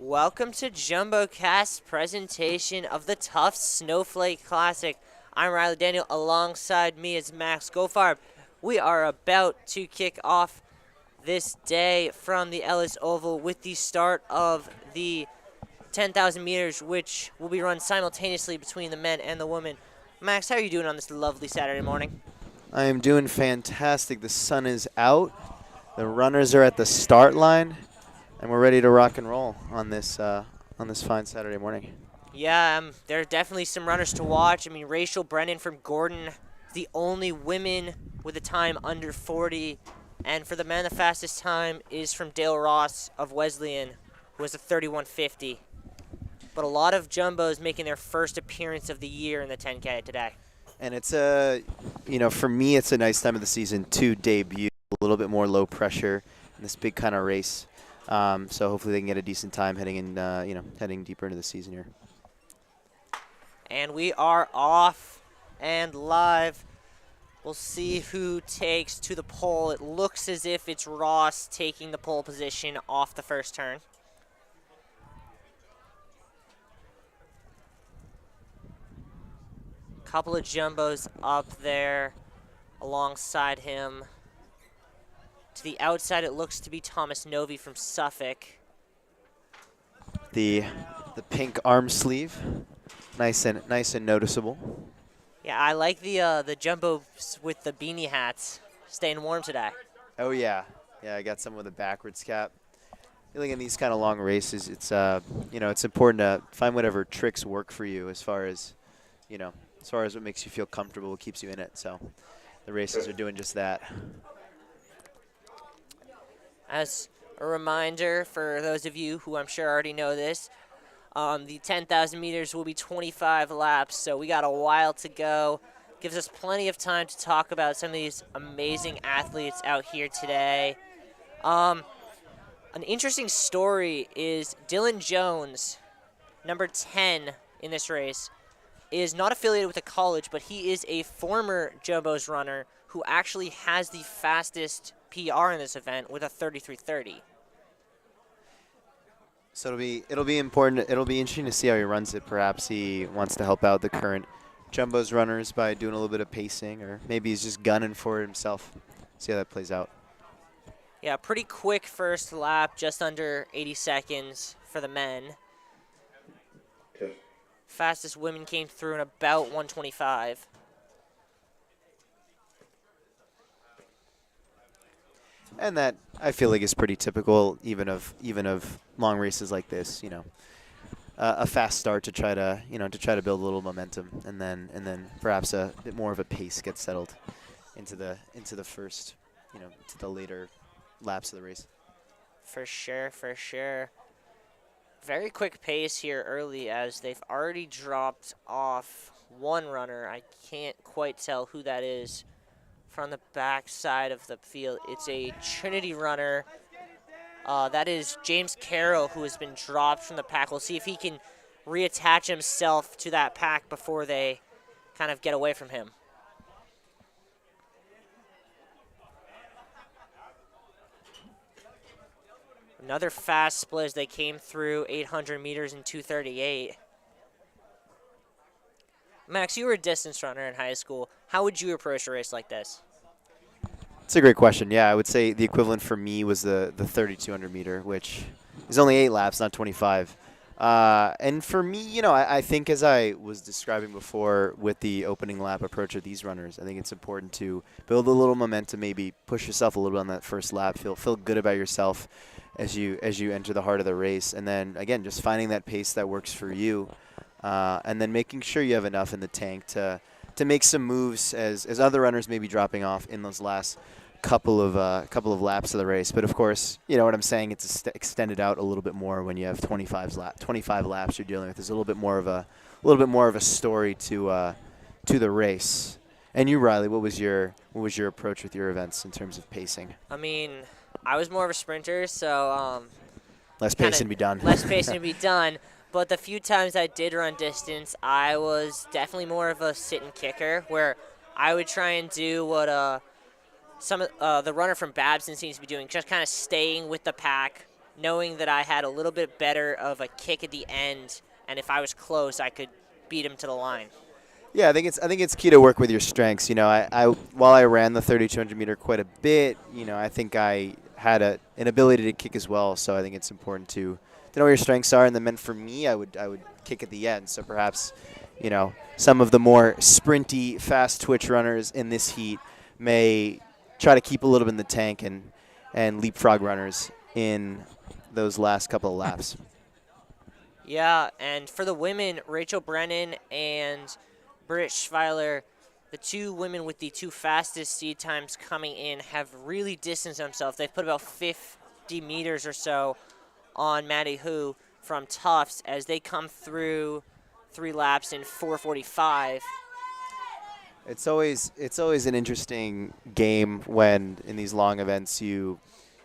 Welcome to JumboCast's presentation of the Tufts Snowflake Classic. I'm Riley Daniel. Alongside me is Max Gofarb. We are about to kick off this day from the Ellis Oval with the start of the 10,000 meters, which will be run simultaneously between the men and the women. Max, how are you doing on this lovely Saturday morning? I am doing fantastic. The sun is out. The runners are at the start line, and we're ready to rock and roll on this fine Saturday morning. Yeah, there are definitely some runners to watch. I mean, Rachel Brennan from Gordon, the only women with a time under 40. And for the men, the fastest time is from Dale Ross of Wesleyan, who has a 31:50. But a lot of jumbos making their first appearance of the year in the 10K today. And it's for me, it's a nice time of the season to debut a little bit more low pressure in this big kind of race. So hopefully they can get a decent time heading deeper into the season here. And we are off and live. We'll see who takes to the pole. It looks as if it's Ross taking the pole position off the first turn. Couple of jumbos up there alongside him. To the outside, it looks to be Thomas Novi from Suffolk. The pink arm sleeve, nice and noticeable. Yeah, I like the jumbos with the beanie hats, staying warm today. Oh yeah, I got some with a backwards cap. Feeling in these kind of long races, it's it's important to find whatever tricks work for you as far as what makes you feel comfortable, what keeps you in it. So the races are doing just that. As a reminder for those of you who I'm sure already know this, the 10,000 meters will be 25 laps, so we got a while to go. Gives us plenty of time to talk about some of these amazing athletes out here today. An interesting story is Dylan Jones, number 10 in this race, is not affiliated with a college, but he is a former Jumbos runner who actually has the fastest PR in this event with a 33:30. So it'll be important. It'll be interesting to see how he runs it. Perhaps he wants to help out the current Jumbos runners by doing a little bit of pacing, or maybe he's just gunning for it himself. See how that plays out. Yeah, pretty quick first lap, just under 80 seconds for the men. Fastest women came through in about 125. And that, I feel like, is pretty typical even of long races like this. A fast start to try to build a little momentum, and then perhaps a bit more of a pace gets settled into the first, to the later laps of the race. For sure. Very quick pace here early, as they've already dropped off one runner. I can't quite tell who that is from the back side of the field. It's a Trinity runner. That is James Carroll, who has been dropped from the pack. We'll see if he can reattach himself to that pack before they kind of get away from him. Another fast split as they came through 800 meters in 2:38. Max, you were a distance runner in high school. How would you approach a race like this? It's a great question. Yeah, I would say the equivalent for me was the 3,200 meter, which is only 8 laps, not 25. And for me, I think as I was describing before with the opening lap approach of these runners, I think it's important to build a little momentum, maybe push yourself a little bit on that first lap, feel good about yourself as you enter the heart of the race, and then again just finding that pace that works for you, and then making sure you have enough in the tank to make some moves as other runners may be dropping off in those last couple of laps of the race. But of course, you know what I'm saying, it's extended out a little bit more when you have 25 laps you're dealing with. There's a little bit more of a story to the race. And you, Riley, what was your approach with your events in terms of pacing? I mean, I was more of a sprinter, so less pacing to be done. Less pacing to be done. But the few times I did run distance, I was definitely more of a sit-and kicker, where I would try and do what some of the runner from Babson seems to be doing, just kind of staying with the pack, knowing that I had a little bit better of a kick at the end, and if I was close, I could beat him to the line. Yeah, I think it's key to work with your strengths. You know, I while I ran the 3,200 meter quite a bit, you know, I think I had an ability to kick as well. So I think it's important to know what your strengths are. And then meant for me, I would kick at the end. So perhaps, you know, some of the more sprinty, fast twitch runners in this heat may try to keep a little bit in the tank and leapfrog runners in those last couple of laps. Yeah, and for the women, Rachel Brennan and Britt Schweiler, the two women with the two fastest seed times coming in, have really distanced themselves. They've put about 50 meters or so on Maddie Hu from Tufts as they come through 3 laps in 4:45. It's always an interesting game when in these long events you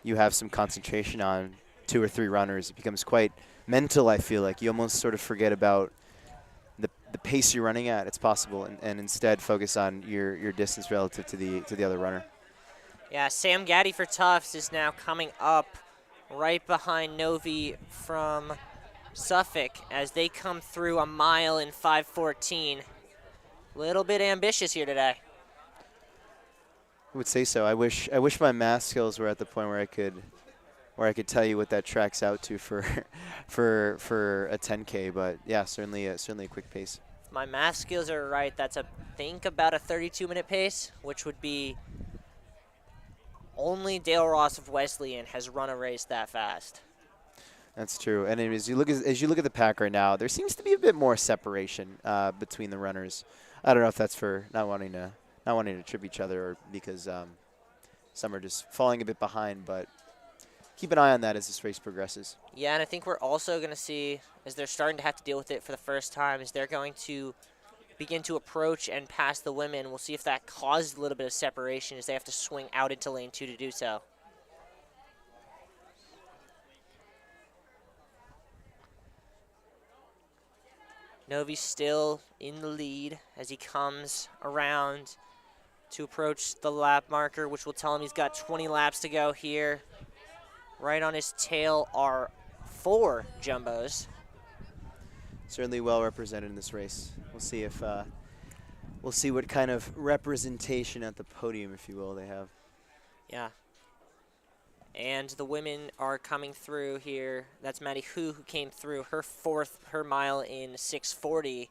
have some concentration on 2 or 3 runners. It becomes quite mental. I feel like you almost sort of forget about the pace you're running at. It's possible, and instead focus on your distance relative to the other runner. Yeah, Sam Gaddy for Tufts is now coming up right behind Novi from Suffolk as they come through a mile in 5:14. Little bit ambitious here today. I would say so. I wish my math skills were at the point where I could tell you what that tracks out to for for a 10K. But yeah, certainly a quick pace. If my math skills are right, that's think about a 32-minute pace, which would be only Dale Ross of Wesleyan has run a race that fast. That's true. And as you look at the pack right now, there seems to be a bit more separation between the runners. I don't know if that's for not wanting to trip each other or because some are just falling a bit behind, but keep an eye on that as this race progresses. Yeah, and I think we're also going to see, as they're starting to have to deal with it for the first time, is they're going to begin to approach and pass the women. We'll see if that caused a little bit of separation as they have to swing out into lane 2 to do so. Novi still in the lead as he comes around to approach the lap marker, which will tell him he's got 20 laps to go here. Right on his tail are 4 jumbos. Certainly well represented in this race. We'll see if we'll see what kind of representation at the podium, if you will, they have. Yeah. And the women are coming through here. That's Maddie Hu who came through her mile in 6:40.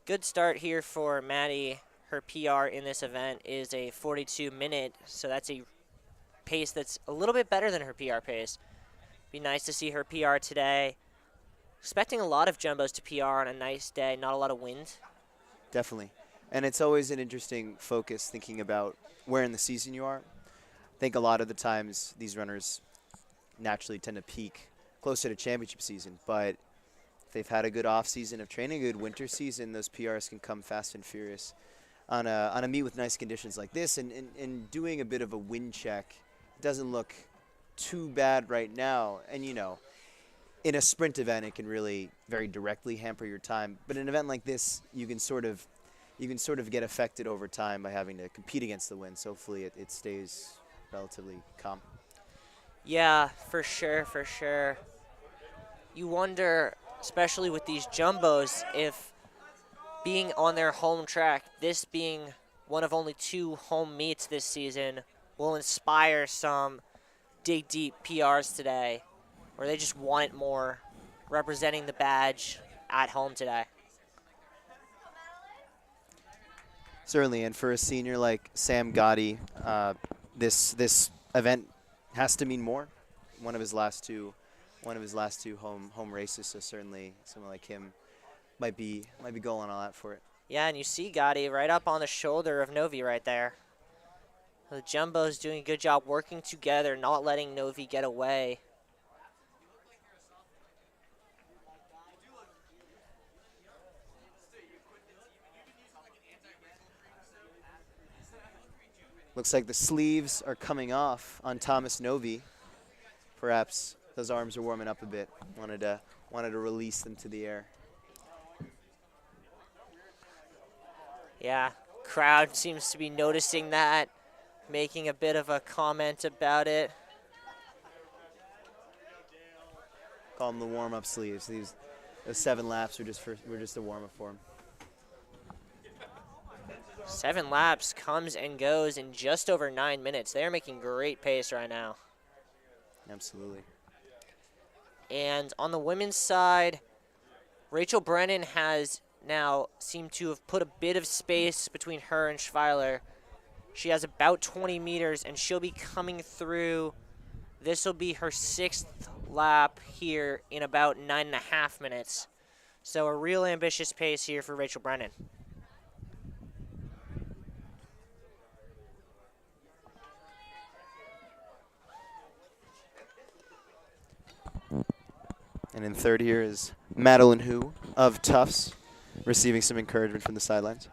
Good start here for Maddie. Her PR in this event is a 42-minute, so that's a pace that's a little bit better than her PR pace. Be nice to see her PR today. Expecting a lot of jumbos to PR on a nice day, not a lot of wind. Definitely. And it's always an interesting focus thinking about where in the season you are. I think a lot of the times these runners naturally tend to peak closer to championship season, but if they've had a good off season of training, a good winter season, those PRs can come fast and furious. On a meet with nice conditions like this and doing a bit of a wind check, it doesn't look too bad right now. And, you know, in a sprint event, it can really very directly hamper your time. But in an event like this, you can sort of get affected over time by having to compete against the wind. So hopefully it stays relatively calm. Yeah, for sure, for sure. You wonder, especially with these jumbos, if being on their home track, this being one of only 2 home meets this season, will inspire some dig deep PRs today, or they just want it more, representing the badge at home today. Certainly, and for a senior like Sam Gotti, this event has to mean more. One of his last two home races, so certainly someone like him might be going all out for it. Yeah, and you see Gotti right up on the shoulder of Novi right there. The Jumbo's doing a good job working together, not letting Novi get away. Looks like the sleeves are coming off on Thomas Novi. Perhaps those arms are warming up a bit. Wanted to release them to the air. Yeah, crowd seems to be noticing that, making a bit of a comment about it. call them the warm-up sleeves. Those 7 laps were just a warm-up for him. 7 laps comes and goes in just over 9 minutes. They're making great pace right now. Absolutely. And on the women's side, Rachel Brennan has now seemed to have put a bit of space between her and Schweiler. She has about 20 meters, and she'll be coming through. This will be her 6th lap here in about 9.5 minutes. So a real ambitious pace here for Rachel Brennan. And in third here is Madeline Hu of Tufts, receiving some encouragement from the sidelines.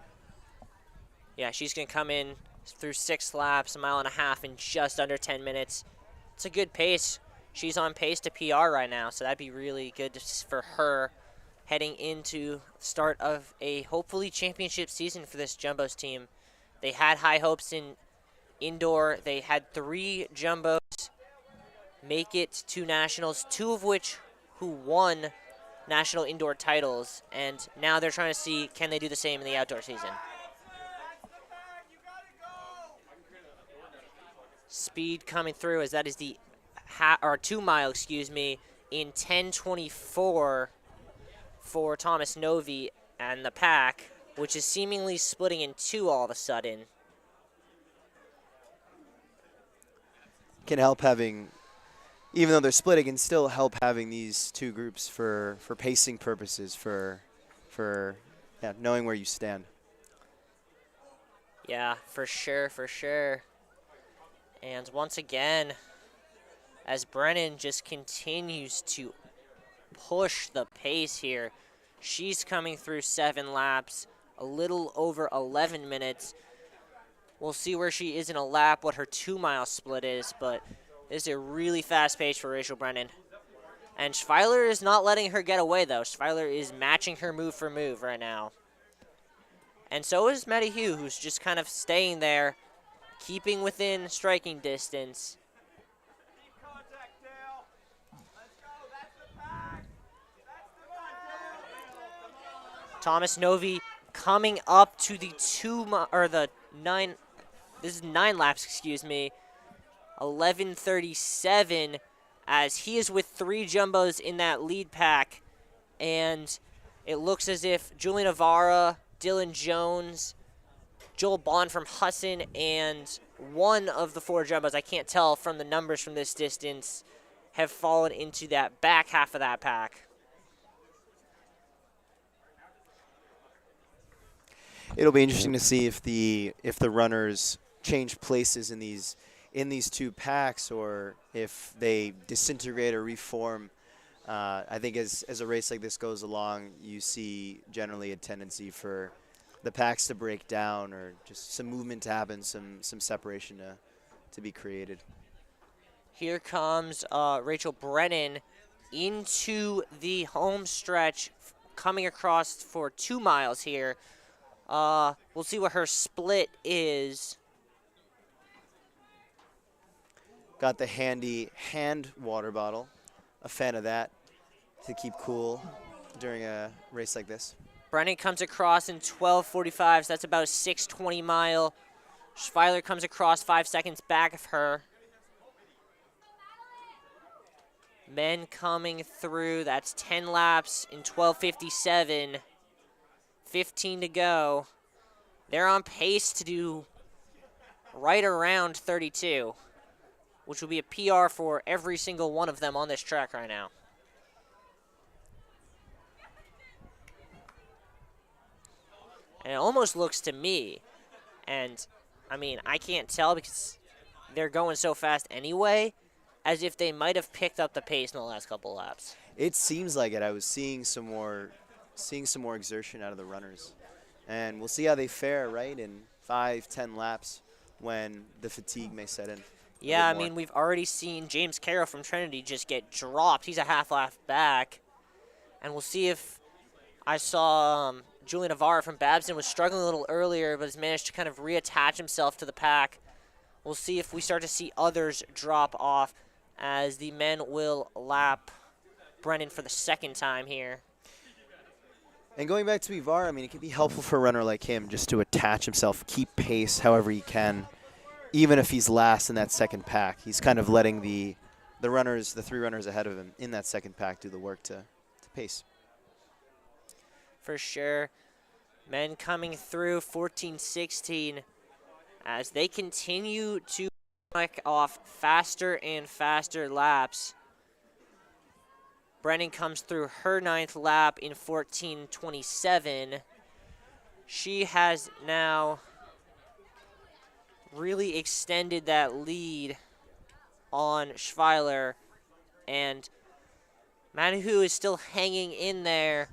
Yeah, she's going to come in through 6 laps, 1.5 miles in just under 10 minutes. It's a good pace. She's on pace to PR right now, so that'd be really good for her heading into the start of a hopefully championship season for this Jumbos team. They had high hopes in indoor. They had 3 Jumbos make it to nationals, 2 of which who won national indoor titles, and now they're trying to see can they do the same in the outdoor season. Speed coming through as that is the 2 mile, in 10:24 for Thomas Novi and the pack, which is seemingly splitting in 2 all of a sudden. Can help having, even though they're split, it can still help having these 2 groups for pacing purposes, for knowing where you stand. Yeah, for sure. And once again, as Brennan just continues to push the pace here, she's coming through 7 laps, a little over 11 minutes. We'll see where she is in a lap, what her 2 mile split is, but this is a really fast pace for Rachel Brennan. And Schweiler is not letting her get away, though. Schweiler is matching her move for move right now. And so is Maddie Hugh, who's just kind of staying there, keeping within striking distance. Thomas Novi coming up to the 9. This is 9 laps, 11:37, as he is with 3 Jumbos in that lead pack, and it looks as if Julian Navarra, Dylan Jones, Joel Bond from Husson, and one of the 4 Jumbos, I can't tell from the numbers from this distance, have fallen into that back half of that pack. It'll be interesting to see if the runners change places in these 2 packs, or if they disintegrate or reform. I think as a race like this goes along, you see generally a tendency for the packs to break down, or just some movement to happen, some separation to be created. Here comes Rachel Brennan into the home stretch, coming across for 2 miles here. We'll see what her split is. Got the handy hand water bottle. A fan of that to keep cool during a race like this. Brennan comes across in 12:45, so that's about a 6:20 mile. Schweiler comes across 5 seconds back of her. Men coming through, that's 10 laps in 12:57. 15 to go. They're on pace to do right around 32, which will be a PR for every single one of them on this track right now. And it almost looks to me, and I mean, I can't tell because they're going so fast anyway, as if they might have picked up the pace in the last couple laps. It seems like it. I was seeing some more exertion out of the runners. And we'll see how they fare, right, in 5-10 laps when the fatigue may set in. Yeah, I mean, we've already seen James Carroll from Trinity just get dropped. He's a half lap back. And we'll see if I saw Julian Navarra from Babson was struggling a little earlier, but has managed to kind of reattach himself to the pack. We'll see if we start to see others drop off as the men will lap Brennan for the second time here. And going back to Ivar, I mean, it can be helpful for a runner like him just to attach himself, keep pace however he can, even if he's last in that second pack. He's kind of letting the runners, the 3 runners ahead of him in that second pack do the work to pace. For sure. Men coming through 14-16 as they continue to knock off faster and faster laps. Brennan comes through her 9th lap in 14:27. She has now really extended that lead on Schweiler, and Manahu is still hanging in there,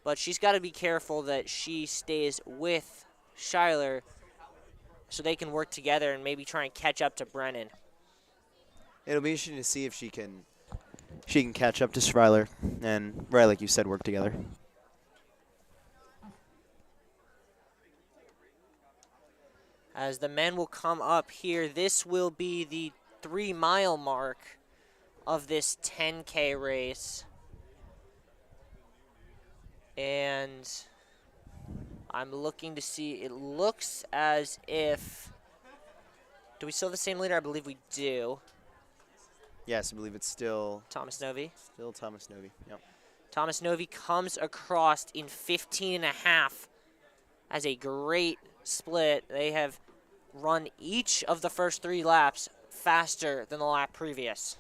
but she's got to be careful that she stays with Schuyler so they can work together and maybe try and catch up to Brennan. It'll be interesting to see if she can catch up to Schreiler and, right, like you said, work together. As the men will come up here, this will be the 3-mile mark of this 10K race. And I'm looking to see, it looks as if, do we still have the same leader? I believe we do. Yes, I believe it's still Thomas Novi. Still Thomas Novi, yep. Thomas Novi comes across in 15.5 as a great split. They have run each of the first 3 laps faster than the lap previous.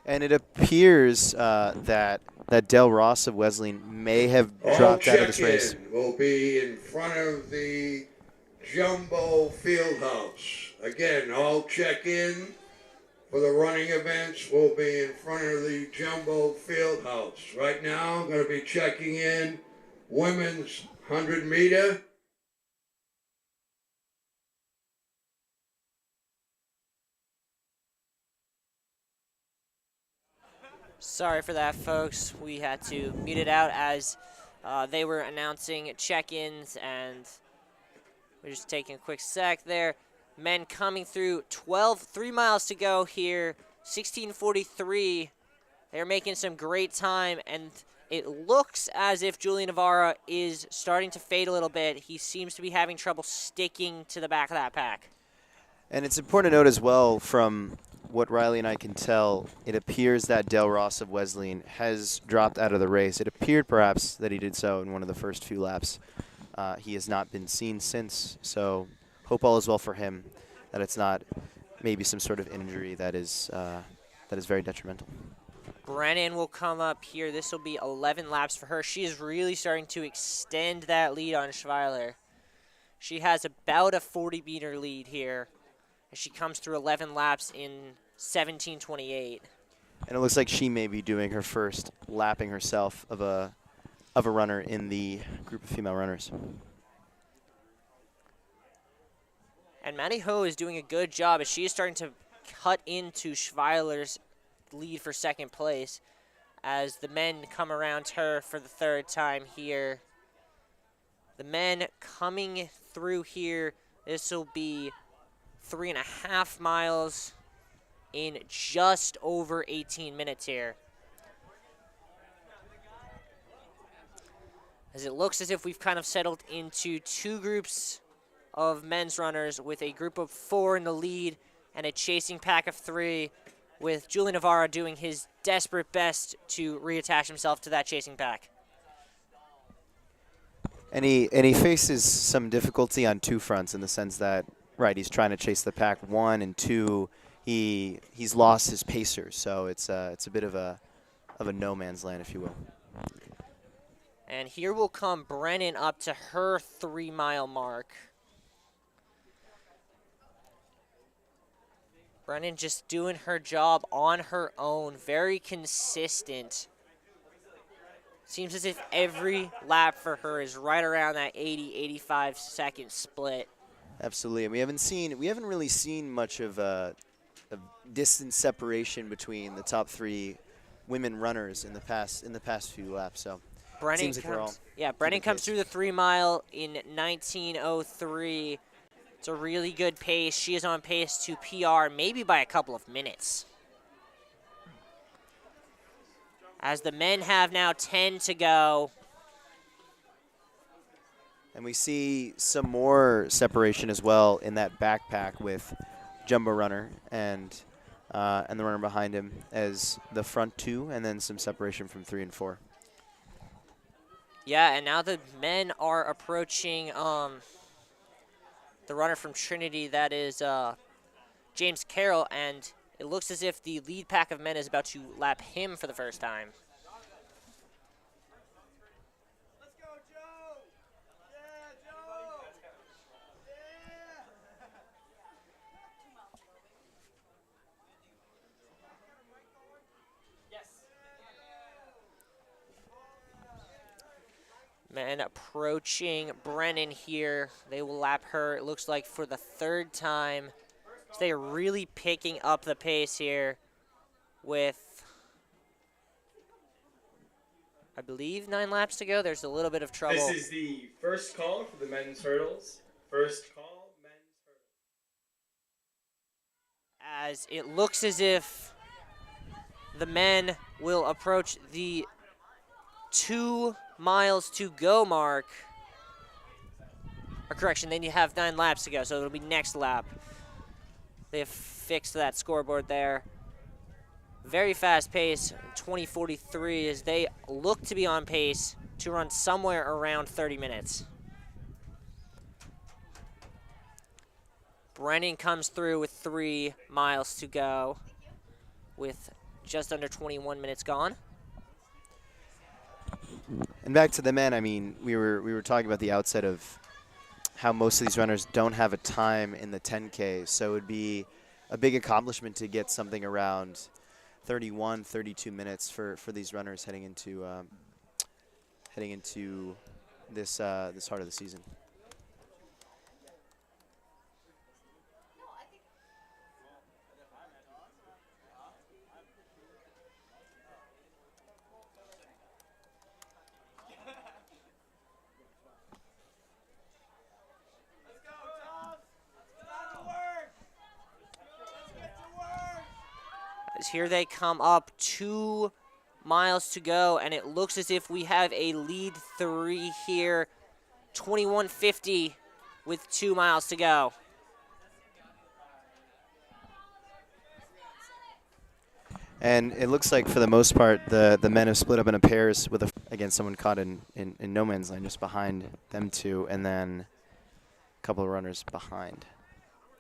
And it appears that Del Ross of Wesleyan may have dropped out of this race. Will be in front of the Jumbo Fieldhouse. Again, all check-in for the running events will be in front of the Jumbo Fieldhouse. Right now, I'm going to be checking in women's 100-meter. Sorry for that, folks. We had to mute it out as they were announcing check-ins, and we're just taking a quick sec there. Men coming through 3 miles to go here, 16:43. They're making some great time, and it looks as if Julian Navarra is starting to fade a little bit. He seems to be having trouble sticking to the back of that pack. And it's important to note as well, from what Riley and I can tell, it appears that Del Ross of Wesleyan has dropped out of the race. It appeared perhaps that he did so in one of the first few laps. He has not been seen since, so hope all is well for him, that it's not maybe some sort of injury that is very detrimental. Brennan will come up here. This will be 11 laps for her. She is really starting to extend that lead on Schweiler. She has about a 40-meter lead here. She comes through 11 laps in 17:28. And it looks like she may be doing her first lapping herself of a runner in the group of female runners. And Manny Ho is doing a good job as she is starting to cut into Schweiler's lead for second place as the men come around her for the 3rd time here. The men coming through here, this will be 3.5 miles in just over 18 minutes here. As it looks as if we've kind of settled into 2 groups of men's runners with a group of 4 in the lead and a chasing pack of 3, with Julian Navarro doing his desperate best to reattach himself to that chasing pack. And he faces some difficulty on 2 fronts, in the sense that, right, he's trying to chase the pack, 1, and 2, he's lost his pacer, so it's a bit of a no man's land, if you will. And here will come Brennan up to her 3-mile mark. Brennan just doing her job on her own, very consistent. Seems as if every lap for her is right around that 80-85 second split. Absolutely. And we haven't really seen much of a distance separation between the top 3 women runners in the past few laps. So it Brennan seems like they're all comes, yeah, Brennan keeping comes pace. through the 3 mile in 19:03. It's a really good pace. She is on pace to PR maybe by a couple of minutes. As the men have now 10 to go. And we see some more separation as well in that backpack with Jumbo Runner and the runner behind him as the front 2, and then some separation from 3 and 4. Yeah, and now the men are approaching the runner from Trinity, that is James Carroll, and it looks as if the lead pack of men is about to lap him for the first time. Men approaching Brennan here. They will lap her, it looks like, for the 3rd time. So they are really picking up the pace here with, I believe, 9 laps to go. There's a little bit of trouble. This is the first call for the men's hurdles. First call, men's hurdles. As it looks as if the men will approach the 2 miles to go mark. Or correction, then you have 9 laps to go, so it'll be next lap. They have fixed that scoreboard there. Very fast pace, 20:43, as they look to be on pace to run somewhere around 30 minutes. Brennan comes through with 3 miles to go with just under 21 minutes gone. And back to the men, I mean, we were talking about the outset of how most of these runners don't have a time in the 10K, so it would be a big accomplishment to get something around 31, 32 minutes for these runners heading into this heart of the season. As here they come up, 2 miles to go, and it looks as if we have a lead 3 here, 21:50 with 2 miles to go. And it looks like, for the most part, the men have split up into pairs with again, someone caught in no man's land just behind them 2, and then a couple of runners behind.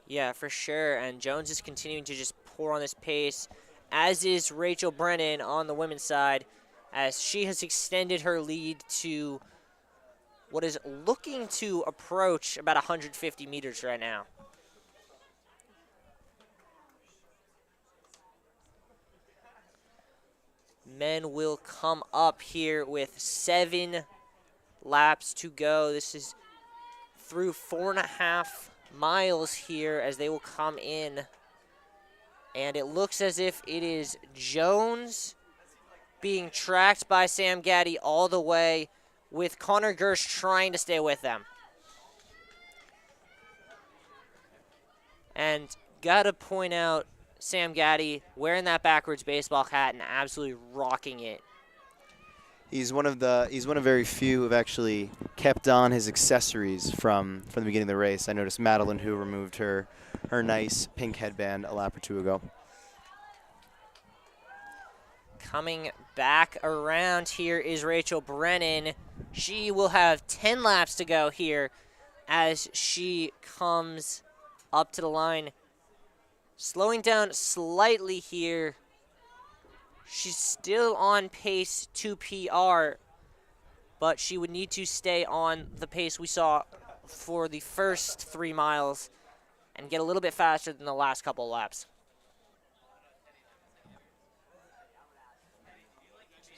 Yeah, for sure, and Jones is continuing to just pour on this pace, as is Rachel Brennan on the women's side, as she has extended her lead to what is looking to approach about 150 meters right now. Men will come up here with 7 laps to go. This is through 4.5 miles here as they will come in. And it looks as if it is Jones being tracked by Sam Gaddy all the way, with Connor Gersh trying to stay with them. And gotta point out Sam Gaddy wearing that backwards baseball hat and absolutely rocking it. He's one of very few who have actually kept on his accessories from the beginning of the race. I noticed Madeline, who removed her nice pink headband a lap or 2 ago. Coming back around here is Rachel Brennan. She will have 10 laps to go here as she comes up to the line. Slowing down slightly here. She's still on pace to PR, but she would need to stay on the pace we saw for the first 3 miles and get a little bit faster than the last couple of laps.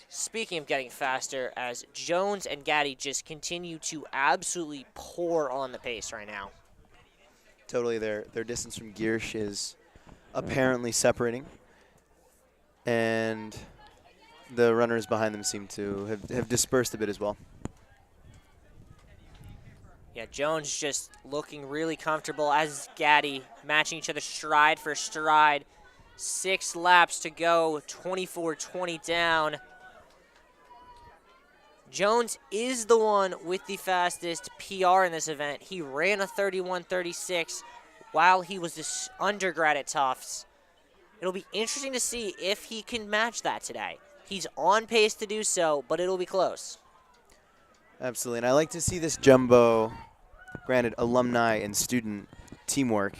Speaking of getting faster, as Jones and Gaddy just continue to absolutely pour on the pace right now. Totally, their distance from Giersch is apparently separating, and the runners behind them seem to have dispersed a bit as well. Yeah, Jones just looking really comfortable, as is Gaddy, matching each other stride for stride. 6 laps to go, 24-20 down. Jones is the one with the fastest PR in this event. He ran a 31:36 while he was this undergrad at Tufts. It'll be interesting to see if he can match that today. He's on pace to do so, but it'll be close. Absolutely, and I like to see this jumbo, granted alumni and student teamwork,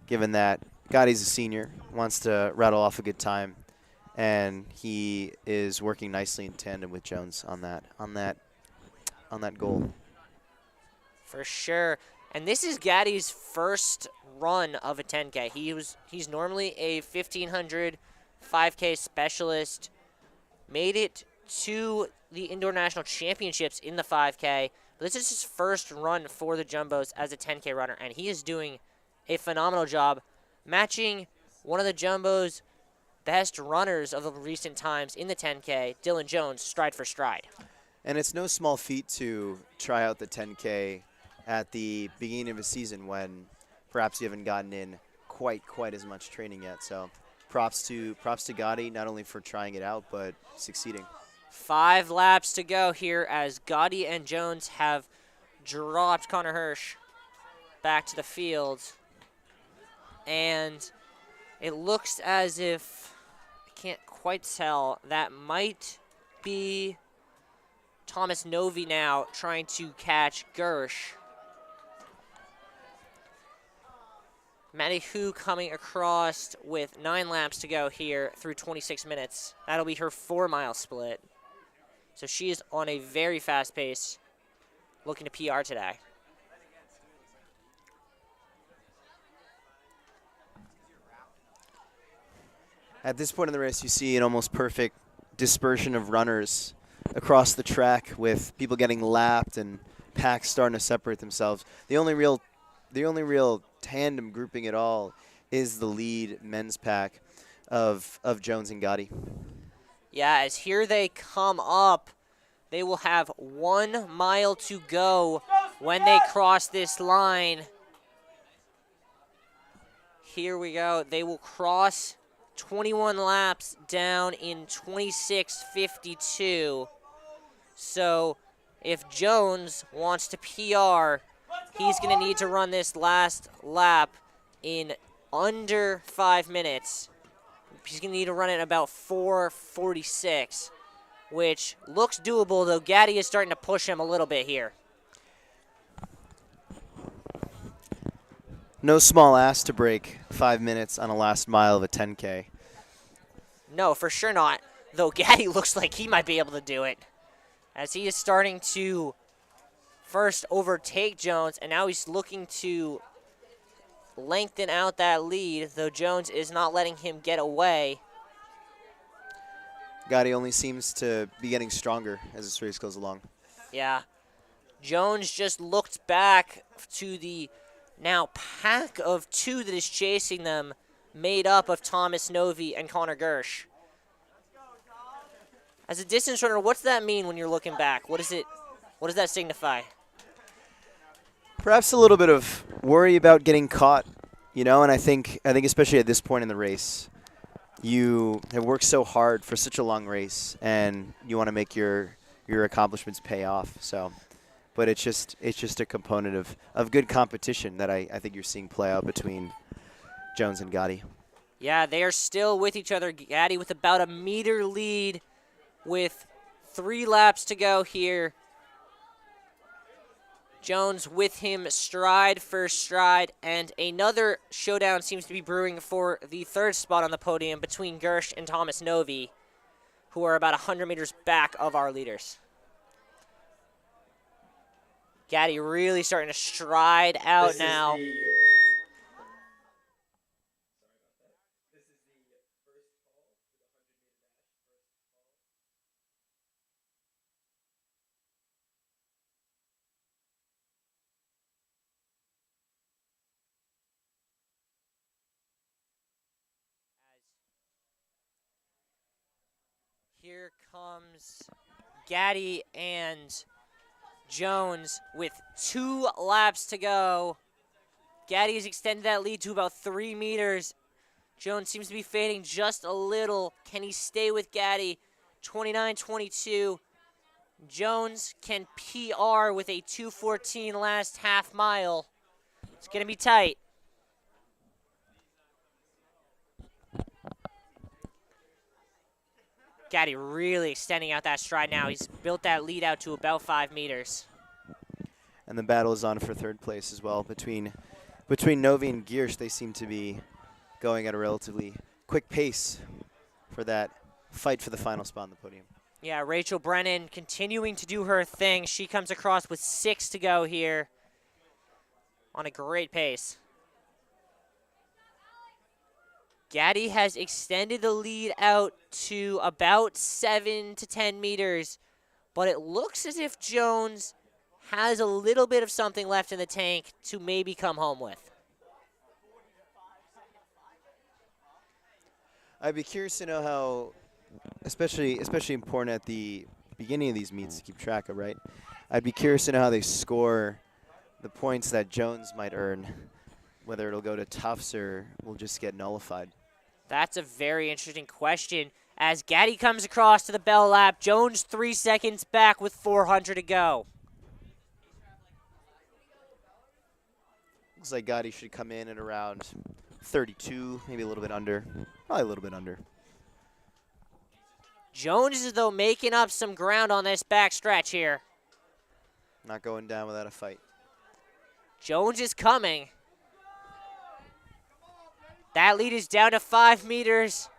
given that Gotti's a senior, wants to rattle off a good time, and he is working nicely in tandem with Jones on that goal. For sure. And this is Gaddy's first run of a 10K. He's normally a 1500 5K specialist. Made it to the Indoor National Championships in the 5K. But this is his first run for the Jumbos as a 10K runner, and he is doing a phenomenal job matching one of the Jumbos' best runners of the recent times in the 10K, Dylan Jones, stride for stride. And it's no small feat to try out the 10K at the beginning of a season when perhaps you haven't gotten in quite as much training yet. So props to Gotti, not only for trying it out, but succeeding. 5 laps to go here as Gotti and Jones have dropped Connor Hirsch back to the field. And it looks as if, I can't quite tell, that might be Thomas Novi now trying to catch Gersh. Maddie Hu coming across with 9 laps to go here through 26 minutes. That'll be her 4-mile split. So she is on a very fast pace, looking to PR today. At this point in the race, you see an almost perfect dispersion of runners across the track, with people getting lapped and packs starting to separate themselves. The only real tandem grouping at all is the lead men's pack of Jones and Gotti. Yeah, as here they come up, they will have 1 mile to go when they cross this line. Here we go. They will cross 21 laps down in 26:52. So if Jones wants to PR, he's going to need to run this last lap in under 5 minutes. He's going to need to run it about 4:46, which looks doable, though Gaddy is starting to push him a little bit here. No small ass to break 5 minutes on a last mile of a 10K. No, for sure not, though Gaddy looks like he might be able to do it, as he is starting to first overtake Jones, and now he's looking to lengthen out that lead, though Jones is not letting him get away. Gotti only seems to be getting stronger as this race goes along. Yeah. Jones just looked back to the now pack of 2 that is chasing them, made up of Thomas Novi and Connor Gersh. As a distance runner, what's that mean when you're looking back? What does that signify? Perhaps a little bit of worry about getting caught, and I think especially at this point in the race, you have worked so hard for such a long race, and you want to make your accomplishments pay off. So, but it's just a component of good competition that I think you're seeing play out between Jones and Gotti. Yeah, they are still with each other. Gaddy with about a meter lead with 3 laps to go here. Jones with him stride for stride, and another showdown seems to be brewing for the 3rd spot on the podium between Gersh and Thomas Novi, who are about 100 meters back of our leaders. Gaddy really starting to stride out now. Here comes Gaddy and Jones with 2 laps to go. Gaddy has extended that lead to about 3 meters. Jones seems to be fading just a little. Can he stay with Gaddy? 29-22. Jones can PR with a 2:14 last half mile. It's going to be tight. Gaddy really extending out that stride now. He's built that lead out to about 5 meters. And the battle is on for third place as well. Between Novi and Giersch, they seem to be going at a relatively quick pace for that fight for the final spot on the podium. Yeah, Rachel Brennan continuing to do her thing. She comes across with 6 to go here on a great pace. Gaddy has extended the lead out to about 7 to 10 meters, but it looks as if Jones has a little bit of something left in the tank to maybe come home with. I'd be curious to know how, especially important at the beginning of these meets to keep track of, right? I'd be curious to know how they score the points that Jones might earn, whether it'll go to Tufts or will just get nullified. That's a very interesting question. As Gaddy comes across to the bell lap, Jones 3 seconds back with 400 to go. Looks like Gotti should come in at around 32, maybe a little bit under. Probably a little bit under. Jones is, though, making up some ground on this back stretch here. Not going down without a fight. Jones is coming. That lead is down to 5 meters.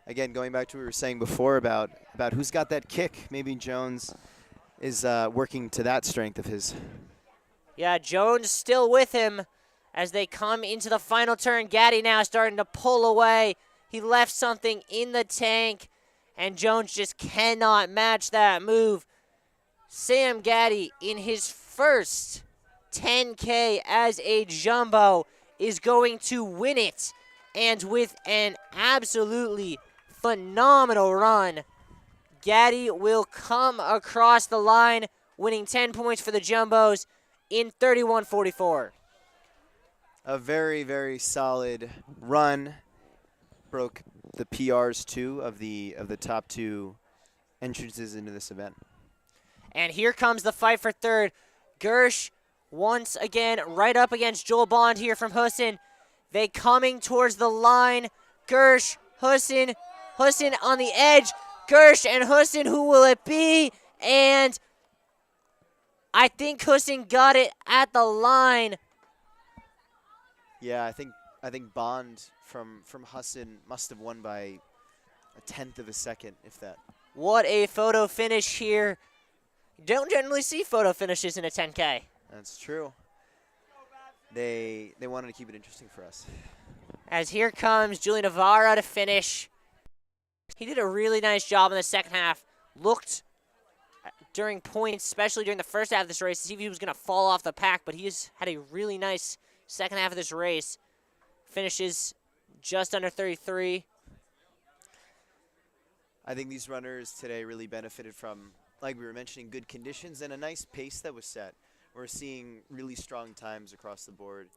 Again, going back to what we were saying before about who's got that kick. Maybe Jones is working to that strength of his. Yeah, Jones still with him as they come into the final turn. Gaddy now starting to pull away. He left something in the tank, and Jones just cannot match that move. Sam Gaddy, in his first 10K as a jumbo, is going to win it, and with an absolutely phenomenal run, Gaddy will come across the line, winning 10 points for the jumbos in 31:44. A very, very solid run. Broke the PRs too of the top 2 entrances into this event. And here comes the fight for third. Gersh once again right up against Joel Bond here from Hussein. They coming towards the line. Gersh, Hussein on the edge. Gersh and Hussein, who will it be? And I think Hussein got it at the line. Yeah, I think Bond from Hussein must have won by a 1/10 of a second, if that. What a photo finish here. You don't generally see photo finishes in a 10K. That's true. They wanted to keep it interesting for us. As here comes Julian Navarra to finish. He did a really nice job in the second half. Looked during points, especially during the first half of this race, to see if he was going to fall off the pack, but he's had a really nice second half of this race. Finishes just under 33. I think these runners today really benefited from, like we were mentioning, good conditions and a nice pace that was set. We're seeing really strong times across the board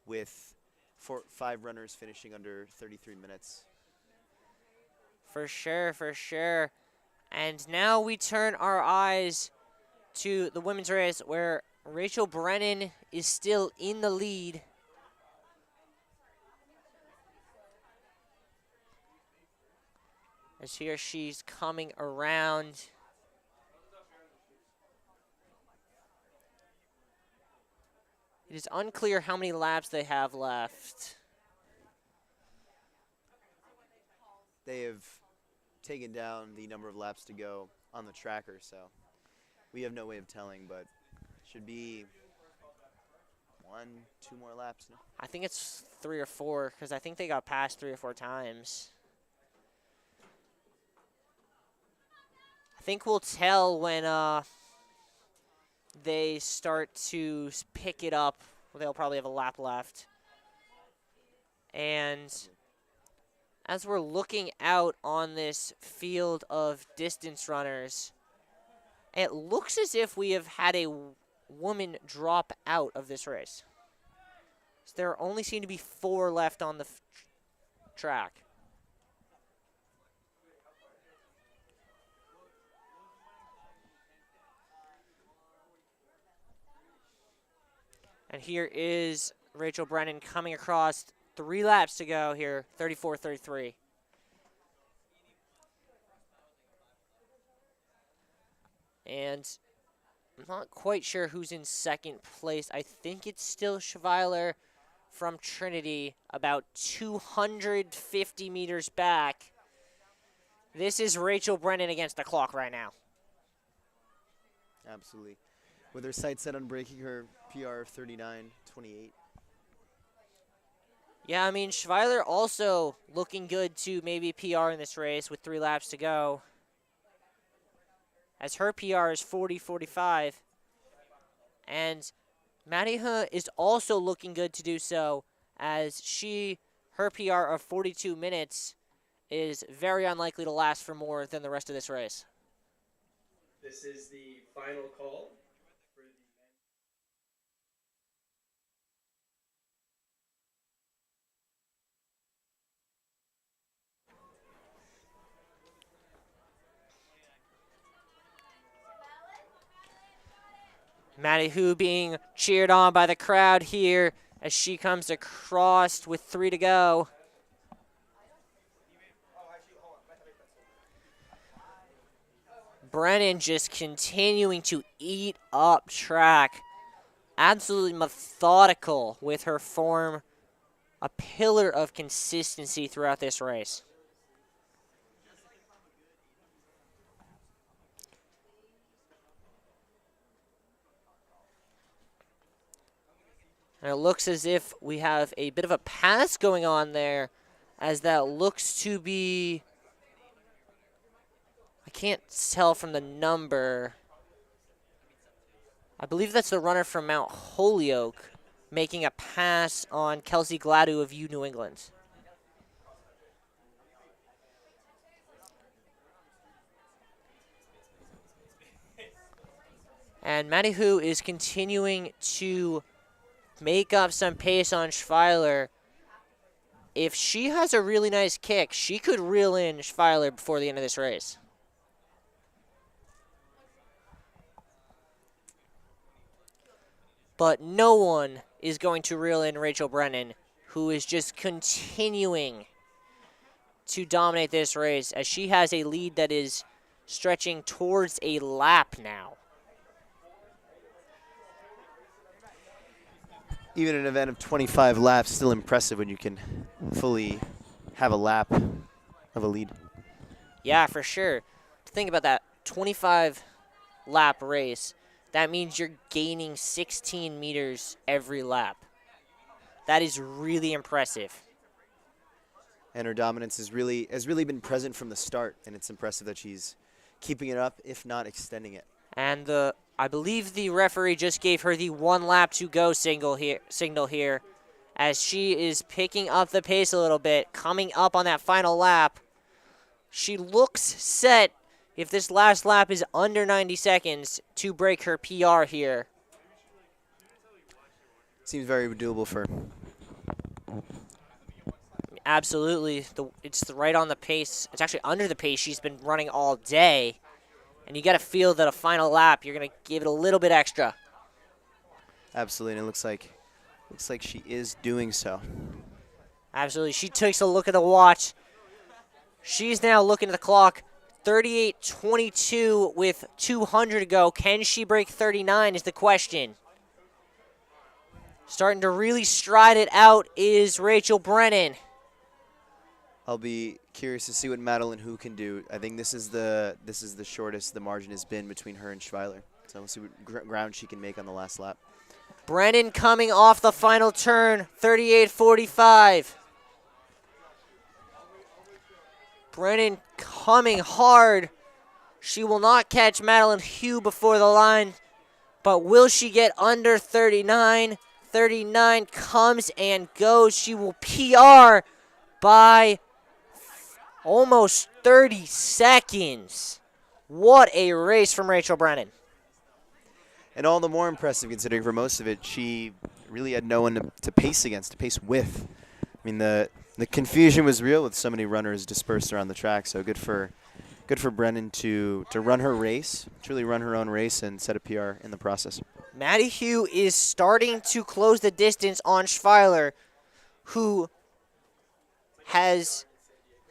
with 5 runners finishing under 33 minutes. For sure, for sure. And now we turn our eyes to the women's race where Rachel Brennan is still in the lead. As here she's coming around. It is unclear how many laps they have left. They have taken down the number of laps to go on the tracker, so we have no way of telling, but should be 1, 2 more laps. No? I think it's 3 or 4 because I think they got passed 3 or 4 times. I think we'll tell when they start to pick it up. They'll probably have a lap left. And as we're looking out on this field of distance runners, it looks as if we have had a woman drop out of this race. So there only seem to be 4 left on the track. And here is Rachel Brennan coming across. 3 laps to go here, 34:33. And I'm not quite sure who's in second place. I think it's still Schweiler from Trinity, about 250 meters back. This is Rachel Brennan against the clock right now. Absolutely. With her sights set on breaking her PR of 39:28. Yeah, I mean, Schweiler also looking good to maybe PR in this race with 3 laps to go, as her PR is 40:45. And Mariha is also looking good to do so, as her PR of 42 minutes is very unlikely to last for more than the rest of this race. This is the final call for the Maddie Hu being cheered on by the crowd here as she comes across with 3 to go. Brennan just continuing to eat up track. Absolutely methodical with her form. A pillar of consistency throughout this race. And it looks as if we have a bit of a pass going on there, as that looks to be, I can't tell from the number. I believe that's the runner from Mount Holyoke making a pass on Kelsey Gladue of U New England. And Maddie Hu is continuing to make up some pace on Schweiler. If she has a really nice kick, she could reel in Schweiler before the end of this race. But no one is going to reel in Rachel Brennan, who is just continuing to dominate this race, as she has a lead that is stretching towards a lap now. Even an event of 25 laps, still impressive when you can fully have a lap of a lead. Yeah, for sure. Think about that 25 lap race. That means you're gaining 16 meters every lap. That is really impressive. And her dominance has really been present from the start, and it's impressive that she's keeping it up, if not extending it. And I believe the referee just gave her the 1 lap to go signal here, as she is picking up the pace a little bit, coming up on that final lap. She looks set, if this last lap is under 90 seconds, to break her PR here. Seems very doable for her. Absolutely. It's right on the pace. It's actually under the pace she's been running all day. And you got to feel that a final lap, you're going to give it a little bit extra. Absolutely, and it looks like she is doing so. Absolutely. She takes a look at the watch. She's now looking at the clock. 38:22 with 200 to go. Can she break 39 is the question. Starting to really stride it out is Rachel Brennan. I'll be curious to see what Madeline Hu can do. I think this is the shortest the margin has been between her and Schweiler. So we'll see what ground she can make on the last lap. Brennan coming off the final turn, 38:45. Brennan coming hard. She will not catch Madeline Hu before the line, but will she get under 39? 39 comes and goes. She will PR by Almost 30 seconds. What a race from Rachel Brennan. And all the more impressive considering for most of it, she really had no one to pace against, to pace with. I mean, the confusion was real with so many runners dispersed around the track. So good for Brennan to run her race, truly run her own race, and set a PR in the process. Maddie Hugh is starting to close the distance on Schweiler, who has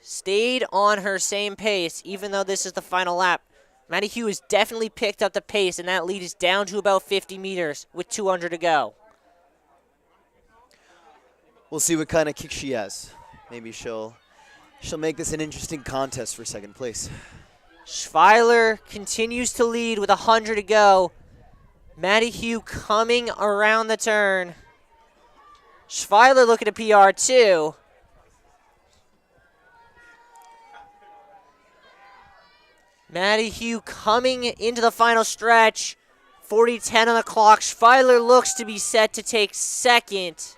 stayed on her same pace, even though this is the final lap. Maddie Hugh has definitely picked up the pace, and that lead is down to about 50 meters with 200 to go. We'll see what kind of kick she has. Maybe she'll make this an interesting contest for second place. Schweiler continues to lead with 100 to go. Maddie Hugh coming around the turn. Schweiler looking to PR too. Maddie Hugh coming into the final stretch. 40:10 on the clock. Schweiler looks to be set to take second.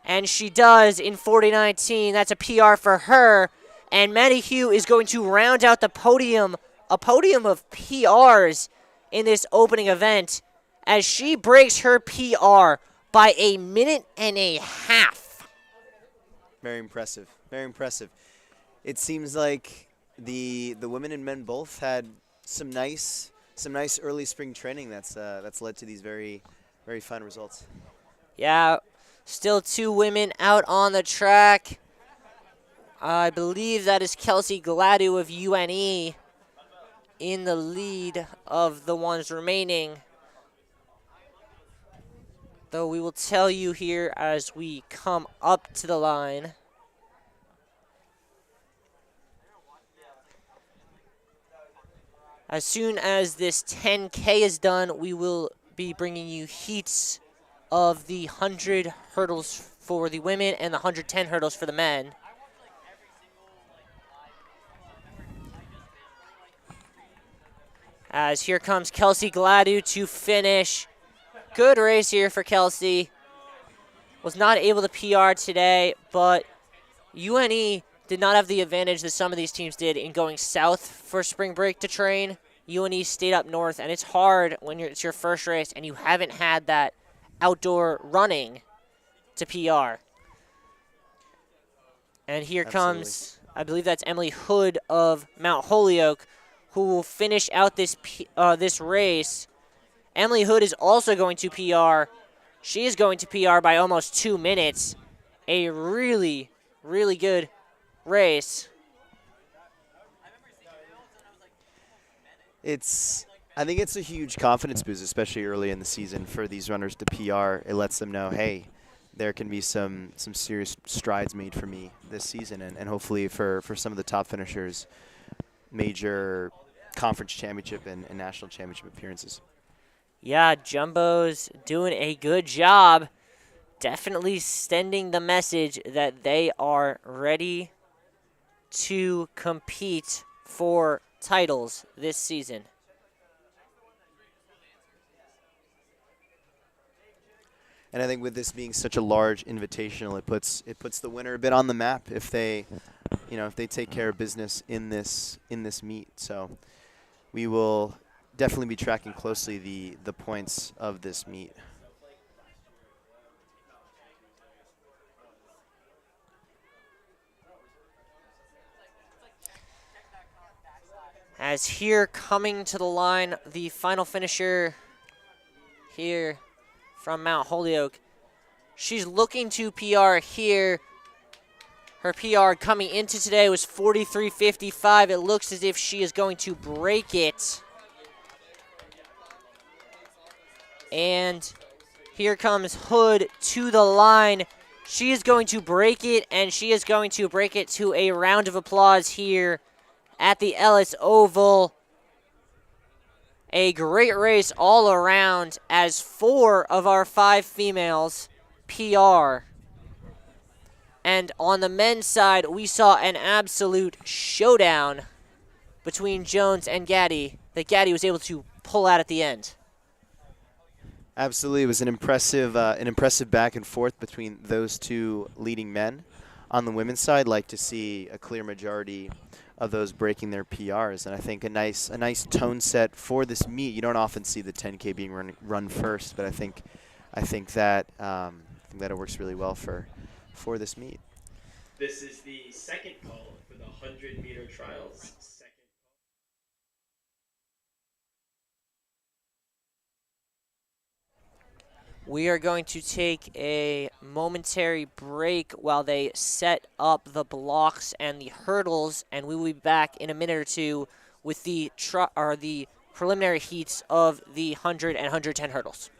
And she does in 40:19. That's a PR for her. And Maddie Hugh is going to round out the podium, a podium of PRs in this opening event, as she breaks her PR by 1.5 minutes. Very impressive. Very impressive. It seems like the women and men both had some nice early spring training that's led to these very fine results. Yeah, still 2 women out on the track. I believe that is Kelsey Gladu of UNE in the lead of the ones remaining. Though we will tell you here as we come up to the line. As soon as this 10K is done, we will be bringing you heats of the 100 hurdles for the women and the 110 hurdles for the men. As here comes Kelsey Gladu to finish. Good race here for Kelsey. Was not able to PR today, but UNE did not have the advantage that some of these teams did in going south for spring break to train. UNE stayed up north, and it's hard when it's your first race and you haven't had that outdoor running to PR. And here comes, I believe that's Emily Hood of Mount Holyoke, who will finish out this race. Emily Hood is also going to PR. She is going to PR by almost 2 minutes. A really, really good race. I think it's a huge confidence boost, especially early in the season, for these runners to PR. It lets them know, hey, there can be some serious strides made for me this season, and hopefully for some of the top finishers, major conference championship and national championship appearances. Yeah, Jumbo's doing a good job. Definitely sending the message that they are ready to compete for titles this season. And I think with this being such a large invitational, it puts the winner a bit on the map if they take care of business in this meet. So we will definitely be tracking closely the points of this meet. As here coming to the line, the final finisher here from Mount Holyoke. She's looking to PR here. Her PR coming into today was 43:55. It looks as if she is going to break it. And here comes Hood to the line. She is going to break it, and she is going to break it to a round of applause here at the Ellis Oval. A great race all around as 4 of our 5 females PR. And on the men's side, we saw an absolute showdown between Jones and Gaddy that Gaddy was able to pull out at the end. Absolutely, it was an impressive back and forth between those 2 leading men. on the women's side, like to see a clear majority of those breaking their PRs. And I think a nice tone set for this meet. You don't often see the 10K being run first, but I think that it works really well for this meet. This is the second call for the 100-meter trials. We are going to take a momentary break while they set up the blocks and the hurdles, and we will be back in a minute or two with the preliminary heats of the 100 and 110 hurdles.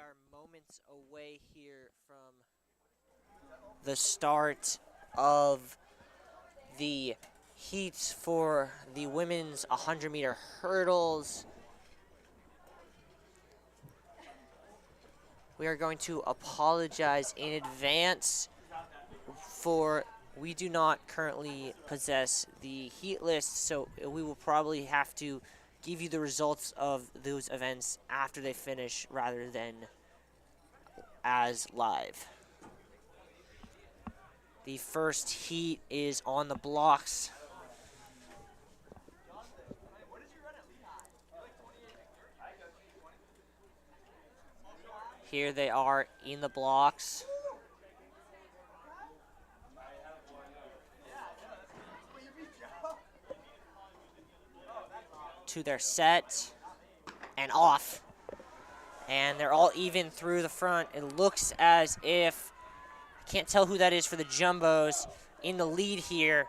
are moments away here from the start of the heats for the women's 100-meter hurdles. We are going to apologize in advance for we do not currently possess the heat list, so we will probably have to give you the results of those events after they finish rather than as live. The first heat is on the blocks. Here they are in the blocks. To their set and off. And they're all even through the front. It looks as if, I can't tell who that is for the Jumbos, in the lead here.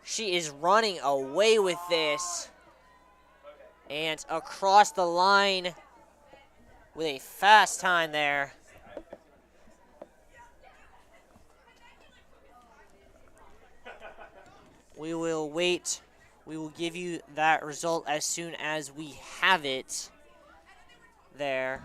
She is running away with this. And across the line with a fast time there. We will wait. We will give you that result as soon as we have it there.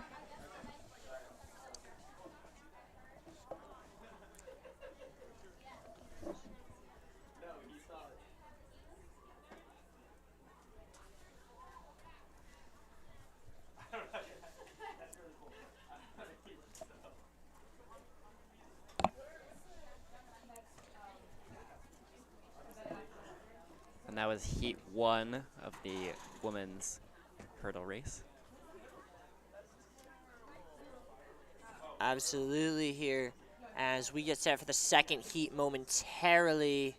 And that was heat 1 of the women's hurdle race. Absolutely here as we get set for the second heat momentarily.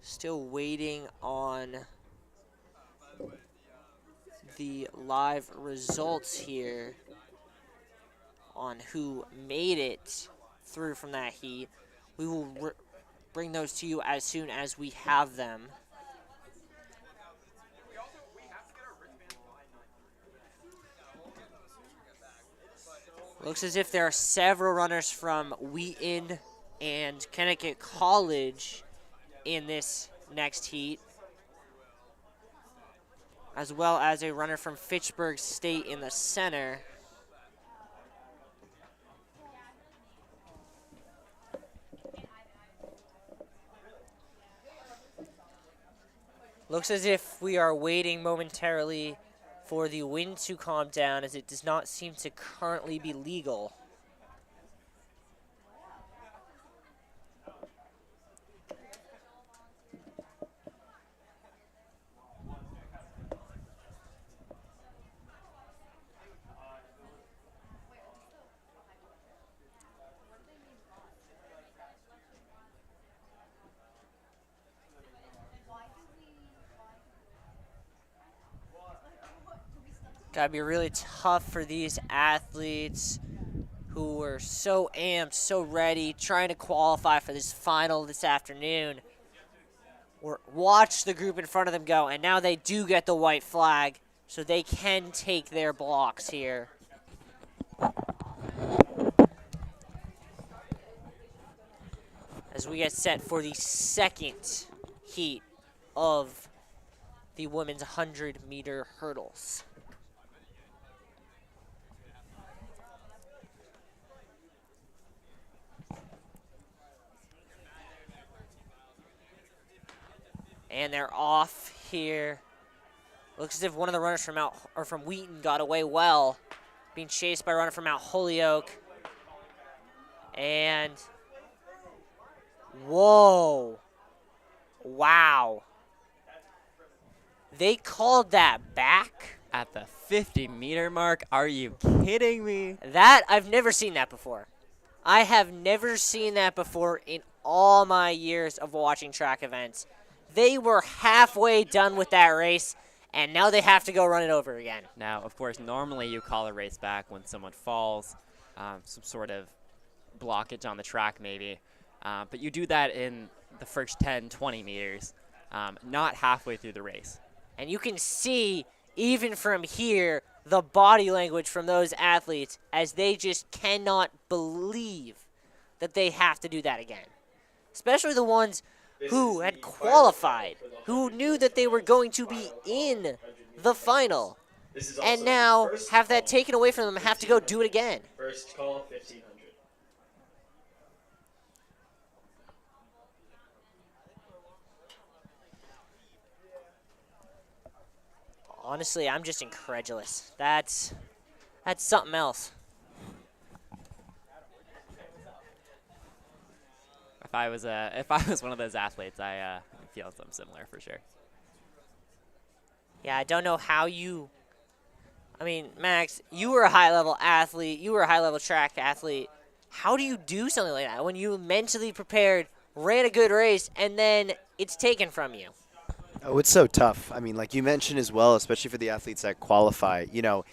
Still waiting on the live results here on who made it through from that heat. We will bring those to you as soon as we have them. Looks as if there are several runners from Wheaton and Connecticut College in this next heat, as well as a runner from Fitchburg State in the center. Looks as if we are waiting momentarily for the wind to calm down, as it does not seem to currently be legal. Gotta be really tough for these athletes who were so amped, so ready, trying to qualify for this final this afternoon. Watch the group in front of them go, and now they do get the white flag, so they can take their blocks here. As we get set for the second heat of the women's 100-meter hurdles. And they're off here. Looks as if one of the runners from Wheaton got away well, being chased by a runner from Mount Holyoke. And whoa, wow! They called that back At the 50-meter mark, are you kidding me? That I've never seen that before. I have never seen that before in all my years of watching track events. They were halfway done with that race, and now they have to go run it over again. Now, of course, normally you call a race back when someone falls, some sort of blockage on the track maybe. But you do that in the first 10, 20 meters, not halfway through the race. And you can see, even from here, the body language from those athletes as they just cannot believe that they have to do that again. Especially the ones who had qualified, who knew that they were going to be in the final, and now have that taken away from them and have to go do it again. First call, 1500. Honestly, I'm just incredulous. That's something else. If I was one of those athletes, I feel something similar for sure. Yeah, I don't know how you. I mean, Max, you were a high-level athlete. You were a high-level track athlete. How do you do something like that when you mentally prepared, ran a good race, and then it's taken from you? Oh, it's so tough. I mean, like you mentioned as well, especially for the athletes that qualify. You know,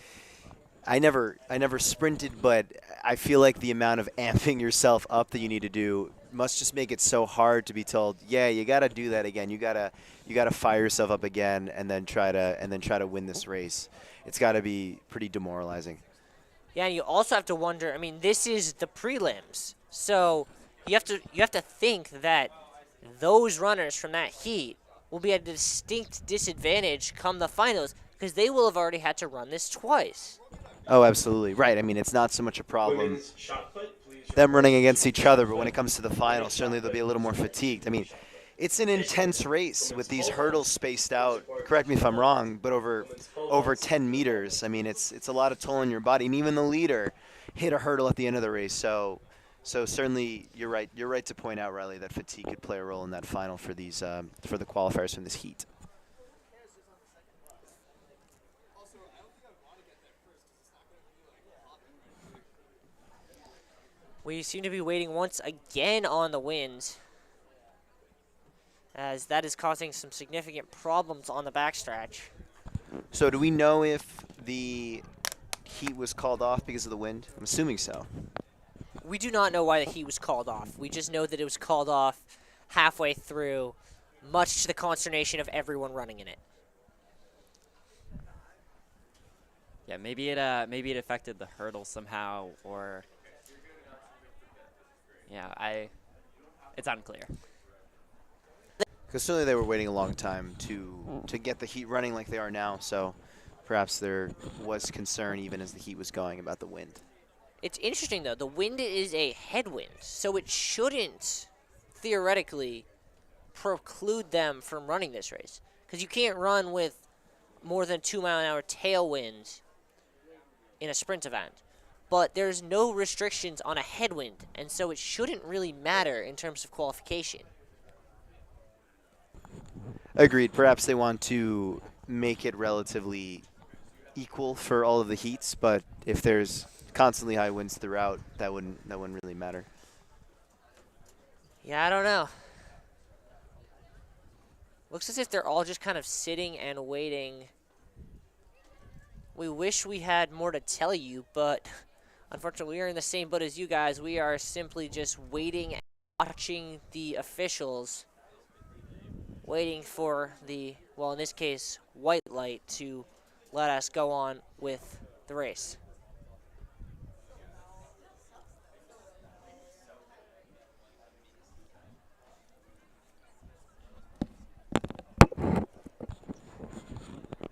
I never sprinted, but I feel like the amount of amping yourself up that you need to do must just make it so hard to be told, yeah, you got to do that again. You got to fire yourself up again and then try to win this race. It's got to be pretty demoralizing. Yeah, and you also have to wonder. I mean, this is the prelims, so you have to think that those runners from that heat will be at a distinct disadvantage come the finals because they will have already had to run this twice. Oh, absolutely. Right. I mean, it's not so much a problem Women's shot put, please. them running against each other, but when it comes to the final, certainly they'll be a little more fatigued. I mean, it's an intense race with these hurdles spaced out, correct me if I'm wrong, but over 10 meters. I mean, it's a lot of toll on your body, and even the leader hit a hurdle at the end of the race. So certainly you're right. You're right to point out, Riley, that fatigue could play a role in that final for these for the qualifiers from this heat. We seem to be waiting once again on the wind, as that is causing some significant problems on the backstretch. So do we know if the heat was called off because of the wind? I'm assuming so. We do not know why the heat was called off. We just know that it was called off halfway through, much to the consternation of everyone running in it. Yeah, maybe it affected the hurdle somehow, or yeah, it's unclear. Because certainly they were waiting a long time to get the heat running like they are now, so perhaps there was concern even as the heat was going about the wind. It's interesting, though. The wind is a headwind, so it shouldn't, theoretically, preclude them from running this race. Because you can't run with more than 2-mile-an-hour tailwind in a sprint event. But there's no restrictions on a headwind, and so it shouldn't really matter in terms of qualification. Agreed. Perhaps they want to make it relatively equal for all of the heats, but if there's constantly high winds throughout, that wouldn't really matter. Yeah, I don't know. Looks as if they're all just kind of sitting and waiting. We wish we had more to tell you, but unfortunately we are in the same boat as you guys. We are simply just waiting and watching the officials, waiting for the, well, in this case, white light to let us go on with the race.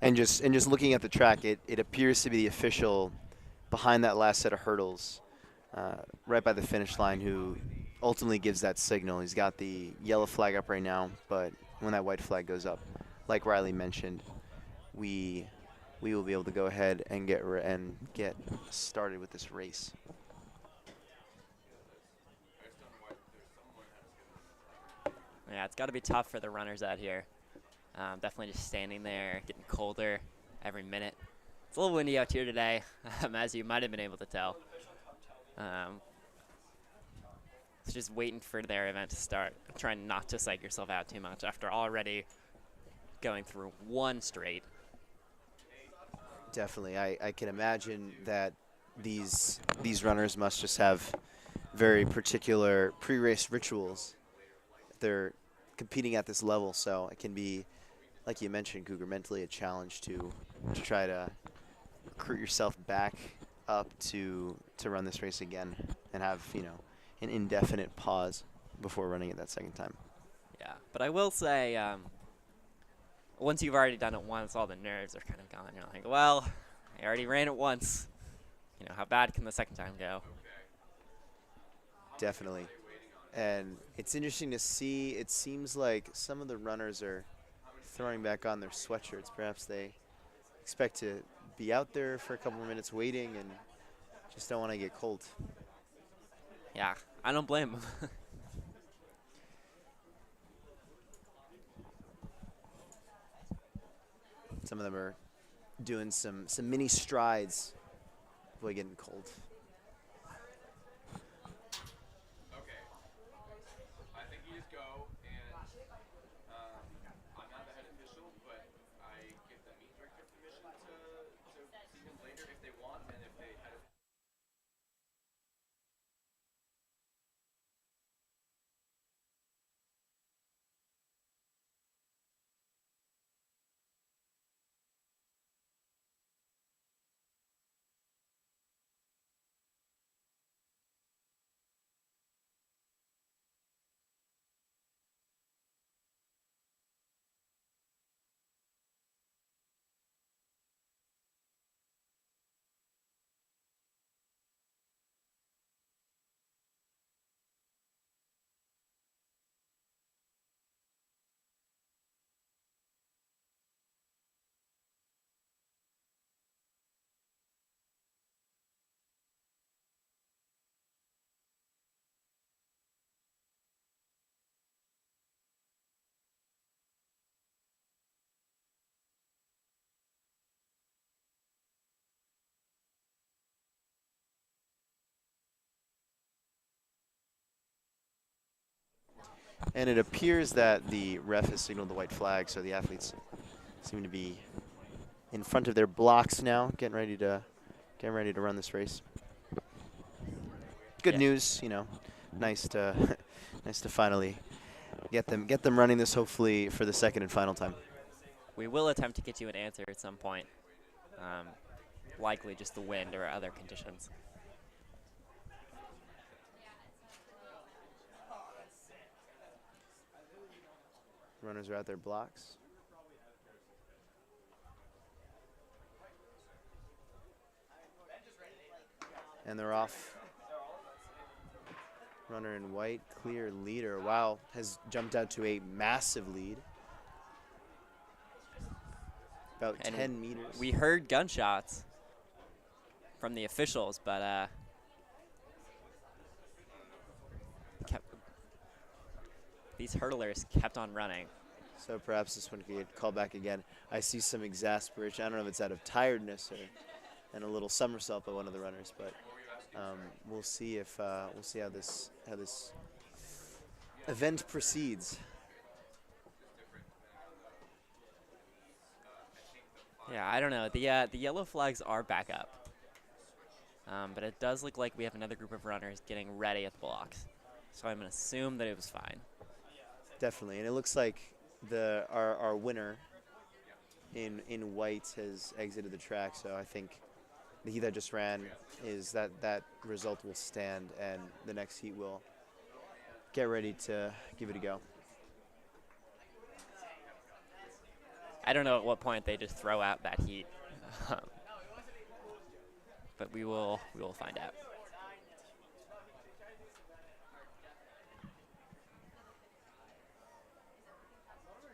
And just looking at the track, it appears to be the official behind that last set of hurdles, right by the finish line, who ultimately gives that signal. He's got the yellow flag up right now, but when that white flag goes up, like Riley mentioned, we will be able to go ahead and get started with this race. Yeah, it's got to be tough for the runners out here. Definitely just standing there, getting colder every minute. It's a little windy out here today, as you might have been able to tell. It's just waiting for their event to start. Trying not to psych yourself out too much after already going through one straight. Definitely. I can imagine that these runners must just have very particular pre-race rituals. They're competing at this level, so it can be like you mentioned, Cougar, mentally a challenge to try to recruit yourself back up to run this race again and have, an indefinite pause before running it that second time. Yeah, but I will say, once you've already done it once, all the nerves are kind of gone. You're like, well, I already ran it once. How bad can the second time go? Definitely. And it's interesting to see. It seems like some of the runners are throwing back on their sweatshirts. Perhaps they expect to be out there for a couple more minutes waiting and just don't want to get cold. Yeah, I don't blame them. Some of them are doing some mini strides avoid getting cold. Okay. I think you just go, and I'm not the head official, but I give the meet director permission to see him later if they want, and if they had a And it appears that the ref has signaled the white flag, so the athletes seem to be in front of their blocks now, getting ready to run this race. Good Yeah. news, nice to nice to finally get them running this, hopefully for the second and final time. We will attempt to get you an answer at some point. Likely just the wind or other conditions. Runners are at their blocks. And they're off. Runner in white, clear leader. Wow, has jumped out to a massive lead. About And 10 meters. We heard gunshots from the officials, but these hurdlers kept on running. So perhaps this one could get called back again. I see some exasperation. I don't know if it's out of tiredness and a little somersault by one of the runners, but we'll see if we'll see how this event proceeds. Yeah, I don't know. The yellow flags are back up, but it does look like we have another group of runners getting ready at the blocks. So I'm gonna assume that it was fine. Definitely, and it looks like our winner in white has exited the track. So I think the heat that just ran is that result will stand, and the next heat will get ready to give it a go. I don't know at what point they just throw out that heat, but we will find out.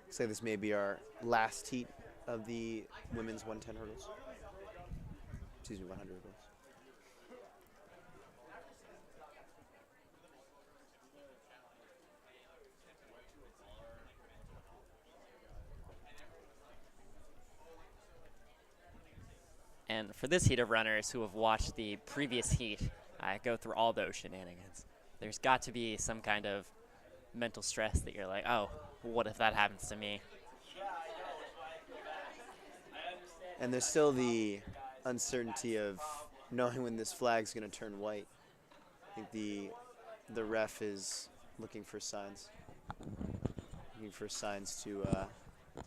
Say this may be our last heat of the women's 110 hurdles. Excuse me, 100 hurdles. And for this heat of runners who have watched the previous heat go through all those shenanigans, there's got to be some kind of mental stress that you're like, oh, what if that happens to me? And there's still the uncertainty of knowing when this flag's going to turn white. I think the ref is looking for signs. Looking for signs to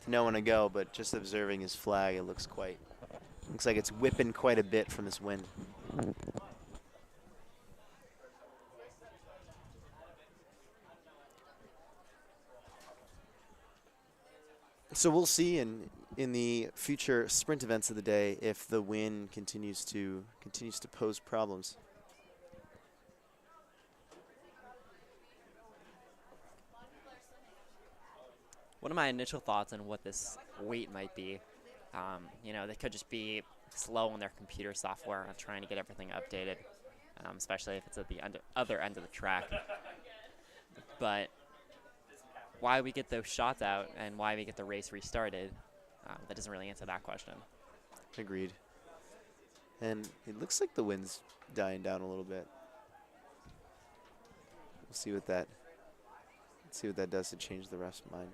to know when to go, but just observing his flag, it looks like it's whipping quite a bit from this wind. So we'll see in the future sprint events of the day if the wind continues to pose problems. One of my initial thoughts on what this weight might be, you know, they could just be slow on their computer software on trying to get everything updated, especially if it's at the other end of the track. But why we get those shots out and why we get the race restarted, that doesn't really answer that question. Agreed. And it looks like the wind's dying down a little bit. We'll see what that does to change the ref's mind.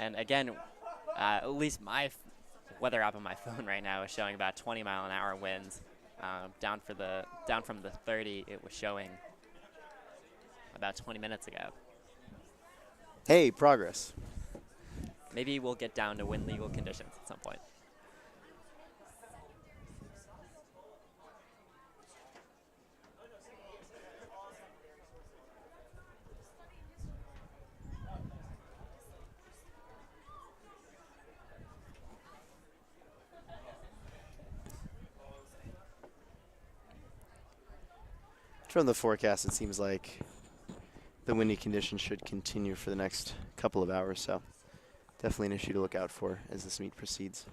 And again, at least my weather app on my phone right now is showing about 20-mile-an-hour winds. Down from the 30, it was showing about 20 minutes ago. Hey, progress. Maybe we'll get down to wind legal conditions at some point. From the forecast, it seems like the windy conditions should continue for the next couple of hours, so definitely an issue to look out for as this meet proceeds.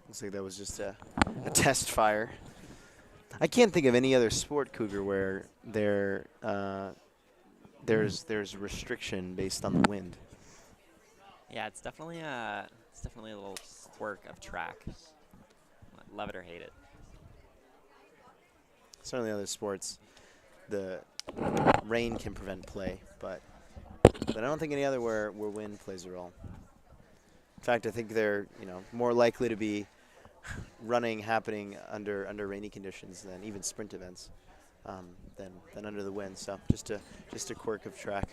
Looks like that was just a test fire. I can't think of any other sport, Cougar, where there's restriction based on the wind. Yeah, it's definitely a little quirk of track. Love it or hate it. Certainly other sports, the rain can prevent play, but I don't think any other where wind plays a role. In fact, I think they're more likely to be happening under rainy conditions than even sprint events, than under the wind. So just a quirk of track.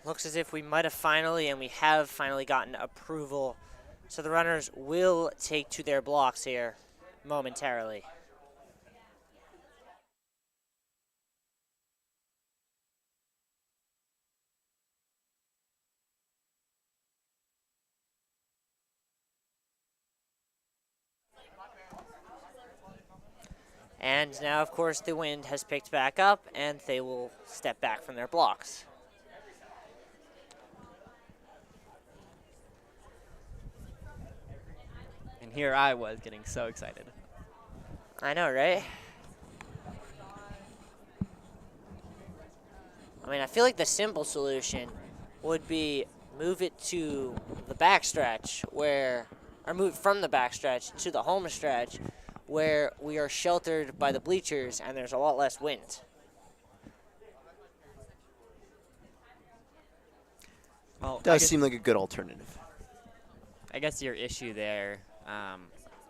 Looks as if we might have finally gotten approval. So the runners will take to their blocks here momentarily. And now, of course, the wind has picked back up, and they will step back from their blocks. And here I was getting so excited. I know, right? I mean, I feel like the simple solution would be move it to the backstretch or move from the backstretch to the home stretch, where we are sheltered by the bleachers and there's a lot less wind. Well, Does seem like a good alternative. I guess your issue there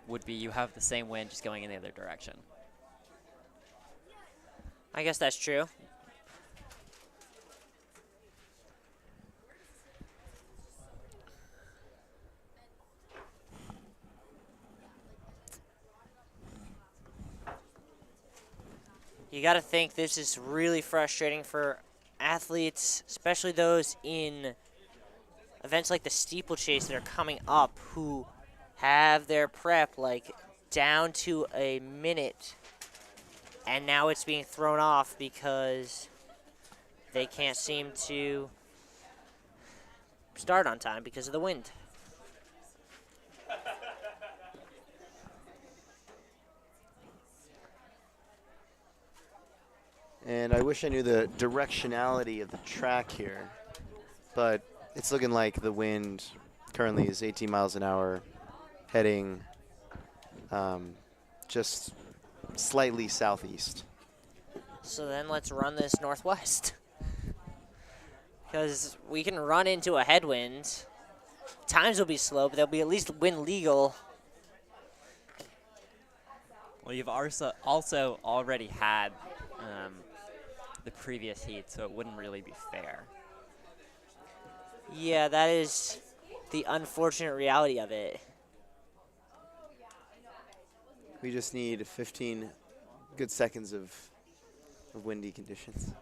would be you have the same wind just going in the other direction. I guess that's true. You got to think this is really frustrating for athletes, especially those in events like the steeplechase that are coming up who have their prep like down to a minute, and now it's being thrown off because they can't seem to start on time because of the wind. And I wish I knew the directionality of the track here, but it's looking like the wind currently is 18 miles an hour, heading just slightly southeast. So then let's run this northwest. Because we can run into a headwind. Times will be slow, but they'll be at least wind legal. Well, you've also already had the previous heat, so it wouldn't really be fair. Yeah, that is the unfortunate reality of it. We just need 15 good seconds of windy conditions.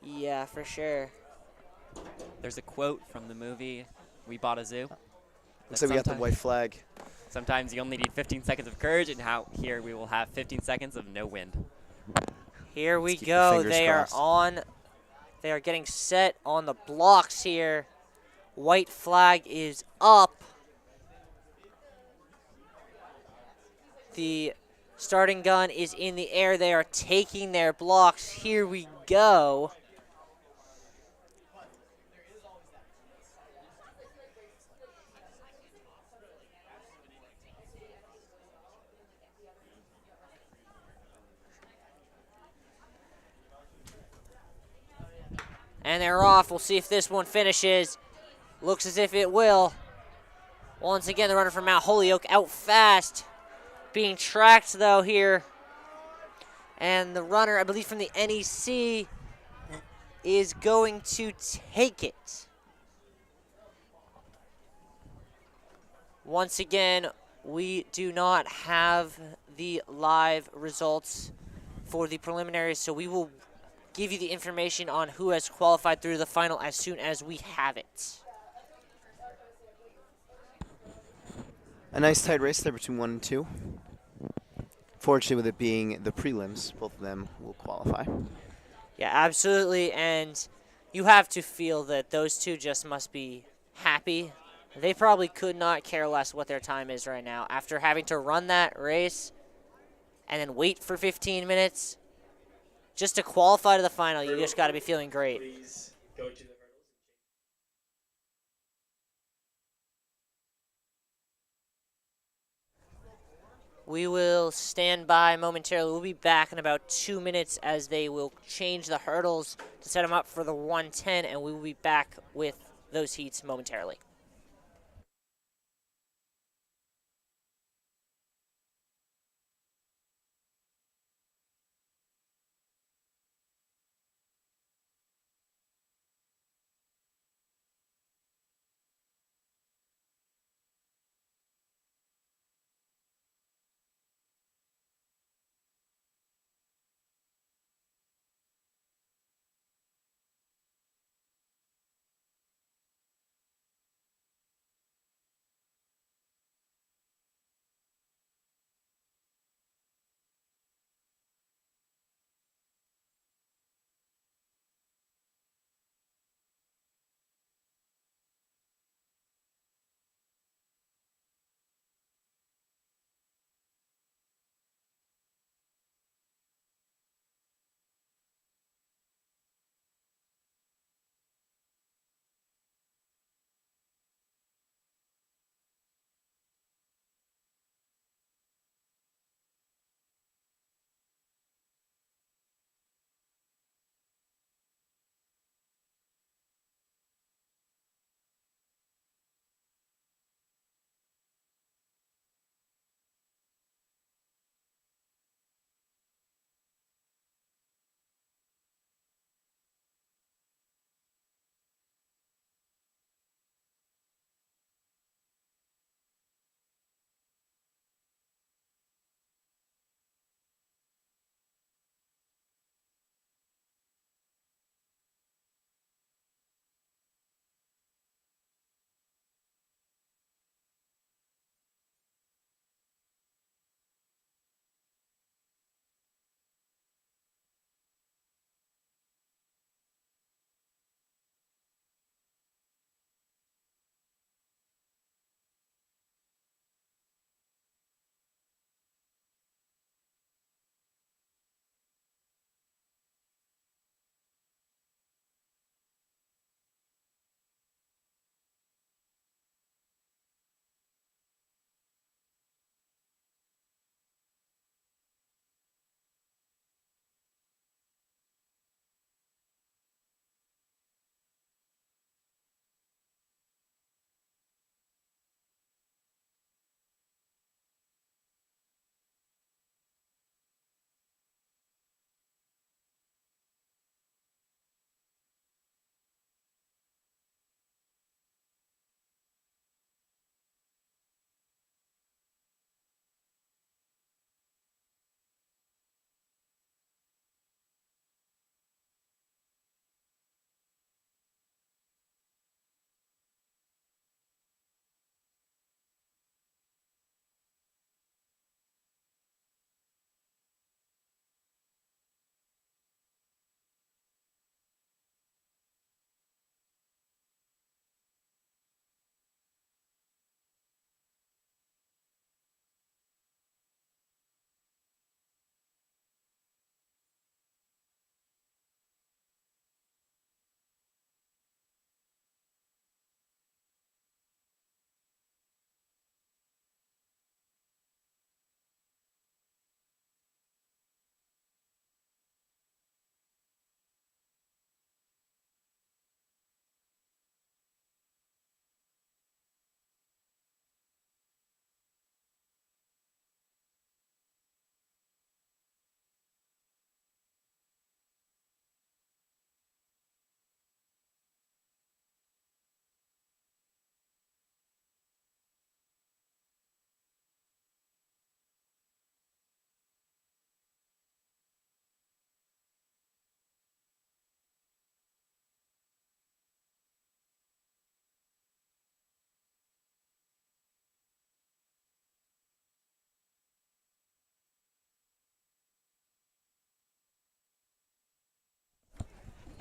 Yeah, for sure. There's a quote from the movie We Bought a Zoo. Looks like we got the white flag. Sometimes you only need 15 seconds of courage, and here we will have 15 seconds of no wind. Here we Let's keep the go. fingers They crossed. are on. They are getting set on the blocks here. White flag is up. The starting gun is in the air. They are taking their blocks. Here we go. And they're off. We'll see if this one finishes. Looks as if it will. Once again, the runner from Mount Holyoke out fast. Being tracked, though, here. And the runner, I believe, from the NEC is going to take it. Once again, we do not have the live results for the preliminaries, so we will give you the information on who has qualified through the final as soon as we have it. A nice tight race there between 1 and 2. Fortunately, with it being the prelims, both of them will qualify. Yeah, absolutely, and you have to feel that those two just must be happy. They probably could not care less what their time is right now. After having to run that race and then wait for 15 minutes just to qualify to the final, you just got to be feeling great. Please go to the hurdles. We will stand by momentarily. We'll be back in about 2 minutes as they will change the hurdles to set them up for the 110, and we will be back with those heats momentarily.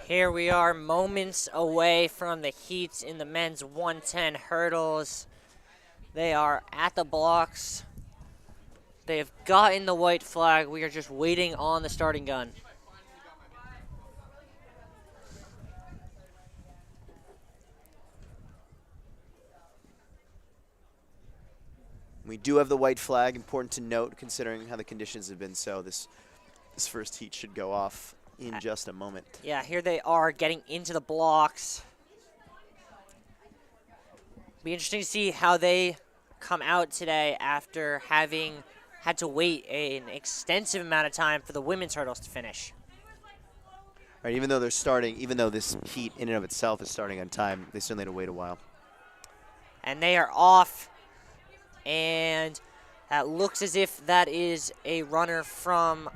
Here we are, moments away from the heats in the men's 110 hurdles. They are at the blocks. They have gotten the white flag. We are just waiting on the starting gun. We do have the white flag. Important to note, considering how the conditions have been. So this first heat should go off in just a moment. Yeah, here they are getting into the blocks. Be interesting to see how they come out today after having had to wait an extensive amount of time for the women's hurdles to finish. Right, even though this heat in and of itself is starting on time, they still need to wait a while. And they are off, and that looks as if that is a runner from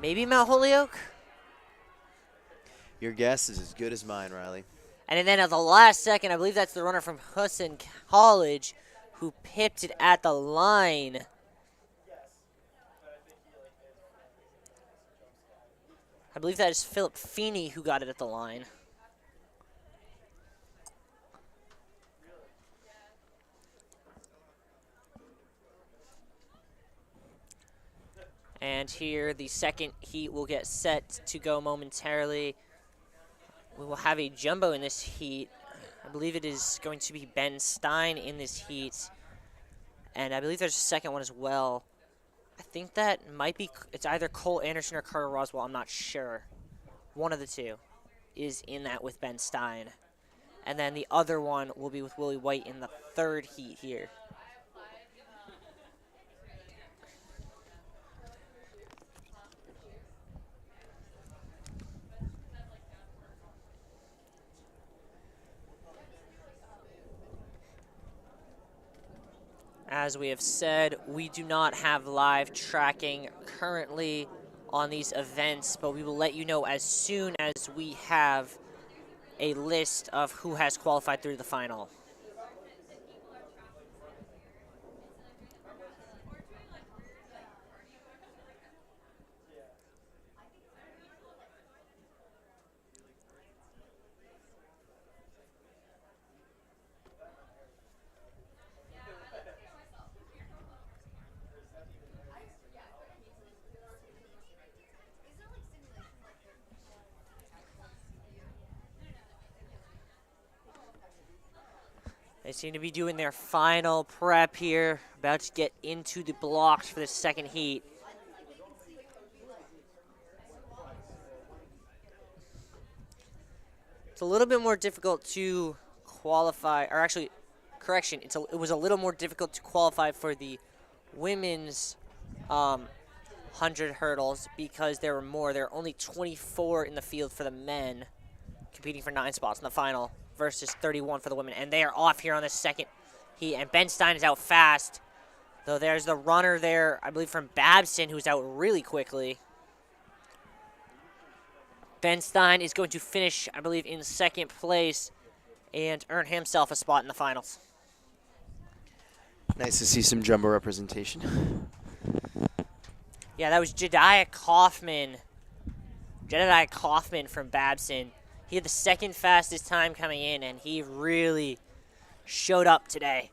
maybe Mount Holyoke? Your guess is as good as mine, Riley. And then at the last second, I believe that's the runner from Husson College who pipped it at the line. I believe that is Philip Feeney who got it at the line. And here the second heat will get set to go momentarily. We will have a jumbo in this heat. I believe it is going to be Ben Stein in this heat. And I believe there's a second one as well. I think that might be, it's either Cole Anderson or Carter Roswell. I'm not sure. One of the two is in that with Ben Stein. And then the other one will be with Willie White in the third heat here. As we have said, we do not have live tracking currently on these events, but we will let you know as soon as we have a list of who has qualified through the final. They seem to be doing their final prep here, about to get into the blocks for the second heat. It's a little bit more difficult to qualify, or actually, correction, it was a little more difficult to qualify for the women's 100 hurdles because there were more. There are only 24 in the field for the men competing for 9 spots in the final versus 31 for the women. And they are off here on the second heat. And Ben Stein is out fast, though there's the runner there, I believe, from Babson, who's out really quickly. Ben Stein is going to finish, I believe, in second place and earn himself a spot in the finals. Nice to see some jumbo representation. Yeah, that was Jedediah Kaufman. Jedediah Kaufman from Babson. He had the second fastest time coming in, and he really showed up today.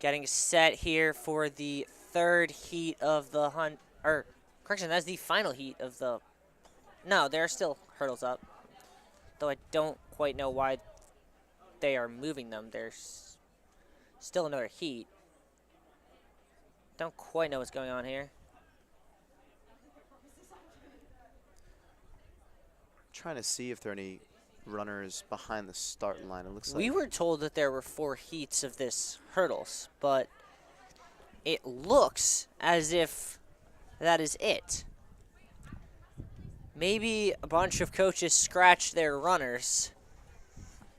Getting set here for the third heat of the hunt, or correction, that's the final heat of the, no, there are still hurdles up, though I don't quite know why they are moving them. There's still another heat. Don't quite know what's going on here. Trying to see if there are any runners behind the start line. It looks We like were told that there were 4 heats of this hurdles, but it looks as if that is it. Maybe a bunch of coaches scratched their runners.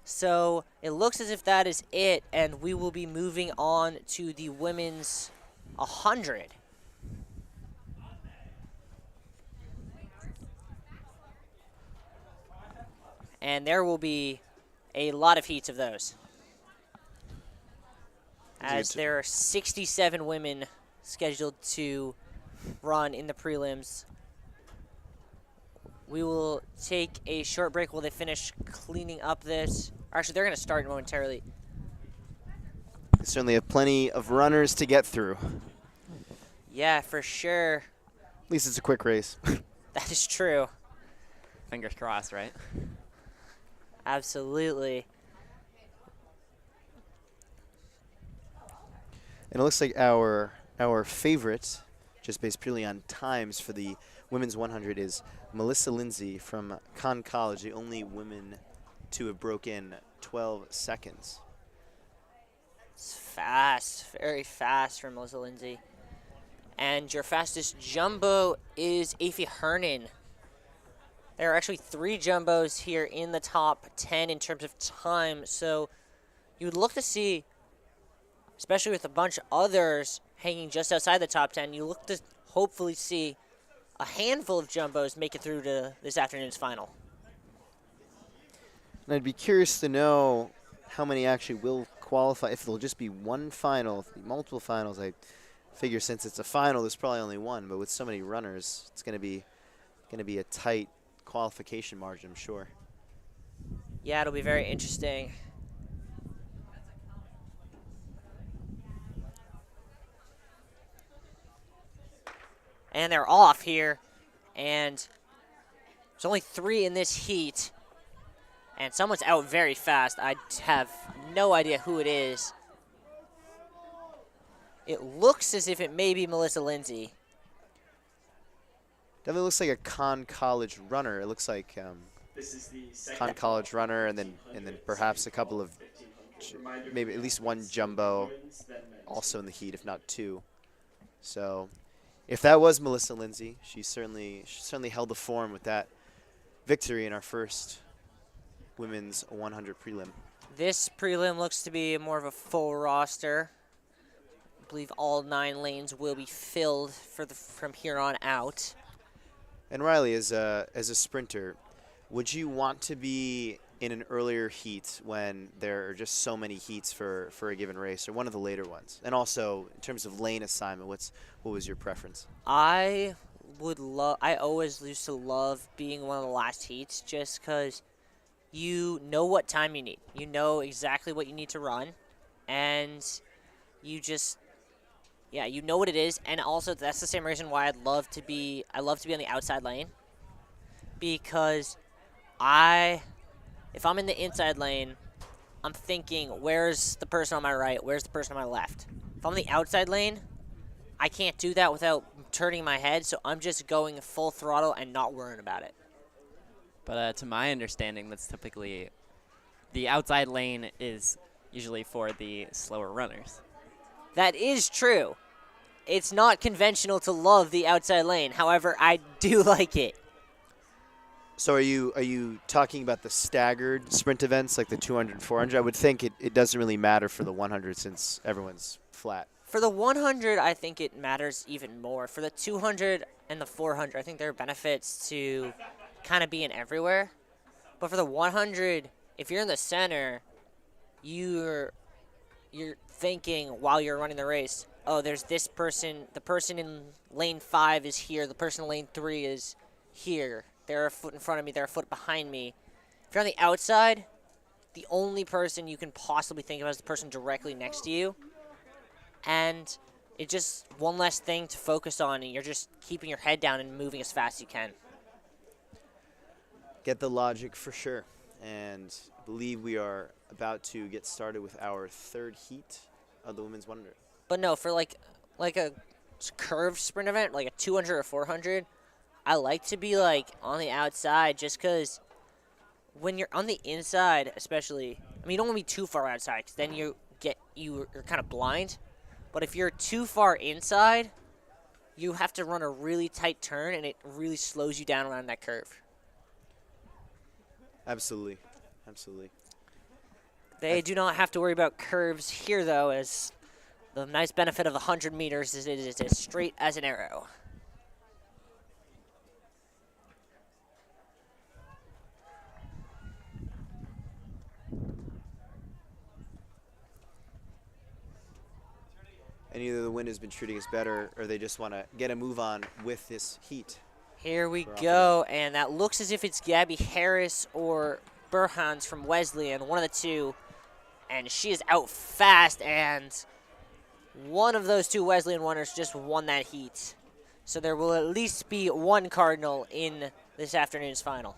So it looks as if that is it, and we will be moving on to the women's 100. And there will be a lot of heats of those, as there are 67 women scheduled to run in the prelims. We will take a short break while they finish cleaning up this. Actually, they're going to start momentarily. we certainly have plenty of runners to get through. Yeah, for sure. At least it's a quick race. That is true. Fingers crossed, right? Absolutely. And it looks like our favorite, just based purely on times for the women's 100, is Melissa Lindsay from Conn College, the only woman to have broken 12 seconds. It's fast, very fast for Melissa Lindsay. And your fastest jumbo is Afi Hernan. There are actually 3 jumbos here in the top 10 in terms of time, so you would look to see, especially with a bunch of others hanging just outside the top 10, you look to hopefully see a handful of jumbos make it through to this afternoon's final. And I'd be curious to know how many actually will qualify. If there'll just be one final, if there'll be multiple finals, I figure since it's a final, there's probably only one. But with so many runners, it's going to be a tight qualification margin, I'm sure. Yeah, it'll be very interesting. And they're off here, and there's only 3 in this heat, and someone's out very fast. I have no idea who it is. It looks as if it may be Melissa Lindsay. Definitely looks like a Conn College runner. It looks like This is the Conn second College runner, and then 1500, perhaps a couple of, 1500. Reminder maybe for at least the one jumbo women's, then men's. also in the heat, if not 2. So if that was Melissa Lindsay, she certainly held the form with that victory in our first women's 100 prelim. This prelim looks to be more of a full roster. I believe all 9 lanes will be filled from here on out. And Riley, as a sprinter, would you want to be in an earlier heat when there are just so many heats for a given race, or one of the later ones? And also, in terms of lane assignment, what was your preference? I always used to love being one of the last heats, just because you know what time you need. You know exactly what you need to run, and you just, yeah, you know what it is. And also, that's the same reason why I love to be on the outside lane, because if I'm in the inside lane, I'm thinking, where's the person on my right? Where's the person on my left? If I'm in the outside lane, I can't do that without turning my head, so I'm just going full throttle and not worrying about it. But to my understanding, that's typically the outside lane is usually for the slower runners. That is true. It's not conventional to love the outside lane. However, I do like it. So are you talking about the staggered sprint events like the 200 and 400? I would think it doesn't really matter for the 100 since everyone's flat. For the 100, I think it matters even more. For the 200 and the 400, I think there are benefits to kind of being everywhere. But for the 100, if you're in the center, you're thinking while you're running the race, oh, there's this person. The person in lane 5 is here. The person in lane 3 is here. They're a foot in front of me. They're a foot behind me. If you're on the outside, the only person you can possibly think of is the person directly next to you. And it's just one less thing to focus on, and you're just keeping your head down and moving as fast as you can. Get the logic for sure. And I believe we are about to get started with our third heat of the women's 100. But no, for like a curved sprint event, like a 200 or 400, I like to be like on the outside just because when you're on the inside, especially, I mean, you don't want to be too far outside because then you're kind of blind. But if you're too far inside, you have to run a really tight turn, and it really slows you down around that curve. Absolutely. Absolutely. They do not have to worry about curves here, though, as the nice benefit of the 100 meters is it is as straight as an arrow. And either the wind has been treating us better or they just want to get a move on with this heat. Here we go, and that looks as if it's Gabby Harris or Burhans from Wesleyan, one of the two. And she is out fast, and one of those two Wesleyan runners just won that heat. So there will at least be one Cardinal in this afternoon's final.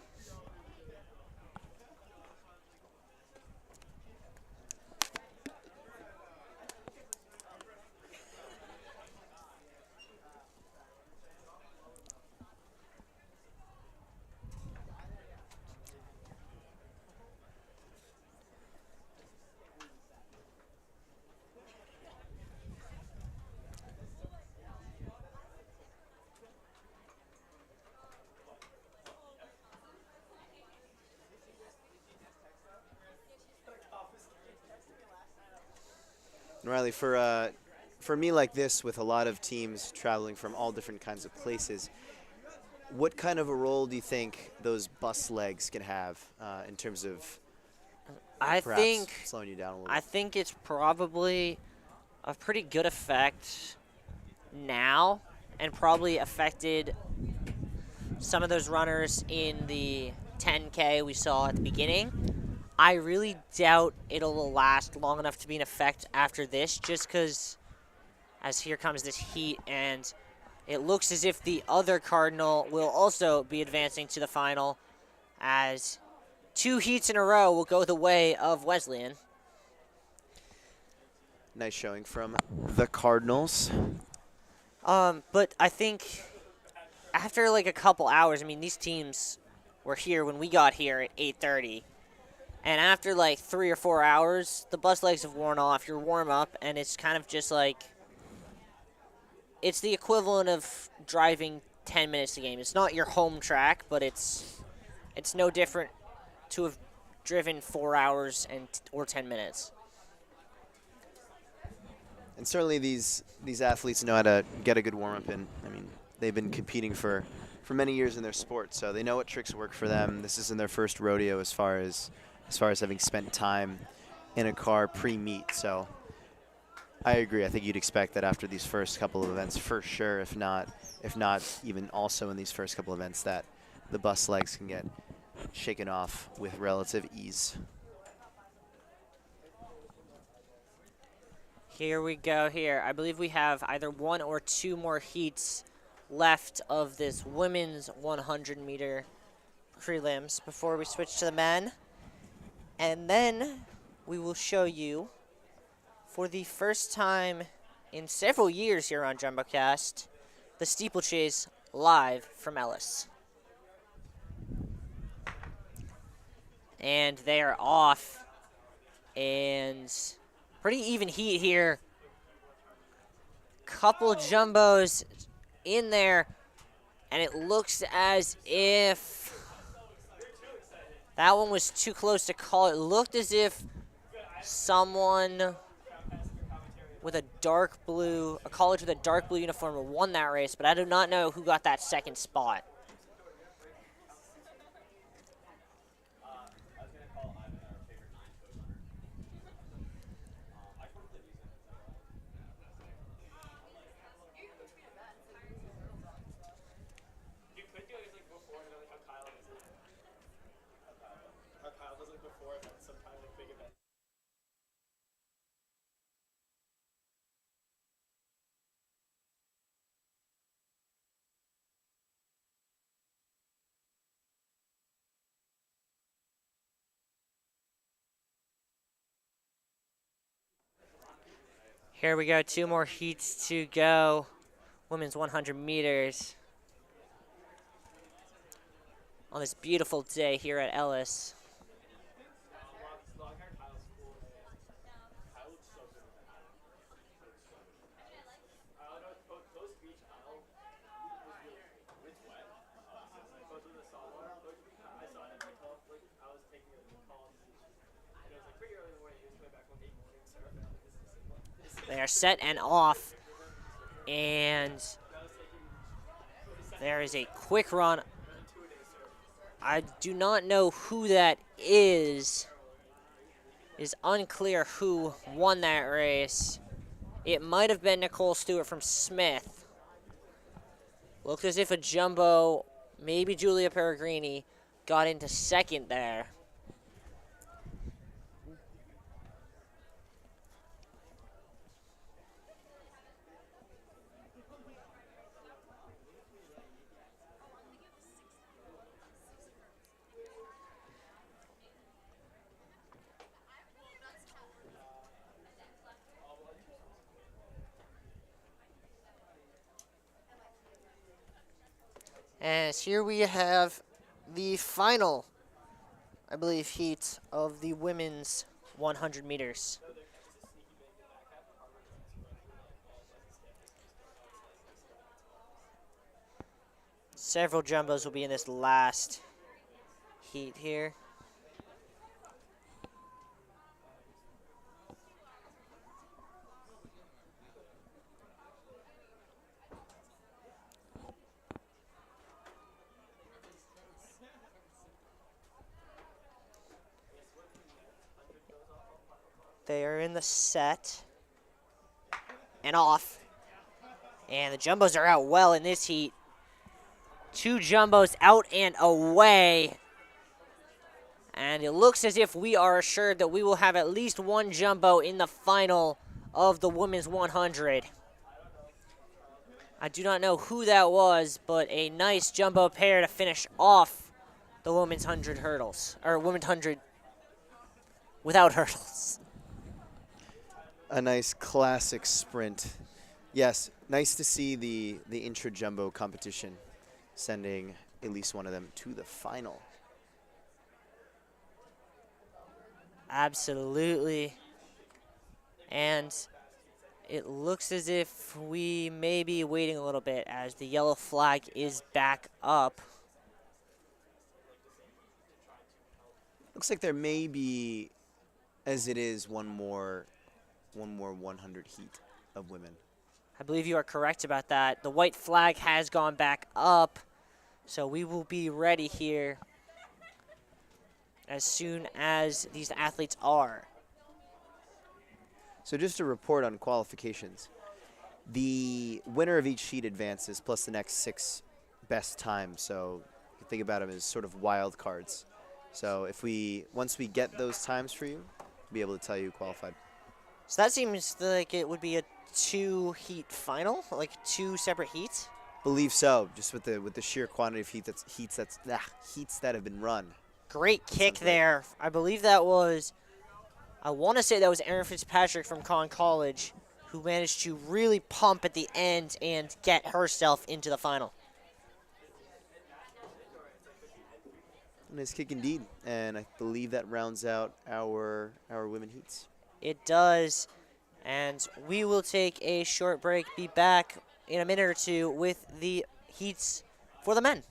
Riley, for me like this, with a lot of teams traveling from all different kinds of places, what kind of a role do you think those bus legs can have in terms of I perhaps think slowing you down a little I bit? think it's probably a pretty good effect now, and probably affected some of those runners in the 10K we saw at the beginning. I really doubt it'll last long enough to be in effect after this, just because as here comes this heat, and it looks as if the other Cardinal will also be advancing to the final, as 2 heats in a row will go the way of Wesleyan. Nice showing from the Cardinals. But I think after like a couple hours, I mean, these teams were here when we got here at 8:30. And after like 3 or 4 hours, the bus legs have worn off. You're warm up, and it's kind of just like, it's the equivalent of driving 10 minutes a game. It's not your home track, but it's no different to have driven 4 hours or 10 minutes. And certainly these athletes know how to get a good warm-up in. I mean, they've been competing for many years in their sport, so they know what tricks work for them. This isn't their first rodeo as far as having spent time in a car pre-meet. So I agree. I think you'd expect that after these first couple of events, for sure, if not even also in these first couple of events, that the bus legs can get shaken off with relative ease. Here we go here. I believe we have either 1 or 2 more heats left of this women's 100-meter prelims before we switch to the men. And then we will show you, for the first time in several years here on JumboCast, the steeplechase live from Ellis. And they are off, and pretty even heat here. Couple jumbos in there, and it looks as if that one was too close to call. It looked as if someone with a college with a dark blue uniform won that race, but I do not know who got that second spot. Here we go, 2 more heats to go. women's 100 meters on this beautiful day here at Ellis. They are set and off, and there is a quick run. I do not know who that is. It is unclear who won that race. It might have been Nicole Stewart from Smith. Looked as if a jumbo, maybe Julia Peregrini, got into second there. As here we have the final, I believe, heat of the women's 100 meters. Several jumbos will be in this last heat here. They are in the set and off. And the jumbos are out well in this heat. 2 jumbos out and away. And it looks as if we are assured that we will have at least 1 jumbo in the final of the women's 100. I do not know who that was, but a nice jumbo pair to finish off the women's 100 hurdles, or women's 100 without hurdles. A nice classic sprint. Yes, nice to see the intra-jumbo competition sending at least one of them to the final. Absolutely. And it looks as if we may be waiting a little bit as the yellow flag is back up. Looks like there may be, as it is, one more 100 heat of women. I believe you are correct about that. The white flag has gone back up, so we will be ready here as soon as these athletes are. So just to report on qualifications, the winner of each heat advances plus the next 6 best times. So you can think about them as sort of wild cards. So once we get those times for you, we'll be able to tell you who qualified. So that seems like it would be a 2-heat final, like 2 separate heats. Believe so, just with the sheer quantity of heats that have been run. Great kick there. I believe that was, I want to say that was Erin Fitzpatrick from Conn College, who managed to really pump at the end and get herself into the final. Nice kick indeed, and I believe that rounds out our women heats. It does, and we will take a short break, be back in a minute or two with the heats for the men.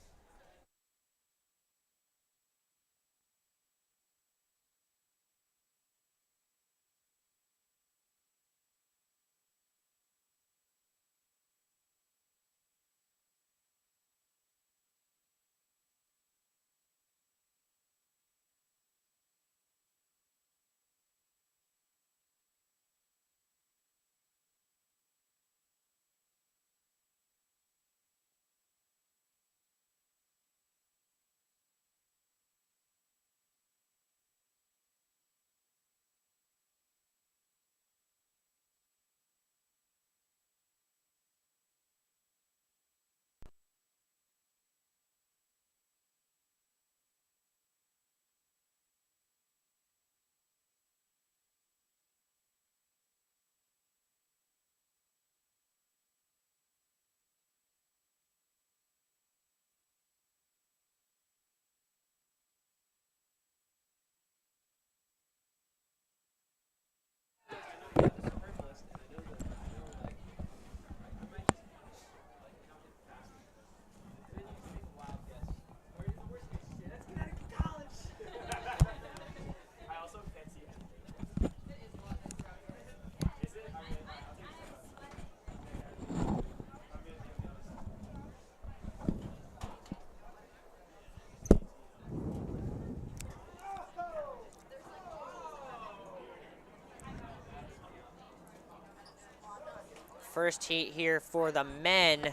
first heat here for the men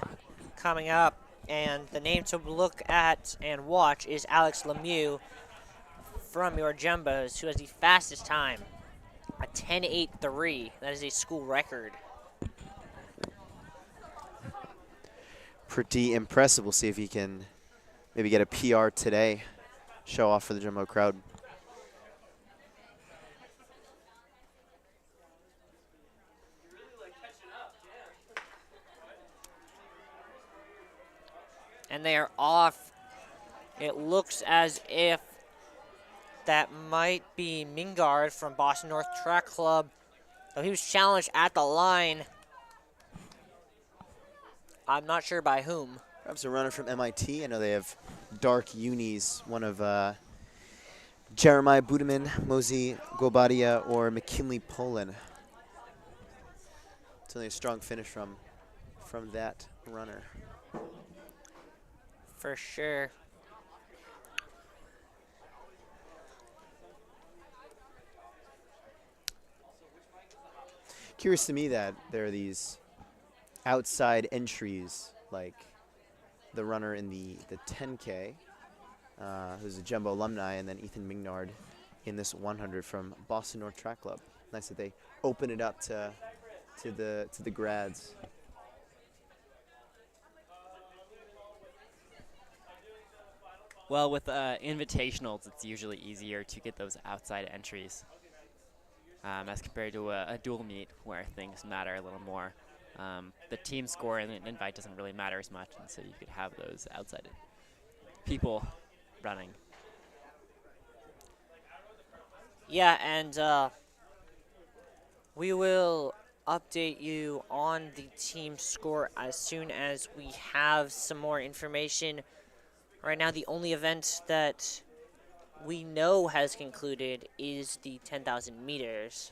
coming up. And the name to look at and watch is Alex Lemieux from your Jumbos, who has the fastest time, a 10.83. That is a school record. Pretty impressive. We'll see if he can maybe get a PR today, show off for the Jumbo crowd. And they are off. It looks as if that might be Mingard from Boston North Track Club. So he was challenged at the line. I'm not sure by whom. Perhaps a runner from MIT. I know they have dark unis. One of Jeremiah Budeman, Mosey Gobadia, or McKinley Poland. It's only a strong finish from that runner. For sure. Curious to me that there are these outside entries, like the runner in the 10K, who's a Jumbo alumni, and then Ethan Mignard in this 100 from Boston North Track Club. Nice that they open it up to the grads. Well, with invitationals, it's usually easier to get those outside entries as compared to a dual meet where things matter a little more. The team score and the invite doesn't really matter as much, and so you could have those outside people running. Yeah, and we will update you on the team score as soon as we have some more information. Right now, the only event that we know has concluded is the 10,000 meters.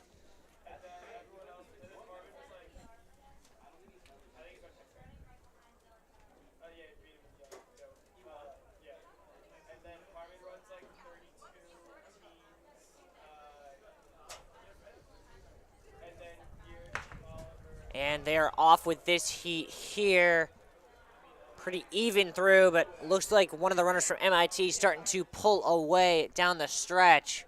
And they are off with this heat here. Pretty even through, but looks like one of the runners from MIT starting to pull away down the stretch.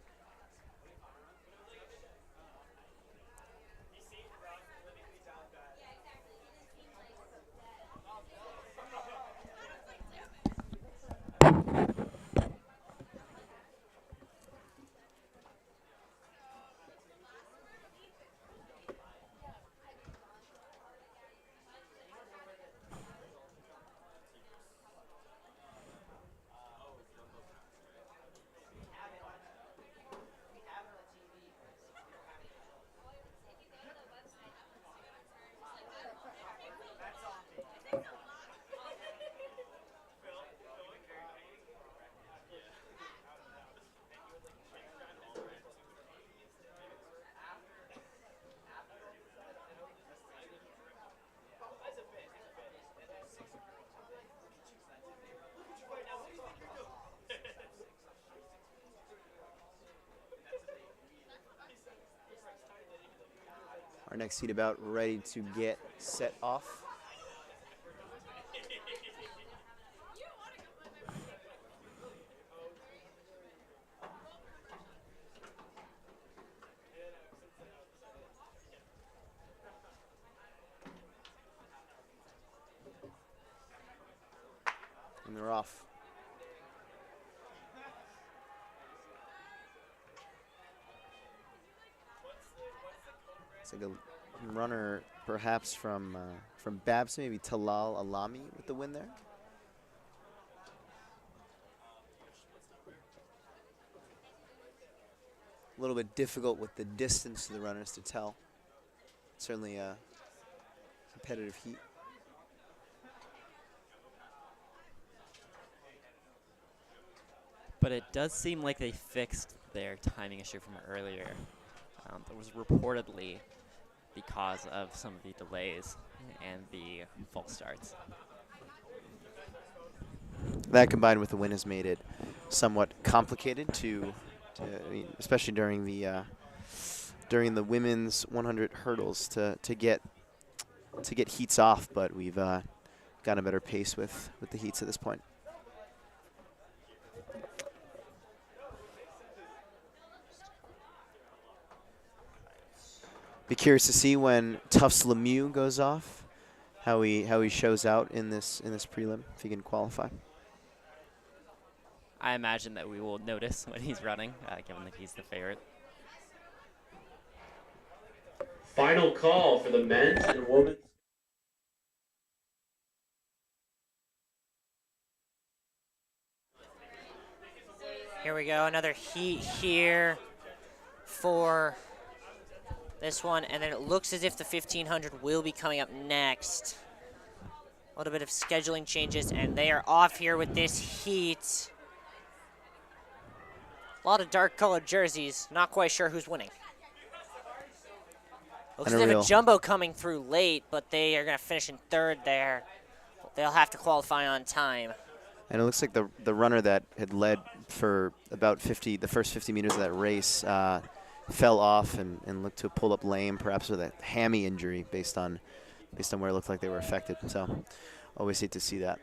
Our next heat about ready to get set off. And they're off. It's like a runner, perhaps from Babs, maybe Talal Alami with the win there. A little bit difficult with the distance to the runners to tell. Certainly a competitive heat. But it does seem like they fixed their timing issue from earlier. That was reportedly because of some of the delays and the false starts. That combined with the win has made it somewhat complicated to I mean, especially during the women's 100 hurdles to get to get heats off, but we've got a better pace with the heats at this point. Be curious to see when Tufts Lemieux goes off, how he shows out in this prelim, if he can qualify. I imagine that we will notice when he's running, given that he's the favorite. Final call for the men's and women's. Here we go, another heat here for this one, and then it looks as if the 1500 will be coming up next. A little bit of scheduling changes, and they are off here with this heat. A lot of dark colored jerseys, not quite sure who's winning. Looks as if a jumbo coming through late, but they are going to finish in third there. They'll have to qualify on time. And it looks like the runner that had led for about the first 50 meters of that race fell off and looked to pull up lame, perhaps with a hammy injury based on where it looked like they were affected. So always hate to see that.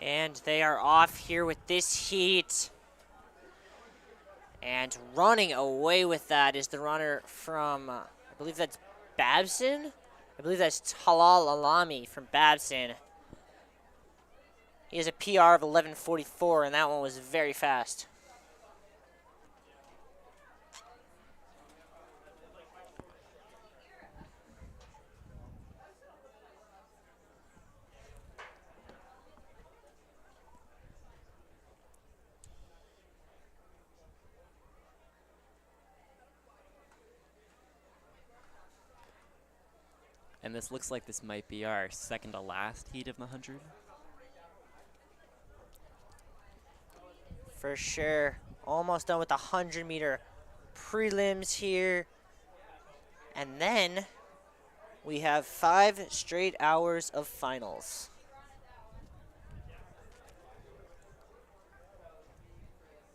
And they are off here with this heat. And running away with that is the runner from, I believe that's Babson? I believe that's Talal Alami from Babson. He has a PR of 11:44, and that one was very fast. And this looks like this might be our second to last heat of the 100. For sure. Almost done with the 100-meter prelims here. And then we have 5 straight hours of finals.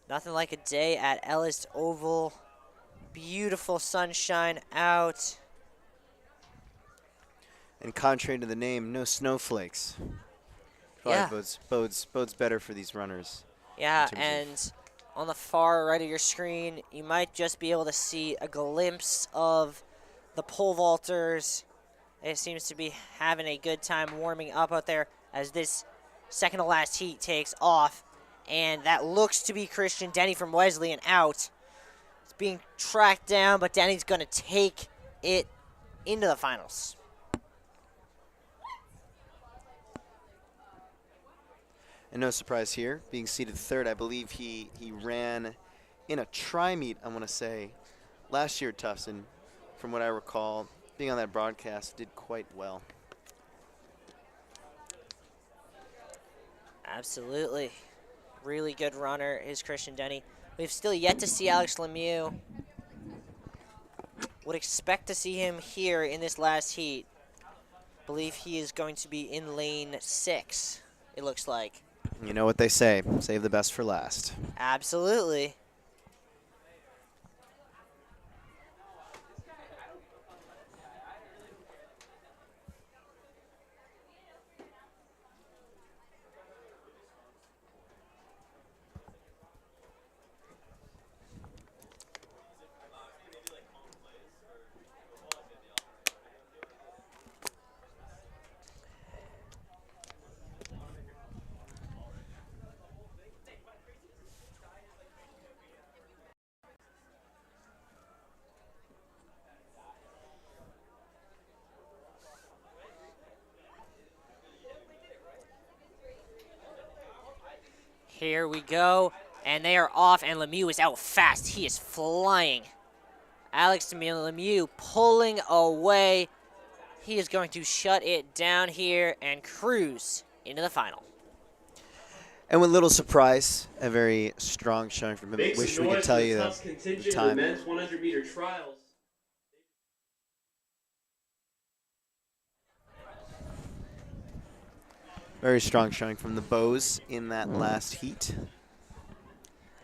Nothing like a day at Ellis Oval. Beautiful sunshine out. And contrary to the name, no snowflakes. Probably bodes better for these runners. Yeah, and on the far right of your screen, you might just be able to see a glimpse of the pole vaulters. It seems to be having a good time warming up out there as this second to last heat takes off. And that looks to be Christian Denny from Wesleyan out. It's being tracked down, but Denny's going to take it into the finals. And no surprise here, being seated third. I believe he ran in a tri-meet, I want to say, last year at Tufts, and from what I recall, being on that broadcast, did quite well. Absolutely. Really good runner is Christian Denny. We've still yet to see Alex Lemieux. Would expect to see him here in this last heat. Believe he is going to be in lane 6, it looks like. You know what they say, save the best for last. Absolutely. Here we go. And they are off, and Lemieux is out fast. He is flying. Alex Lemieux pulling away. He is going to shut it down here and cruise into the final. And with little surprise, a very strong showing from him. Make Wish some we could noise tell for the you Tufts the contingent in the time. men's 100-meter trials. Very strong showing from the Bows in that last heat.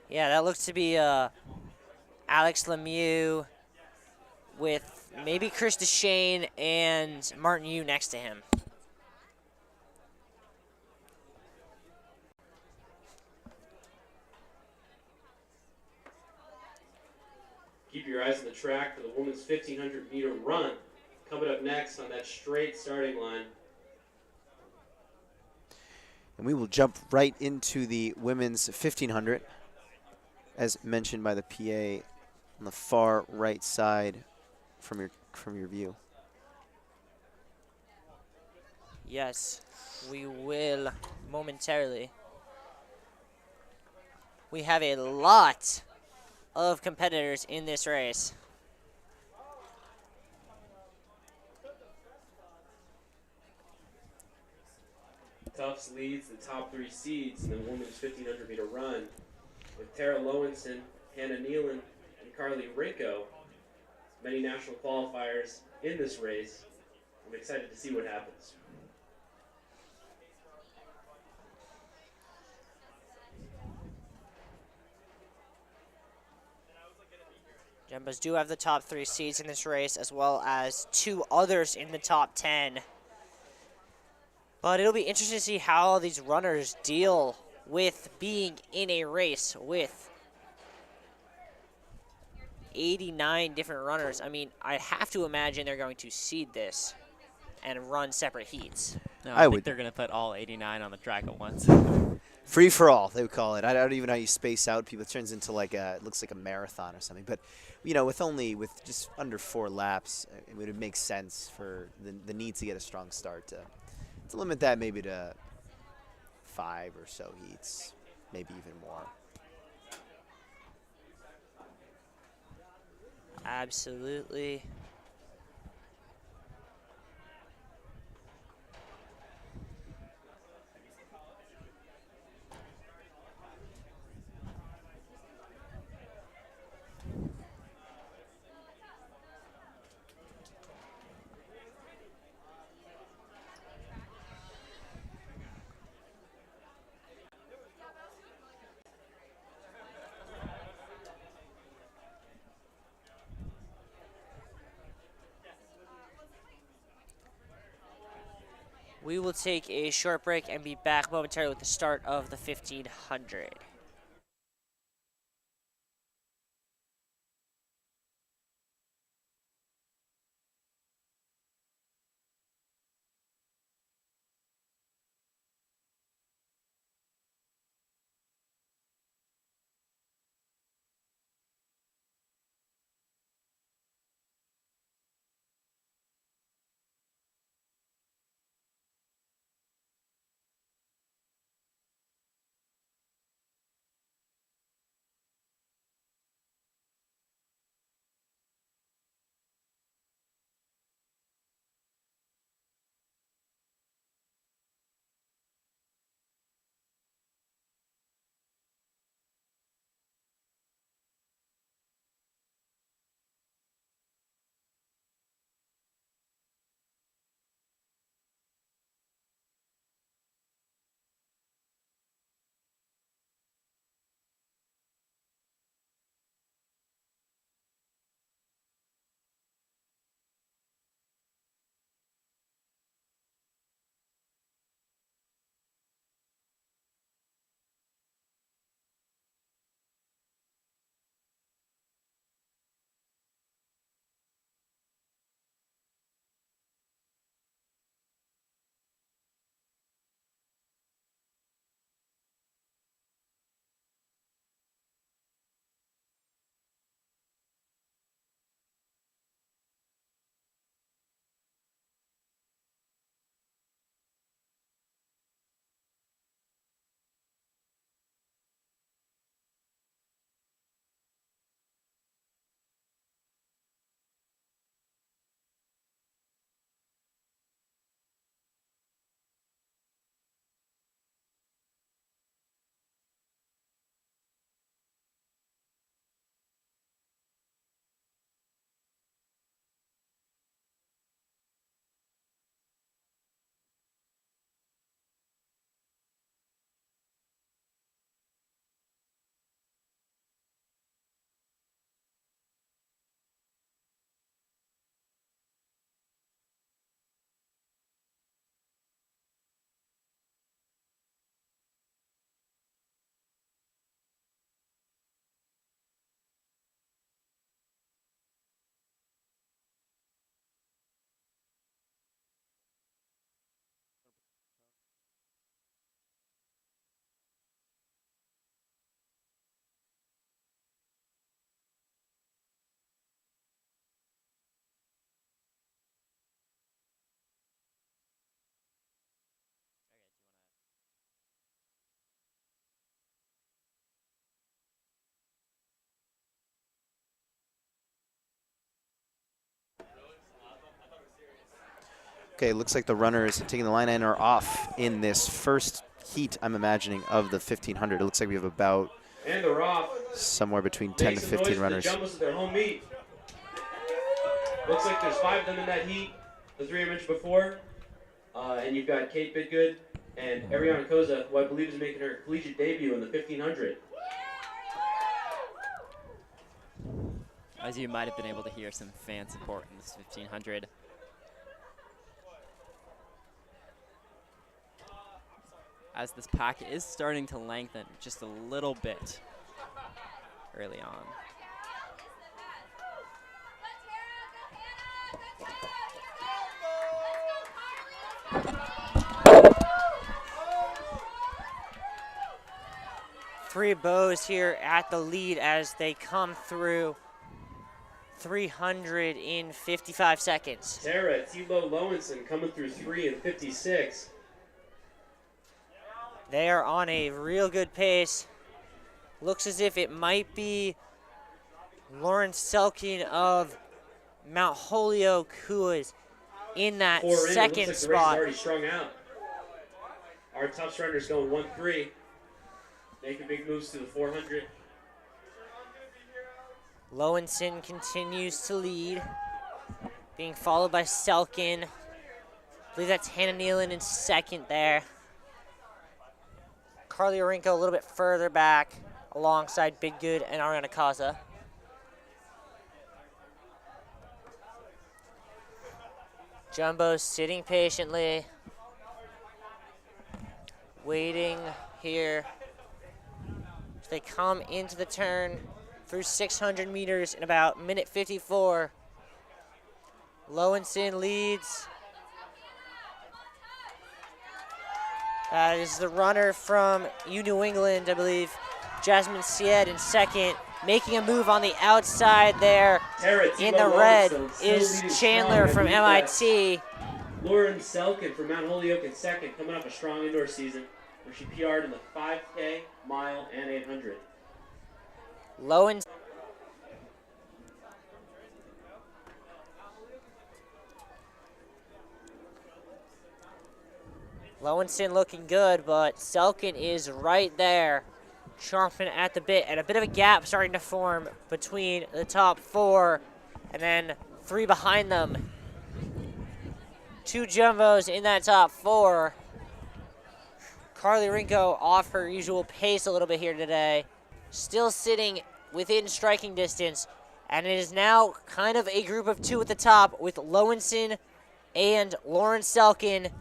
Yeah, that looks to be Alex Lemieux with maybe Chris Deshane and Martin Yu next to him. Keep your eyes on the track for the women's 1,500-meter run. Coming up next on that straight starting line. And we will jump right into the women's 1,500, as mentioned by the PA on the far right side from your view. Yes, we will momentarily. We have a lot of competitors in this race. Tufts leads the top 3 seeds in the women's 1,500-meter run with Tara Lowenson, Hannah Nealon, and Carly Rinko. Many national qualifiers in this race. I'm excited to see what happens. Jumbos do have the top 3 seeds in this race, as well as 2 others in the top 10. But it'll be interesting to see how these runners deal with being in a race with 89 different runners. I mean, I have to imagine they're going to seed this and run separate heats. No, I I think would. they're going to put all 89 on the track at once. Free for all, they would call it. I don't even know how you space out people. It turns into like it looks like a marathon or something. But, you know, with just under 4 laps, it would make sense for the need to get a strong start to limit that maybe to 5 or so heats, maybe even more. Absolutely. We will take a short break and be back momentarily with the start of the 1,500. Okay, looks like the runners taking the line in are off in this first heat, I'm imagining, of the 1500. It looks like we have about And they're off. somewhere between 10 Make to some 15 noise for runners. the Jumbos at their home meet. Looks like there's 5 of them in that heat. The 3 I mentioned before. And you've got Kate Bidgood and Ariana Koza, who I believe is making her collegiate debut in the 1500. As you might have been able to hear some fan support in this 1500. As this pack is starting to lengthen just a little bit early on. Three bows here at the lead as they come through 300 in 55 seconds. Tara Tilo Lowenson coming through 3 in 56. They are on a real good pace. Looks as if it might be Lauren Selkin of Mount Holyoke who is in that 4 in. second It looks like the race is spot. already strung out. Our Tufts runners going 1-3. Making big moves to the 400. Lowenson continues to lead, being followed by Selkin. I believe that's Hannah Nealon in second there. Carly Orinko a little bit further back alongside Bidgood and Ariana Kaza. Jumbo sitting patiently, waiting here. They come into the turn through 600 meters in about minute 54. Lowenson leads. That is the runner from New England, I believe. Jasmine Sied in second. Making a move on the outside there in the red is Chandler from MIT. Lauren Selkin from Mount Holyoke in second, coming off a strong indoor season where she PR'd in the 5K, mile, and 800. Lowenson looking good, but Selkin is right there, chomping at the bit, and a bit of a gap starting to form between the top 4 and then 3 behind them. 2 jumbos in that top 4. Carly Rinko off her usual pace a little bit here today. Still sitting within striking distance, and it is now kind of a group of 2 at the top with Lowenson and Lauren Selkin.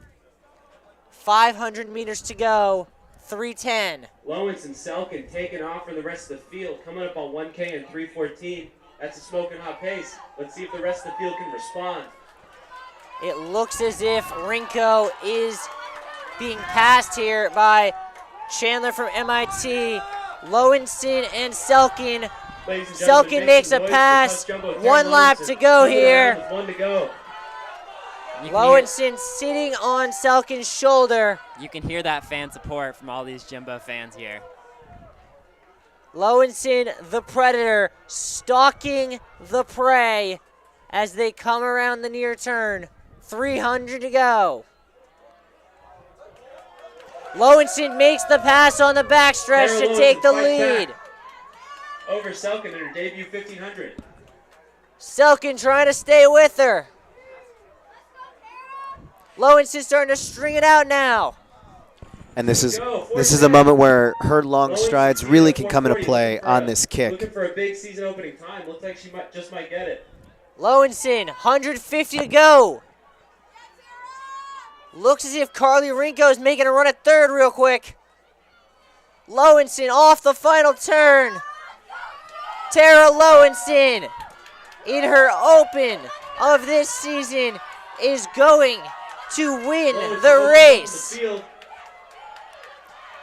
500 meters to go, 3:10. Lowenson Selkin taking off for the rest of the field, coming up on 1K and 3:14. That's a smoking hot pace. Let's see if the rest of the field can respond. It looks as if Rinko is being passed here by Chandler from MIT, Lowenson and Selkin. Selkin makes a pass. 1 lap to go here. With 1 to go. Lowenson sitting on Selkin's shoulder. You can hear that fan support from all these Jumbo fans here. Lowenson, the predator, stalking the prey as they come around the near turn. 300 to go. Lowenson makes the pass on the backstretch to take the lead. Over Selkin in her debut 1500. Selkin trying to stay with her. Lowenson starting to string it out now. And this is a moment where her long strides really can come into play on this kick. Looking for a big season opening time. Looks like she just might get it. Lowenson, 150 to go. Looks as if Carly Rinko is making a run at third real quick. Lowenson off the final turn. Tara Lowenson, in her open of this season, is going to win the race.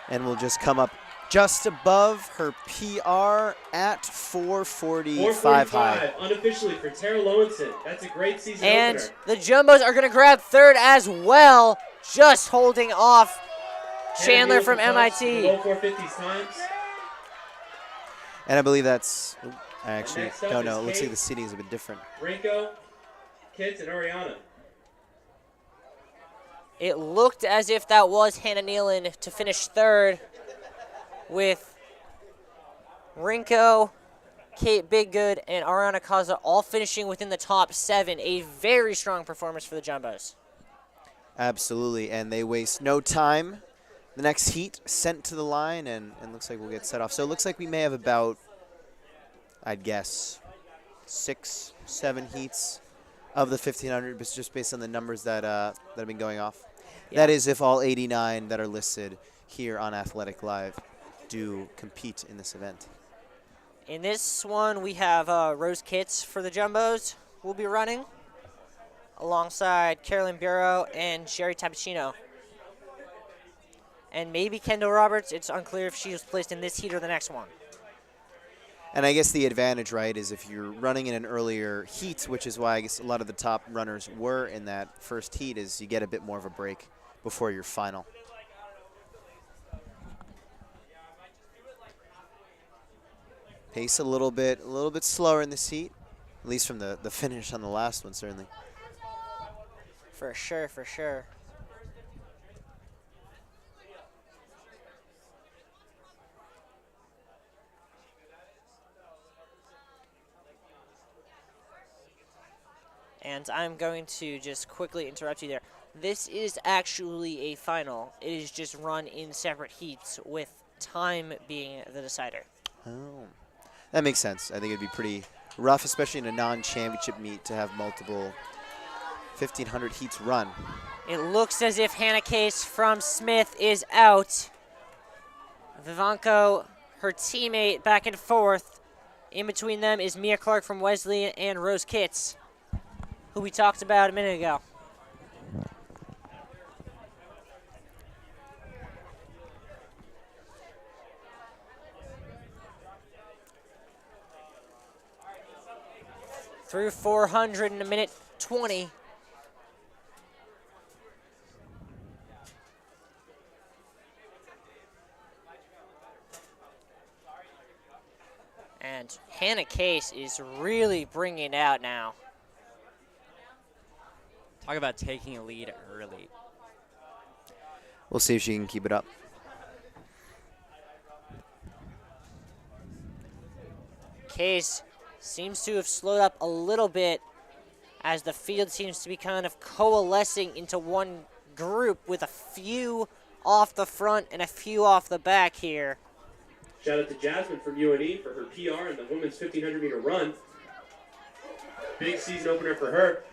And will just come up just above her PR at 4:45 high. Unofficially for Tara Lowenson. That's a great season And opener. the Jumbos are going to grab third as well, just holding off Chandler from MIT. Low 450s times. And I believe that's, I actually next up don't know. is It looks like Kate. the seating is a bit different. Rinko, Kit, and Ariana. It looked as if that was Hannah Nealon to finish third, with Rinko, Kate Biggood, and Ariana Kaza all finishing within the top 7. A very strong performance for the Jumbos. Absolutely, and they waste no time. The next heat sent to the line, and looks like we'll get set off. So it looks like we may have about, I'd guess, 6, 7 heats of the 1,500, but just based on the numbers that that have been going off. Yeah. That is if all 89 that are listed here on Athletic Live do compete in this event. In this one, we have Rose Kitts for the Jumbos will be running, alongside Carolyn Bureau and Sherry Tapachino. And maybe Kendall Roberts. It's unclear if she was placed in this heat or the next one. And I guess the advantage, right, is if you're running in an earlier heat, which is why I guess a lot of the top runners were in that first heat, is you get a bit more of a break before your final. Pace a little bit slower in this heat, at least from the finish on the last one, certainly. For sure, for sure. And I'm going to just quickly interrupt you there. This is actually a final. It is just run in separate heats, with time being the decider. Oh, that makes sense. I think it'd be pretty rough, especially in a non-championship meet, to have multiple 1,500 heats run. It looks as if Hannah Case from Smith is out. Vivanco, her teammate, back and forth. In between them is Mia Clark from Wesleyan and Rose Kitts, who we talked about a minute ago. Through 400 in a minute 20. And Hannah Case is really bringing it out now. Talk about taking a lead early. We'll see if she can keep it up. Case seems to have slowed up a little bit as the field seems to be kind of coalescing into one group, with a few off the front and a few off the back here. Shout out to Jasmine from UNE for her PR in the women's 1,500 meter run. Big season opener for her.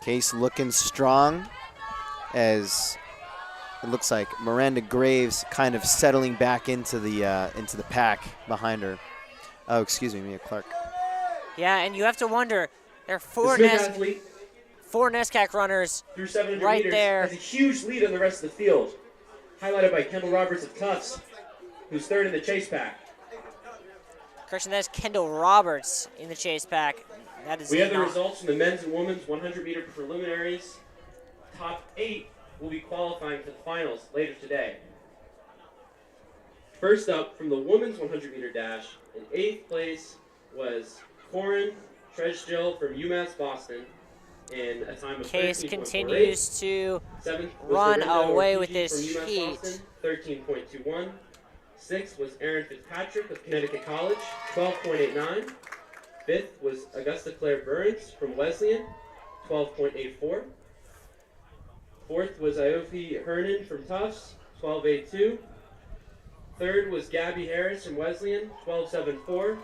Case looking strong, as it looks like Miranda Graves kind of settling back into the pack behind her. Oh, excuse me, Mia Clark. Yeah, and you have to wonder, there are The Smith athlete four NESCAC runners through 700 right meters there. has a huge lead on the rest of the field, highlighted by Kendall Roberts of Tufts, who's third in the chase pack. Correction, that's Kendall Roberts in the chase pack. That is We have the not- results from the men's and women's 100 meter preliminaries. Top 8 will be qualifying for the finals later today. First up, from the women's 100 meter dash, in 8th place was Corin Tresgill from UMass Boston in a time of Case 13.48. continues to 7th was run Dorinda away Ortiz with this from UMass heat. Boston, 13.21. 6th was Erin Fitzpatrick of Connecticut College, 12.89. 5th was Augusta Claire Burns from Wesleyan, 12.84. 4th was Iofi Hernan from Tufts, 12.82. 3rd was Gabby Harris from Wesleyan, 12.74.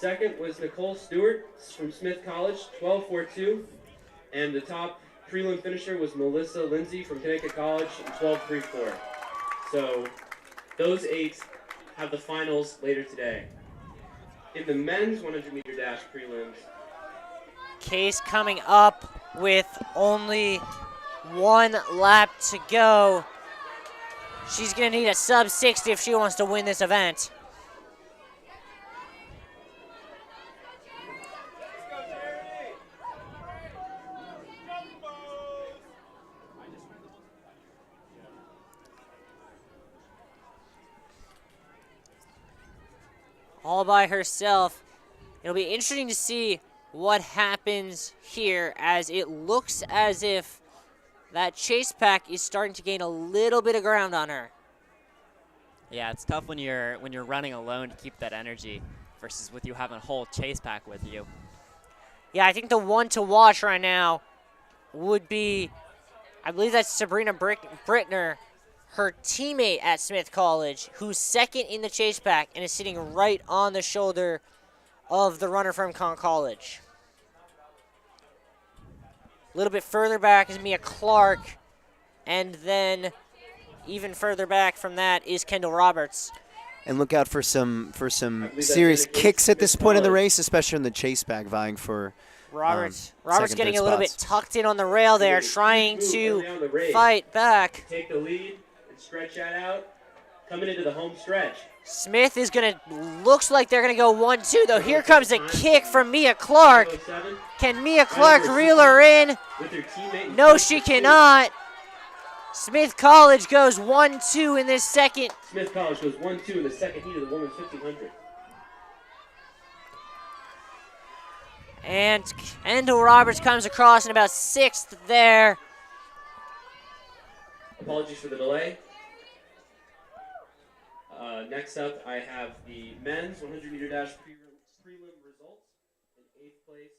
2nd was Nicole Stewart from Smith College, 12.42. And the top prelim finisher was Melissa Lindsay from Connecticut College, 12.34. So those 8 have the finals later today. In the men's 100 meter dash prelims, Case coming up with only one lap to go. She's going to need a sub 60 if she wants to win this event. All by herself. It'll be interesting to see what happens here, as it looks as if that chase pack is starting to gain a little bit of ground on her. Yeah, it's tough when you're running alone to keep that energy versus with you having a whole chase pack with you. Yeah, I think the one to watch right now would be, I believe that's Sabrina Brittner, her teammate at Smith College, who's second in the chase pack and is sitting right on the shoulder of the runner from Conn College. A little bit further back is Mia Clark, and then even further back from that is Kendall Roberts. And look out for some serious kicks at this point in the race, especially in the chase pack, vying for Roberts second, getting third a little spots. bit tucked in on the rail there, trying to fight back. Take the lead and stretch that out. Coming into the home stretch. Smith is looks like they're going to go 1-2, though. Here comes a kick from Mia Clark. Can Mia Clark reel her in? No, she cannot. Smith College goes 1-2 in this second. Smith College goes 1-2 in the second heat of the women's 1500. And Kendall Roberts comes across in about 6th there. Apologies for the delay. Next up, I have the men's 100-meter dash prelim results. In 8th place,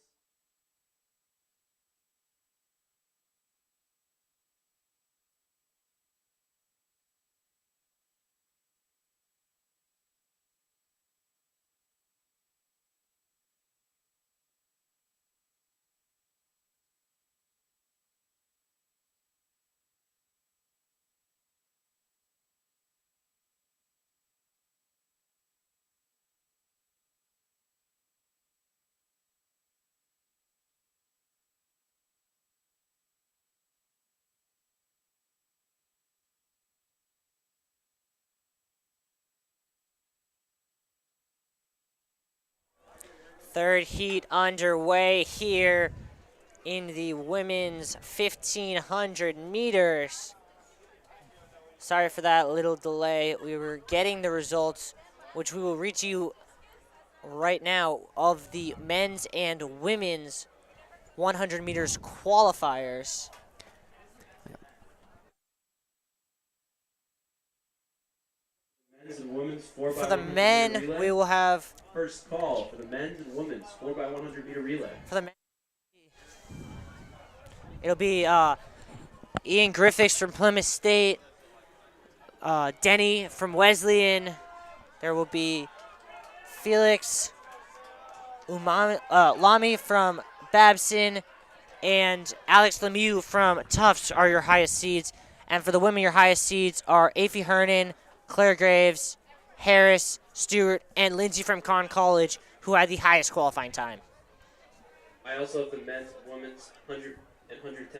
Third heat underway here in the women's 1,500 meters. Sorry for that little delay. We were getting the results, which we will read to you right now, of the men's and women's 100 meters qualifiers. men's and women's 4x100 For the men, relay. we will have First call for the men's and women's 4x100 meter relay. for the men. It'll be Ian Griffiths from Plymouth State, Denny from Wesleyan. There will be Felix Lamy from Babson, and Alex Lemieux from Tufts are your highest seeds. And for the women, your highest seeds are Aphie Hernan, Claire Graves, Harris, Stewart, and Lindsay from Conn College, who had the highest qualifying time. I also have the men's and women's 100 and 110.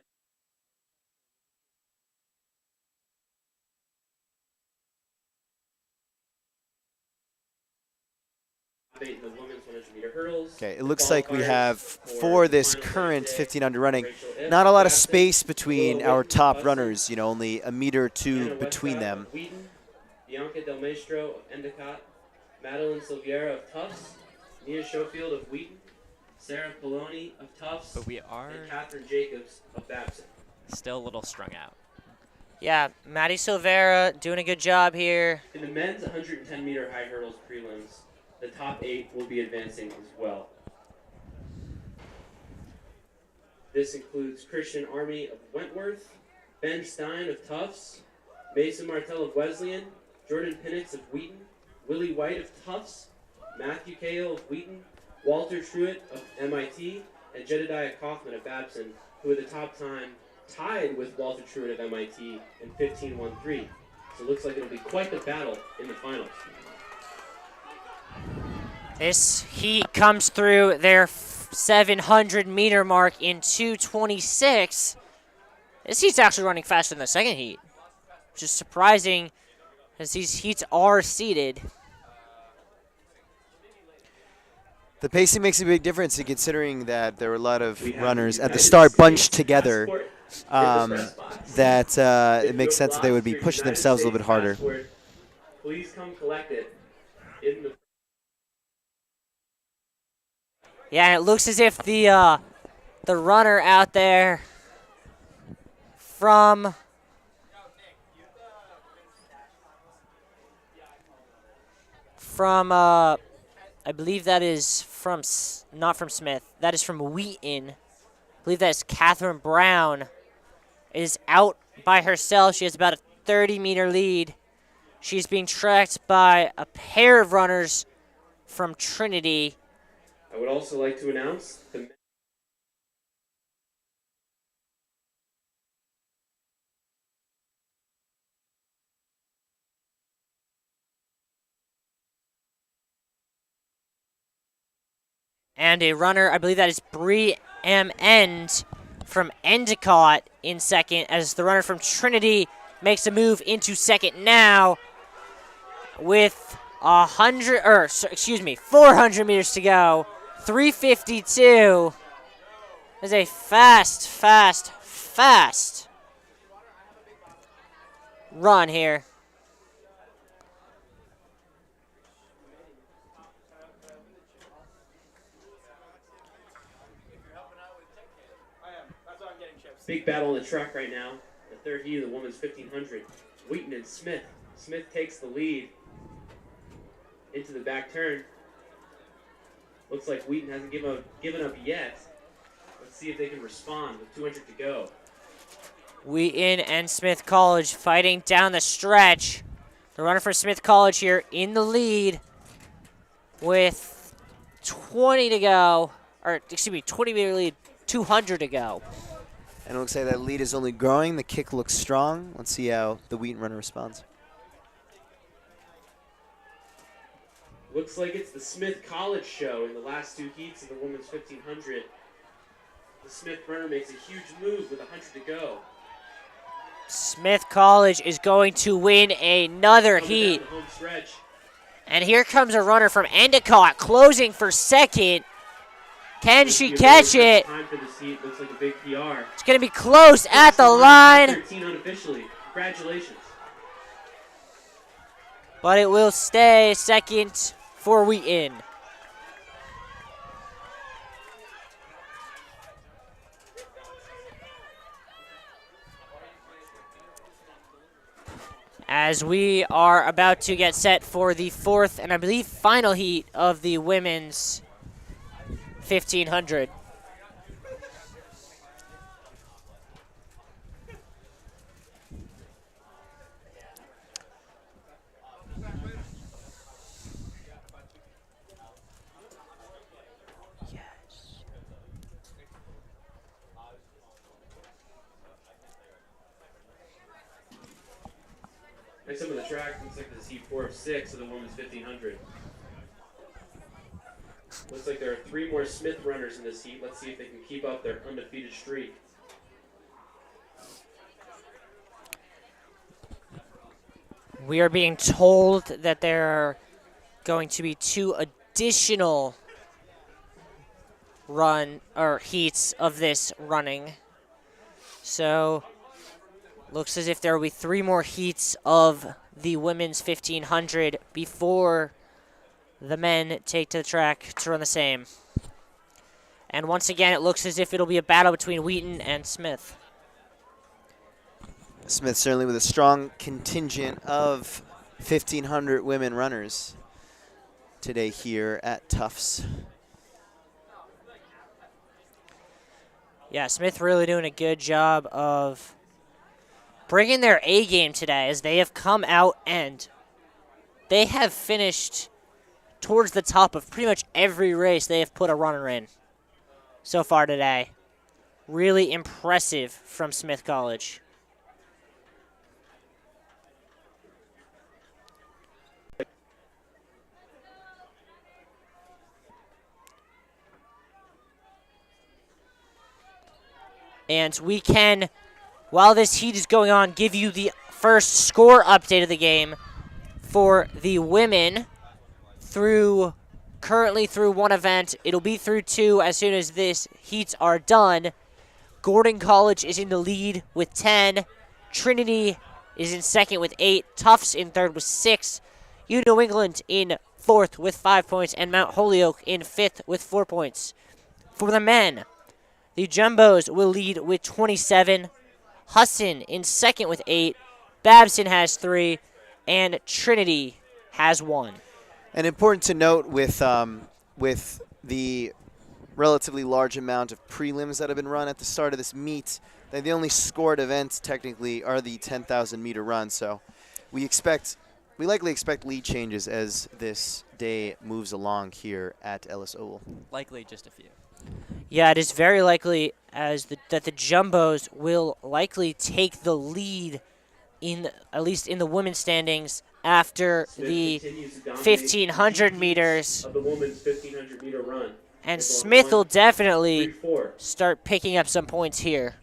In the women's 100 meter hurdles. Okay, it looks like we have, for this current 1500 running, not a lot of space between our top runners, you know, only a meter or two between them. Wheaton, Bianca Del Maestro of Endicott, Madeline Silviera of Tufts, Nia Schofield of Wheaton, Sarah Poloni of Tufts, But we are and Catherine Jacobs of Babson. still a little strung out. Yeah, Maddie Silvera doing a good job here. In the men's 110 meter high hurdles prelims, the top 8 will be advancing as well. This includes Christian Army of Wentworth, Ben Stein of Tufts, Mason Martell of Wesleyan, Jordan Pinnix of Wheaton, Willie White of Tufts, Matthew Cahill of Wheaton, Walter Truitt of MIT, and Jedediah Kaufman of Babson, who at the top time tied with Walter Truitt of MIT in 15:13. So it looks like it'll be quite the battle in the finals. This heat comes through their 700-meter mark in 2:26. This heat's actually running faster than the second heat, which is surprising as these heats are seeded. The pacing makes a big difference, in considering that there were a lot of runners at the start bunched together. It makes sense that they would be pushing themselves a little bit harder. Please come collect it in the Yeah, it looks as if the runner out there from I believe that is from not from Smith. That is from Wheaton. I believe that is Catherine Brown. Is out by herself. She has about a 30-meter lead. She's being tracked by a pair of runners from Trinity. I would also like to announce the And a runner, I believe that is Bree M. End from Endicott in second, as the runner from Trinity makes a move into second now with 400 meters to go. 3:52 is a fast run here. big battle on the track right now. The third heat of the women's 1500. Wheaton and Smith. Smith takes the lead into the back turn. Looks like Wheaton hasn't given up yet. Let's see if they can respond with 200 to go. Wheaton and Smith College fighting down the stretch. The runner for Smith College here in the lead with 20 to go. Or, excuse me, 20-meter lead, 200 to go. And it looks like that lead is only growing. The kick looks strong. Let's see how the Wheaton runner responds. Looks like it's the Smith College show in the last two heats of the women's 1500. The Smith runner makes a huge move with 100 to go. Smith College is going to win another heat. Down the home stretch. And here comes a runner from Endicott closing for second. Can she catch it? Time for this heat. Looks like a big PR. It's going to be close at the line. 13 unofficially. Congratulations. But it will stay second for Wheaton. As we are about to get set for the fourth and I believe final heat of the women's 1500. Next up on the track, looks like this heat 4 of 6 of the women's 1500. Looks like there are 3 more Smith runners in this heat. Let's see if they can keep up their undefeated streak. We are being told that there are going to be 2 additional heats of this running. So looks as if there will be 3 more heats of the women's 1500 before the men take to the track to run the same. And once again, it looks as if it'll be a battle between Wheaton and Smith. Smith certainly with a strong contingent of 1,500 women runners today here at Tufts. Yeah, Smith really doing a good job of bringing their A game today, as they have come out and they have finished towards the top of pretty much every race they have put a runner in so far today. Really impressive from Smith College. And we can, while this heat is going on, give you the first score update of the game for the women currently through 1 event. It'll be through 2 as soon as this heats are done. Gordon College is in the lead with 10. Trinity is in second with 8. Tufts in third with 6. New England in fourth with 5 points. And Mount Holyoke in fifth with 4 points. For the men, the Jumbos will lead with 27. Husson in second with 8. Babson has 3. And Trinity has 1. And important to note with the relatively large amount of prelims that have been run at the start of this meet, that the only scored events technically are the 10,000-meter run. So we likely expect lead changes as this day moves along here at Ellis Oval. Likely just a few. Yeah, it is very likely that the Jumbos will likely take the lead at least in the women's standings after Smith the continues to dominate 1,500 the meters. of the women's 1,500 meter run. And They're Smith going will definitely 3-4. start picking up some points here.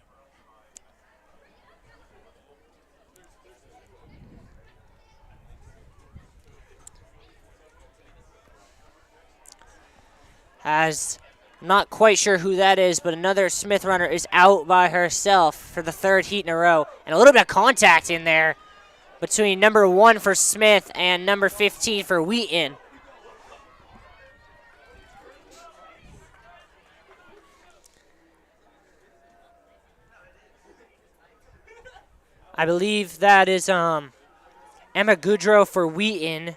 As not quite sure who that is, but another Smith runner is out by herself for the 3rd heat in a row. And a little bit of contact in there between number 1 for Smith and number 15 for Wheaton. I believe that is Emma Goudreau for Wheaton.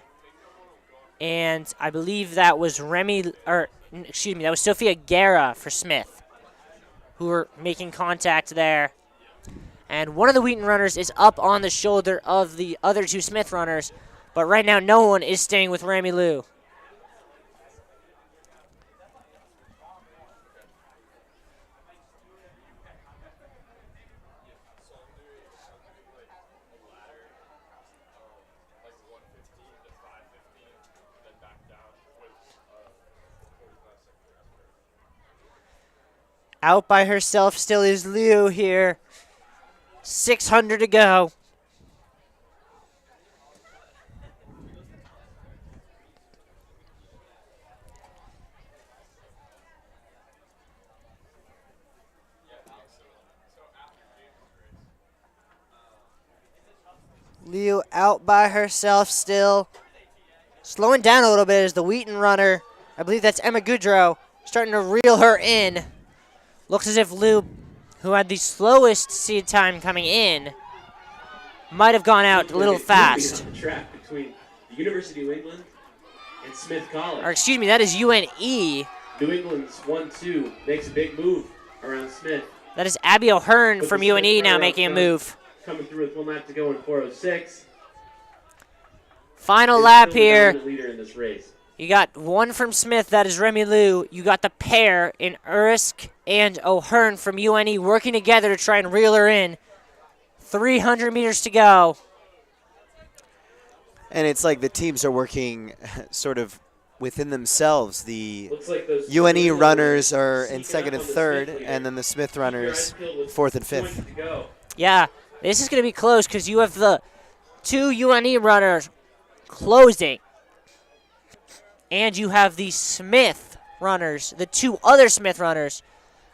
And I believe that was that was Sophia Guerra for Smith, who were making contact there. And one of the Wheaton runners is up on the shoulder of the other 2 Smith runners, but right now no one is staying with Rami Lou. Out by herself still is Liu here. 600 to go. Liu out by herself still. Slowing down a little bit is the Wheaton runner. I believe that's Emma Goudreau, starting to reel her in. Looks as if Liu, who had the slowest seed time coming in, might have gone out a little fast. On the track between the University of New England and Smith College. Or excuse me, that is UNE. New England's 1-2 makes a big move around Smith. That is Abby O'Hearn With from the Smith UNE now runner making a up front, move. Coming through with 1 lap to go in 4:06. Final Is lap still the here. dominant leader in this race. You got 1 from Smith, that is Remy Lou. You got the pair in Urisk and O'Hearn from UNE working together to try and reel her in. 300 meters to go. And it's like the teams are working sort of within themselves. The Looks like those UNE runners are sneaking in second up and on the third, Smith leader. and then the Smith Keep your eyes runners peeled with 4th and 200 5th. to go. Yeah, this is going to be close because you have the 2 UNE runners closing. And you have the Smith runners, the 2 other Smith runners,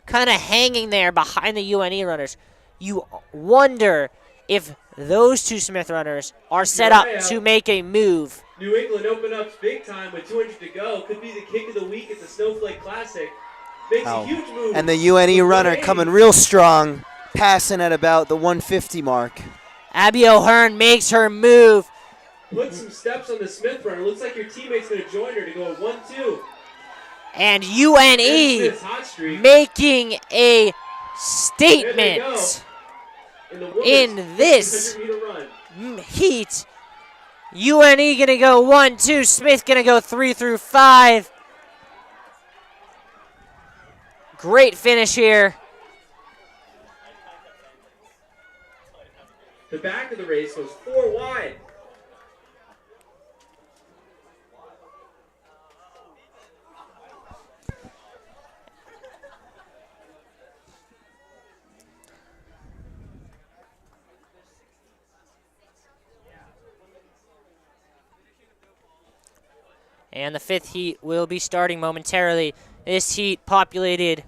kind of hanging there behind the UNE runners. You wonder if those 2 Smith runners are set up to make a move. New England open up big time with 200 to go. Could be the kick of the week at the Snowflake Classic. Makes a huge move. And the UNE runner coming real strong, passing at about the 150 mark. Abby O'Hearn makes her move. Put some steps on the Smith runner. Looks like your teammate's going to join her to go 1-2. And There's UNE Smith's hot streak. making a There they go. statement In the women's in this 1,500 meter run. heat. UNE gonna go 1-2. Smith gonna go 3 through 5. Great finish here. The back of the race goes 4 wide. And the 5th heat will be starting momentarily. This heat populated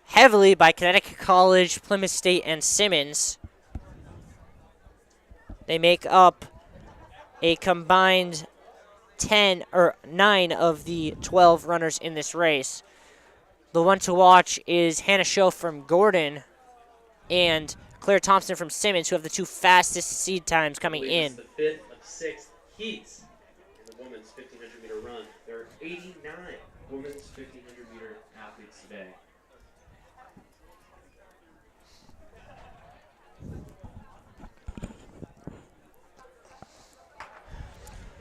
heavily by Connecticut College, Plymouth State, and Simmons. They make up a combined 10 or 9 of the 12 runners in this race. The one to watch is Hannah Scho from Gordon and Claire Thompson from Simmons, who have the 2 fastest seed times coming I believe in. it's the 5th of 6 heats in the women's 1,500 meter run. There are 89 women's 1,500 meter athletes today.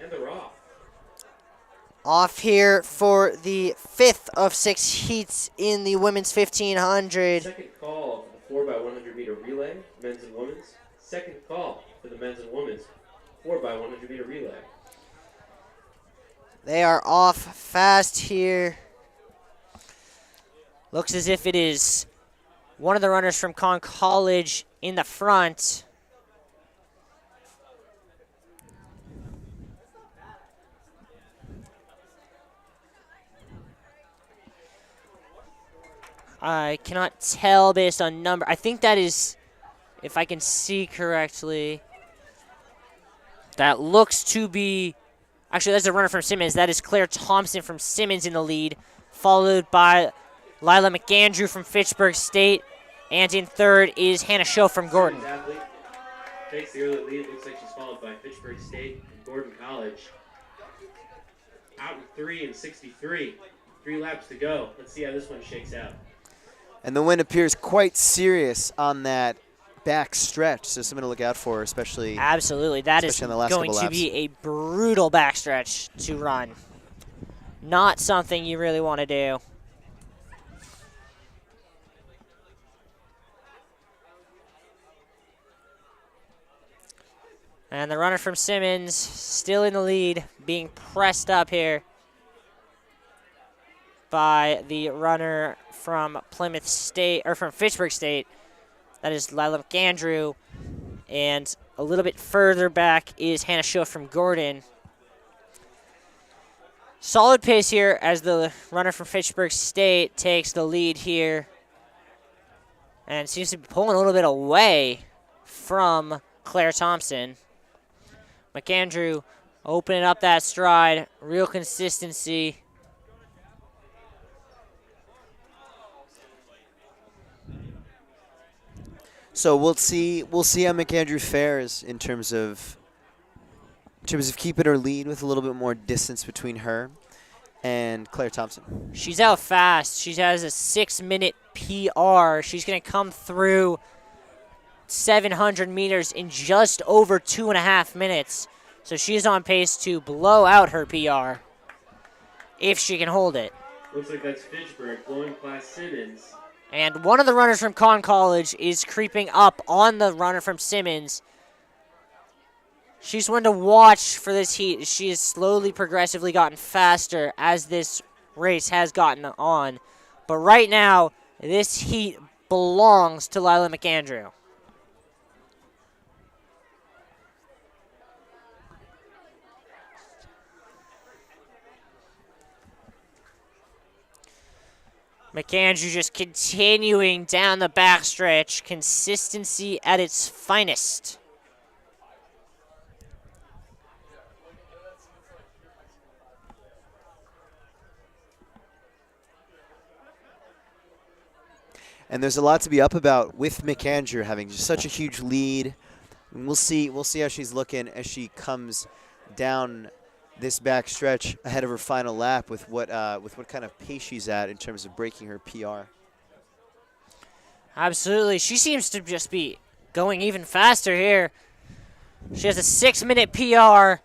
And they're off. Off here for the 5th of 6 heats in the women's 1,500. Second call for the 4x100 meter relay, men's and women's. Second call for the men's and women's 4x100 meter relay. They are off fast here. Looks as if it is one of the runners from Conn College in the front. I cannot tell based on number. I think that is, if I can see correctly, that looks to be, actually that's a runner from Simmons. That is Claire Thompson from Simmons in the lead, followed by Lila McAndrew from Fitchburg State, and in third is Hannah Scho from Gordon. Simmons athlete takes the early lead. Looks like she's followed by Fitchburg State and Gordon College. Out in 3 and 63. 3 laps to go. Let's see how this one shakes out. And the wind appears quite serious on that back stretch, so something to look out for, especially. Absolutely. That is especially in the last going couple to laps. be a brutal backstretch to run. Not something you really want to do. And the runner from Simmons still in the lead, being pressed up here by the runner from Plymouth State, or from Fitchburg State. That is Lila McAndrew. And a little bit further back is Hannah Scho from Gordon. Solid pace here as the runner from Fitchburg State takes the lead here. And seems to be pulling a little bit away from Claire Thompson. McAndrew opening up that stride, real consistency. So we'll see how McAndrew fares in terms of keeping her lead with a little bit more distance between her and Claire Thompson. She's out fast. She has a 6-minute PR. She's going to come through 700 meters in just over 2.5 minutes. So she's on pace to blow out her PR if she can hold it. Looks like that's Fitchburg blowing past Simmons. And one of the runners from Conn College is creeping up on the runner from Simmons. She's one to watch for this heat. She has slowly, progressively gotten faster as this race has gotten on. But right now, this heat belongs to Lila McAndrew. McAndrew just continuing down the backstretch. Consistency at its finest. And there's a lot to be up about with McAndrew having just such a huge lead. And we'll see how she's looking as she comes down this back stretch ahead of her final lap with what kind of pace she's at in terms of breaking her PR. Absolutely. She seems to just be going even faster here. She has a 6-minute PR.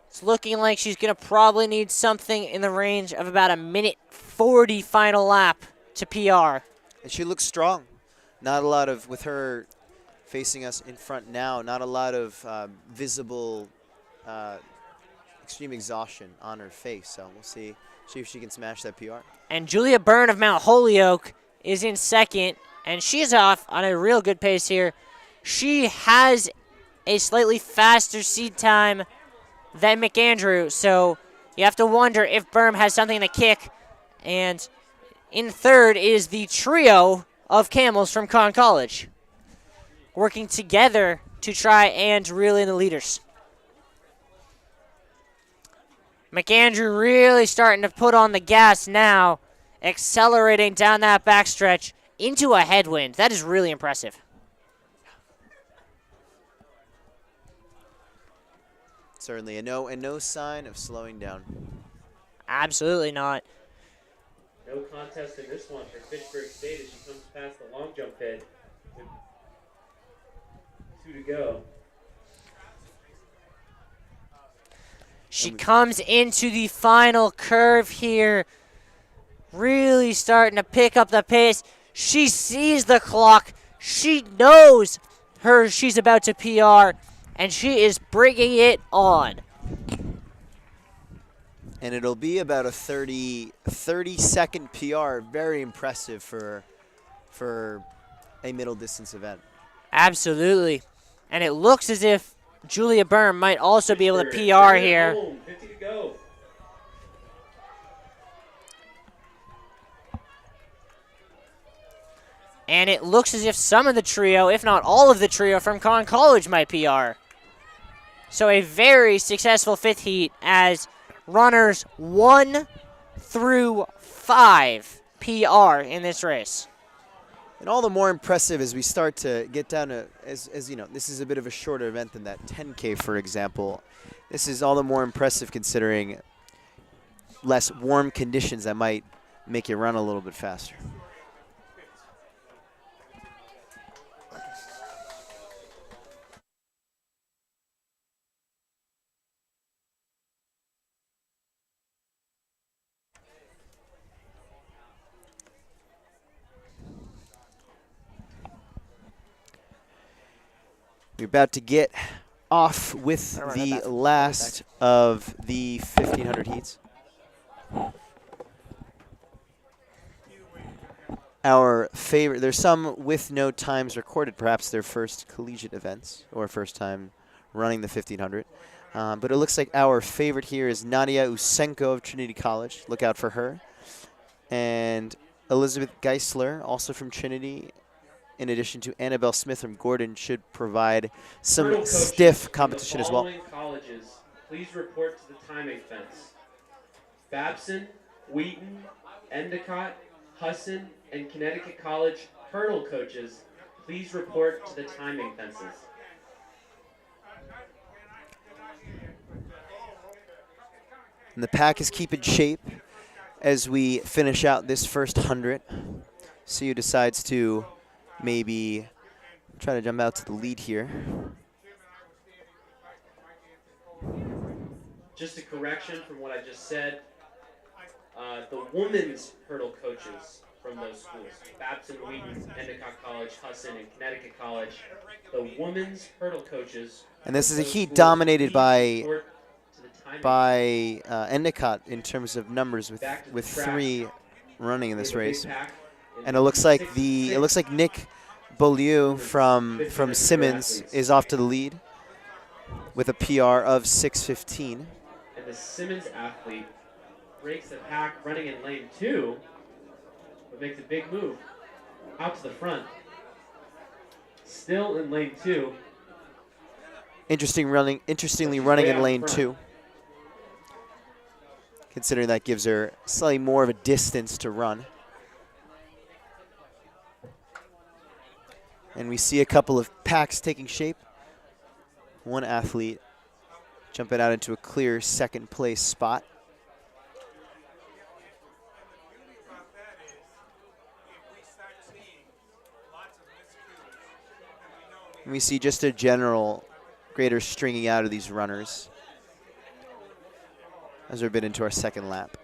It's looking like she's going to probably need something in the range of about a 1:40 final lap to PR. And she looks strong. Not a lot of, with her facing us in front now, not a lot of visible extreme exhaustion on her face. So we'll see if she can smash that PR. And Julia Byrne of Mount Holyoke is in second, and she's off on a real good pace here. She has a slightly faster seed time than McAndrew, so you have to wonder if Byrne has something to kick. And in third is the trio of camels from Conn College, working together to try and reel in the leaders. McAndrew really starting to put on the gas now accelerating down that backstretch into a headwind. That is really impressive. Certainly, and no sign of slowing down. Absolutely not. No contest in this one for Fitchburg State as she comes past the long jump pit with 2 to go. She comes into the final curve here, really starting to pick up the pace. She sees the clock. She knows she's about to PR, and she is bringing it on. And it'll be about a 30-second PR. Very impressive for a middle distance event. Absolutely. And it looks as if Julia Byrne might also be able to PR here. 50 to go. And it looks as if some of the trio, if not all of the trio from Conn College might PR. So a very successful fifth heat as runners 1 through 5 PR in this race. And all the more impressive as we start to get down to, as you know, this is a bit of a shorter event than that 10K, for example. This is all the more impressive considering less warm conditions that might make you run a little bit faster. We're about to get off with the last of the 1,500 heats. Our favorite, there's some with no times recorded, perhaps their first collegiate events or first time running the 1,500. But it looks like our favorite here is Nadia Usenko of Trinity College. Look out for her. And Elizabeth Geisler, also from Trinity, in addition to Annabelle Smith from Gordon, should provide some stiff competition as well. Colleges, please report to the timing fence. Babson, Wheaton, Endicott, Husson, and Connecticut College hurdle coaches, please report to the timing fences. And the pack is keeping shape as we finish out this first 100. CU decides to maybe try to jump out to the lead here. Just a correction from what I just said. The women's hurdle coaches from those schools, Babson, Wheaton, Endicott College, Husson, and Connecticut College, the women's hurdle coaches. And this is a heat dominated by Endicott in terms of numbers with 3 running in this race. And it looks like Nick Beaulieu from Simmons is off to the lead with a PR of 6:15. And the Simmons athlete breaks the pack running in lane 2, but makes a big move out to the front. Still in lane 2. Interestingly running in lane 2. Considering that gives her slightly more of a distance to run. And we see a couple of packs taking shape. One athlete jumping out into a clear second place spot. And we see just a general greater stringing out of these runners as we're a bit into our second lap.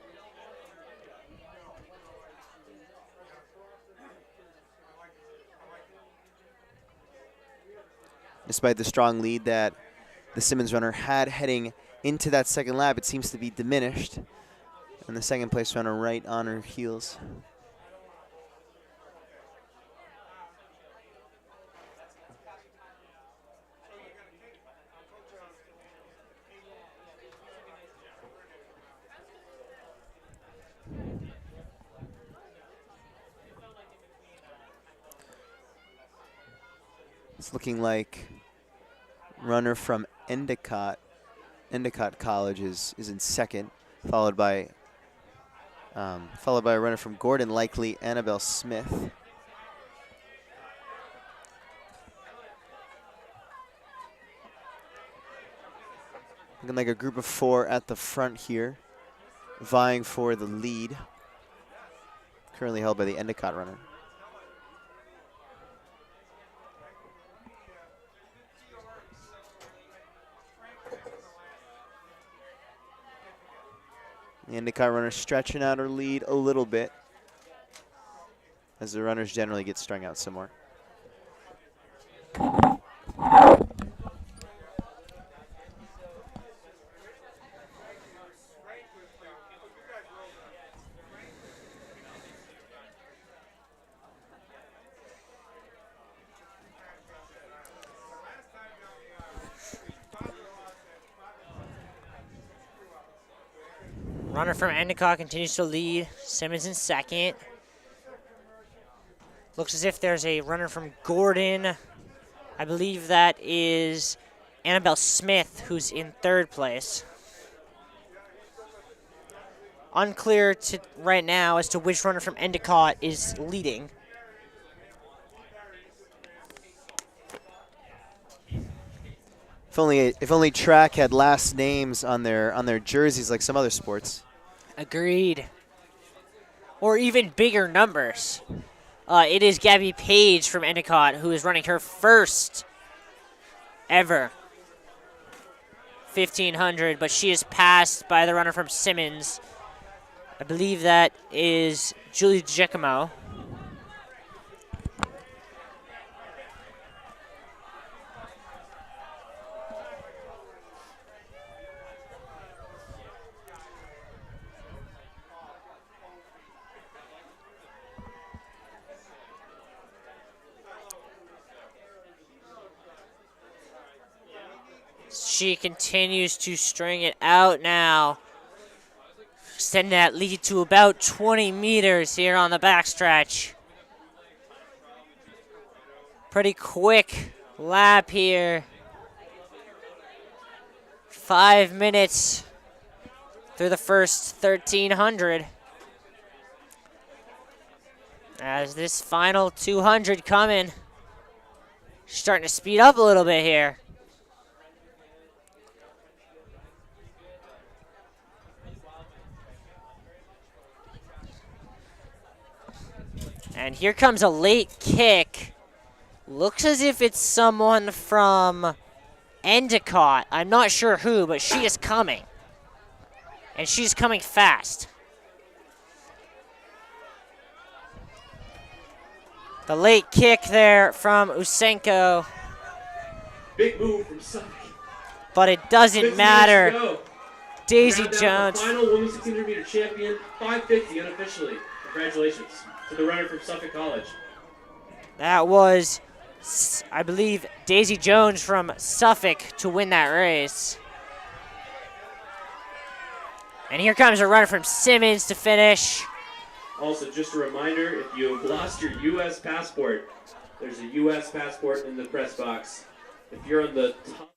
Despite the strong lead that the Simmons runner had heading into that second lap, it seems to be diminished. And the second place runner right on her heels. It's looking like runner from Endicott College is in second, followed by followed by a runner from Gordon, likely Annabelle Smith. Looking like a group of 4 at the front here, vying for the lead. Currently held by the Endicott runner. The Endicott runner stretching out her lead a little bit, as the runners generally get strung out some more. Runner from Endicott continues to lead. Simmons in second. Looks as if there's a runner from Gordon. I believe that is Annabelle Smith, who's in third place. Unclear to right now as to which runner from Endicott is leading. If only track had last names on their jerseys like some other sports. Agreed. Or even bigger numbers. It is Gabby Page from Endicott who is running her first ever 1500, but she is passed by the runner from Simmons. I believe that is Julie Giacomo. She continues to string it out now. Extending that lead to about 20 meters here on the backstretch. Pretty quick lap here. 5 minutes through the first 1,300. As this final 200 coming. Starting to speed up a little bit here. And here comes a late kick. Looks as if it's someone from Endicott. I'm not sure who, but she is coming. And she's coming fast. The late kick there from Usenko. Big move from Suffolk. But it doesn't 6 matter. minutes to go. Daisy Now down Jones. the final women's 1600 meter champion, 550 unofficially. Congratulations to the runner from Suffolk College. That was, I believe, Daisy Jones from Suffolk to win that race. And here comes a runner from Simmons to finish. Also, just a reminder, if you have lost your U.S. passport, there's a U.S. passport in the press box. If you're on the top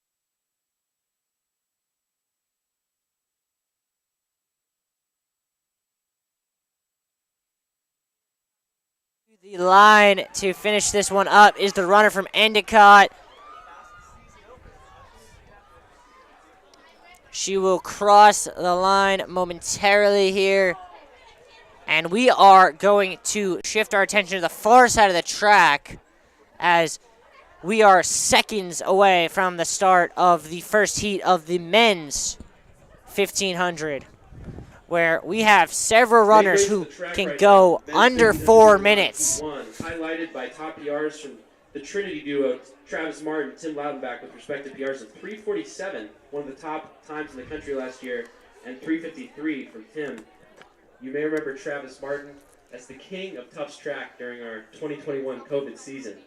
the line to finish this one up is the runner from Endicott. She will cross the line momentarily here. And we are going to shift our attention to the far side of the track as we are seconds away from the start of the first heat of the men's 1500, where we have several runners who can go under 4 minutes. Highlighted by top PRs from the Trinity duo, Travis Martin and Tim Loudenbach, with respective PRs of 3:47, one of the top times in the country last year, and 3:53 from Tim. You may remember Travis Martin as the king of Tufts track during our 2021 COVID season.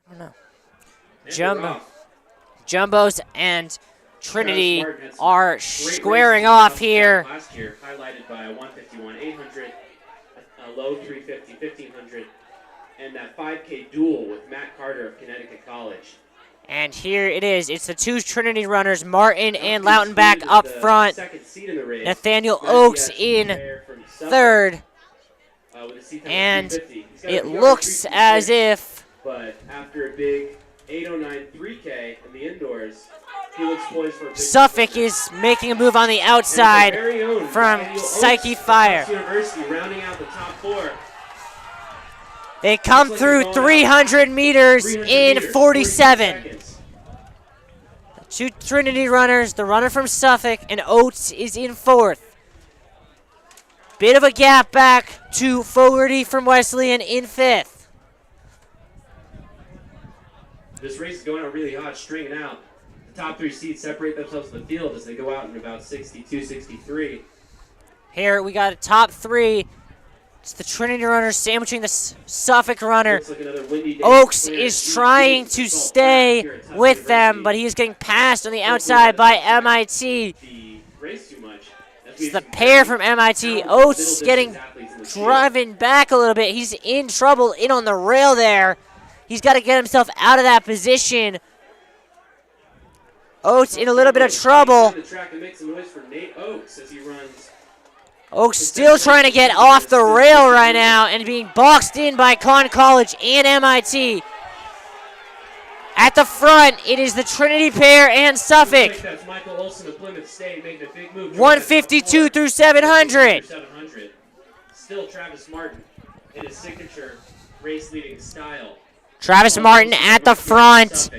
I don't know. And Jumbos and Trinity Travis Martin had some are great squaring races off Tufts here. track last year, highlighted by a 151-800, a low 350 1500, and that 5K duel with Matt Carter of Connecticut College. And here it is. It's the two Trinity runners, Martin and Lautenbach up front. Nathaniel Oakes in third. And it looks as if But after a big 8:09 3K in the indoors, he looks poised for a big Suffolk is making a move on the outside from Psyche Fire. University rounding out the top four. They come through 300 meters in 47. Two Trinity runners, the runner from Suffolk, and Oates is in fourth. Bit of a gap back to Fogarty from Wesleyan in fifth. This race is going on really hot, stringing out. The top three seeds separate themselves from the field as they go out in about 62, 63. Here we got a top three. It's the Trinity runner sandwiching the Suffolk runner. Looks like another windy day. Oakes is trying to stay with them, but he is getting passed on the outside by MIT. The race too much. It's the pair from MIT. Oates getting driven back a little bit. He's in trouble in on the rail there. He's got to get himself out of that position. Oates in a little bit of trouble. The track and make some noise for Nate Oakes as he runs. Oakes still trying to get off the rail right now and being boxed in by Conn College and MIT. At the front, it is the Trinity pair and Suffolk. That's Michael Olson of Plymouth State making a big move. 152 through 700. Still Travis Martin in his signature race-leading style. Travis Martin at the front.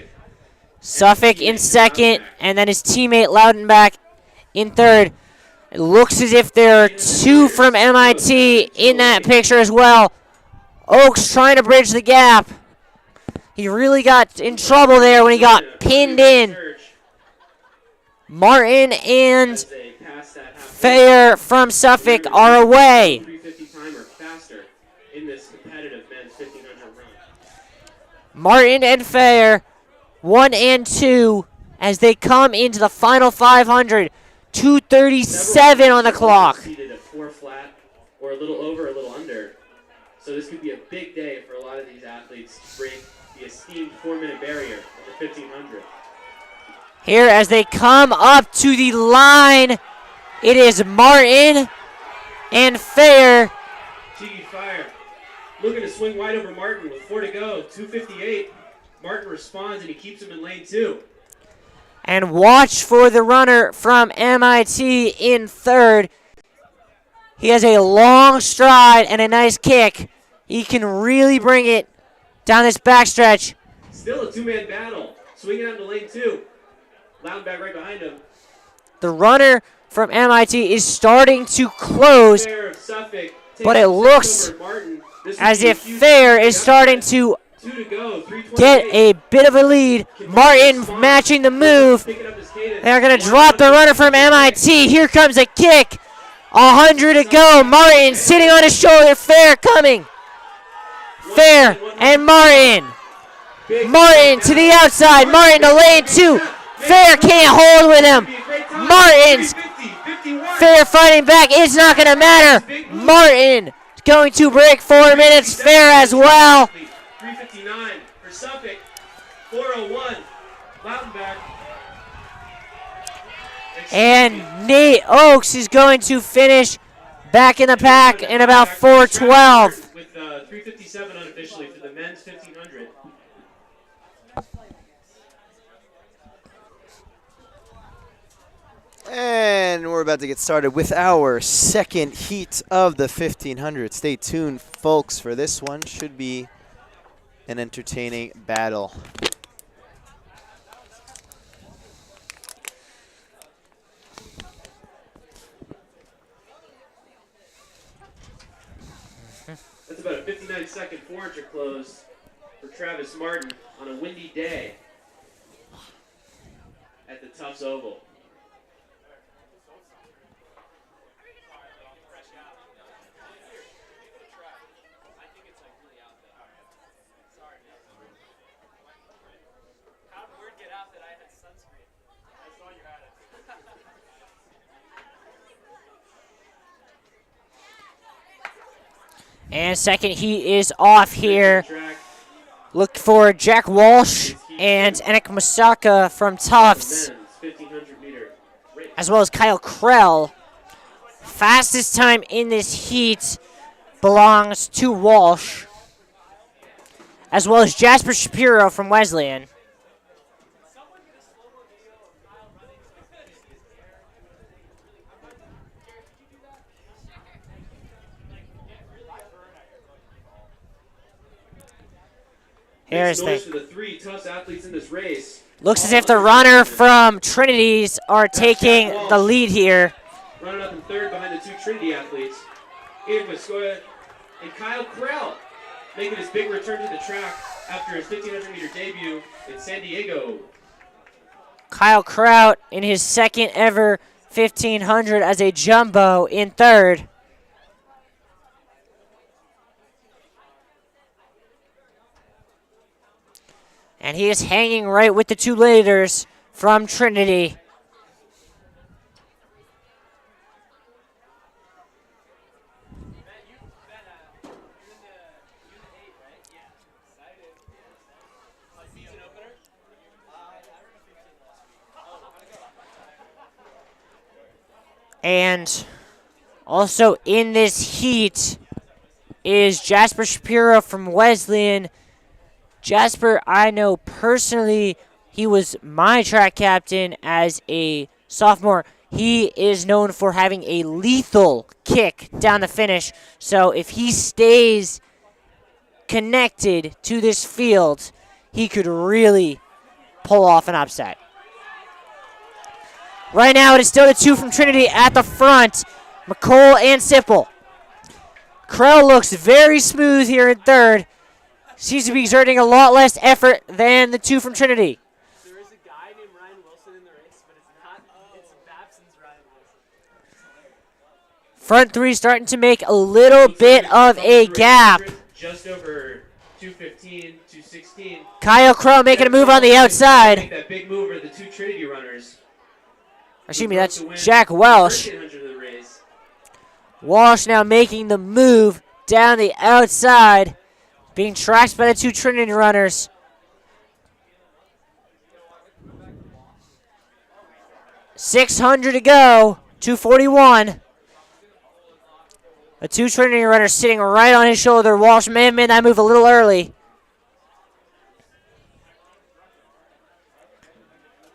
Suffolk in second, and then his teammate Lautenbach in third. It looks as if there are two from MIT in that picture as well. Oakes trying to bridge the gap. He really got in trouble there when he got pinned in. Martin and Fair from Suffolk are away. 350 time or faster in this competitive men's 1500 run. Martin and Fair, 1 and 2, as they come into the final 500. 2:37 on the clock. Seated at 4 flat or a little over, a little under. So this could be a big day for a lot of these athletes to break the esteemed 4-minute barrier of the 1500. Here as they come up to the line, it is Martin and Fair. Cheeky Fire looking to swing wide over Martin with 4 to go, 2:58. Martin responds and he keeps him in lane 2. And watch for the runner from MIT in third. He has a long stride and a nice kick. He can really bring it down this backstretch. Still a 2-man battle. Swinging out to lane 2. Lautenbach right behind him. The runner from MIT is starting to close, Fair of Suffolk but it looks over Martin. This as would be a if huge Fair is gap. starting to 2 to go, 3:28. get a bit of a lead. Martin matching the move. Picking up his cadence. They're going to drop the runner from MIT. Here comes a kick. 100 to go. Martin sitting on his shoulder. Fair coming. Fair and Martin. Martin to the outside. Martin to lane 2. Fair can't hold with him. Martin's Fair fighting back. It's not going to matter. Martin is going to break 4 minutes. Fair as well. 3:59 for Suffolk. 4:01. Lautenbach. And Nate Oakes is going to finish back in the pack in about 4:12. With 3:57 unofficially for the men's 1500. And we're about to get started with our second heat of the 1500. Stay tuned, folks, for this one. Should be an entertaining battle. That's about a 59-second 400 close for Travis Martin on a windy day at the Tufts Oval. And second heat is off here. Look for Jack Walsh and Enik Musaka from Tufts, Men's 1500 meter race. as well as Kyle Krell. Fastest time in this heat belongs to Walsh, as well as Jasper Shapiro from Wesleyan. Here's Makes noise the for the 3 Tufts athletes in this race. looks as if the runner from Trinity's are taking the lead here. Running up in third behind the 2 Trinity athletes. Ian Viscoya and Kyle Krell making his big return to the track after his 1500 meter debut in San Diego. Kyle Kraut in his second ever 1500 as a jumbo in third. And he is hanging right with the 2 leaders from Trinity. And also in this heat is Jasper Shapiro from Wesleyan. Jasper, I know personally, he was my track captain as a sophomore. He is known for having a lethal kick down the finish. So if he stays connected to this field, he could really pull off an upset. Right now, it is still the 2 from Trinity at the front, McCole and Sipple. Krell looks very smooth here in third. Seems to be exerting a lot less effort than the 2 from Trinity. There is a guy named Ryan Wilson in the race, but it's Babson's Ryan Wilson. Front 3 starting to make a little bit of a gap. Just over 215, 216. Kyle Krell making a move on the outside. Make that big move are the 2 Trinity runners. Excuse me, that's Jack Welsh. 1300 of the race. Walsh now making the move down the outside, being tracked by the 2 Trinity runners. .600 to go, 241. The 2 Trinity runners sitting right on his shoulder. Walsh may have made that move a little early.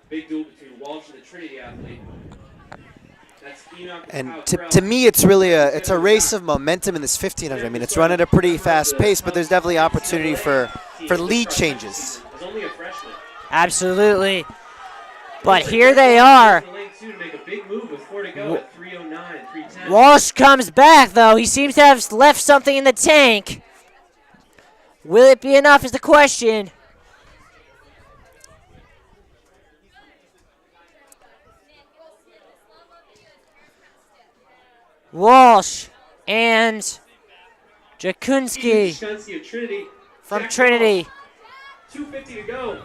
Big duel between Walsh and the Trinity athlete. That's Enoch And Kyle to Krell. me, it's really a race of momentum in this 1500. I mean, it's run at a pretty fast pace, but there's definitely opportunity for lead changes. He's only a freshman. Absolutely. But here they are. To make a big move with 4 to go at 309, 310. Walsh comes back, though. He seems to have left something in the tank. Will it be enough is the question. Walsh and Jakunski Jakunski of Trinity. from Jack Trinity. Walsh, 250 to go.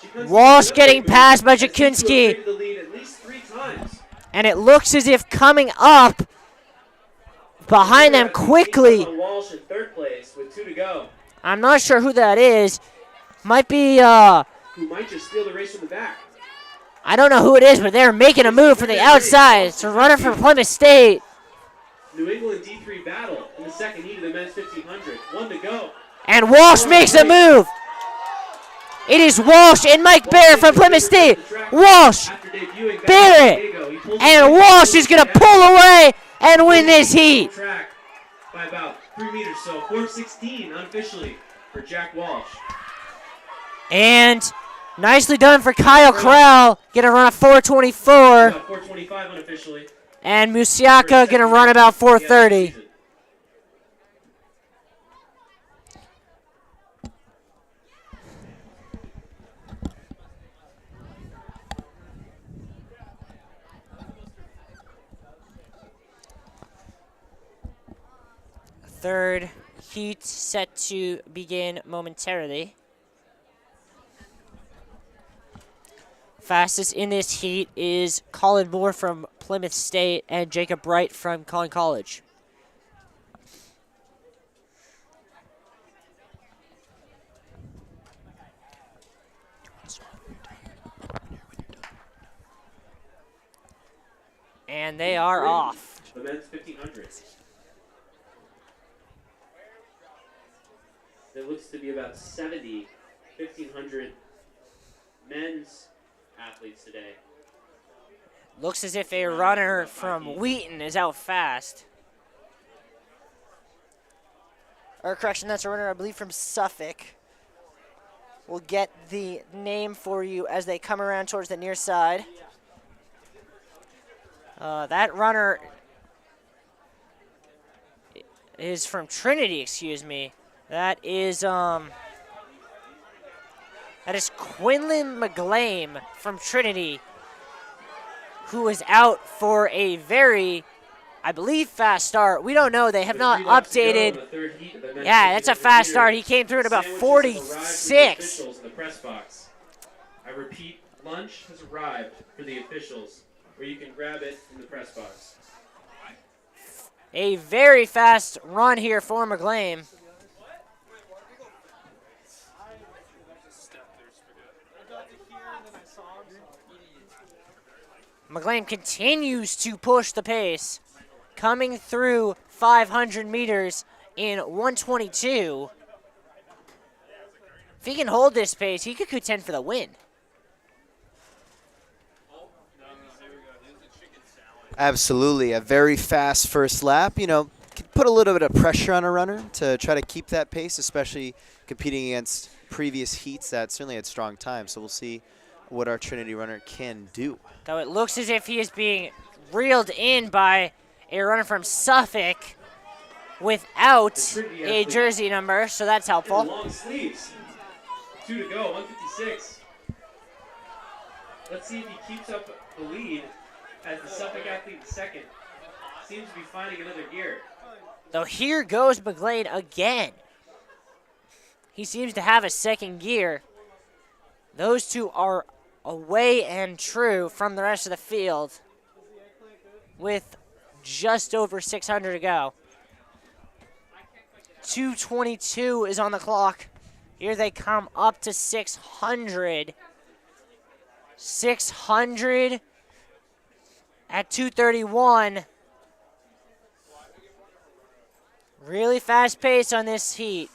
Jakunski Walsh with getting a passed by as he Jakunski. rotated the lead at least 3 times. And it looks as if coming up behind them quickly. Walsh in 3rd place with 2 to go. I'm not sure who that is. Might be, Who might just steal the race from the back. I don't know who it is, but they're making a move from the outside. It's a runner from Plymouth State. New England D3 battle in the 2nd heat of the men's 1500. 1 to go. And Walsh makes a move. It is Walsh and Mike Barrett from Plymouth State. Walsh, After debuting back Barrett, in San Diego, he pulls and the Walsh is going to pull away and win this heat. track by about 3 meters, so 4:16 unofficially for Jack Walsh. And nicely done for Kyle Krell. Going to run a 4:24. About 4:25 unofficially. And Musiaka going to run about 4:30. Third heat set to begin momentarily. Fastest in this heat is Colin Moore from Plymouth State and Jacob Bright from Collin College. And they are off. The men's 1500. There looks to be about 70 1500 men's athletes today. Looks as if a runner from Wheaton is out fast. Or correction, that's a runner, I believe, from Suffolk. We'll get the name for you as they come around towards the near side. That runner is from Trinity, excuse me. That is Quinlan McGlame from Trinity, who is out for a very, I believe, fast start. We don't know. They have not updated. Yeah, that's a fast start. He came through at about 46. In the press box. I repeat, lunch has arrived for the officials, where you can grab it in the press box. A very fast run here for McGlame. McGlame continues to push the pace, coming through 500 meters in 1:22. If he can hold this pace, he could contend for the win. Absolutely. A very fast first lap. You know, could put a little bit of pressure on a runner to try to keep that pace, especially competing against previous heats that certainly had strong time. So we'll see what our Trinity runner can do. Though it looks as if he is being reeled in by a runner from Suffolk without a jersey number, so that's helpful. Long sleeves. 2 to go, 156. Let's see if he keeps up the lead as the Suffolk athlete in second. Seems to be finding another gear. Though here goes McGlade again. He seems to have a second gear. Those two are away and true from the rest of the field with just over 600 to go. 2:22 is on the clock. Here they come up to 600. 600 at 2:31. Really fast pace on this heat.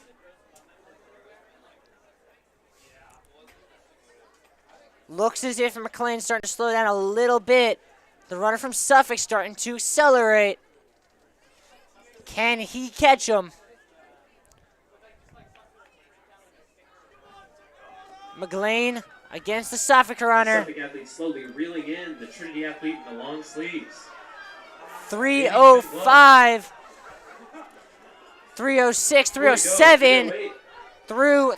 Looks as if McLean's starting to slow down a little bit. The runner from Suffolk starting to accelerate. Can he catch him? McLean against the Suffolk runner. The Suffolk athlete slowly reeling in the Trinity athlete in the long sleeves. 3:05. 3:06, 3:07 through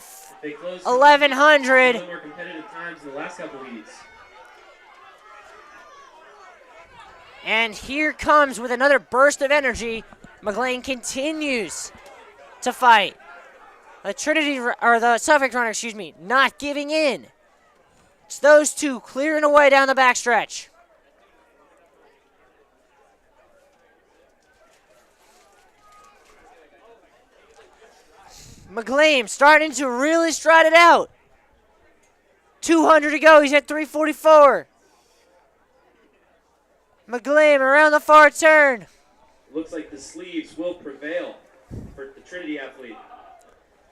1100. More competitive times in the last couple heats. And here comes with another burst of energy. McLean continues to fight. The the Suffolk runner, not giving in. It's those two clearing away down the backstretch. McGlame starting to really stride it out. 200 to go. He's at 3:44. McGlame around the far turn. Looks like the sleeves will prevail for the Trinity athlete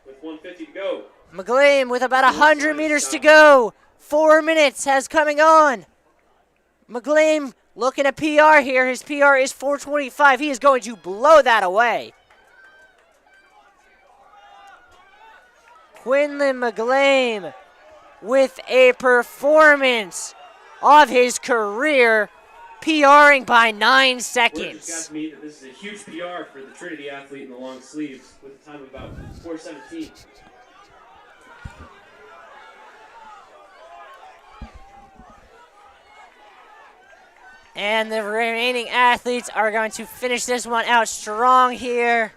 with 150 to go. McGlame with about 100 meters to go. 4 minutes has coming on. McGlame looking at PR here. His PR is 4:25. He is going to blow that away. Quinlan McGlame with a performance of his career, PRing by 9 Word seconds. just got to me that this is a huge PR for the Trinity athlete in the long sleeves with a time of about 4:17. And the remaining athletes are going to finish this one out strong here.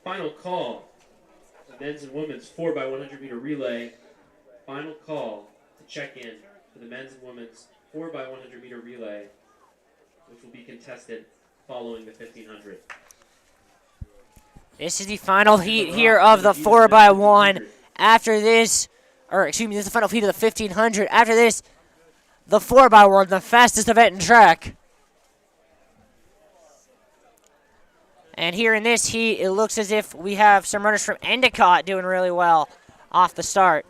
Final call. The men's and women's 4x100 meter relay. Final call to check in for the men's and women's 4x100 meter relay, which will be contested following the 1500. This is the final heat here of the 4x1. After this, this is the final heat of the 1500. After this, the 4x1, the fastest event in track. And here in this heat, it looks as if we have some runners from Endicott doing really well off the start.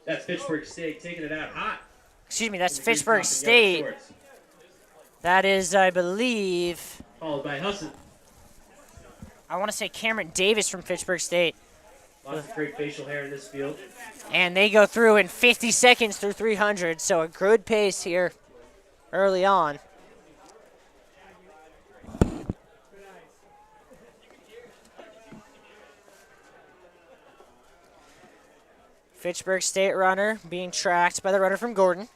That's Fitchburg State taking it out hot. Excuse me, that's Fitchburg State. That is, I believe, Followed by Husson. I want to say Cameron Davis from Fitchburg State. Lots of great facial hair in this field. And they go through in 50 seconds through 300, so a good pace here early on. Fitchburg State runner being tracked by the runner from Gordon.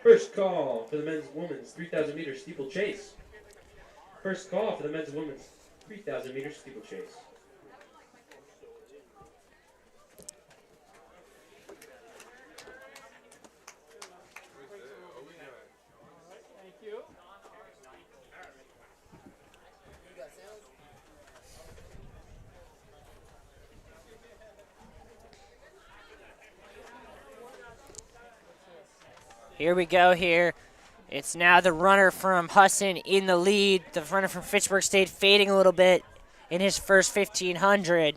First call for the men's and women's 3,000 meter steeplechase. First call for the men's and women's 3,000 meter steeplechase. Here we go here. It's now the runner from Husson in the lead. The runner from Fitchburg State fading a little bit in his first 1,500.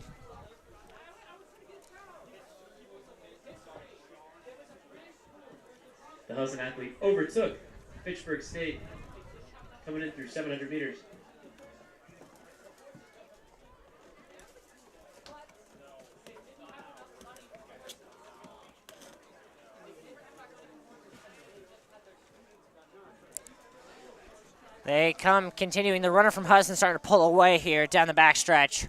The Husson athlete overtook Fitchburg State coming in through 700 meters. They come continuing. The runner from Hudson starting to pull away here down the backstretch.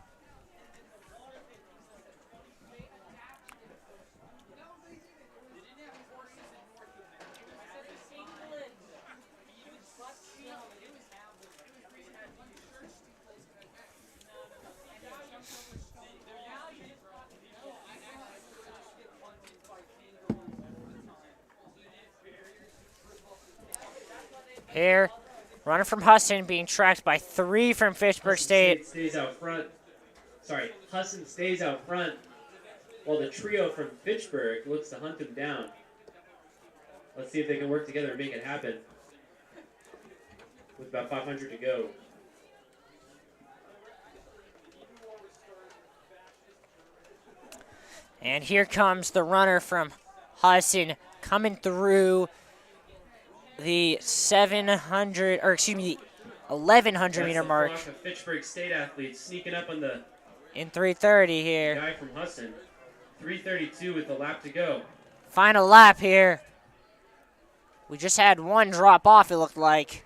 Here, runner from Husson being tracked by 3 from Fitchburg Husson State. stays out front. Sorry, Husson stays out front while the trio from Fitchburg looks to hunt him down. Let's see if they can work together and make it happen with about 500 to go. And here comes the runner from Hudson coming through the 700, or excuse me, the 1,100 meter mark. That's a Fitchburg State athlete sneaking up on the in 3:30 here. guy from Husson. 3:32 with a lap to go. Final lap here. We just had one drop off, it looked like.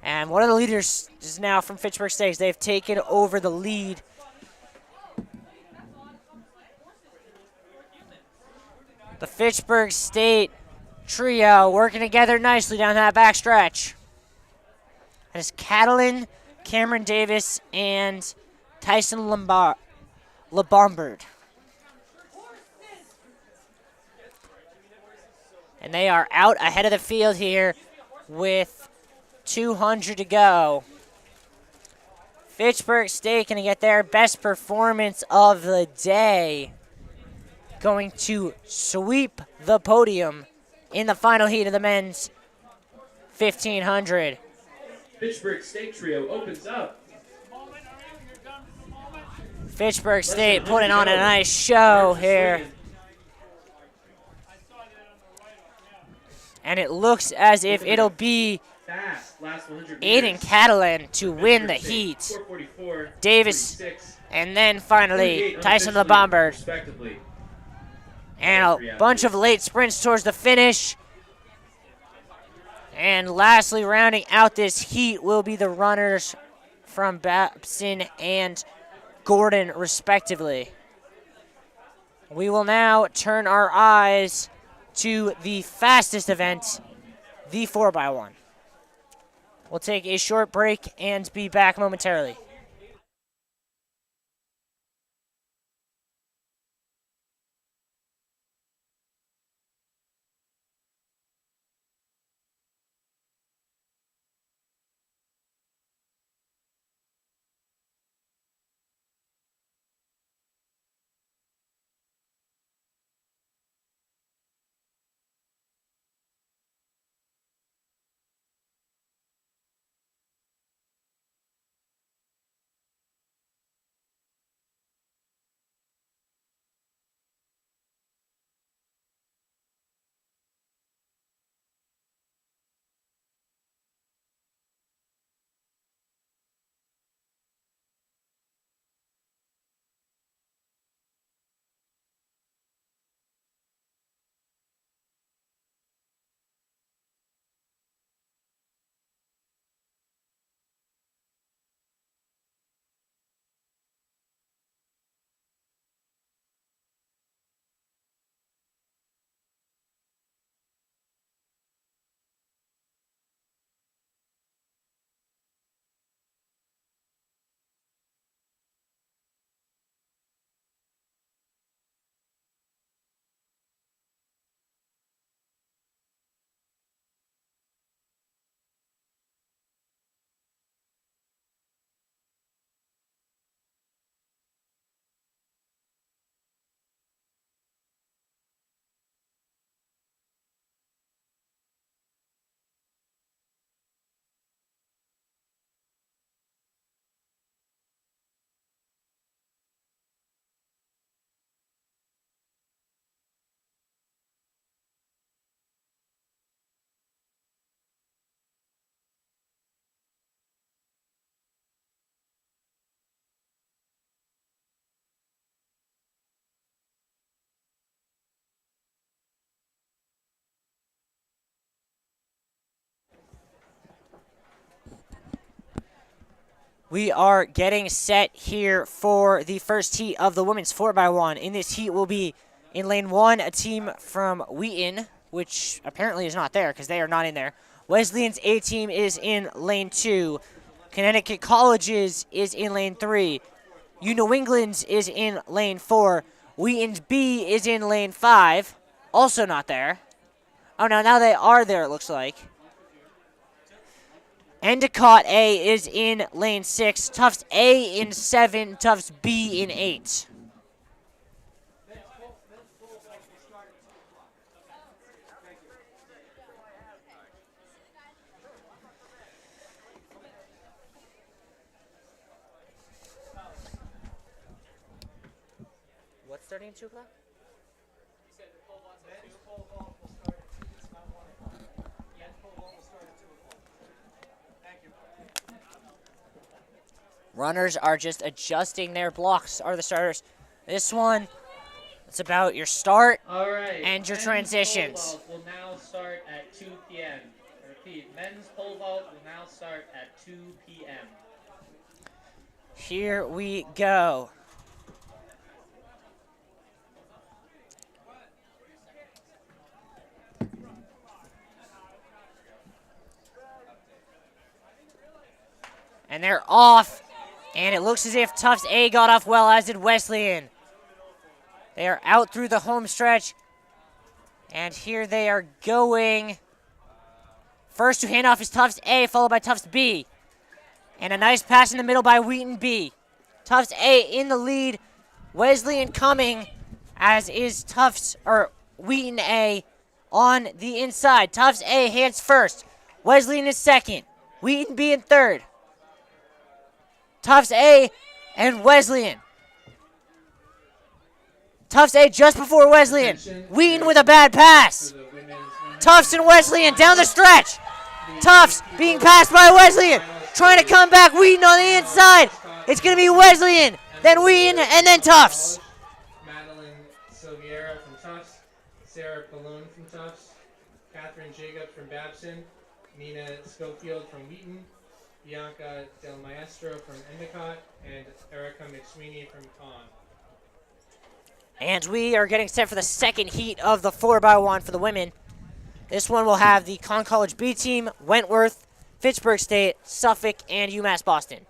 And one of the leaders is now from Fitchburg State. They've taken over the lead. The Fitchburg State trio working together nicely down that backstretch. And it's Catalin, Cameron Davis, and Tyson LeBombard. And they are out ahead of the field here with 200 to go. Fitchburg State going to get their best performance of the day. Going to sweep the podium in the final heat of the men's 1,500. Fitchburg State trio opens up. Fitchburg State putting on a nice show here. And it looks as if it'll be Fast, last 100 Aiden meters. Catalan to win the heat. 4:44, Davis 46, And then finally, 48 Tyson the unofficially, Bombird. respectively. And a bunch of late sprints towards the finish. And lastly, rounding out this heat will be the runners from Babson and Gordon, respectively. We will now turn our eyes to the fastest event, the 4x1. We'll take a short break and be back momentarily. We are getting set here for the first heat of the women's 4x1. In this heat will be in lane 1, a team from Wheaton, which apparently is not there because they are not in there. Wesleyan's A team is in lane 2. Connecticut College's is in lane 3. New England's is in lane 4. Wheaton's B is in lane 5. Also not there. Oh, no, now they are there, it looks like. Endicott A is in lane 6. Tufts A in 7. Tufts B in 8. What's starting at 2 o'clock? Runners are just adjusting their blocks, are the starters. This one, it's about your start All right. and your Men's transitions. pole vault will now start at 2 p.m. I repeat, men's pole vault will now start at 2 p.m. Here we go. And they're off. And it looks as if Tufts A got off well, as did Wesleyan. They are out through the home stretch. And here they are going. First to hand off is Tufts A, followed by Tufts B. And a nice pass in the middle by Wheaton B. Tufts A in the lead. Wesleyan coming, as is Wheaton A on the inside. Tufts A hands first. Wesleyan is second. Wheaton B in third. Tufts A and Wesleyan. Tufts A just before Wesleyan. Wheaton with a bad pass. Tufts and Wesleyan down the stretch. Tufts being passed by Wesleyan. Trying to come back. Wheaton on the inside. It's going to be Wesleyan then Wheaton, and then Tufts. Madeline Silviera from Tufts, Sarah Balloon from Tufts, Catherine Jacobs from Babson, Nina Schofield from Wheaton, Bianca Del Maestro from Endicott, and Erica McSweeney from Con. And we are getting set for the second heat of the 4x1 for the women. This one will have the Con College B team, Wentworth, Fitchburg State, Suffolk, and UMass Boston.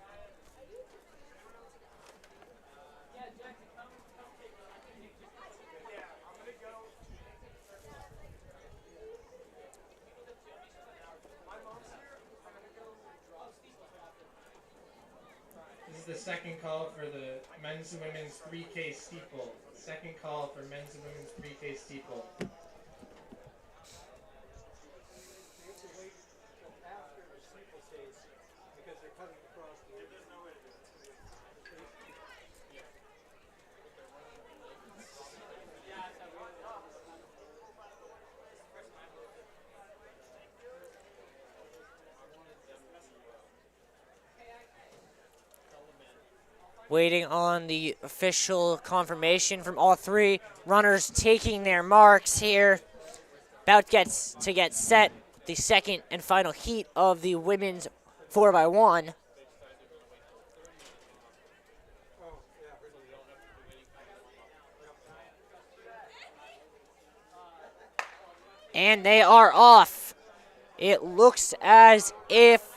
This is the second call for the men's and women's 3K steeple. Second call for men's and women's 3K steeple. Waiting on the official confirmation from all three runners taking their marks here. About gets to get set the second and final heat of the women's 4x1. And they are off. It looks as if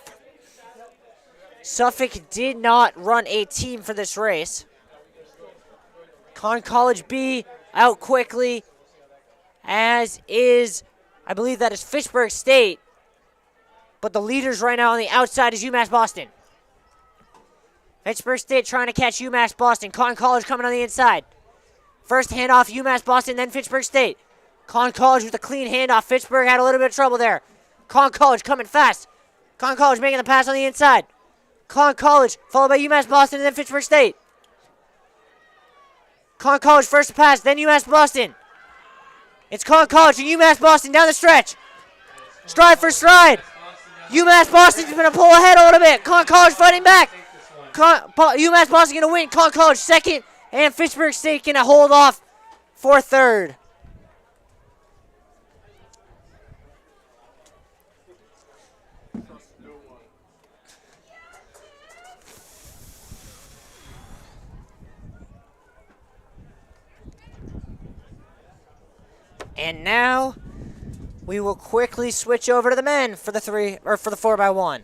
Suffolk did not run a team for this race. Con College B out quickly, as is, I believe that is Fitchburg State. But the leaders right now on the outside is UMass Boston. Fitchburg State trying to catch UMass Boston. Con College coming on the inside. First handoff, UMass Boston, then Fitchburg State. Con College with a clean handoff. Fitchburg had a little bit of trouble there. Con College coming fast. Con College making the pass on the inside. Con College, followed by UMass Boston, and then Fitchburg State. Con College first to pass, then UMass Boston. It's Con College and UMass Boston down the stretch. Stride for stride. UMass Boston's going to pull ahead a little bit. Con College fighting back. UMass Boston going to win. Con College second, and Fitchburg State going to hold off for third. And now we will quickly switch over to the men for the 4x1.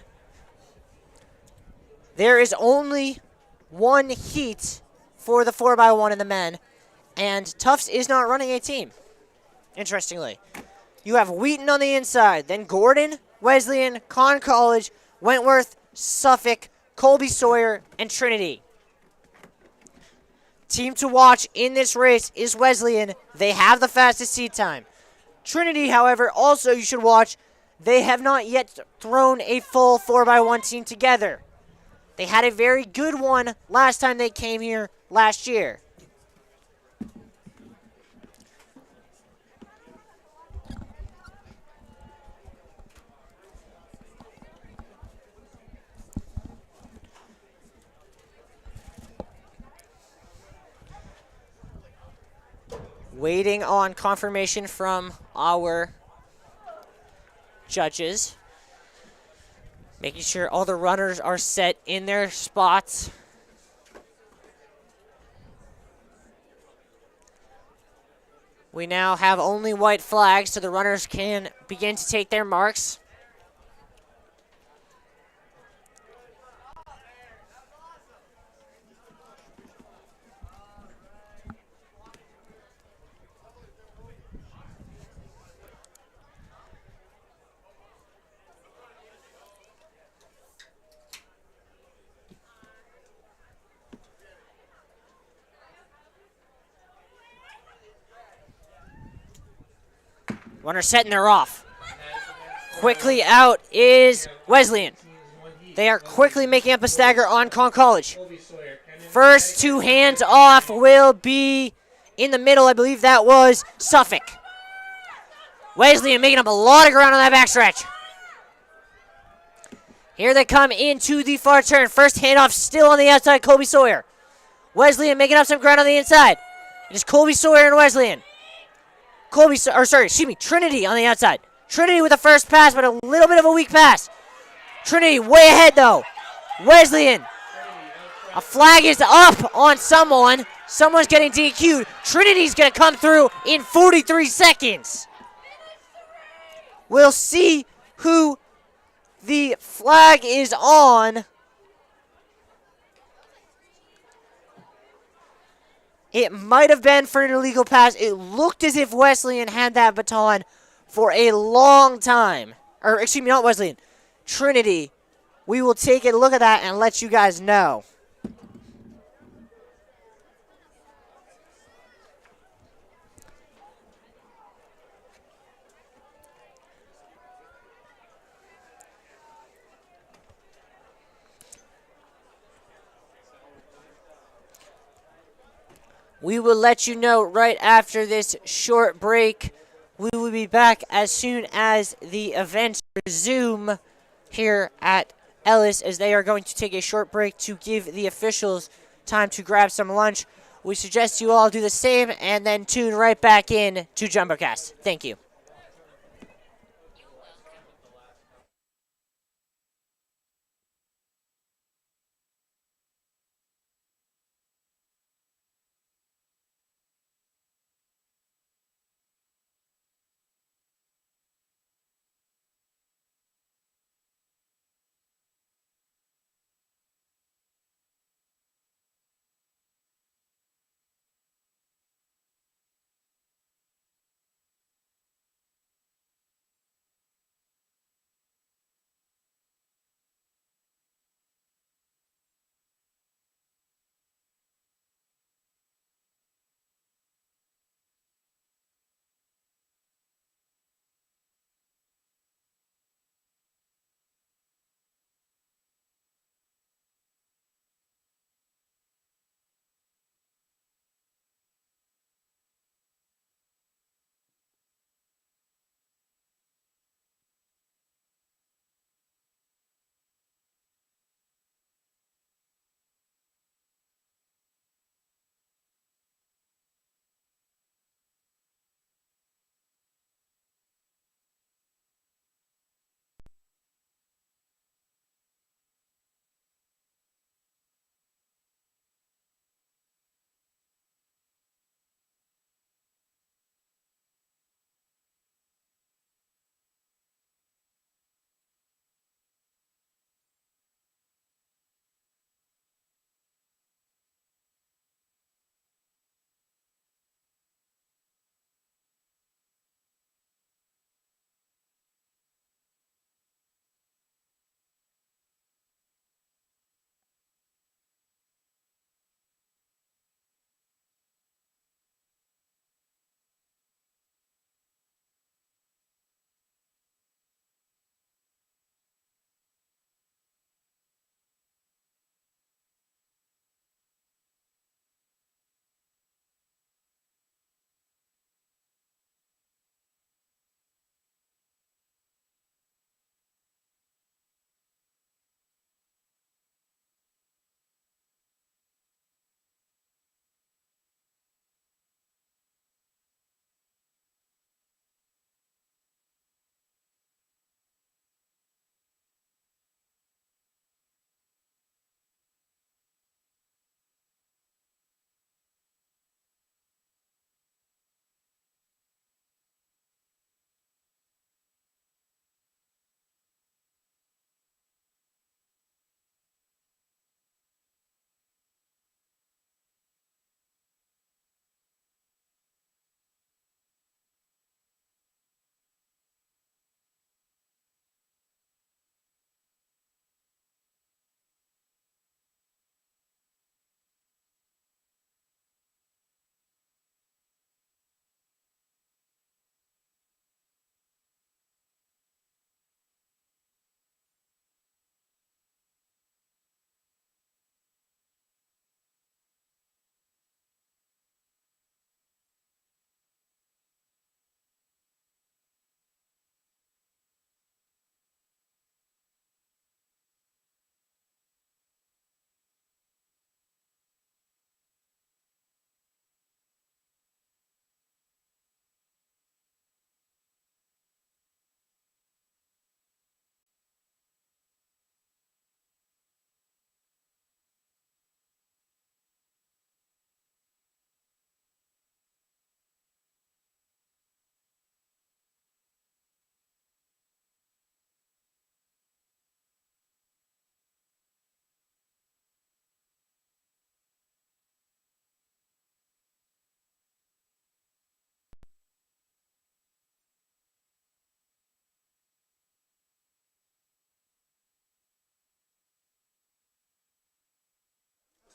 There is only one heat for the 4x1 in the men, and Tufts is not running a team. Interestingly, you have Wheaton on the inside, then Gordon, Wesleyan, Con College, Wentworth, Suffolk, Colby Sawyer, and Trinity. Team to watch in this race is Wesleyan. They have the fastest seed time. Trinity, however, also you should watch. They have not yet thrown a full 4x1 team together. They had a very good one last time they came here last year. Waiting on confirmation from our judges. Making sure all the runners are set in their spots. We now have only white flags, so the runners can begin to take their marks. Runners set and they're off. Quickly out is Wesleyan. They are quickly making up a stagger on Con College. First two hands off will be in the middle. I believe that was Suffolk. Wesleyan making up a lot of ground on that backstretch. Here they come into the far turn. First handoff still on the outside, Colby Sawyer. Wesleyan making up some ground on the inside. It is Colby Sawyer and Wesleyan. Trinity on the outside. Trinity with the first pass, but a little bit of a weak pass. Trinity way ahead, though. Wesleyan. A flag is up on someone. Someone's getting DQ'd. Trinity's going to come through in 43 seconds. We'll see who the flag is on. It might have been for an illegal pass. It looked as if Wesleyan had that baton for a long time. Or, excuse me, not Wesleyan. Trinity. We will take a look at that and let you guys know. We will let you know right after this short break. We will be back as soon as the events resume here at Ellis, as they are going to take a short break to give the officials time to grab some lunch. We suggest you all do the same and then tune right back in to JumboCast. Thank you.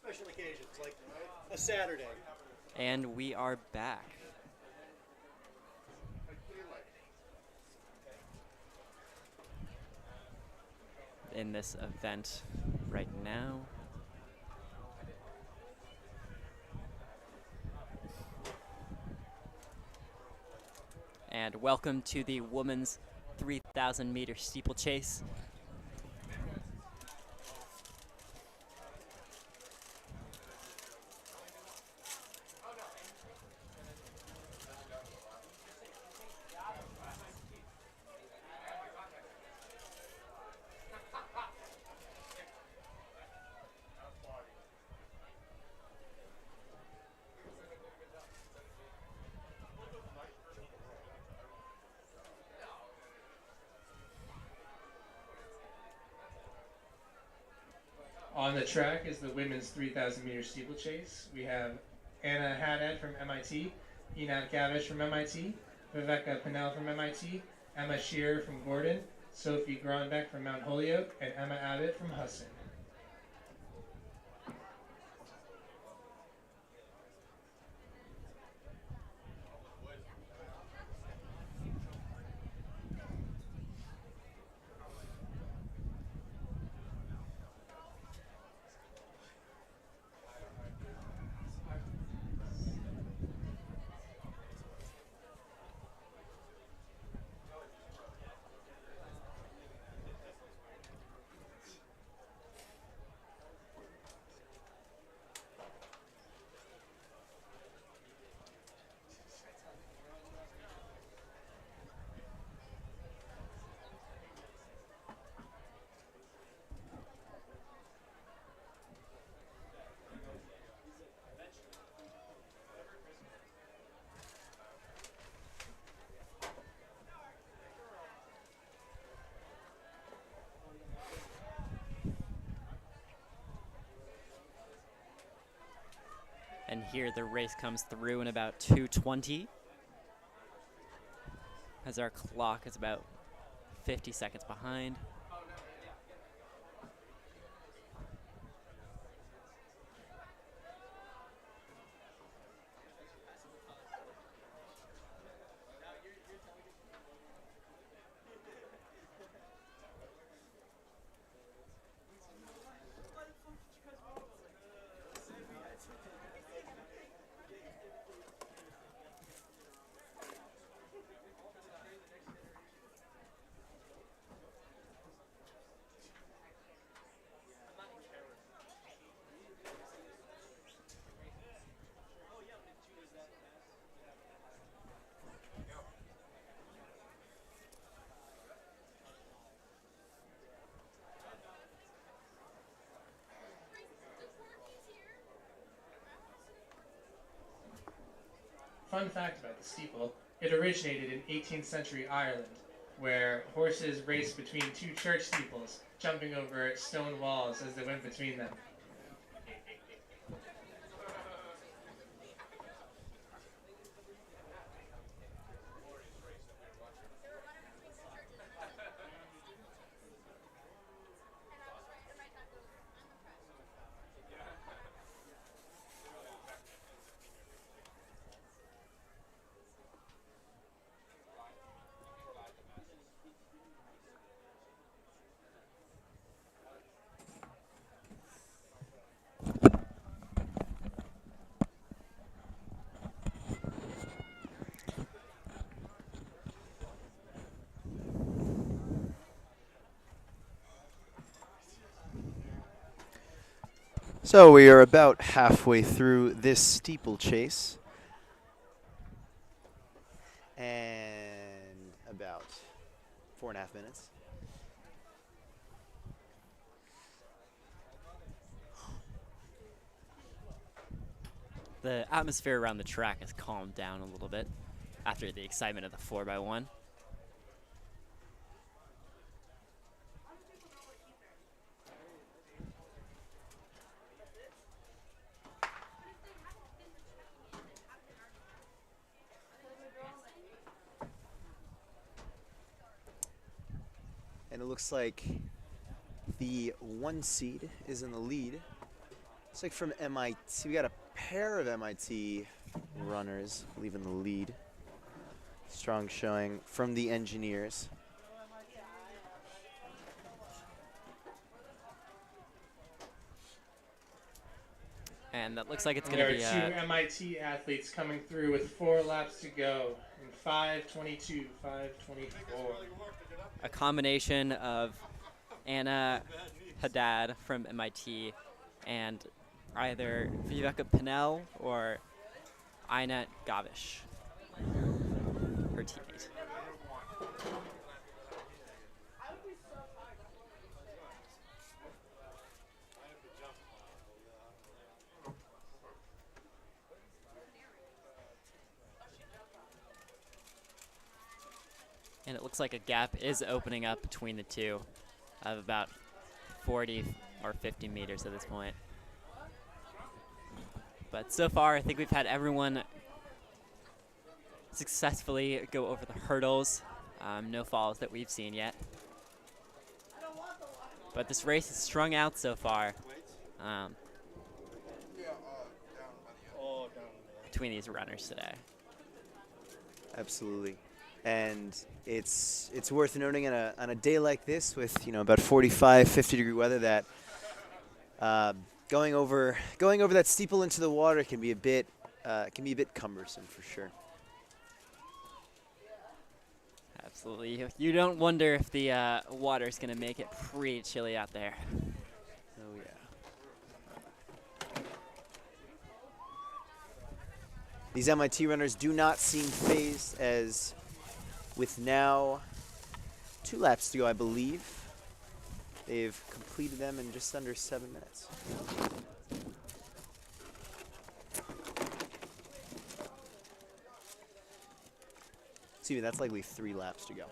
special occasions, like a Saturday. And we are back. In this event right now. And welcome to the women's 3,000 meter steeplechase. On the track is the women's 3,000 meter steeplechase. We have Anna Haddad from MIT, Enad Gavish from MIT, Viveka Pinnell from MIT, Emma Shearer from Gordon, Sophie Gronbeck from Mount Holyoke, and Emma Abbott from Husson. And here the race comes through in about 2:20. As our clock is about 50 seconds behind. Fun fact about the steeple, it originated in 18th century Ireland, where horses raced between two church steeples, jumping over stone walls as they went between them. So we are about halfway through this steeplechase. And about 4.5 minutes. The atmosphere around the track has calmed down a little bit after the excitement of the 4x1. And it looks like the 1 seed is in the lead. Looks like from MIT, we got a pair of MIT runners leaving the lead. Strong showing from the engineers. And that looks like it's going There to are be two MIT athletes coming through with 4 laps to go in 5:22, 5:24. a combination of Anna Haddad from MIT and either Viveka Pinnell or Ina Gavish, her teammate. And it looks like a gap is opening up between the two of about 40 or 50 meters at this point. But so far, I think we've had everyone successfully go over the hurdles. No falls that we've seen yet. But this race is strung out so far between these runners today. Absolutely. And it's worth noting on a day like this with, you know, about 45, 50 degree weather that going over that steeple into the water can be a bit cumbersome for sure. Absolutely. You don't wonder if the water's going to make it pretty chilly out there. Oh yeah. These MIT runners do not seem phased, as with now 2 laps to go, I believe. They've completed them in just under 7 minutes. Excuse me, that's likely 3 laps to go.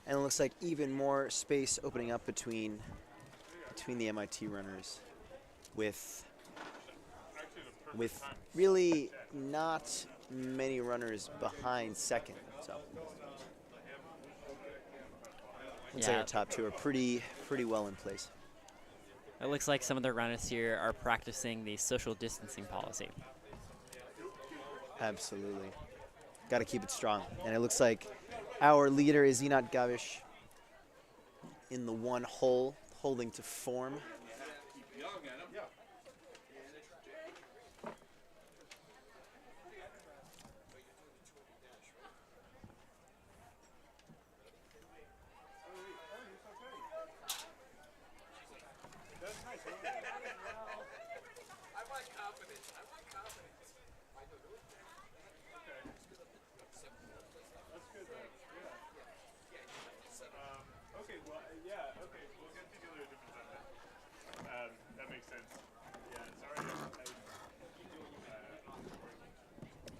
And it looks like even more space opening up between the MIT runners, with really not many runners behind second. So I'd say our top 2 are pretty well in place. It looks like some of the runners here are practicing the social distancing policy. Absolutely. Got to keep it strong. And it looks like our leader is Inat Gavish in the one hole, holding to form.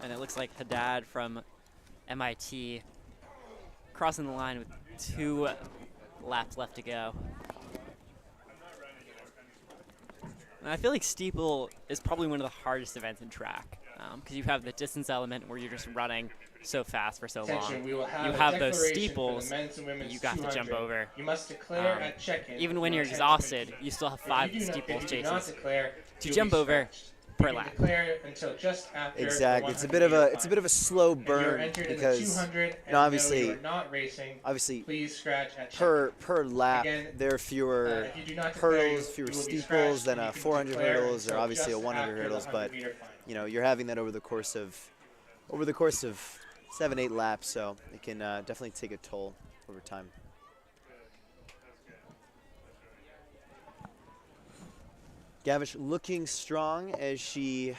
And it looks like Haddad from MIT crossing the line with 2 laps left to go. And I feel like steeple is probably one of the hardest events in track, because you have the distance element where you're just running so fast for so long. We will You a have those declaration steeples for the men's and women's you got to jump 200. over. You must declare at check-in. Even when your you're intent to exhausted, compete. you still have If 5 you do not- steeples if you do not chases declare, to you'll jump be over scratched. per You can lap. declare until just after Exactly. the It's a bit of a 100-meter slow climb. If you're burn entered in the because 200 you and know, obviously you are not racing, please scratch at check-in. per lap Again, there are fewer if you do not declare, hurdles, fewer you will be steeples scratched, than and a you can 400 declare hurdles or until obviously a just 100 after the hurdles, but 100-meter final. you know, you're having that over the course of 7-8 laps, so it can definitely take a toll over time. Gavish looking strong as she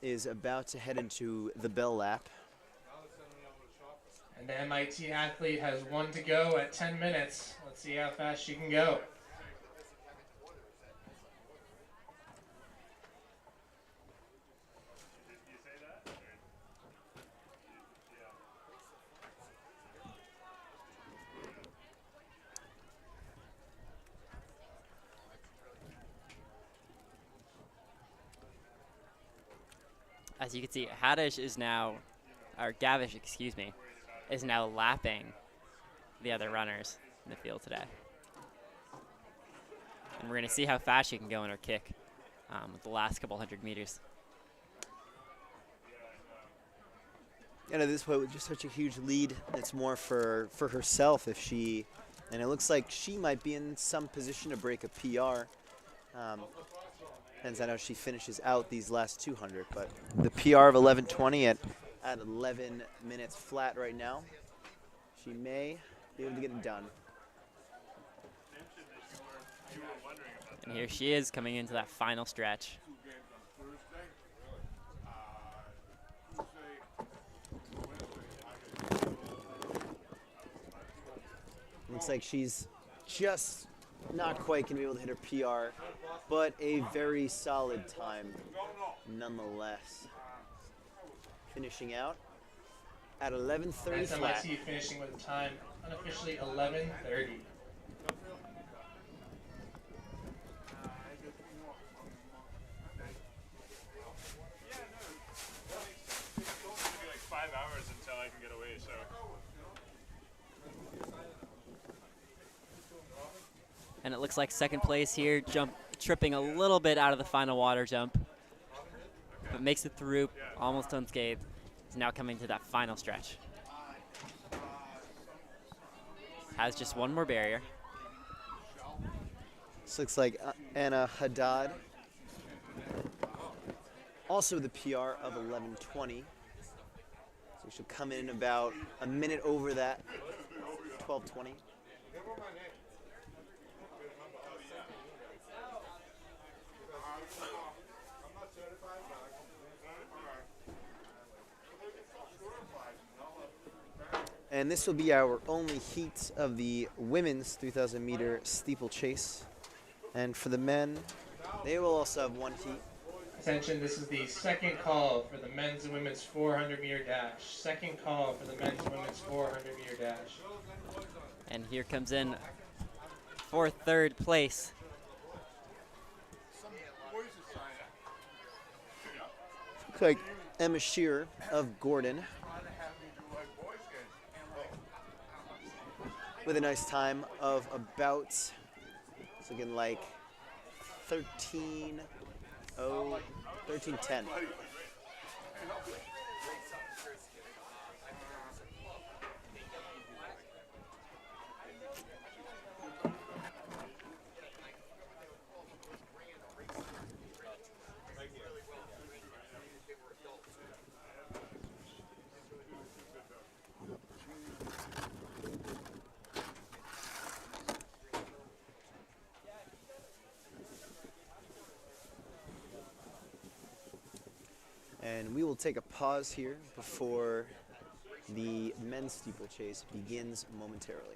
is about to head into the bell lap. And the MIT athlete has 1 to go at 10 minutes. Let's see how fast she can go. As you can see, Haddish is now, or Gavish, excuse me, is now lapping the other runners in the field today. And we're going to see how fast she can go in her kick with the last couple 100 meters. And at this point, with just such a huge lead, it's more for herself if she, and it looks like she might be in some position to break a PR. Depends on how she finishes out these last 200, but the PR of 11:20 at 11 minutes flat right now. She may be able to get it done. And here she is coming into that final stretch. Looks like she's just not quite going to be able to hit her PR, but a very solid time nonetheless. Finishing out at 11:30 That's flat. MIT finishing with a time unofficially 11:30. And it looks like second place here, tripping a little bit out of the final water jump, but makes it through almost unscathed. Is now coming to that final stretch. Has just one more barrier. This looks like Anna Haddad. Also the PR of 11:20. So she'll come in about a minute over that, 12:20. And this will be our only heat of the women's 3,000 meter steeplechase. And for the men, they will also have one heat. Attention, this is the second call for the men's and women's 400 meter dash. Second call for the men's and women's 400 meter dash. And here comes in for third place. Looks like Emma Shearer of Gordon, with a nice time of about, it's looking like 13:10. And we will take a pause here before the men's steeplechase begins momentarily.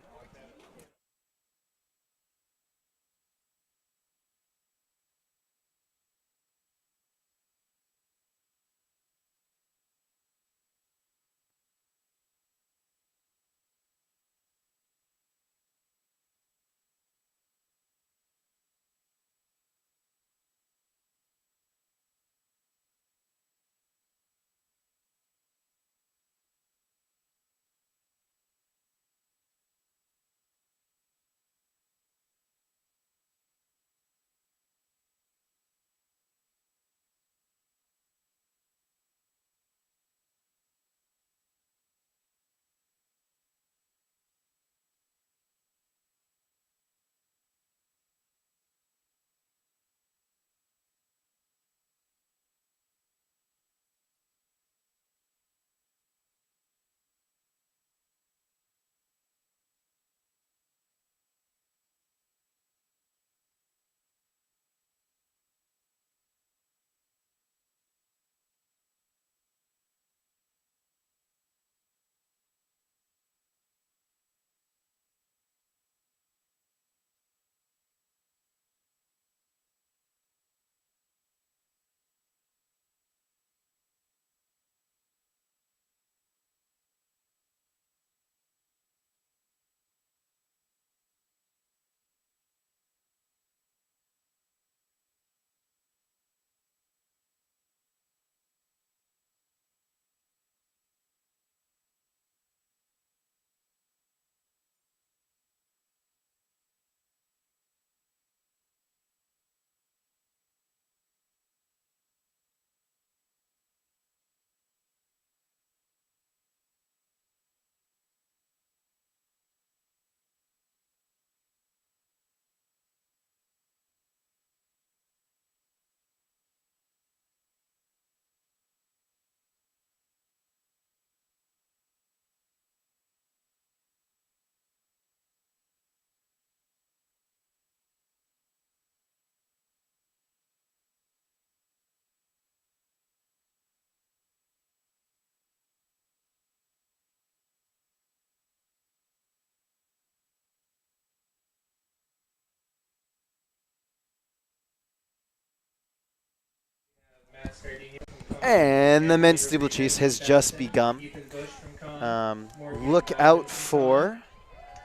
And the men's steeplechase has just begun. Ethan Bush from Con. Look out for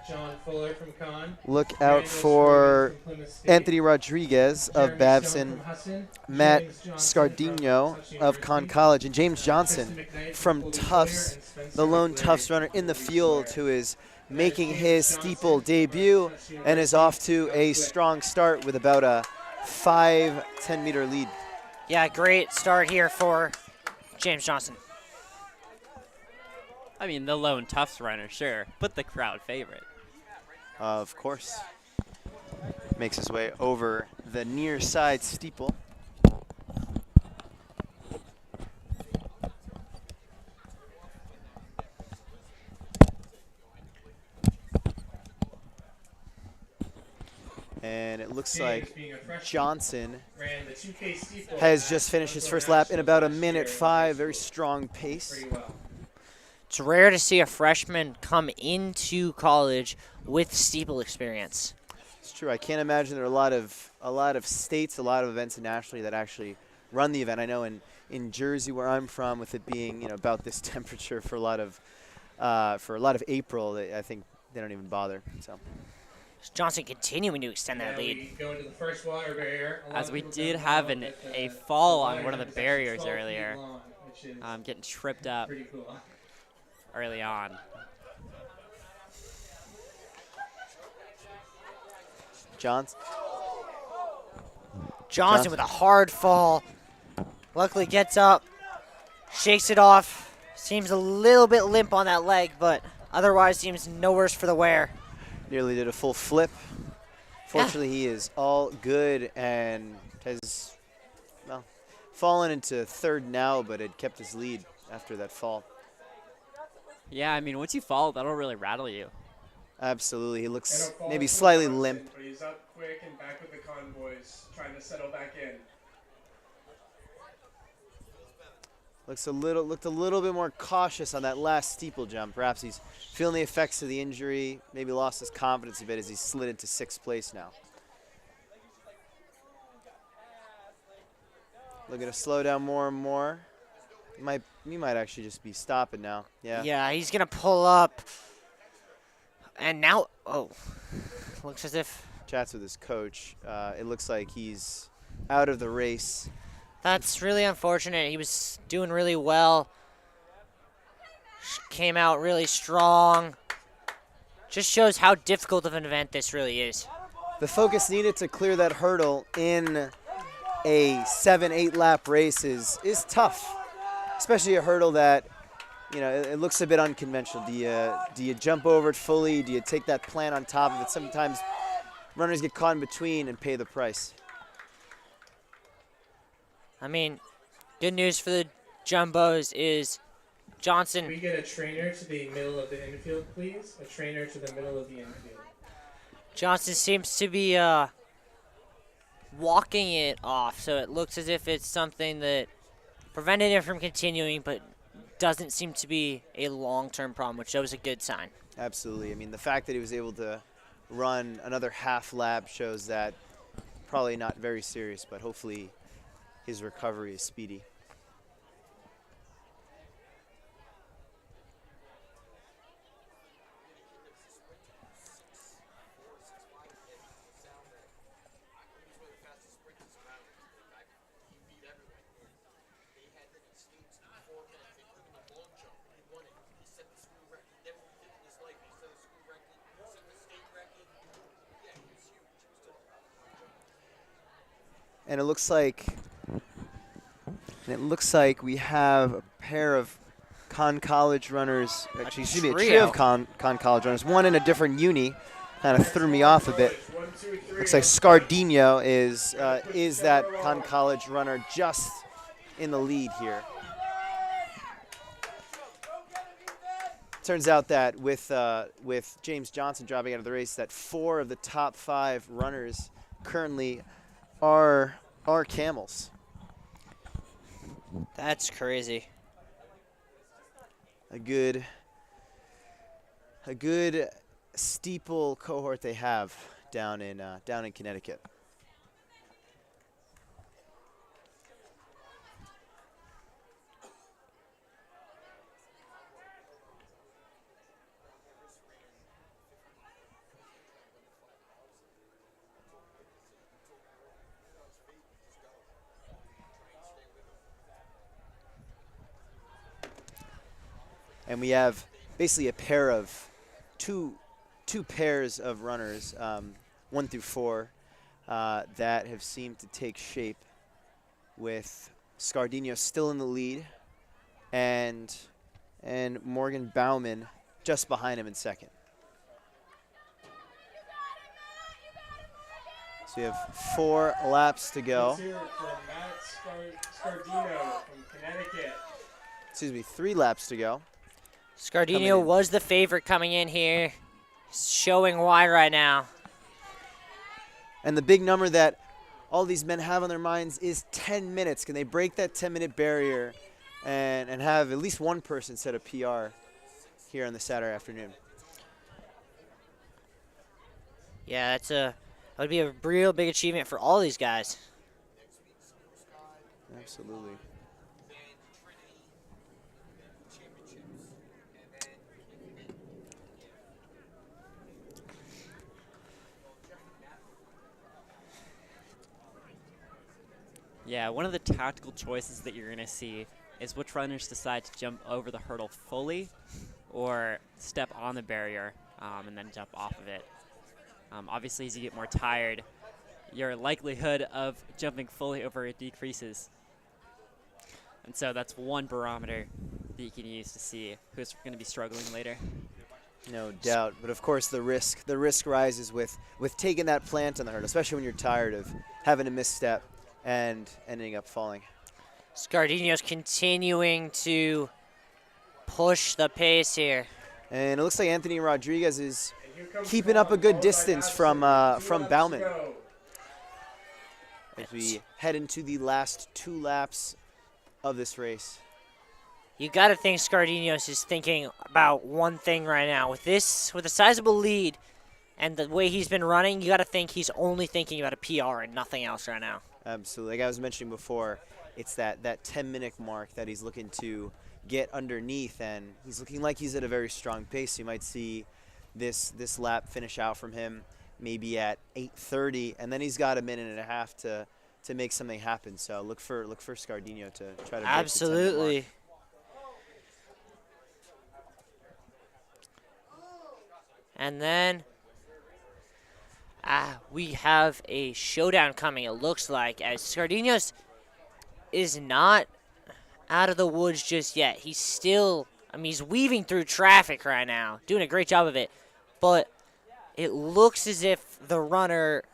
John Fuller from Con. Look out for Anthony Rodriguez of Babson, Matt Scardino of Con College, and James Johnson from Tufts, the lone Tufts runner in the field who is making his steeple debut and is off to a strong start with about a 5-10 meter lead. Yeah, great start here for James Johnson. I mean, the lone Tufts runner, sure, but the crowd favorite. Of course. Makes his way over the near side steeple. And it looks like Johnson has just finished his first lap in about 1:05, very strong pace. It's rare to see a freshman come into college with steeple experience. It's true. I can't imagine there are a lot of states, a lot of events nationally that actually run the event. I know in Jersey, where I'm from, with it being about this temperature for a lot of April, I think they don't even bother. So Johnson continuing to extend that lead. We go into the first water barrier. As we did have a fall on one of the barriers earlier, getting tripped up Pretty cool. early on. Johnson with a hard fall. Luckily gets up, shakes it off. Seems a little bit limp on that leg, but otherwise seems no worse for the wear. Nearly did a full flip. Fortunately, he is all good and has, well, fallen into third now, but had kept his lead after that fall. Yeah, I mean, once you fall, that'll really rattle you. Absolutely. He looks maybe slightly limp. But he's up quick and back with the convoys, trying to settle back in. Looked a little bit more cautious on that last steeple jump. Perhaps he's feeling the effects of the injury, maybe lost his confidence a bit as he slid into 6th place now. Looking to slow down more and more. He might actually just be stopping now. Yeah. Yeah, he's going to pull up. And now, looks as if. Chats with his coach. It looks like he's out of the race. That's really unfortunate. He was doing really well. Came out really strong. Just shows how difficult of an event this really is. The focus needed to clear that hurdle in a 7-8 lap race is tough. Especially a hurdle that, it looks a bit unconventional. Do you jump over it fully? Do you take that plant on top of it? Sometimes runners get caught in between and pay the price. I mean, good news for the Jumbos is Johnson. Can we get a trainer to the middle of the infield, please? A trainer to the middle of the infield. Johnson seems to be walking it off, so it looks as if it's something that prevented him from continuing, but doesn't seem to be a long-term problem, which shows a good sign. Absolutely. I mean, the fact that he was able to run another half lap shows that probably not very serious, but hopefully his recovery is speedy. And it looks like we have a pair of Con College runners, actually, excuse me, a trio of Con College runners, one in a different uni, kind of threw me off a bit. Looks like Scardino is that Con College runner just in the lead here. Turns out that with James Johnson dropping out of the race, that 4 of the top 5 runners currently are camels. That's crazy. A good steeple cohort they have down in Connecticut. And we have basically a pair of two pairs of runners, 1 through 4, that have seemed to take shape, with Scardino still in the lead and Morgan Bauman just behind him in second. So we have 4 laps to go. Let's hear it from Matt Scardino from Connecticut. Excuse me, 3 laps to go. Scardino was the favorite coming in here, showing why right now. And the big number that all these men have on their minds is 10 minutes. Can they break that 10-minute barrier and have at least one person set a PR here on the Saturday afternoon? Yeah, that would be a real big achievement for all these guys. Absolutely. Yeah, one of the tactical choices that you're going to see is which runners decide to jump over the hurdle fully or step on the barrier and then jump off of it. Obviously, as you get more tired, your likelihood of jumping fully over it decreases. And so that's one barometer that you can use to see who's going to be struggling later. No doubt, but of course the risk rises with taking that plant on the hurdle, especially when you're tired of having a misstep and ending up falling. Scardino's continuing to push the pace here. And it looks like Anthony Rodriguez is keeping up a good distance from Bauman. As we head into the last 2 laps of this race. You got to think Scardino's is thinking about one thing right now. With a sizable lead and the way he's been running, you got to think he's only thinking about a PR and nothing else right now. Absolutely. Like I was mentioning before, it's that 10-minute mark that he's looking to get underneath, and he's looking like he's at a very strong pace. You might see this lap finish out from him maybe at 8:30, and then he's got a minute and a half to make something happen. So look for Scardino to try to break absolutely. The 10-minute mark. And then we have a showdown coming, it looks like, as Scardino's is not out of the woods just yet. He's still, he's weaving through traffic right now, doing a great job of it. But it looks as if the runner,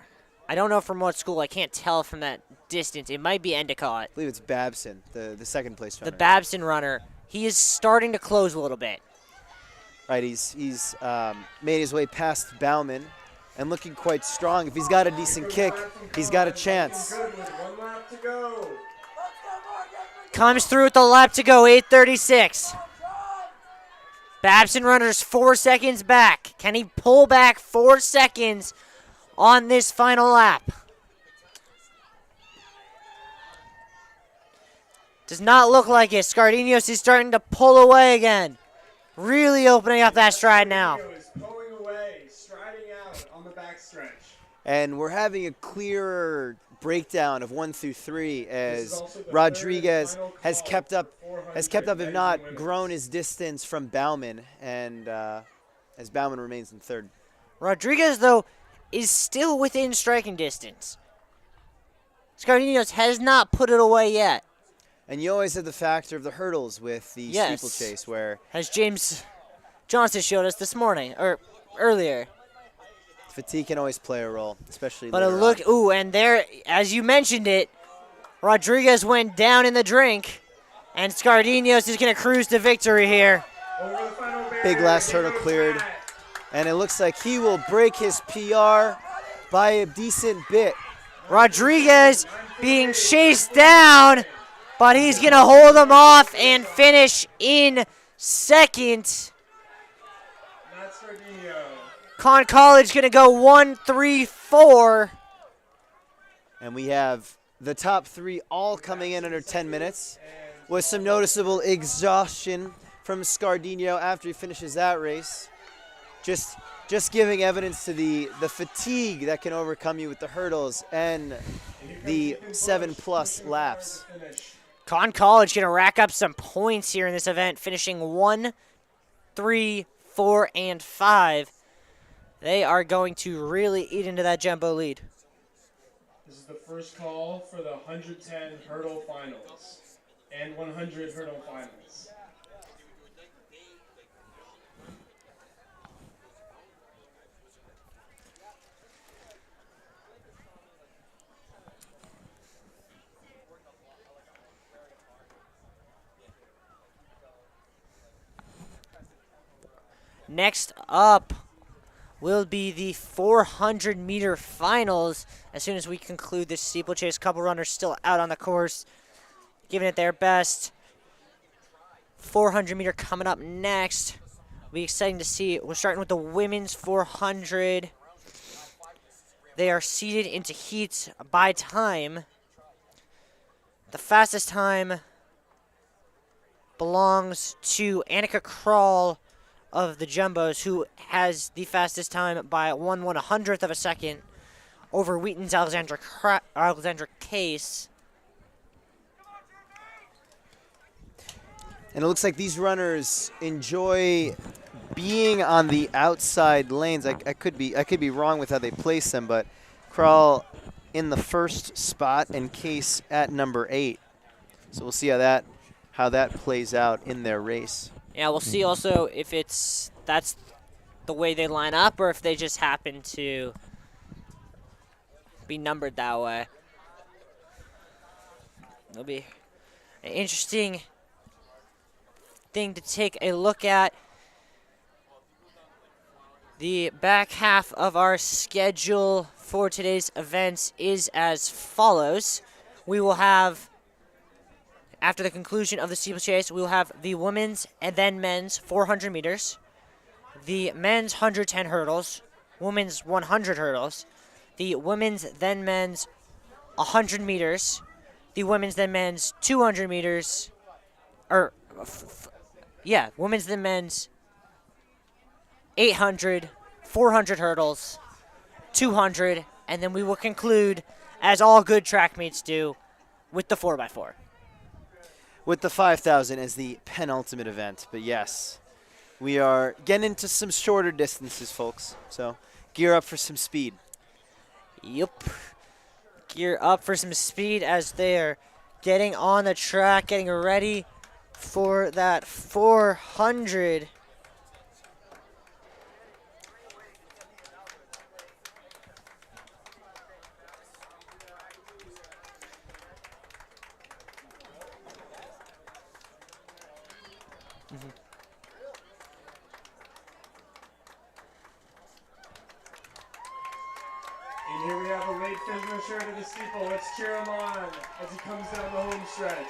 I don't know from what school, I can't tell from that distance. It might be Endicott. I believe it's Babson, the second place runner. The Babson runner. He is starting to close a little bit. Right, he's made his way past Bauman and looking quite strong. If he's got a decent kick, he's got a chance. Comes through with the lap to go, 8:36. Babson runner's 4 seconds back. Can he pull back 4 seconds on this final lap? Does not look like it. Scardino's is starting to pull away again. Really opening up that stride now. Is pulling away, striding out on the backstretch. And we're having a clearer breakdown of 1 through 3 as Rodriguez has kept up, if not grown his distance from Bauman, and as Bauman remains in third. Rodriguez, though, is still within striking distance. Scardino's has not put it away yet. And you always have the factor of the hurdles with the steeplechase, where, as James Johnson showed us this morning, or earlier. Fatigue can always play a role, especially but look, ooh, and there, as you mentioned it, Rodriguez went down in the drink, and Scardino's is going to cruise to victory here. Big last hurdle cleared, and it looks like he will break his PR by a decent bit. Rodriguez being chased down, but he's going to hold him off and finish in second. Con College going to go 1-3-4. And we have the top 3 all coming in under 10 minutes with some noticeable exhaustion from Scardino after he finishes that race. Just giving evidence to the fatigue that can overcome you with the hurdles and the 7+ laps. Con College going to rack up some points here in this event, finishing 1, 3, 4, and 5. They are going to really eat into that jumbo lead. This is the first call for the 110 hurdle finals and 100 hurdle finals. Next up will be the 400-meter finals. As soon as we conclude this steeplechase, couple runners still out on the course, giving it their best. 400-meter coming up next. Will be exciting to see. We're starting with the women's 400. They are seeded into heats by time. The fastest time belongs to Annika Krall of the Jumbos, who has the fastest time by 1/100th of a second over Wheaton's Alexandra Case. And it looks like these runners enjoy being on the outside lanes. I could be wrong with how they place them, but Krall in the first spot and Case at number 8. So we'll see how that plays out in their race. Yeah, we'll see also if that's the way they line up or if they just happen to be numbered that way. It'll be an interesting thing to take a look at. The back half of our schedule for today's events is as follows. We will have, after the conclusion of the steeplechase, we will have the women's and then men's 400 meters, the men's 110 hurdles, women's 100 hurdles, the women's then men's 100 meters, the women's then men's 200 meters, women's then men's 800, 400 hurdles, 200, and then we will conclude, as all good track meets do, with the 4x4. With the 5,000 as the penultimate event. But yes, we are getting into some shorter distances, folks. So gear up for some speed. Yep. Gear up for some speed as they are getting on the track, getting ready for that 400. And here we have a late finisher to the steeple. Let's cheer him on as he comes down the home stretch.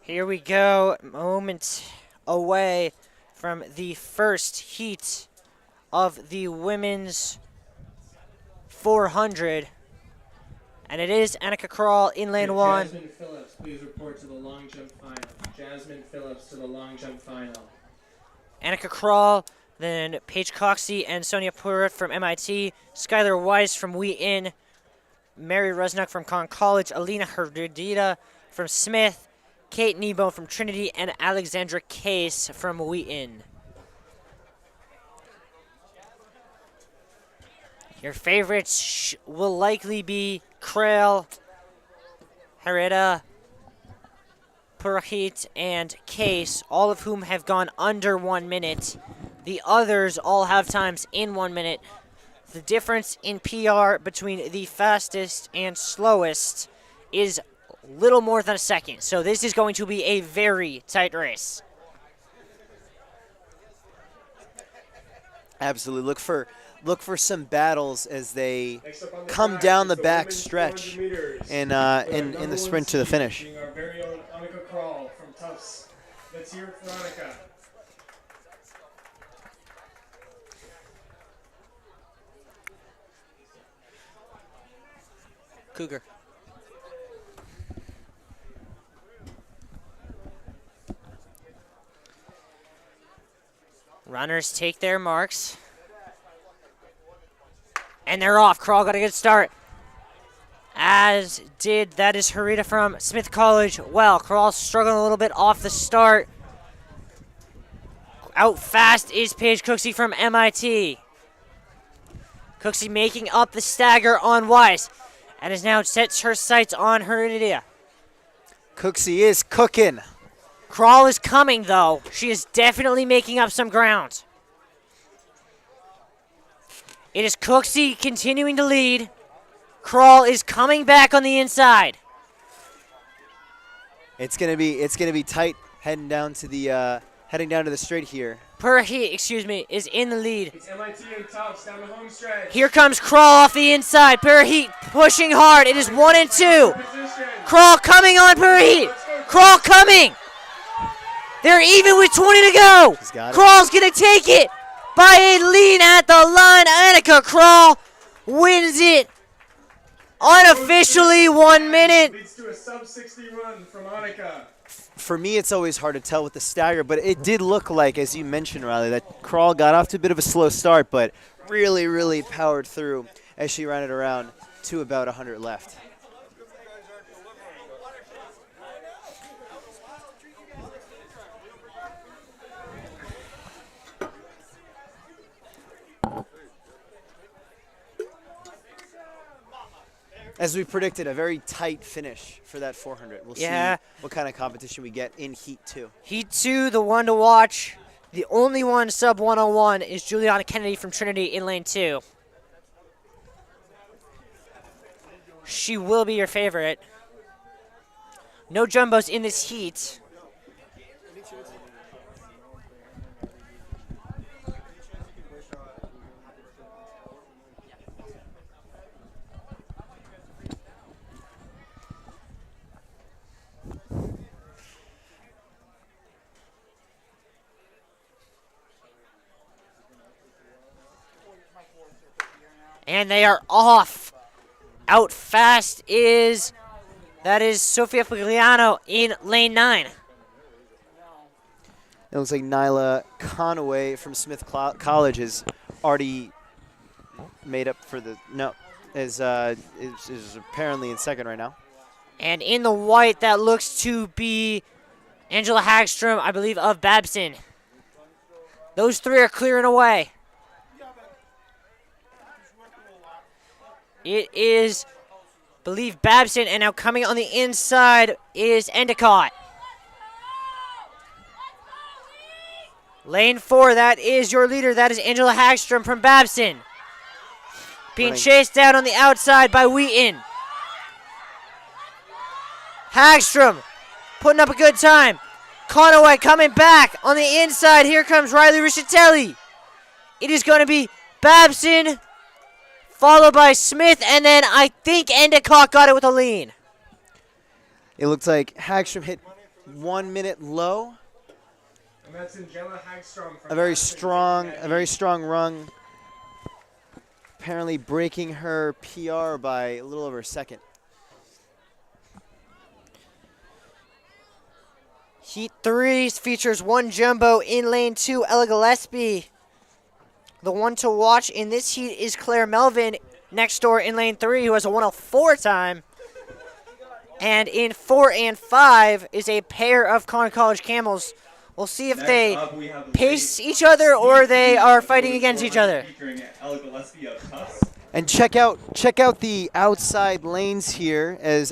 Here we go, moment away from the first heat of the women's 400. And it is Annika Krall in lane 1. Jasmine Phillips, please report to the long jump final. Jasmine Phillips to the long jump final. Annika Krall, then Paige Coxey and Sonia Purut from MIT, Skylar Weiss from Wheaton, Mary Resnick from Conn College, Alina Herdita from Smith, Kate Nebo from Trinity, and Alexandra Case from Wheaton. Your favorites will likely be Krall, Herrera, Purohit, and Case, all of whom have gone under 1 minute. The others all have times in 1 minute. The difference in PR between the fastest and slowest is little more than a second. So this is going to be a very tight race. Absolutely. Look for some battles as they come down the back stretch in the sprint to the finish. Our very own Annika Krall from Tufts. Let's hear it for Annika. Cougar. Runners take their marks. And they're off. Crawl got a good start. As did, that is Harita from Smith College. Well, Crawl struggling a little bit off the start. Out fast is Paige Cooksey from MIT. Cooksey making up the stagger on Wise. And is now sets her sights on Harita. Cooksey is cooking. Crawl is coming, though. She is definitely making up some ground. It is Cooksey continuing to lead. Crawl is coming back on the inside. It's gonna be tight heading down to the straight here. Purheat, is in the lead. It's MIT and Tufts down the home stretch. Here comes Crawl off the inside. Purheat pushing hard. It is 1 and 2. Crawl coming on Purheat. Crawl coming. They're even with 20 to go. Crawl's gonna take it by a lean at the line. Annika Crawl wins it unofficially 1 minute. Leads to a sub-60 run from Annika. For me, it's always hard to tell with the stagger, but it did look like, as you mentioned, Riley, that Crawl got off to a bit of a slow start, but really, really powered through as she ran it around to about 100 left. As we predicted, a very tight finish for that 400. We'll see what kind of competition we get in Heat 2. Heat 2, the one to watch. The only one sub 101 is Juliana Kennedy from Trinity in lane 2. She will be your favorite. No jumbos in this heat. And they are off. Out fast is Sofia Pugliano in lane 9. It looks like Nyla Conaway from Smith College is already made up for the is apparently in second right now. And in the white, that looks to be Angela Hagstrom, I believe, of Babson. Those three are clearing away. It is, I believe, Babson, and now coming on the inside is Endicott. Lane 4, that is your leader. That is Angela Hagstrom from Babson. Being chased down on the outside by Wheaton. Hagstrom putting up a good time. Conaway coming back on the inside. Here comes Riley Riccitelli. It is going to be Babson, followed by Smith, and then I think Endicott got it with a lean. It looks like Hagstrom hit 1 minute low. And that's Angela Hagstrom from A very strong run. Apparently breaking her PR by a little over a second. Heat 3 features one jumbo in lane 2, Ella Gillespie. The one to watch in this heat is Claire Melvin next door in lane 3, who has a 104 time. And in 4 and 5 is a pair of Con College Camels. We'll see if they pace each other or they are fighting against each other. And check out the outside lanes here as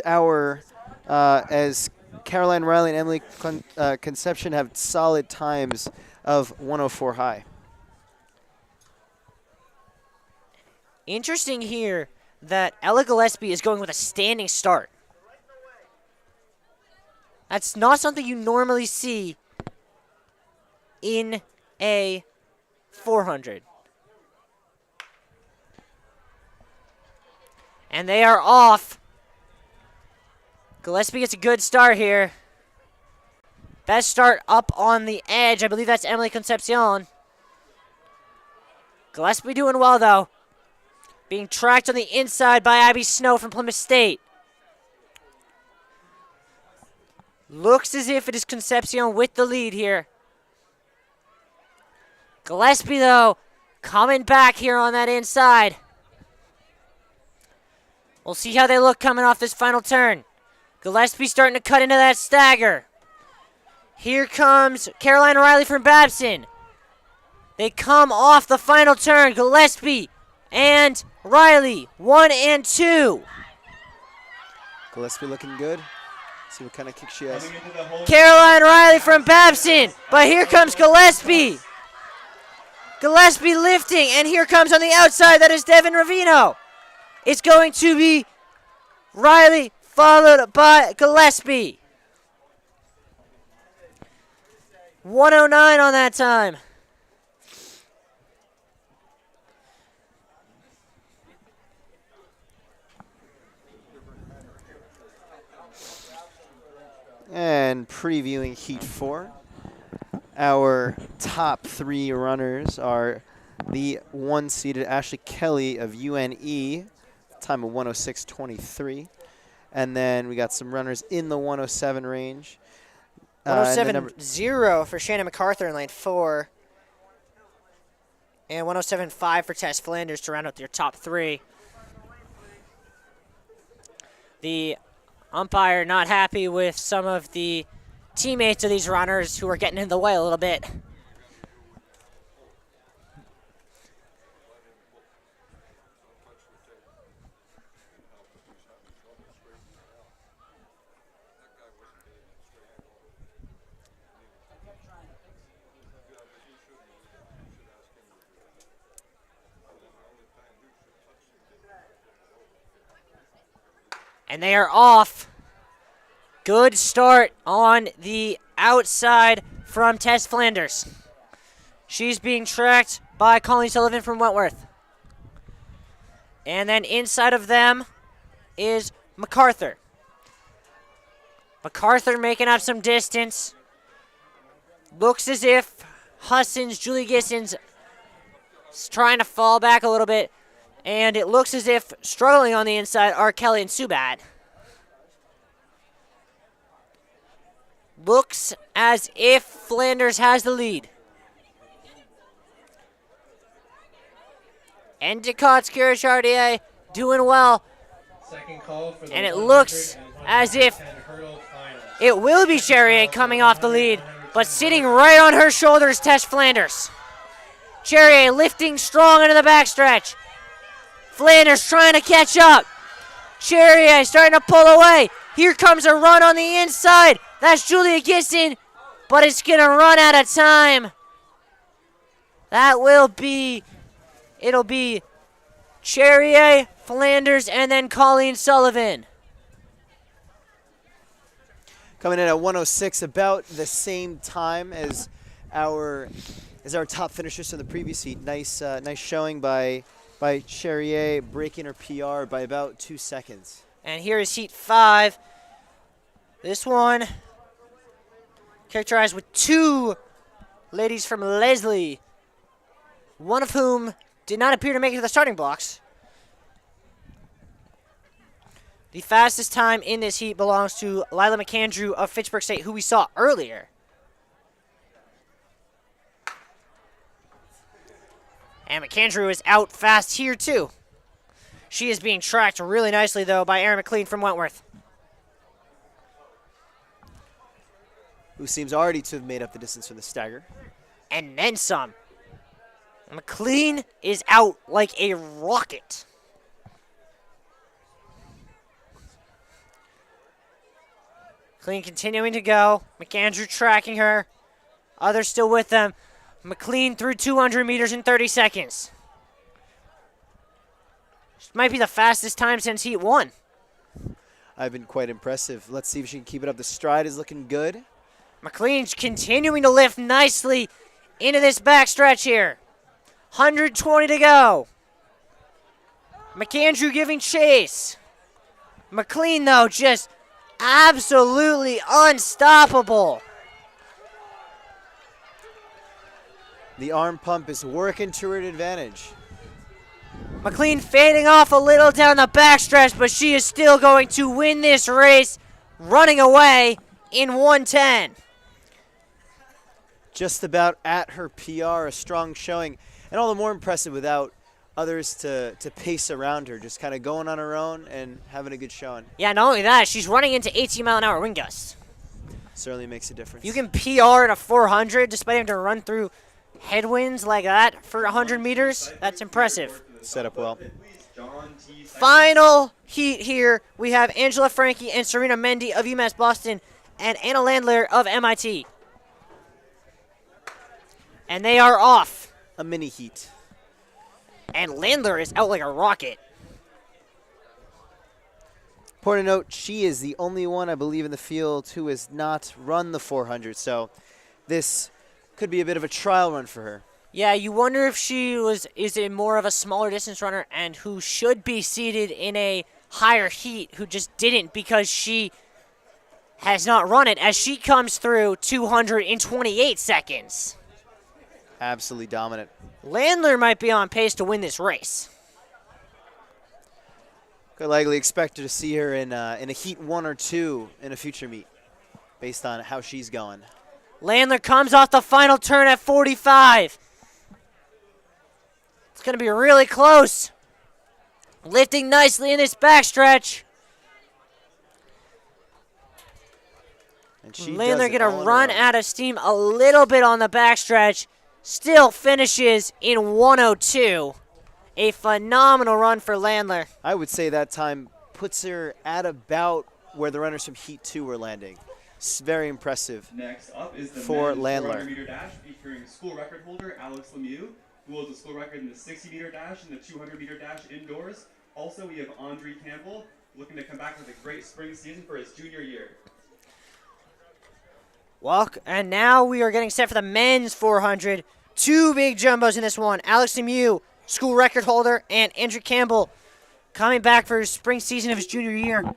as Caroline Riley and Emily Conception have solid times of 104 high. Interesting here that Ella Gillespie is going with a standing start. That's not something you normally see in a 400. And they are off. Gillespie gets a good start here. Best start up on the edge. I believe that's Emily Concepcion. Gillespie doing well, though. Being tracked on the inside by Abby Snow from Plymouth State. Looks as if it is Concepcion with the lead here. Gillespie, though, coming back here on that inside. We'll see how they look coming off this final turn. Gillespie starting to cut into that stagger. Here comes Caroline Riley from Babson. They come off the final turn. Gillespie and Riley, 1 and 2. Gillespie looking good. See what kind of kick she has. Caroline Riley from Babson, but here comes Gillespie. Gillespie lifting, and here comes on the outside, that is Devin Ravino. It's going to be Riley followed by Gillespie. 109 on that time. And previewing Heat 4, our top 3 runners are the 1-seeded Ashley Kelly of UNE, time of 106.23. And then we got some runners in the 107 range. 107.0 for Shannon MacArthur in lane 4. And 107.5 for Tess Flanders to round out your top 3. The umpire not happy with some of the teammates of these runners who are getting in the way a little bit. And they are off. Good start on the outside from Tess Flanders. She's being tracked by Colleen Sullivan from Wentworth. And then inside of them is MacArthur. MacArthur making up some distance. Looks as if Julie Gisson's trying to fall back a little bit. And it looks as if struggling on the inside are Kelly and Subat. Looks as if Flanders has the lead. Endicott's Chartier doing well. Second call for the And it looks as if it will be Charrier coming off the lead, but sitting right on her shoulders, Tess Flanders. Charrier lifting strong into the backstretch. Flanders trying to catch up. Charrier starting to pull away. Here comes a run on the inside. That's Julia Gisson, but it's going to run out of time. It'll be Charrier, Flanders, and then Colleen Sullivan. Coming in at 106, about the same time as our top finishers from the previous heat. Nice showing by Charrier, breaking her PR by about 2 seconds. And here is Heat 5. This one characterized with 2 ladies from Leslie, one of whom did not appear to make it to the starting blocks. The fastest time in this heat belongs to Lila McAndrew of Fitchburg State, who we saw earlier. And McAndrew is out fast here, too. She is being tracked really nicely, though, by Erin McLean from Wentworth. Who seems already to have made up the distance from the stagger. And then some. McLean is out like a rocket. McLean continuing to go. McAndrew tracking her. Others still with them. McLean through 200 meters in 30 seconds. This might be the fastest time since Heat 1. I've been quite impressive. Let's see if she can keep it up. The stride is looking good. McLean's continuing to lift nicely into this backstretch here. 120 to go. McAndrew giving chase. McLean, though, just absolutely unstoppable. The arm pump is working to her advantage. McLean fading off a little down the backstretch, but she is still going to win this race, running away in 110. just about at her PR, a strong showing, and all the more impressive without others to pace around her, just kind of going on her own and having a good showing. Yeah, not only that, she's running into 18-mile-an-hour wind gusts. Certainly makes a difference. You can PR at a 400 despite having to run through headwinds like that for 100 meters. That's impressive. Set up well. Final heat here. We have Angela Frankie and Serena Mendy of UMass Boston and Anna Landler of MIT. And they are off. A mini heat. And Landler is out like a rocket. Important to note, she is the only one, I believe, in the field who has not run the 400, so this could be a bit of a trial run for her. Yeah, you wonder if is it more of a smaller distance runner and who should be seated in a higher heat who just didn't because she has not run it as she comes through 228 seconds. Absolutely dominant. Landler might be on pace to win this race. Could likely expect to see her in a heat 1 or 2 in a future meet based on how she's going. Landler comes off the final turn at 45. It's going to be really close. Lifting nicely in this backstretch. And she Landler going to run out of steam a little bit on the backstretch. Still finishes in 102. A phenomenal run for Landler. I would say that time puts her at about where the runners from Heat 2 were landing. It's very impressive. Next up is the for men's Landler. 400-meter dash featuring school record holder Alex Lemieux, who holds a school record in the 60-meter dash and the 200-meter dash indoors. Also, we have Andre Campbell looking to come back with a great spring season for his junior year. Well, and now we are getting set for the men's 400. Two big jumbos in this one. Alex Lemieux, school record holder, and Andrew Campbell coming back for his spring season of his junior year.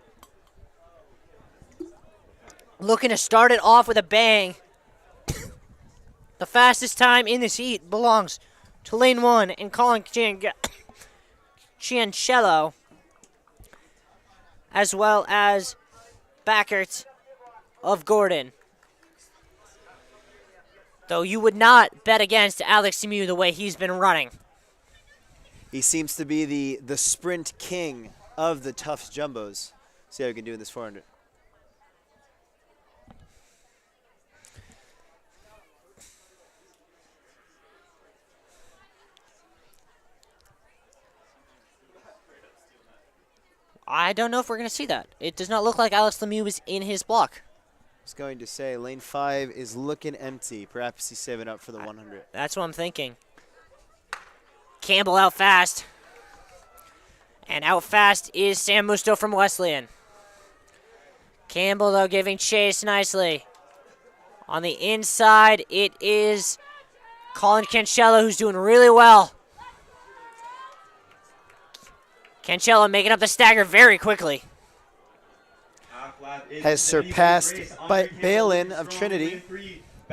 Looking to start it off with a bang. The fastest time in this heat belongs to lane 1 and Colin Cianciello, as well as Backert of Gordon. Though you would not bet against Alex Lemieux the way he's been running. He seems to be the sprint king of the Tufts Jumbos. See how he can do in this 400. I don't know if we're going to see that. It does not look like Alex Lemieux is in his block. I was going to say lane 5 is looking empty. Perhaps he's saving up for the 100. That's what I'm thinking. Campbell out fast. And out fast is Sam Musto from Wesleyan. Campbell, though, giving chase nicely. On the inside, it is Colin Cianciello, who's doing really well. Cianciello making up the stagger very quickly. Has surpassed Balin of Trinity.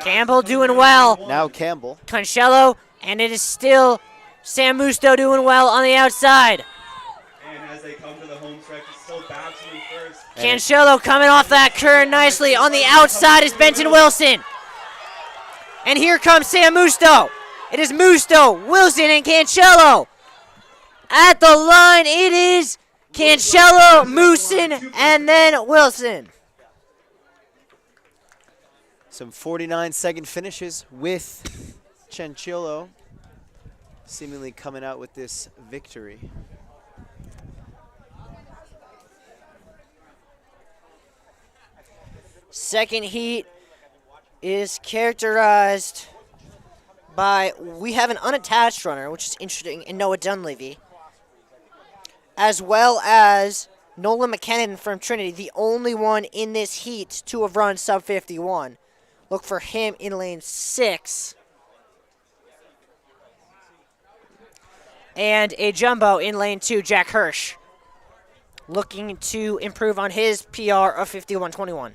Campbell doing well. Now Campbell. Cianciello, and it is still Sam Musto doing well on the outside. And as they come to the home stretch, it's still Babson in first. Cianciello coming off that curve nicely. On the outside is Benton Wilson. And here comes Sam Musto. It is Musto, Wilson, and Cianciello. At the line, it is Cianciello, Mooson, and then Wilson. Some 49-second finishes with Cianciello seemingly coming out with this victory. Second heat is characterized by, we have an unattached runner, which is interesting, in Noah Dunleavy, as well as Nolan McKinnon from Trinity, the only one in this heat to have run sub 51. Look for him in lane 6. And a jumbo in lane 2, Jack Hirsch, looking to improve on his PR of 51.21.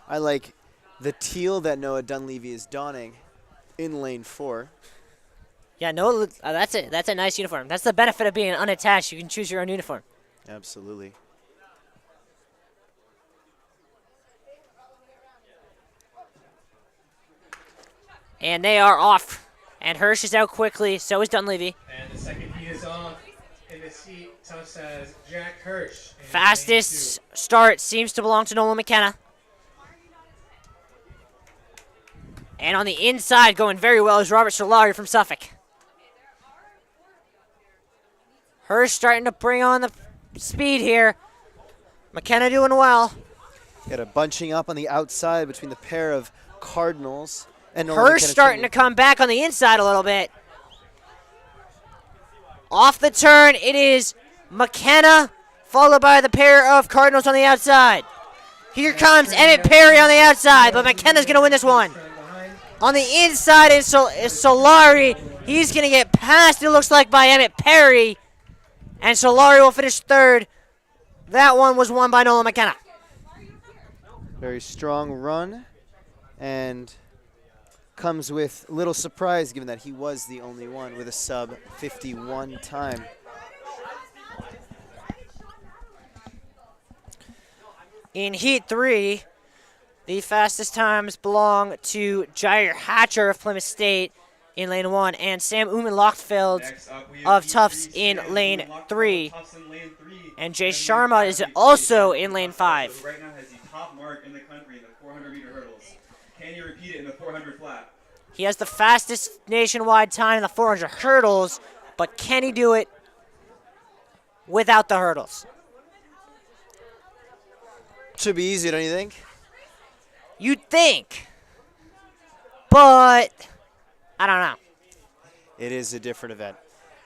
I like the teal that Noah Dunleavy is donning in lane 4. Yeah, no, that's it. That's a nice uniform. That's the benefit of being unattached. You can choose your own uniform. Absolutely. And they are off. And Hirsch is out quickly. So is Dunleavy. And the second heat is off. In this heat, Tufts has Jack Hirsch. in Fastest lane start seems to belong to Nolan McKenna. And on the inside, going very well, is Robert Solari from Suffolk. Hirsch starting to bring on the speed here. McKenna doing well. Got a bunching up on the outside between the pair of Cardinals. And Hirsch starting to come back on the inside a little bit. Off the turn, it is McKenna, followed by the pair of Cardinals on the outside. Here comes Emmett Perry on the outside, but McKenna's going to win this one. On the inside is Solari. He's going to get passed, it looks like, by Emmett Perry. And Solari will finish third. That one was won by Nolan McKenna. Very strong run. And comes with little surprise given that he was the only one with a sub 51 time. In Heat 3, the fastest times belong to Jair Hatcher of Plymouth State in lane 1 and Sam Uman-Lochtfeld of Tufts in lane 3. And Jay Sharma is also in lane 5. Right now has the top mark in the country in the 400-meter hurdles. Can you repeat it in the 400 flat? He has the fastest nationwide time in the 400 hurdles, but can he do it without the hurdles? Should be easy, don't you think? You'd think, but I don't know. It is a different event.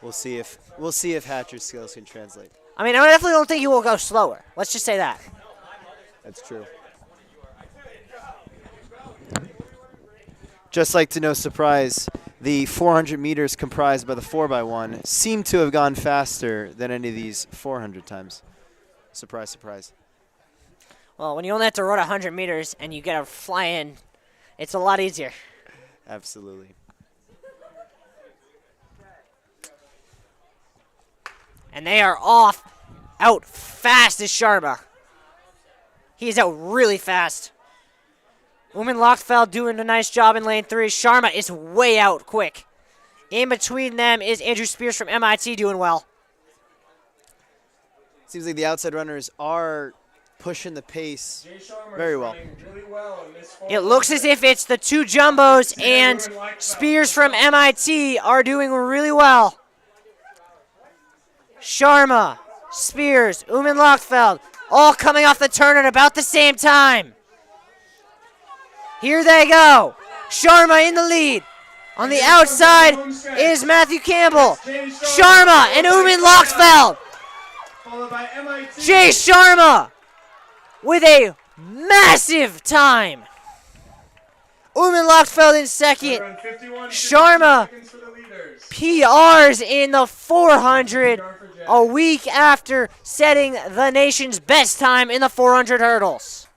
We'll see if Hatcher's skills can translate. I mean, I definitely don't think he will go slower. Let's just say that. That's true. Just like to no surprise, the 400 meters comprised by the 4x1 seem to have gone faster than any of these 400 times. Surprise, surprise. Well, when you only have to run 100 meters and you get a fly in, it's a lot easier. Absolutely. And they are off. Out fast is Sharma. He's out really fast. Uman-Lochtfeld doing a nice job in lane 3. Sharma is way out quick. In between them is Andrew Spears from MIT doing well. Seems like the outside runners are pushing the pace very well. It looks as if it's the two jumbos and Spears from MIT are doing really well. Sharma, Spears, Uman-Lochtfeld, all coming off the turn at about the same time. Here they go. Sharma in the lead. On the outside is Matthew Campbell. Sharma and Uman-Lochtfeld. Jay Sharma with a massive time. Uman-Lochtfeld in second. Sharma PRs in the 400 a week after setting the nation's best time in the 400 hurdles.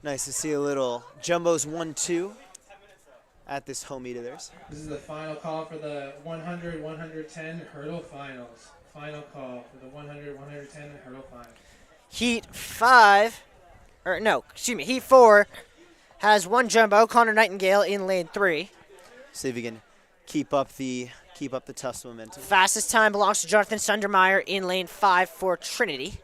Nice to see a little Jumbo's 1-2 at this home meet of theirs. This is the final call for the 100, 110 hurdle finals. Final call for the 100, 110 hurdle finals. Heat 4 has one jumbo, Connor Nightingale in lane 3. See if he can keep up the Tufts momentum. Fastest time belongs to Jonathan Sundermeyer in lane 5 for Trinity.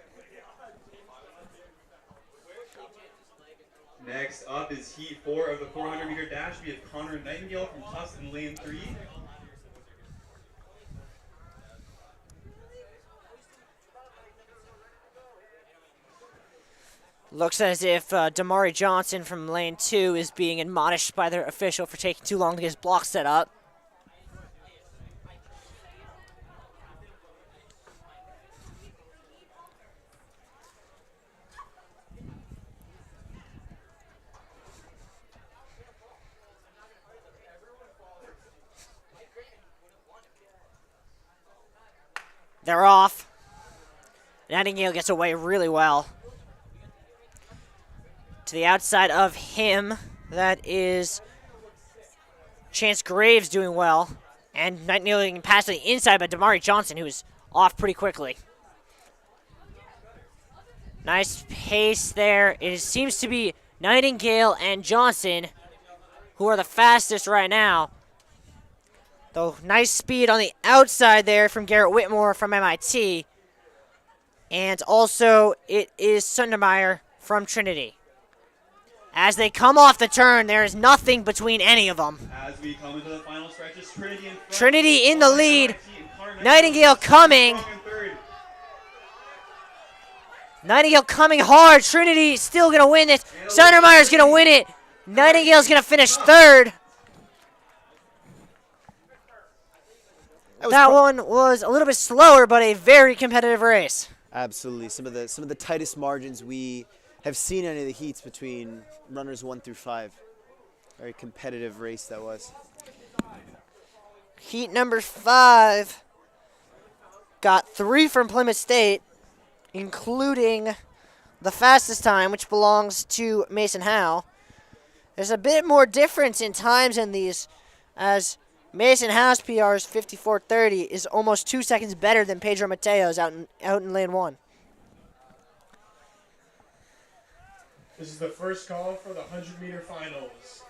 Next up is Heat 4 of the 400-meter dash. We have Connor Nightingale from Tufts in lane 3. Looks as if Damari Johnson from lane 2 is being admonished by their official for taking too long to get his block set up. They're off. Nightingale gets away really well. To the outside of him, that is Chance Graves doing well. And Nightingale getting passed to the inside by Damari Johnson, who is off pretty quickly. Nice pace there. It seems to be Nightingale and Johnson who are the fastest right now. Though nice speed on the outside there from Garrett Whitmore from MIT. And also it is Sundermeyer from Trinity. As they come off the turn, there is nothing between any of them. As we come into the final stretches, Trinity in the lead. Nightingale coming. Nightingale coming hard. Trinity still going to win this. Sundermeyer's going to win it. Nightingale's going to finish third. That one was a little bit slower, but a very competitive race. Absolutely. Some of the tightest margins we have seen in any of the heats between runners 1 through 5. Very competitive race that was. Heat number 5 got 3 from Plymouth State, including the fastest time, which belongs to Mason Howe. There's a bit more difference in times in these, as Mason Howe's PR's 54.30 is almost 2 seconds better than Pedro Mateo's out in lane 1. This is the first call for the 100-meter finals.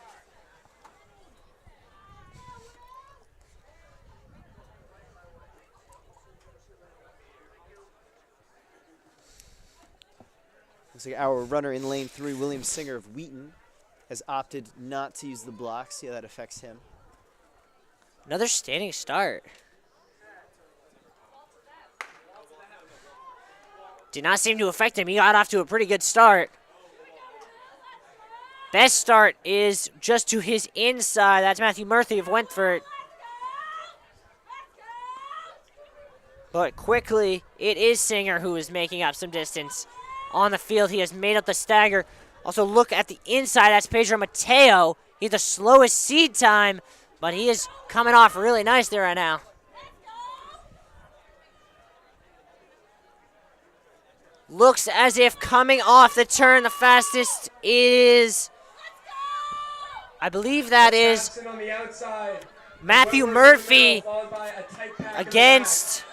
Looks like our runner in lane 3, William Singer of Wheaton, has opted not to use the block. See how that affects him. Another standing start. Did not seem to affect him. He got off to a pretty good start. Best start is just to his inside. That's Matthew Murphy of Wentford. But quickly, it is Singer who is making up some distance on the field. He has made up the stagger. Also, look at the inside. That's Pedro Mateo. He has the slowest seed time, but he is coming off really nice there right now. Looks as if coming off the turn, the fastest is, I believe that is Matthew Murphy against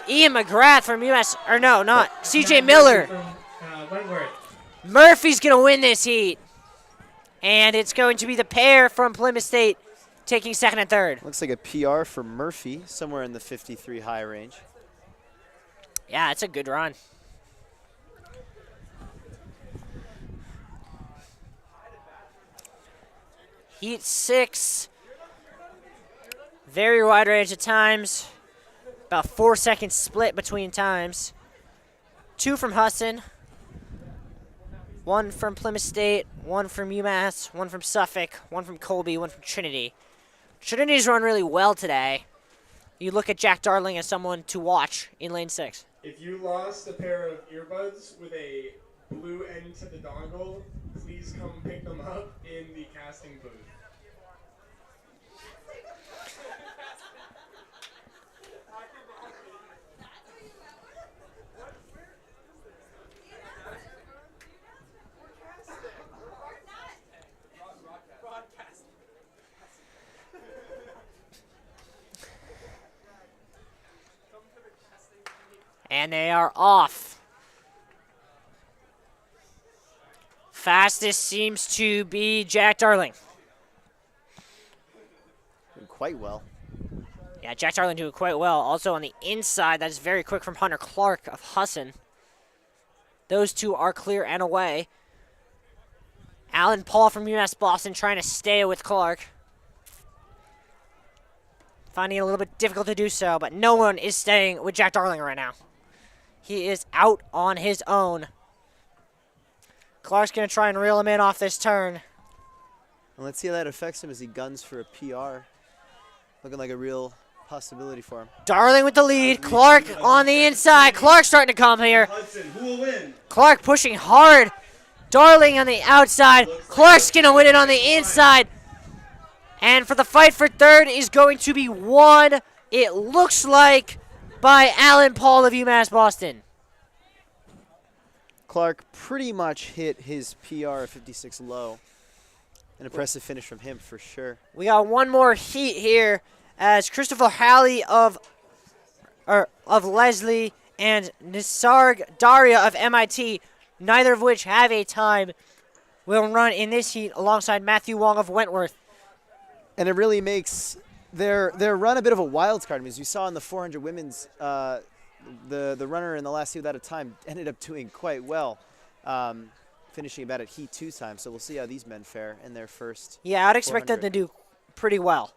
Ian McGrath from UMass, or no, not, CJ Miller. Murphy's going to win this heat. And it's going to be the pair from Plymouth State taking second and third. Looks like a PR for Murphy, somewhere in the 53 high range. Yeah, it's a good run. Heat 6. Very wide range of times. About 4 seconds split between times. 2 from Husson. 1 from Plymouth State, 1 from UMass, 1 from Suffolk, 1 from Colby, 1 from Trinity. Trinity's run really well today. You look at Jack Darling as someone to watch in lane 6. If you lost a pair of earbuds with a blue end to the dongle, please come pick them up in the casting booth. And they are off. Fastest seems to be Jack Darling. Doing quite well. Yeah, Jack Darling doing quite well. Also on the inside, that is very quick from Hunter Clark of Husson. Those two are clear and away. Alan Paul from UMass Boston trying to stay with Clark. Finding it a little bit difficult to do so, but no one is staying with Jack Darling right now. He is out on his own. Clark's going to try and reel him in off this turn. And let's see how that affects him as he guns for a PR. Looking like a real possibility for him. Darling with the lead. Clark on the inside. Clark starting to come here. Who will win? Clark pushing hard. Darling on the outside. Clark's going to win it on the inside. And for the fight for third is going to be won, it looks like, by Alan Paul of UMass Boston. Clark pretty much hit his PR 56 low. An impressive finish from him for sure. We got one more heat here as Christopher Halley of Leslie and Nisarg Daria of MIT, neither of which have a time, will run in this heat alongside Matthew Wong of Wentworth. And it really makes their run a bit of a wild card. I mean, as you saw in the 400 women's, the runner in the last heat without a time ended up doing quite well, finishing about at heat 2 time. So we'll see how these men fare in their first. Yeah, I'd expect 400. them to do pretty well.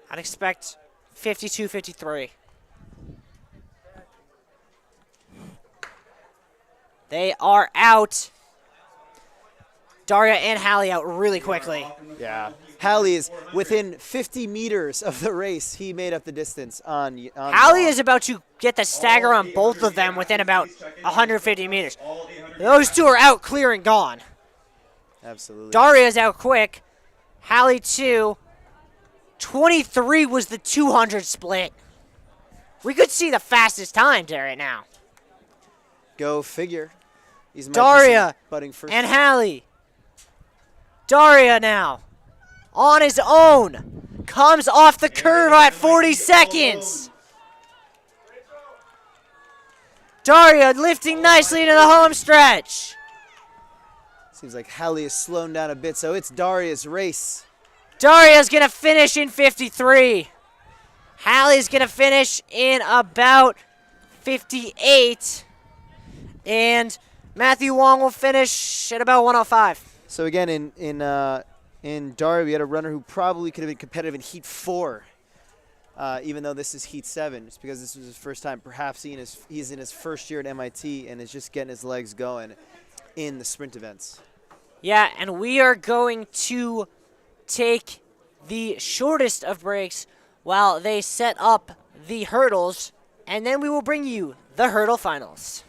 I'd expect 52, 53. They are out. Daria and Halley out really quickly. Yeah. Halley is within 50 meters of the race. He made up the distance on Halley is about to get the stagger on both of them within about 150 meters. Those two are out, clear, and gone. Absolutely. Daria's out quick. Halley 2. 23 was the 200 split. We could see the fastest time there right now. Go figure. These might be Daria some budding first. and Halley. Daria now, on his own, comes off the curve at 40 seconds. Daria lifting nicely into the home stretch. Seems like Halley is slowing down a bit, so it's Daria's race. Daria's going to finish in 53. Halley's going to finish in about 58. And Matthew Wong will finish at about 105. So again, in Daria, we had a runner who probably could have been competitive in Heat 4, even though this is Heat 7. It's because this was his first time. Perhaps he's in his first year at MIT and is just getting his legs going in the sprint events. Yeah, and we are going to take the shortest of breaks while they set up the hurdles, and then we will bring you the hurdle finals.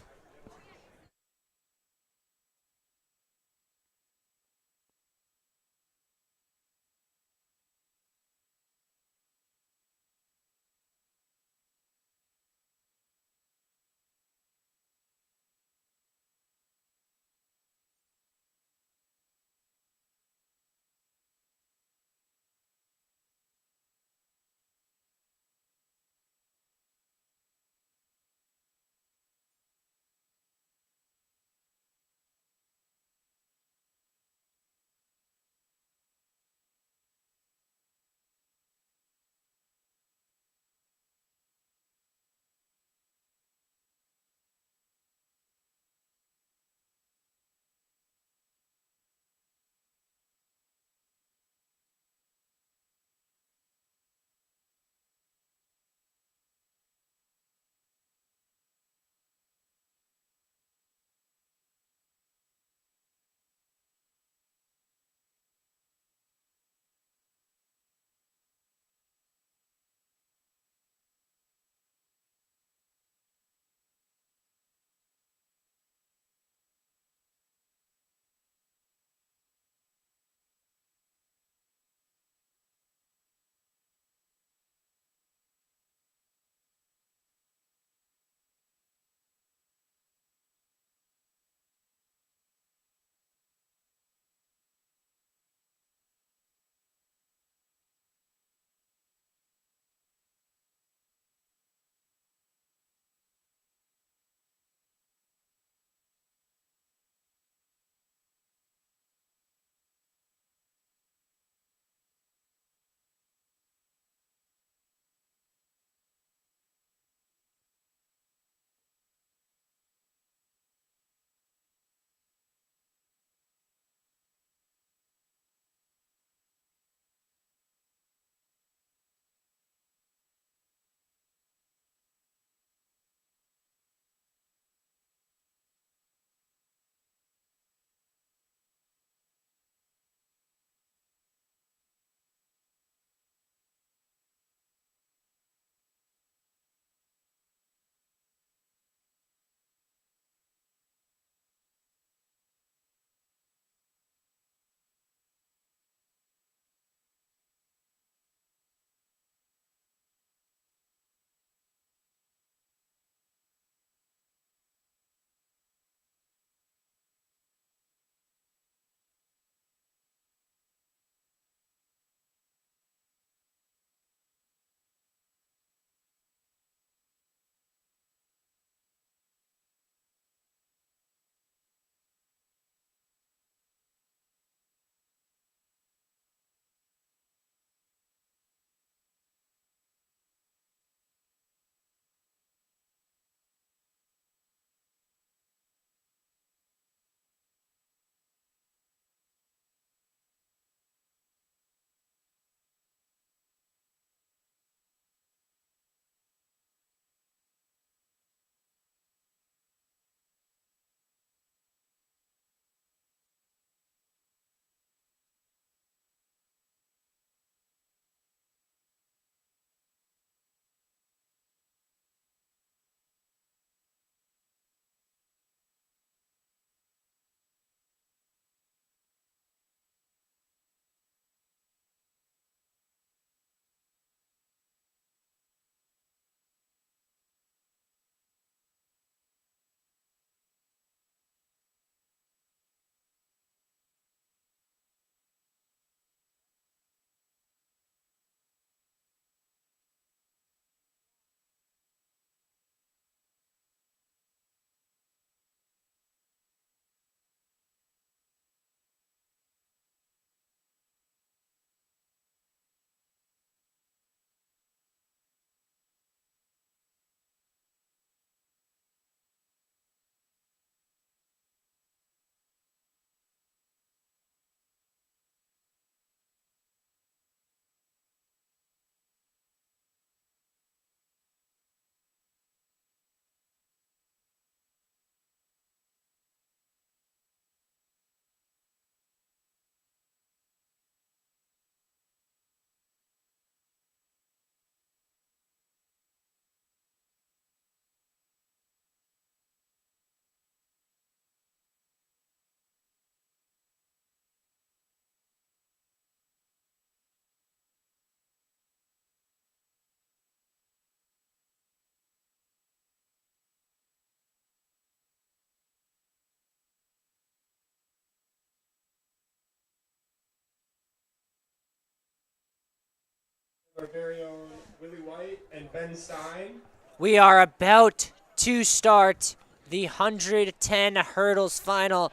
our very own Willie White and Ben Stein. We are about to start the 110 hurdles final.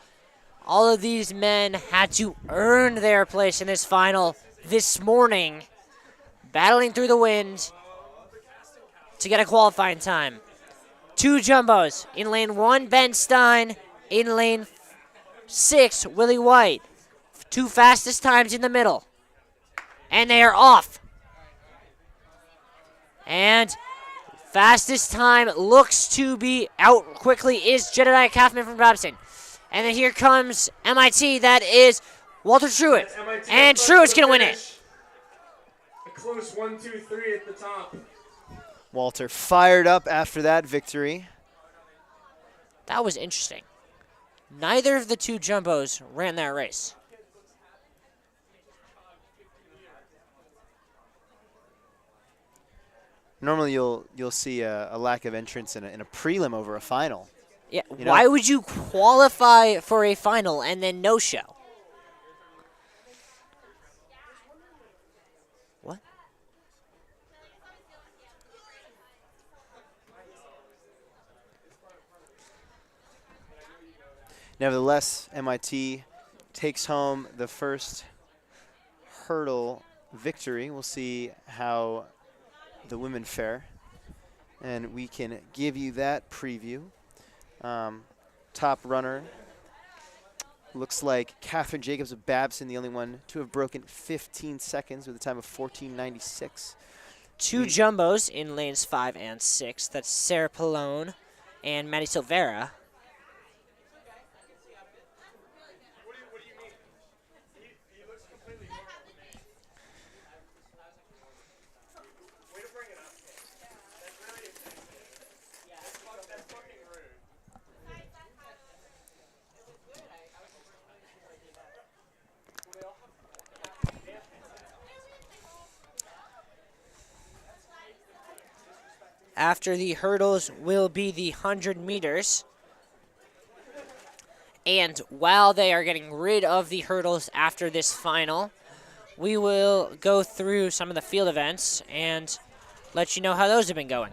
All of these men had to earn their place in this final this morning, battling through the wind to get a qualifying time. Two jumbos. In lane 1, Ben Stein. In lane 6, Willie White. Two fastest times in the middle. And they are off. And fastest time looks to be out quickly is Jedediah Kaufman from Babson. And then here comes MIT. That is Walter Truitt. And Truitt's going to win it. A close 1-2-3 at the top. Walter fired up after that victory. That was interesting. Neither of the two jumbos ran that race. Normally you'll see a lack of entrance in a prelim over a final. Yeah, You know? why would you qualify for a final and then no show? What? Nevertheless, MIT takes home the first hurdle victory. We'll see how the women fare, and we can give you that preview. Top runner looks like Catherine Jacobs of Babson, the only one to have broken 15 seconds with a time of 14:96. Two jumbos in lanes 5 and 6. That's Sarah Pallone and Maddie Silvera. After the hurdles will be the 100 meters. And while they are getting rid of the hurdles after this final, we will go through some of the field events and let you know how those have been going.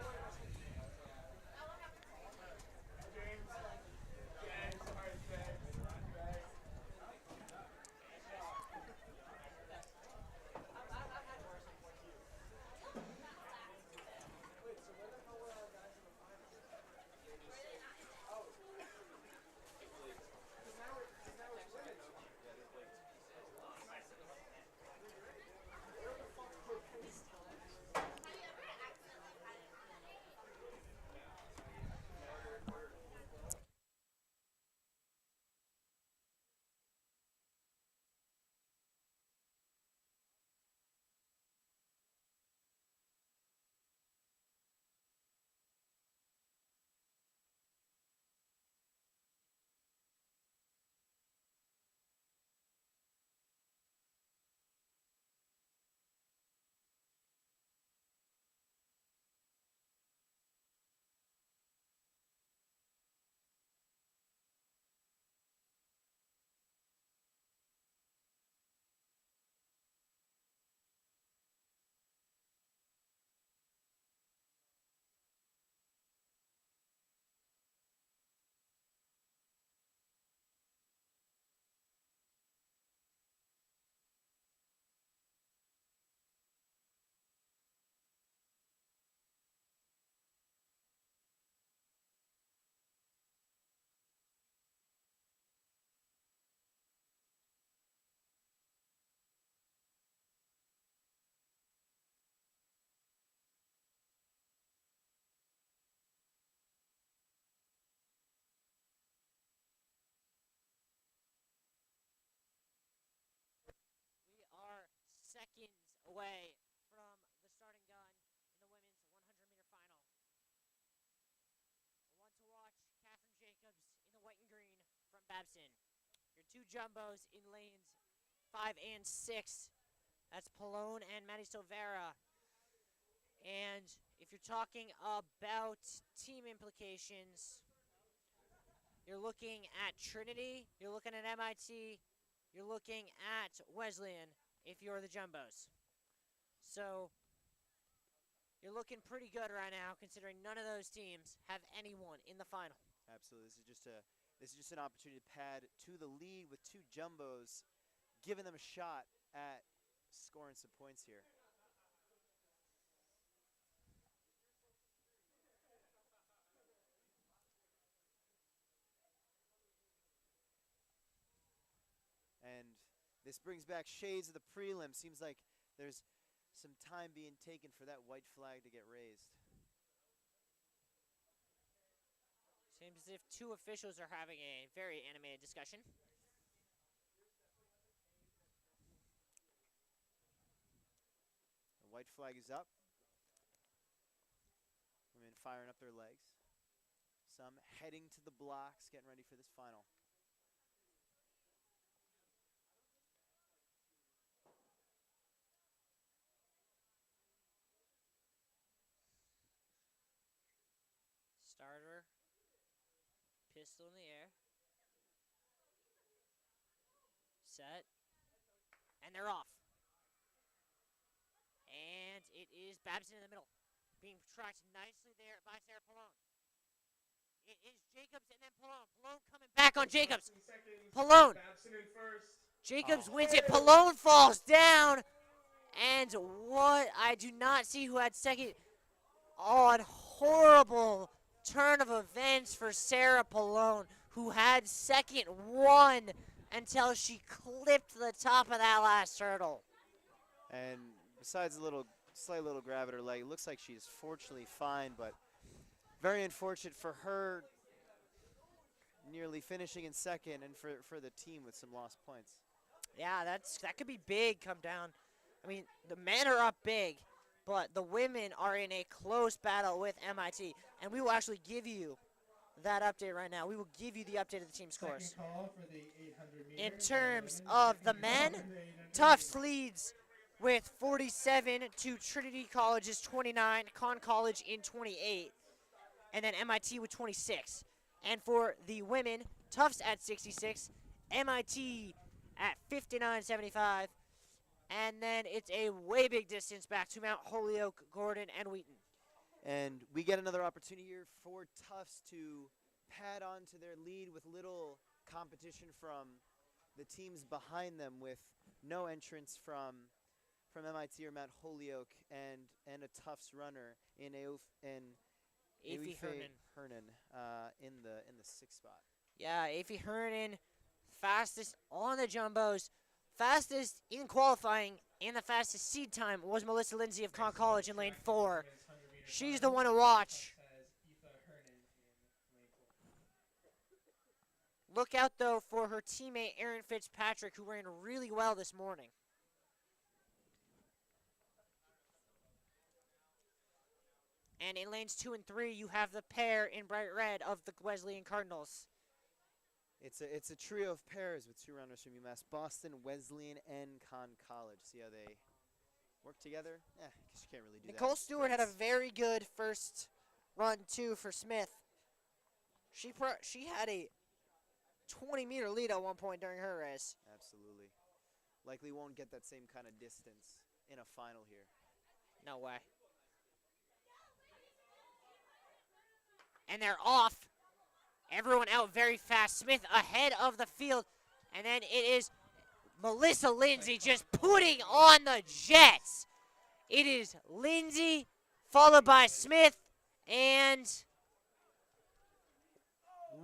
Seconds away from the starting gun in the women's 100-meter final. One to watch, Catherine Jacobs in the white and green from Babson. Your two jumbos in lanes 5 and 6. That's Pallone and Maddie Silvera. And if you're talking about team implications, you're looking at Trinity, you're looking at MIT, you're looking at Wesleyan if you're the jumbos. So you're looking pretty good right now, considering none of those teams have anyone in the final. Absolutely. This is just an opportunity to pad to the lead with two jumbos, giving them a shot at scoring some points here. And this brings back shades of the prelim. Seems like there's some time being taken for that white flag to get raised. Seems as if two officials are having a very animated discussion. The white flag is up. Women firing up their legs. Some heading to the blocks, getting ready for this final. Starter, pistol in the air. Set. And they're off. And it is Babson in the middle, being tracked nicely there by Sarah Pallone. It is Jacobs and then Pallone. Pallone coming back on Jacobs. Pallone. Babson in first. Jacobs wins it. Pallone falls down. And what? I do not see who had second. On horrible turn of events for Sarah Pallone, who had second one until she clipped the top of that last hurdle. And besides a slight little grab at her leg, it looks like she's fortunately fine, but very unfortunate for her, nearly finishing in second, and for the team with some lost points. Yeah, that could be big come down. I mean, the men are up big, but the women are in a close battle with MIT, and we will actually give you that update right now. We will give you the update of the team scores. Second call for the 800 meters. In terms of the men, Tufts leads with 47 to Trinity College's 29, Conn College in 28, and then MIT with 26. And for the women, Tufts at 66, MIT at 59.75, and then it's a way big distance back to Mount Holyoke, Gordon, and Wheaton. And we get another opportunity here for Tufts to pad on to their lead with little competition from the teams behind them, with no entrance from MIT or Mount Holyoke, and a Tufts runner in Afi Hernan in the sixth spot. Yeah, Afi Hernan, fastest on the jumbos, fastest in qualifying, and the fastest seed time was Melissa Lindsay of Conn College in lane 4. She's the one to watch. Look out, though, for her teammate Erin Fitzpatrick, who ran really well this morning. And in lanes 2 and 3, you have the pair in bright red of the Wesleyan Cardinals. It's a trio of pairs with two runners from UMass Boston, Wesleyan, and Conn College. See how they work together? I guess you can't really do that. Nicole Stewart had a very good first run, too, for Smith. She had a 20-meter lead at one point during her race. Absolutely. Likely won't get that same kind of distance in a final here. No way. And they're off. Everyone out very fast. Smith ahead of the field. And then it is Melissa Lindsay just putting on the jets. It is Lindsay followed by Smith, and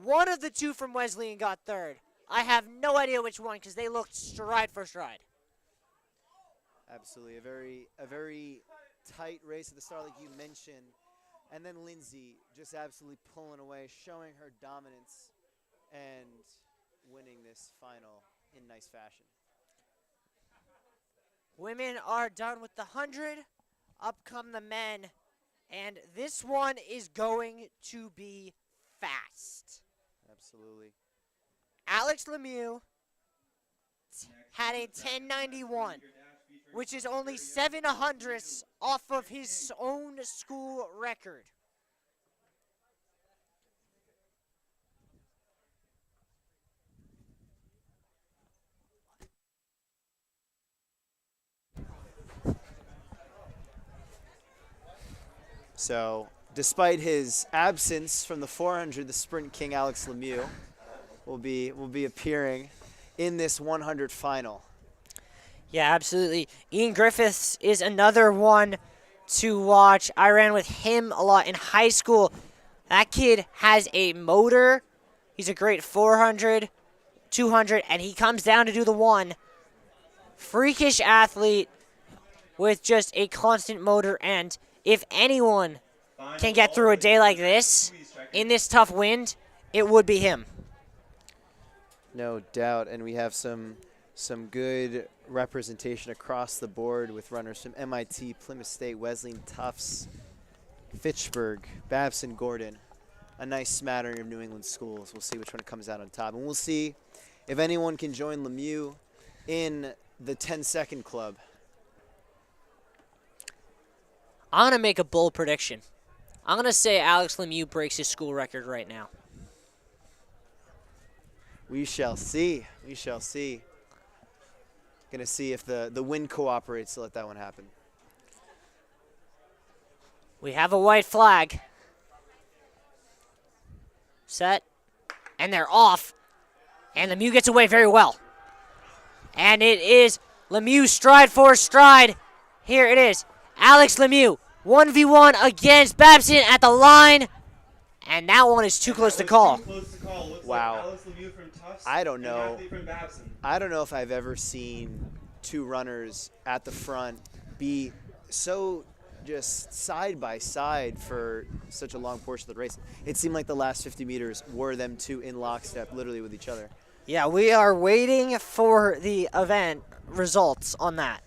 one of the two from Wesleyan got third. I have no idea which one because they looked stride for stride. Absolutely. A very tight race at the start, like you mentioned. And then Lindsay just absolutely pulling away, showing her dominance and winning this final in nice fashion. Women are done with the 100. Up come the men. And this one is going to be fast. Absolutely. Alex Lemieux had a 1091, which is only 7/100ths off of his own school record. So despite his absence from the 400, the Sprint King Alex Lemieux will be appearing in this 100 final. Yeah, absolutely. Ian Griffiths is another one to watch. I ran with him a lot in high school. That kid has a motor. He's a great 400, 200, and he comes down to do the one. Freakish athlete with just a constant motor, and if anyone can get through a day like this in this tough wind, it would be him. No doubt, and we have some good representation across the board with runners from MIT, Plymouth State, Wesleyan, Tufts, Fitchburg, Babson, Gordon. A nice smattering of New England schools. We'll see which one comes out on top, and we'll see if anyone can join Lemieux in the 10-second club. I'm going to make a bold prediction. I'm going to say Alex Lemieux breaks his school record right now. We shall see. We shall see. Going to see if the wind cooperates to let that one happen. We have a white flag. Set. And they're off. And Lemieux gets away very well. And it is Lemieux stride for stride. Here it is. Alex Lemieux, 1v1 against Babson at the line. And that one is too close to call. Wow. Alex Lemieux from Tufts I don't and know. Anthony from Babson. I don't know if I've ever seen two runners at the front be so just side by side for such a long portion of the race. It seemed like the last 50 meters were them two in lockstep, literally with each other. Yeah, we are waiting for the event results on that.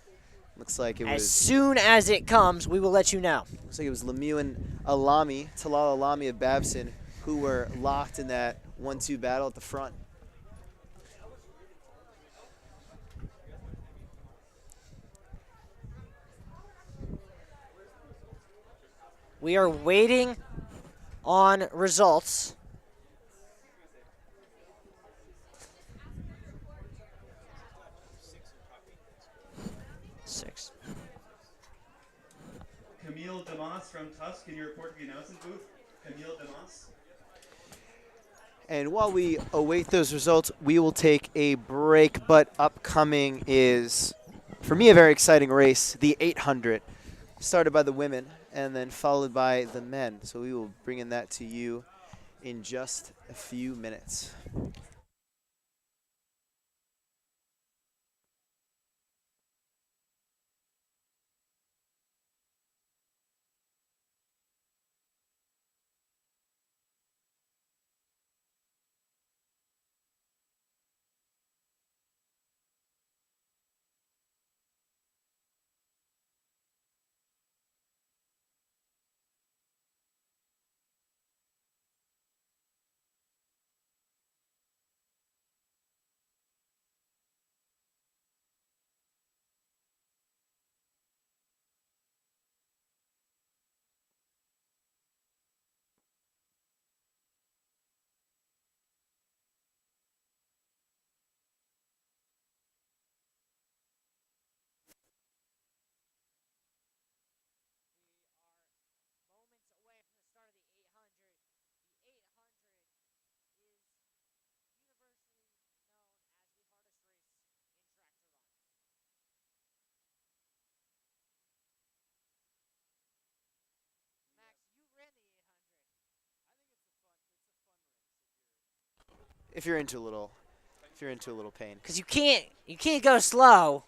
Looks like it As was. soon as it comes, we will let you know. Looks like it was Lemieux and Alami, Talal Alami of Babson, who were locked in that 1-2 battle at the front. We are waiting on results. Six. Camille Damas from Tufts, can you report to the announcement booth? Camille Damas. And while we await those results, we will take a break. But upcoming is, for me, a very exciting race, the 800, started by the women and then followed by the men. So we will bring in that to you in just a few minutes. If you're into a little pain. Because you can't go slow,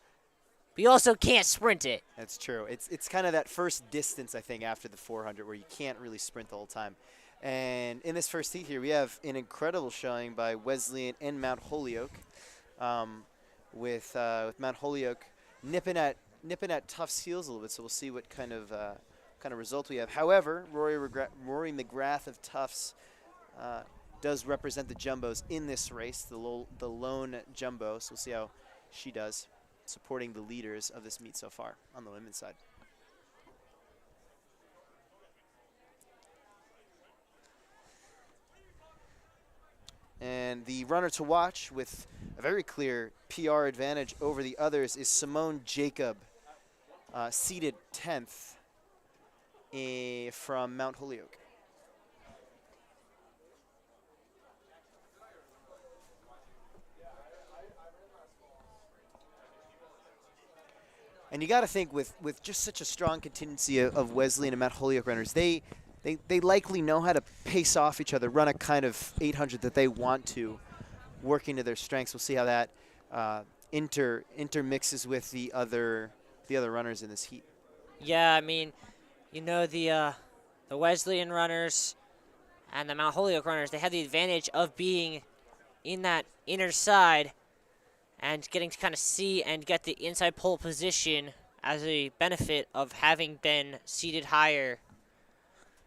but you also can't sprint it. That's true. It's kind of that first distance, I think, after the 400 where you can't really sprint the whole time. And in this first heat here, we have an incredible showing by Wesleyan and Mount Holyoke, with Mount Holyoke nipping at Tufts' heels a little bit. So we'll see what kind of result we have. However, Rory McGrath of Tufts does represent the jumbos in this race, the lone jumbo. So we'll see how she does, supporting the leaders of this meet so far on the women's side. And the runner to watch with a very clear PR advantage over the others is Simone Jacob, seated 10th from Mount Holyoke. And you got to think with just such a strong contingency of Wesleyan and Mount Holyoke runners, they likely know how to pace off each other, run a kind of 800 that they want to, working to their strengths. We'll see how that intermixes with the other runners in this heat. Yeah, I mean, you know, the Wesleyan runners and the Mount Holyoke runners, they have the advantage of being in that inner side and getting to kind of see and get the inside pole position as a benefit of having been seated higher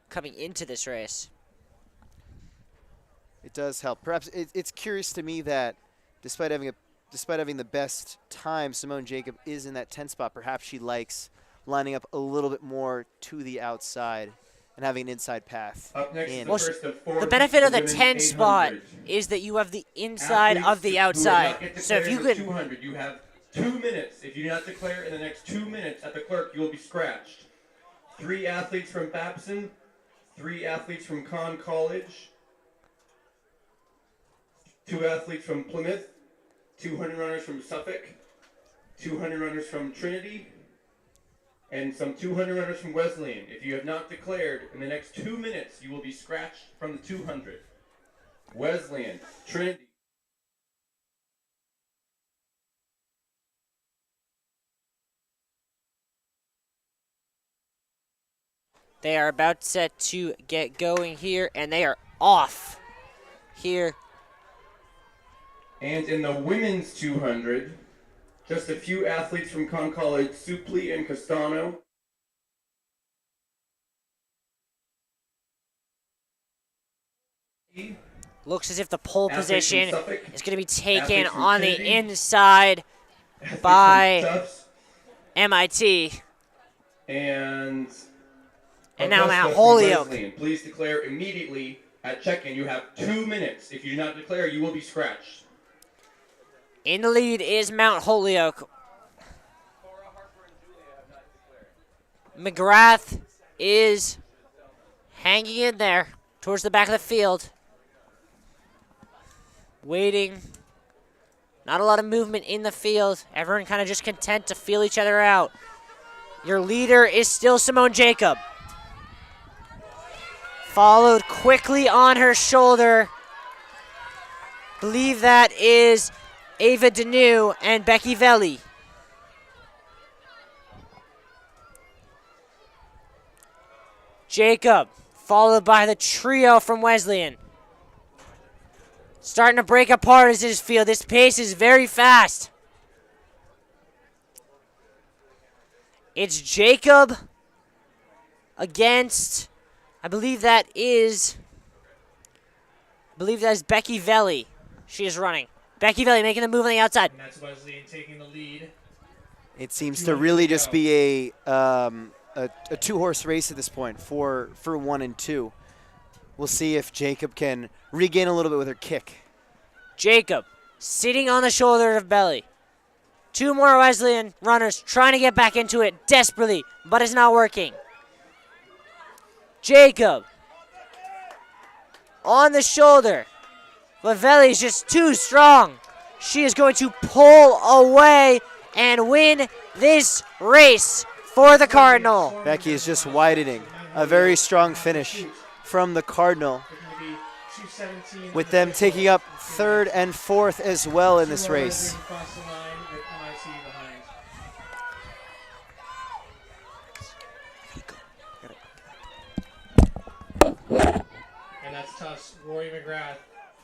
coming into this race. It does help. Perhaps it's curious to me that despite having the best time, Simone Jacob is in that 10 spot. Perhaps she likes lining up a little bit more to the outside and having an inside path. Up next, in. the first of four The benefit of the women's 10 spot 800. is that you have the inside Athletes of the who have outside. not yet So if you declared could, the 200, you have 2 minutes. If you do not declare in the next 2 minutes at the clerk, you will be scratched. 3 athletes from Babson, 3 athletes from Conn College, 2 athletes from Plymouth, 200 runners from Suffolk, 200 runners from Trinity, and some 200 runners from Wesleyan. If you have not declared in the next 2 minutes, you will be scratched from the 200. Wesleyan, Trinity. they are about set to get going here, and they are off here. And in the women's 200, just a few athletes from Conn College, Supli and Castano. Looks as if the pole Athletes from position Suffolk, is going to be taken athletes from on the Trinity, inside athletes from by Tufts, MIT. and now Augusta Mount from Holyoke. Wesleyan. Please declare immediately at check-in. You have 2 minutes. If you do not declare, you will be scratched. In the lead is Mount Holyoke. McGrath is hanging in there towards the back of the field. Waiting. Not a lot of movement in the field. Everyone kind of just content to feel each other out. Your leader is still Simone Jacob. Followed quickly on her shoulder. Believe that is Ava Deneau and Becky Velli. Jacob, followed by the trio from Wesleyan. Starting to break apart as this field. This pace is very fast. It's Jacob against, I believe that is Becky Velli. She is running. Becky Velli making the move on the outside. And that's Wesleyan taking the lead. It seems to really just be a two-horse race at this point for 1 and 2. We'll see if Jacob can regain a little bit with her kick. Jacob sitting on the shoulder of Belly. 2 more Wesleyan runners trying to get back into it desperately, but it's not working. Jacob on the shoulder. But Velli is just too strong. She is going to pull away and win this race for the Cardinal. Becky is just widening. A very strong finish from the Cardinal, with them taking up 3rd and 4th as well in this race. And that's Tufts' Rory McGrath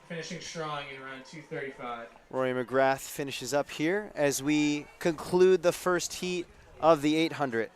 finishing strong in around 2:35. Rory McGrath finishes up here as we conclude the first heat of the 800.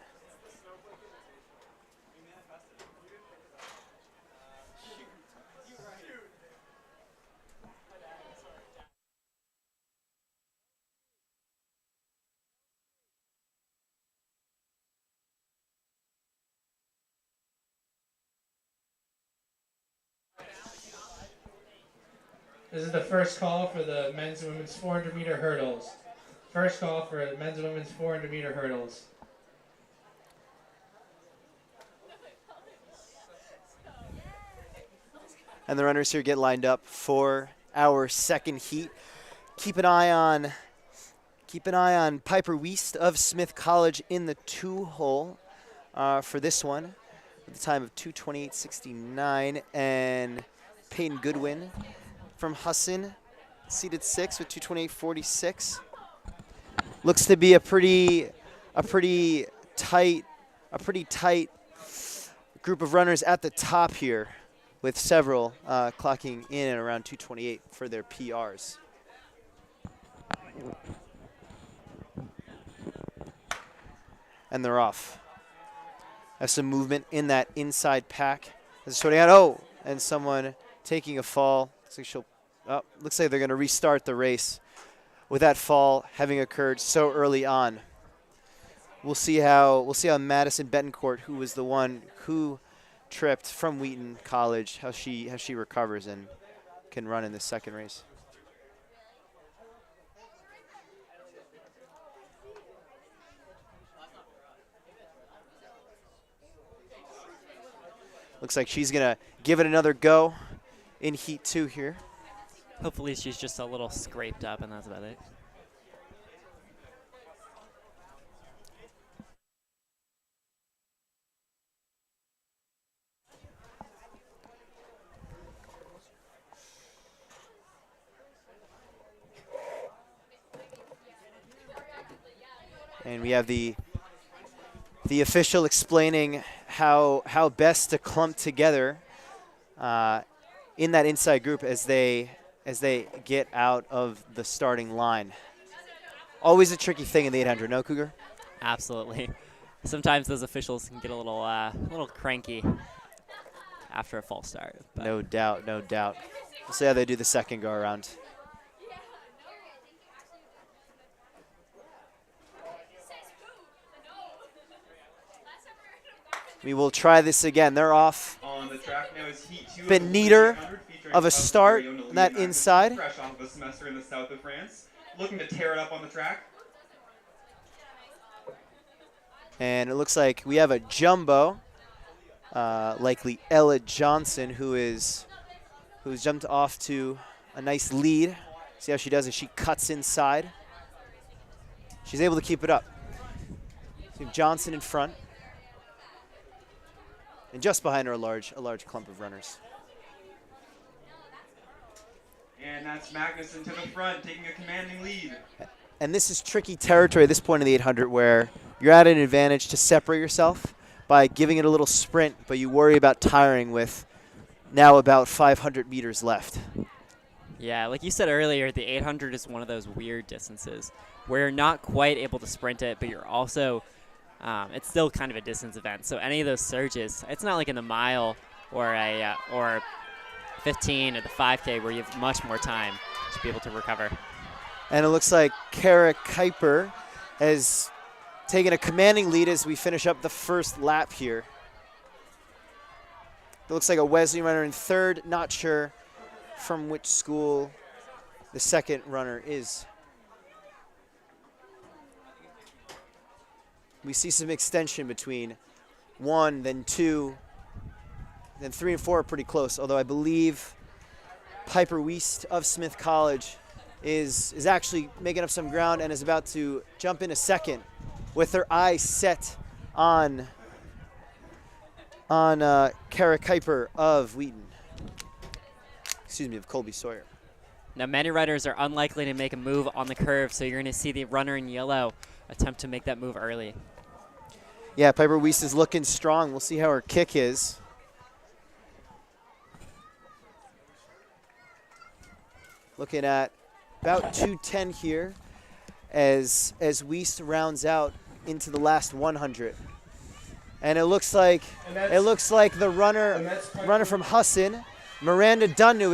This is the first call for the men's and women's 400-meter hurdles. First call for the men's and women's 400-meter hurdles. And the runners here get lined up for our second heat. Keep an eye on Piper Wiest of Smith College in the 2-hole for this one, with a time of 2:28.69, and Peyton Goodwin from Husson, seated 6 with 2:28.46. Looks to be a pretty tight group of runners at the top here, with several clocking in at around 2:28 for their PRs. And they're off. Have some movement in that inside pack. As it's sorting out, oh, and someone taking a fall. Looks like they're going to restart the race with that fall having occurred so early on. We'll see how Madison Betancourt, who was the one who tripped from Wheaton College, how she recovers and can run in this second race. Looks like she's going to give it another go in Heat 2 here. Hopefully she's just a little scraped up, and that's about it. And we have the official explaining how best to clump together in that inside group as they get out of the starting line. Always a tricky thing in the 800, no, Cougar? Absolutely. Sometimes those officials can get a little cranky after a false start. But No doubt, no doubt. We'll see how they do the second go around. We will try this again. They're off. On the track now is Heat 2 Bit neater of a start on that inside. Fresh off of a semester in the south of France, looking to tear it up on the track. And it looks like we have a jumbo, likely Ella Johnson, who's jumped off to a nice lead. See how she does as she cuts inside. She's able to keep it up. So Johnson in front. And just behind her, a large clump of runners. And that's Magnuson to the front, taking a commanding lead. And this is tricky territory at this point in the 800 where you're at an advantage to separate yourself by giving it a little sprint, but you worry about tiring with now about 500 meters left. yeah, like you said earlier, the 800 is one of those weird distances where you're not quite able to sprint it, but you're also it's still kind of a distance event. So any of those surges, it's not like in the mile or or 15 or the 5K where you have much more time to be able to recover. And it looks like Kara Kuiper has taken a commanding lead as we finish up the first lap here. It looks like a Wesley runner in third. Not sure from which school the second runner is. We see some extension between 1, then 2, then 3 and 4 are pretty close, although I believe Piper Wiest of Smith College is actually making up some ground and is about to jump in a second with her eyes set on Kara Kuiper of Wheaton. Excuse me, of Colby Sawyer. Now, many runners are unlikely to make a move on the curve, so you're going to see the runner in yellow attempt to make that move early. Yeah, Piper Wiest is looking strong. We'll see how her kick is. Looking at about 210 here as Wiest rounds out into the last 100. And it looks like the runner from Husson, Miranda Dunn, who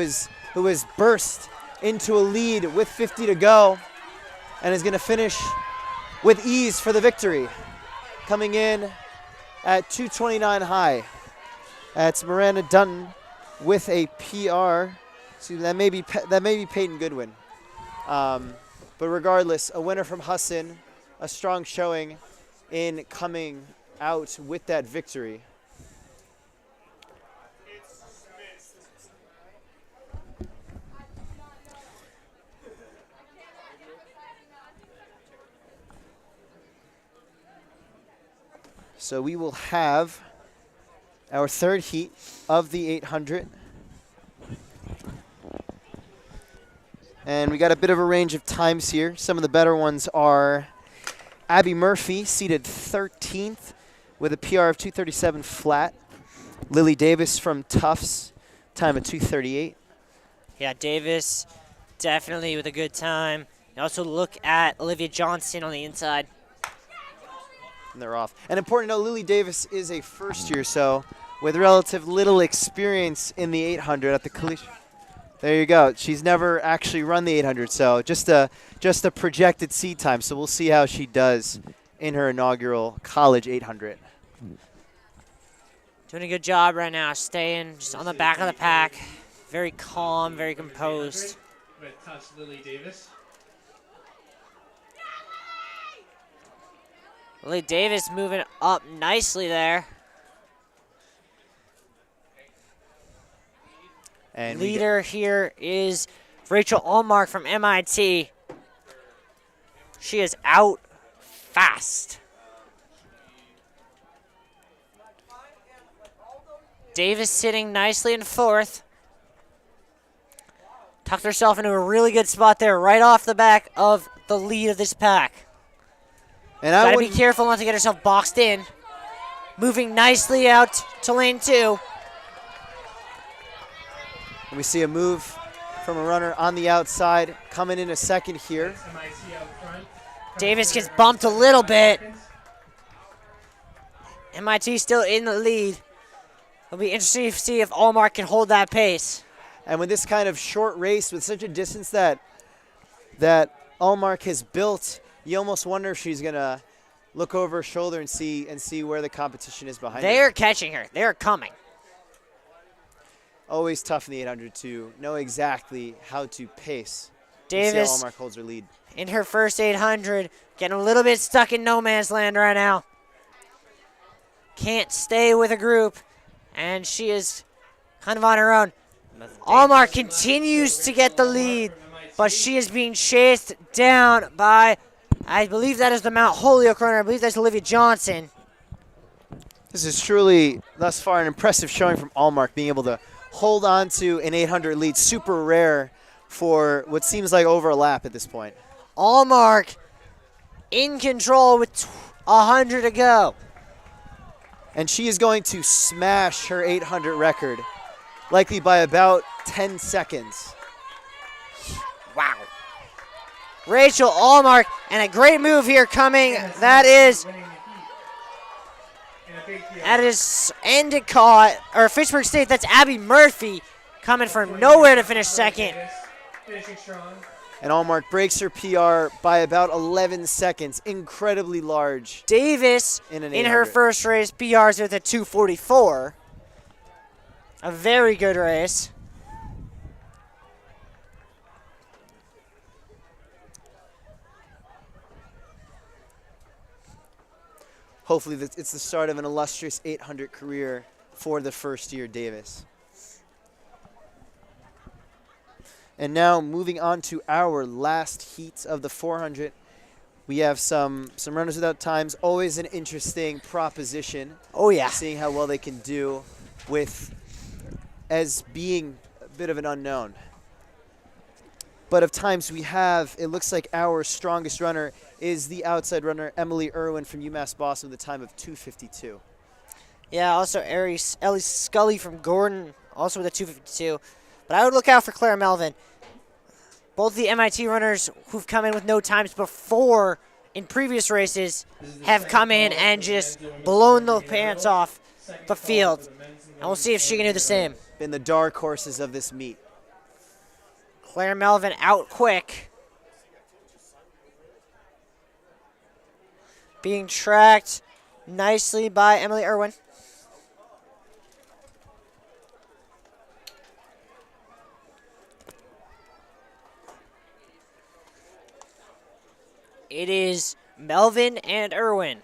has burst into a lead with 50 to go and is going to finish with ease for the victory. Coming in at 2:29 high. That's Miranda Dunn with a PR. Excuse me, that may be Peyton Goodwin. But regardless, a winner from Husson, a strong showing in coming out with that victory. So we will have our third heat of the 800. And we got a bit of a range of times here. Some of the better ones are Abby Murphy, seated 13th with a PR of 2:37 flat. Lily Davis from Tufts, time of 2:38. Yeah, Davis definitely with a good time. And also look at Olivia Johnson on the inside. And they're off. And important to note, Lily Davis is a first year, so with relative little experience in the 800 at the collegiate. There you go. She's never actually run the 800, so just a projected seed time. So we'll see how she does in her inaugural college 800. Doing a good job right now, staying just on the back of the pack. Very calm, very composed. With Tufts Lily Davis. Lily Davis moving up nicely there. And leader here is Rachel Allmark from MIT. She is out fast. Davis sitting nicely in fourth. Tucked herself into a really good spot there, right off the back of the lead of this pack. And gotta be careful not to get herself boxed in. Moving nicely out to lane 2. We see a move from a runner on the outside, coming in a second here. Davis gets bumped a little bit. MIT still in the lead. It'll be interesting to see if Allmark can hold that pace. And with this kind of short race, with such a distance that Allmark has built, you almost wonder if she's gonna look over her shoulder and see where the competition is behind her. They are catching her. They are coming. Always tough in the 800 to know exactly how to pace. Davis, we'll see how Allmark holds her lead. In her first 800, getting a little bit stuck in no man's land right now. Can't stay with a group, and she is kind of on her own. Allmark continues to get the lead, but she is being chased down by, I believe that is the Mount Holyoke runner. I believe that's Olivia Johnson. This is truly, thus far, an impressive showing from Allmark, being able to hold on to an 800 lead. Super rare for what seems like over a lap at this point. Allmark in control with 100 to go. And she is going to smash her 800 record, likely by about 10 seconds. Wow. Rachel Allmark, and a great move here coming. That is Endicott, or Fitchburg State. That's Abby Murphy coming from nowhere to finish second. And Allmark breaks her PR by about 11 seconds. Incredibly large. Davis, in her first race, PRs with a 2:44. A very good race. Hopefully it's the start of an illustrious 800 career for the first-year Davis. And now moving on to our last heat of the 400. We have some runners without times. Always an interesting proposition. Oh, yeah. Seeing how well they can do with as being a bit of an unknown. But of times we have, it looks like our strongest runner is the outside runner, Emily Irwin from UMass Boston, with a time of 2:52. Yeah, also Ellie Scully from Gordon, also with a 2:52. But I would look out for Claire Melvin. Both the MIT runners who've come in with no times before in previous races have come in and just blown the pants off the field. And we'll see if she can do the same. Been the dark horses of this meet. Claire Melvin out quick. Being tracked nicely by Emily Irwin. It is Melvin and Irwin.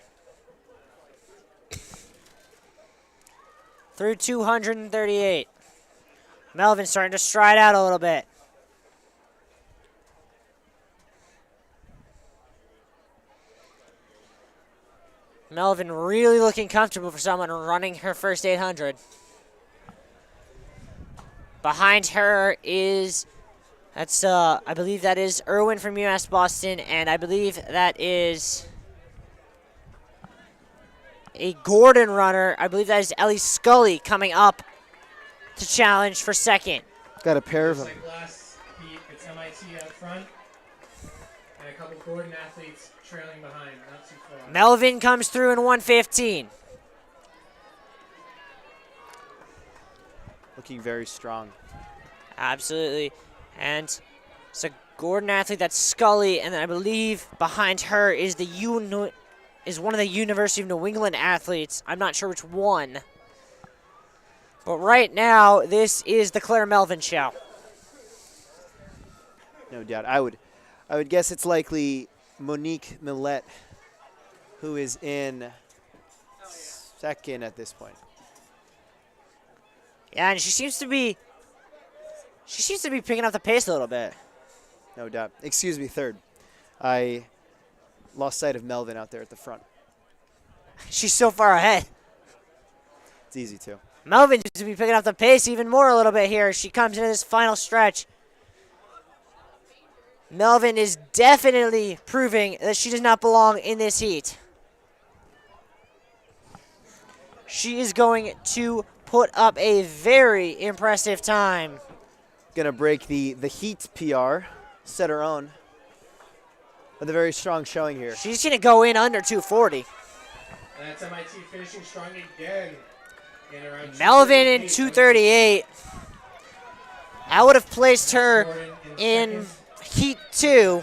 Through 238. Melvin starting to stride out a little bit. Melvin really looking comfortable for someone running her first 800. Behind her is, I believe that is Irwin from UMass Boston, and I believe that is a Gordon runner. I believe that is Ellie Scully coming up to challenge for second. Got a pair of them. Like last heat, it's MIT up front, and a couple Gordon athletes trailing behind, not too far. Melvin comes through in 1:15. Looking very strong. Absolutely. And it's a Gordon athlete, that's Scully, and then I believe behind her is one of the University of New England athletes. I'm not sure which one. But right now, this is the Claire Melvin show. No doubt. I would guess it's likely Monique Millette, who is in second at this point. Yeah, and she seems to be picking up the pace a little bit. No doubt. Excuse me, third. I lost sight of Melvin out there at the front. She's so far ahead. It's easy to. Melvin seems to be picking up the pace even more a little bit here as she comes into this final stretch. Melvin is definitely proving that she does not belong in this heat. She is going to put up a very impressive time. Gonna break the heat PR, set her own. With a very strong showing here. She's gonna go in under 240. And that's MIT finishing strong again. In around Melvin in 238. I would have placed her in heat 2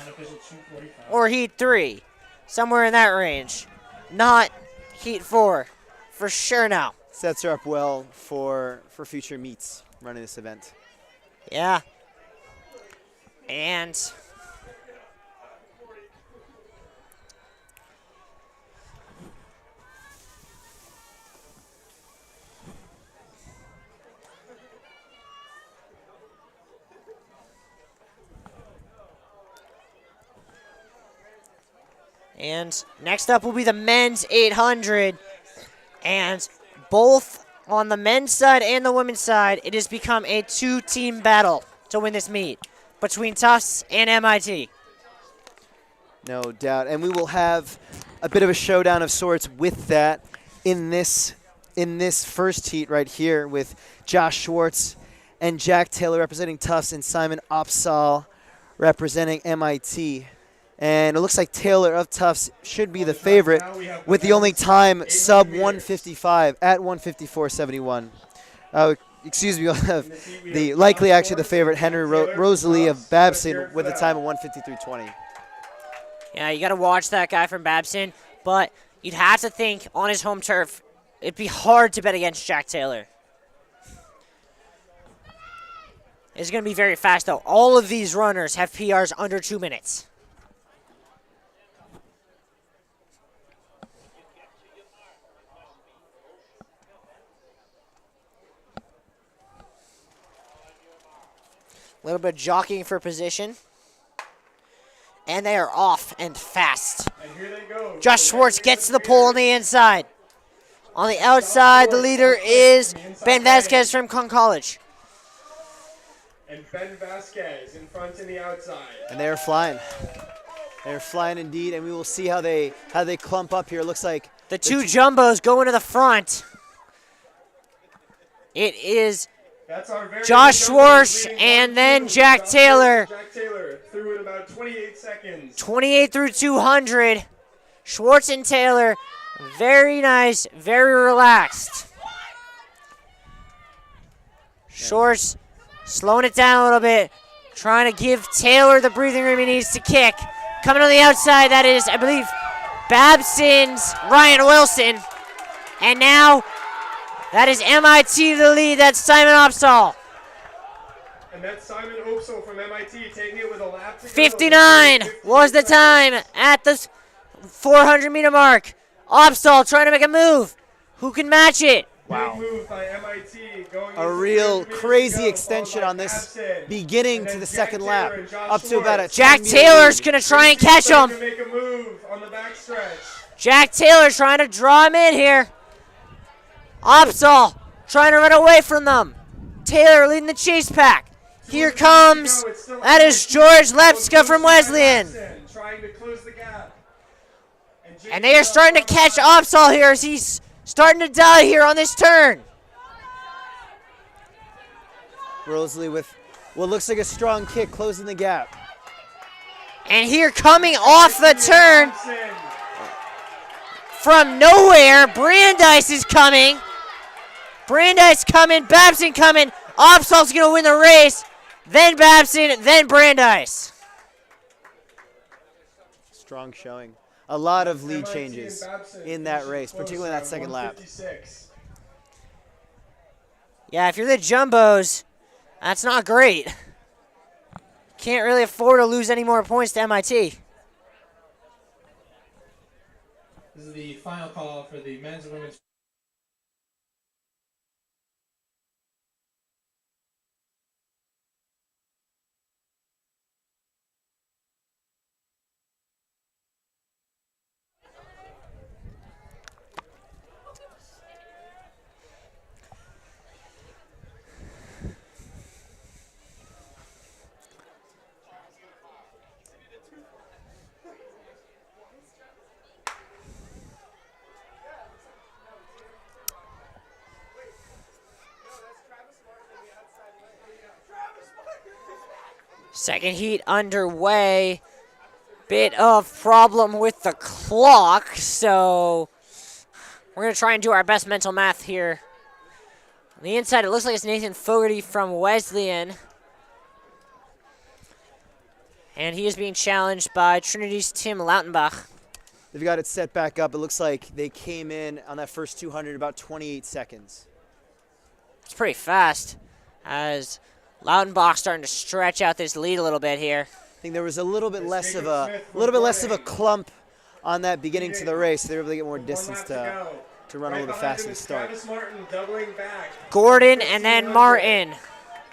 or heat 3. Somewhere in that range. Not heat 4. For sure now. Sets her up well for future meets running this event. Yeah. And next up will be the men's 800. And both on the men's side and the women's side, it has become a two-team battle to win this meet between Tufts and MIT. No doubt. And we will have a bit of a showdown of sorts with that in this first heat right here with Josh Schwartz and Jack Taylor representing Tufts and Simon Opsahl representing MIT. And it looks like Taylor of Tufts should be the favorite with the only time sub 155 at 154.71. Excuse me, we'll have the likely actually the favorite Henry Rosalie of Babson with a time of 153.20. Yeah, you got to watch that guy from Babson, but you'd have to think on his home turf, it'd be hard to bet against Jack Taylor. It's going to be very fast, though. All of these runners have PRs under 2 minutes. A little bit of jockeying for position. And they are off and fast. And here they go. Josh Schwartz gets to the pole on the inside. On the outside, the leader is Ben Vasquez from Conn College. And Ben Vasquez in front and the outside. And they are flying. They're flying indeed, and we will see how they clump up here. It looks like the two jumbos going to the front. It is Josh Schwartz and then Jack Taylor. Jack Taylor through in about 28 seconds. 28 through 200. Schwartz and Taylor, very nice, very relaxed. Schwartz slowing it down a little bit, trying to give Taylor the breathing room he needs to kick. Coming on the outside, that is, I believe, Babson's Ryan Wilson. And now, that is MIT to the lead. That's Simon Opsahl. And that's Simon Opsahl from MIT taking it with a lap to go. 59 was the time at the 400-meter mark. Opsahl trying to make a move. Who can match it? Wow. Big move by MIT going a real crazy extension on this beginning to the second lap. Up to about a Jack Taylor's going to try and catch him. Make a move on the backstretch. Jack Taylor trying to draw him in here. Opsahl trying to run away from them. Taylor leading the chase pack. Here comes, that is George Lepska from Wesleyan. Trying to close the gap. And they are starting to catch Opsahl here as he's starting to die here on this turn. Rosalie with what looks like a strong kick, closing the gap. And here coming off the turn from nowhere, Brandeis is coming. Brandeis coming, Babson coming. Opsahl's going to win the race. Then Babson, then Brandeis. Strong showing. A lot of lead changes in that race, particularly in that second lap. Yeah, if you're the Jumbos, that's not great. Can't really afford to lose any more points to MIT. This is the final call for the men's and women's. Second heat underway. Bit of problem with the clock, so we're going to try and do our best mental math here. On the inside, it looks like it's Nathan Fogarty from Wesleyan. And he is being challenged by Trinity's Tim Lautenbach. They've got it set back up. It looks like they came in on that first 200 about 28 seconds. It's pretty fast as Lautenbach starting to stretch out this lead a little bit here. I think there was a little bit less of a clump on that beginning to the race. They were able to get more distance to run a little faster to start. Travis Martin doubling back. Gordon and then Martin.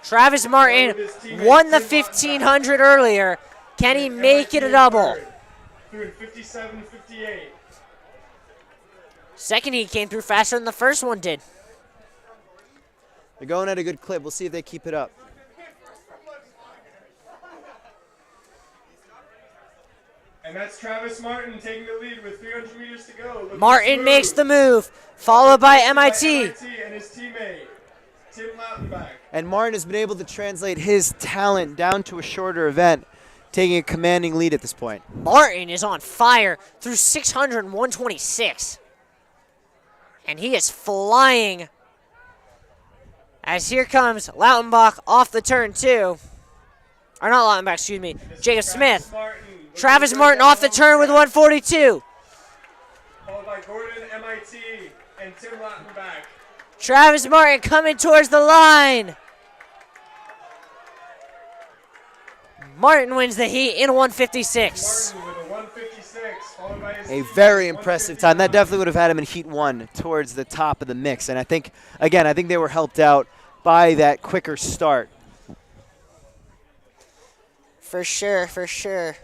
Travis Martin won the 1500 earlier. Can he make it a double? Through 57.58. Second heat came through faster than the first one did. They're going at a good clip. We'll see if they keep it up. And that's Travis Martin taking the lead with 300 meters to go. Martin makes the move, followed by MIT. And his teammate, Tim Lautenbach. And Martin has been able to translate his talent down to a shorter event, taking a commanding lead at this point. Martin is on fire through 600 and 126. And he is flying. As here comes Lautenbach off the turn two. Or not Lautenbach, excuse me, Jacob Smith. Travis Martin off the turn with 142. Followed by Gordon, MIT, and Tim Lautenbach. Travis Martin coming towards the line. Martin wins the heat in 156. Martin with a 156, followed by his A very impressive time. That definitely would have had him in Heat 1 towards the top of the mix. And I think they were helped out by that quicker start. For sure, for sure.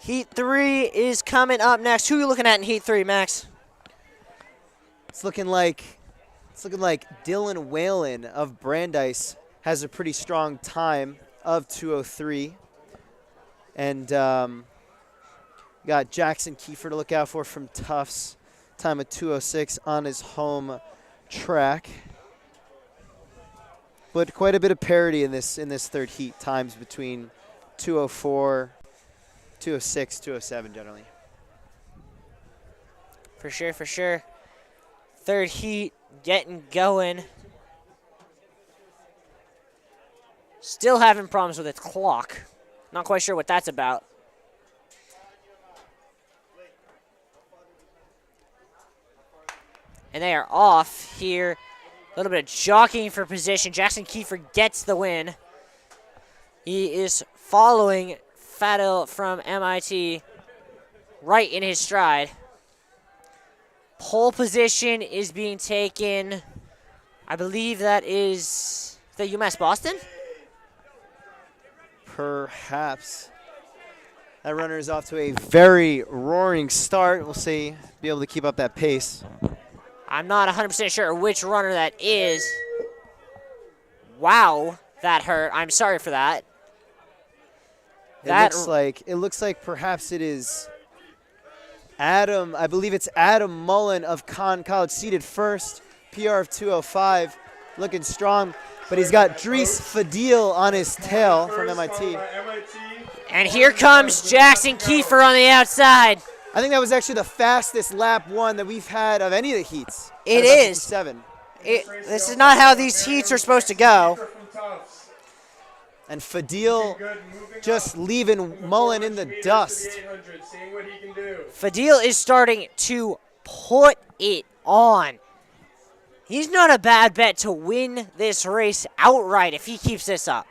Heat 3 is coming up next. Who are you looking at in Heat 3, Max? It's looking like Dylan Whalen of Brandeis has a pretty strong time of 2:03. And got Jackson Kiefer to look out for from Tufts. Time of 2:06 on his home track. But quite a bit of parity in this third heat. Times between 2:04, 2:06, 2:07 generally. For sure, for sure. Third heat getting going. Still having problems with its clock. Not quite sure what that's about. And they are off here. A little bit of jockeying for position. Jackson Kiefer gets the win. He is following Fadil from MIT right in his stride. Pole position is being taken. I believe that is the UMass Boston? Perhaps. That runner is off to a very roaring start. We'll see, be able to keep up that pace. I'm not 100% sure which runner that is. Wow, that hurt. I'm sorry for that. It looks like perhaps it is Adam. I believe it's Adam Mullen of Conn College, seated first. PR of 205, looking strong. But he's got Dries Fadil on his tail from MIT. And here comes Jackson Kiefer on the outside. I think that was actually the fastest lap one that we've had of any of the heats. It is. 7. This is not how these heats are supposed to go. And Fadil just leaving Mullen in the dust. Fadil is starting to put it on. He's not a bad bet to win this race outright if he keeps this up.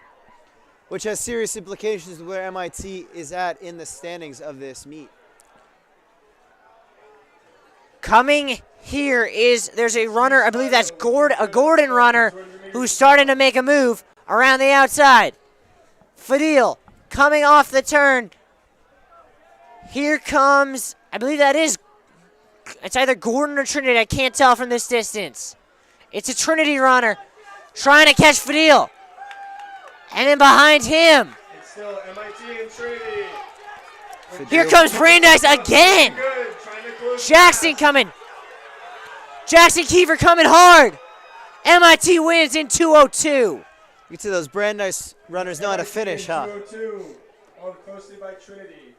Which has serious implications with where MIT is at in the standings of this meet. Coming here there's a runner, I believe that's a Gordon runner, who's starting to make a move around the outside. Fadil coming off the turn. Here comes, I believe it's either Gordon or Trinity. I can't tell from this distance. It's a Trinity runner trying to catch Fadil. And then behind him, It's still MIT and Trinity. here comes Brandeis again. Jackson coming. Jackson Kiefer coming hard. MIT wins in 2:02. You can see those Brandeis runners know how to finish, huh? 202, followed closely by Trinity.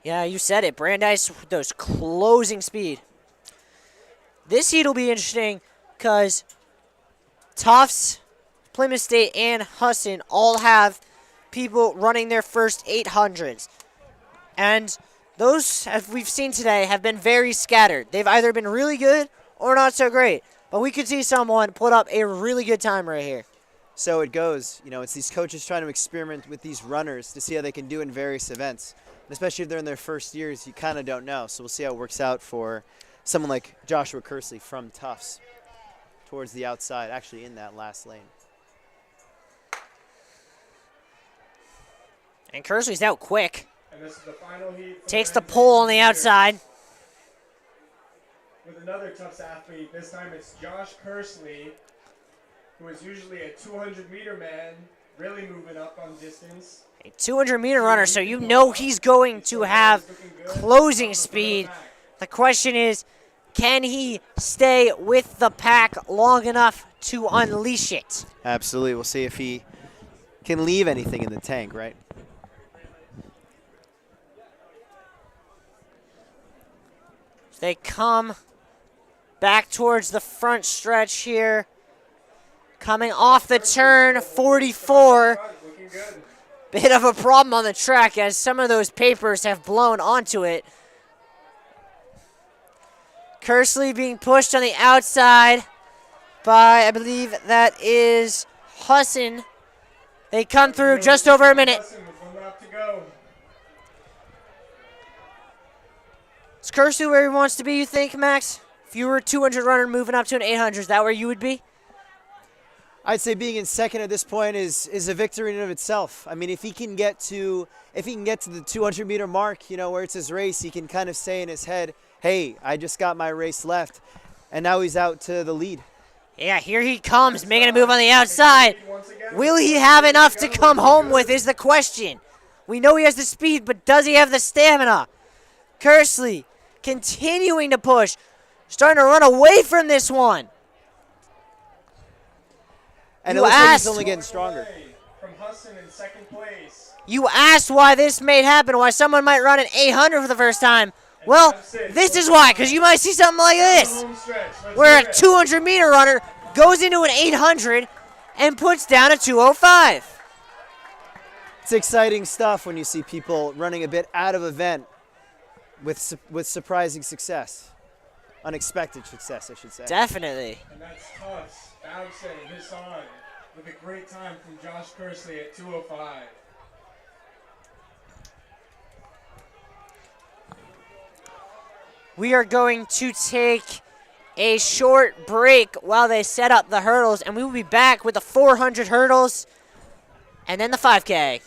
Yeah, you said it. Brandeis, those closing speed. This heat will be interesting because Tufts, Plymouth State, and Husson all have people running their first 800s. And those, as we've seen today, have been very scattered. They've either been really good or not so great. But we could see someone put up a really good time right here. So it goes. You know, it's these coaches trying to experiment with these runners to see how they can do in various events. And especially if they're in their first years, you kind of don't know. So we'll see how it works out for someone like Joshua Kersley from Tufts towards the outside, actually in that last lane. And Kersley's out quick. And this is the final heat. Takes the pole on the outside. With another Tufts athlete, this time it's Josh Kersley, who is usually a 200-meter man, really moving up on distance. A 200-meter runner, so you know he's going to have closing speed. The question is, can he stay with the pack long enough to unleash it? Absolutely. We'll see if he can leave anything in the tank, right? They come back towards the front stretch here. Coming off the turn, 44. Bit of a problem on the track as some of those papers have blown onto it. Kersley being pushed on the outside by, I believe that is Husson. They come through just over a minute. Is Kersley where he wants to be, you think, Max? If you were a 200 runner moving up to an 800, is that where you would be? I'd say being in second at this point is a victory in and of itself. I mean, if he can get to the 200-meter mark, you know, where it's his race, he can kind of say in his head, hey, I just got my race left, and now he's out to the lead. Yeah, here he comes, making a move on the outside. Will he have enough to come home with is the question. We know he has the speed, but does he have the stamina? Kersley continuing to push, starting to run away from this one. And it looks like he's only getting stronger. From Husson in second place. You asked why this may happen, why someone might run an 800 for the first time. Well, this is why, because you might see something like this, where a 200-meter runner goes into an 800 and puts down a 205. It's exciting stuff when you see people running a bit out of event with surprising success. Unexpected success, I should say. Definitely. And that's Tufts, Babson, Hassan, with a great time from Josh Kersley at 205. We are going to take a short break while they set up the hurdles, and we will be back with the 400 hurdles and then the 5K.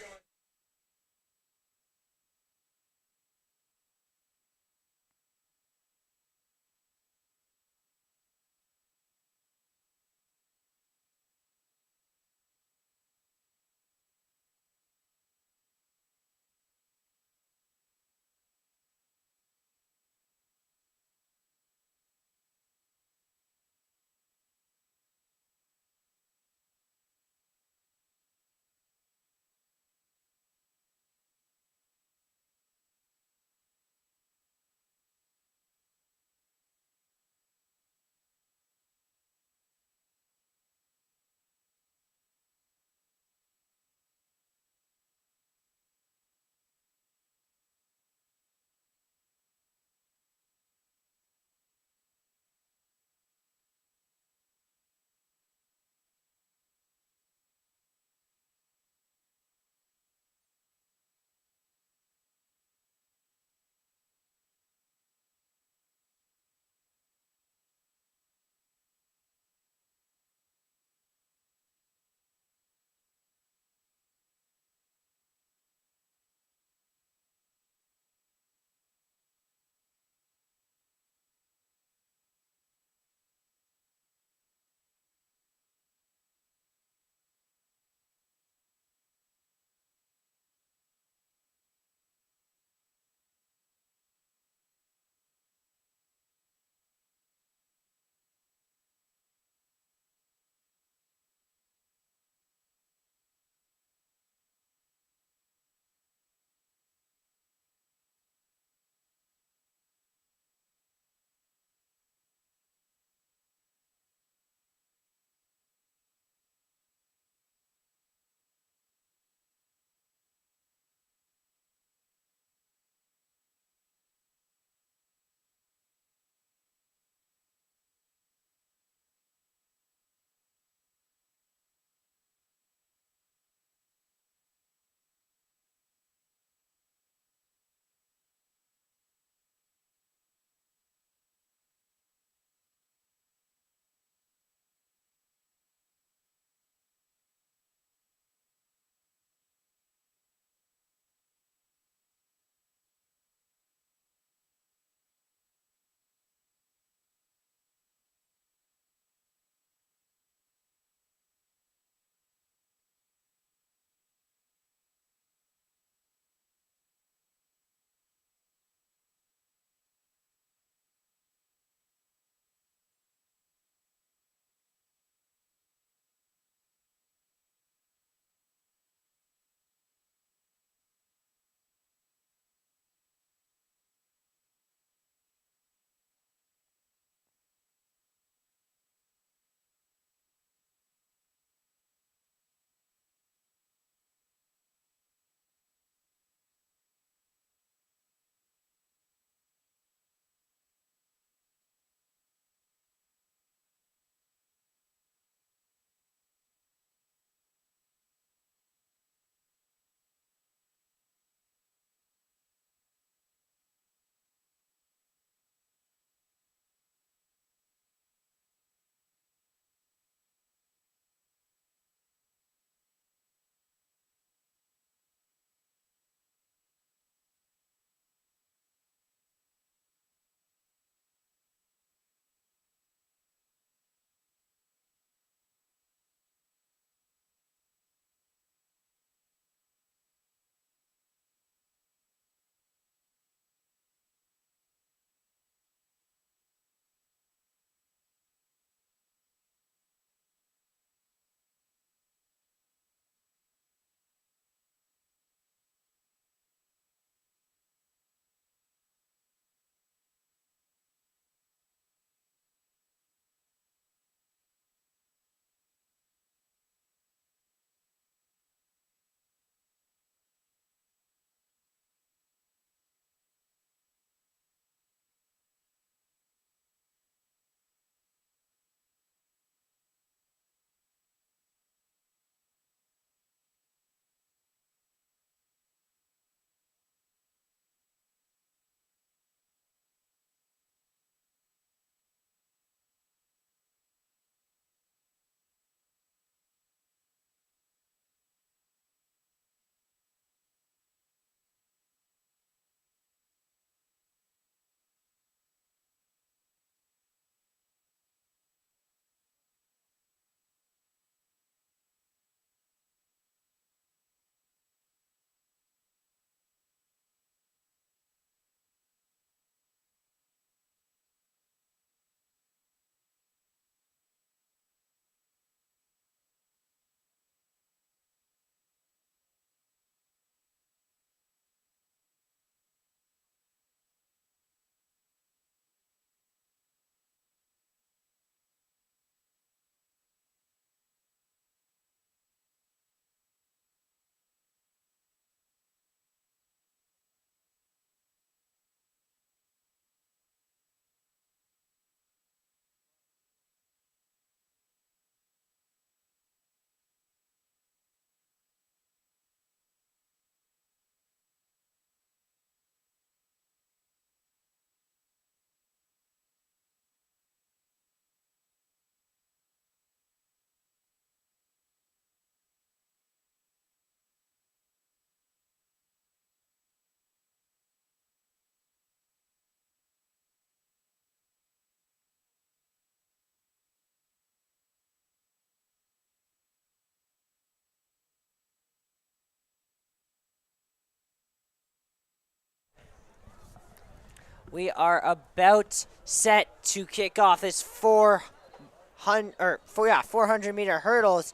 We are about set to kick off this 400-meter hurdles.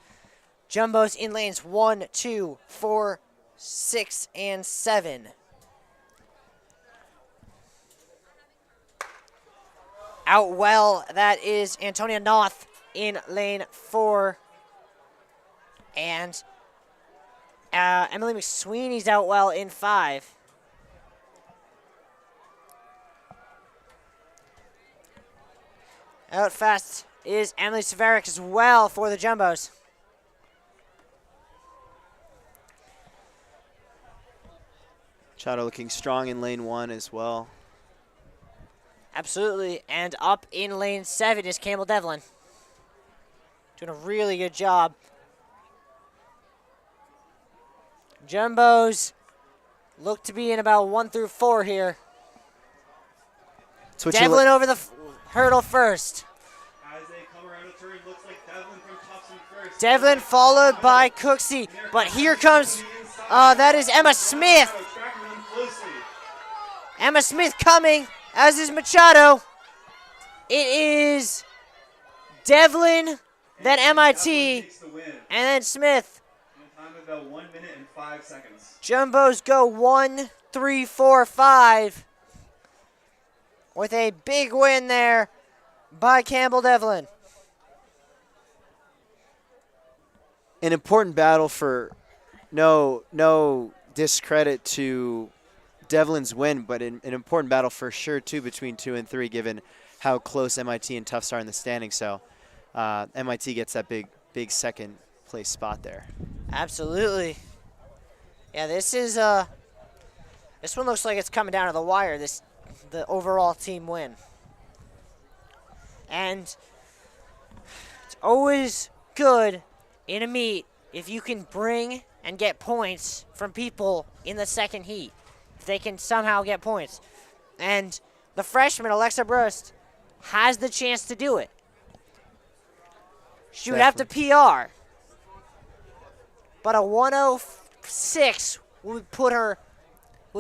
Jumbo's in lanes 1, 2, 4, 6, and 7. Out well, that is Antonia Noth in lane 4. And Emily McSweeney's out well in 5. Out fast is Emily Severik as well for the Jumbos. Machado looking strong in lane 1 as well. Absolutely. And up in lane 7 is Campbell Devlin. Doing a really good job. Jumbos look to be in about 1 through 4 here. Devlin over the hurdle first. As they come around a turn, looks like Devlin from Tufts in first. Devlin followed by Cooksey, but here comes, that is Emma Smith. Emma Smith coming, as is Machado. It is Devlin, then MIT, and then Smith. Time of about 1 minute and 5 seconds. Jumbos go 1, 3, 4, 5. With a big win there by Campbell Devlin. An important battle for no discredit to Devlin's win, but an important battle for sure, too, between 2 and 3, given how close MIT and Tufts are in the standing. So MIT gets that big second place spot there. Absolutely. Yeah, this one looks like it's coming down to the wire, the overall team win. And it's always good in a meet if you can bring and get points from people in the second heat. If they can somehow get points. And the freshman, Alexa Brust, has the chance to do it. She would have to PR. But a 106 would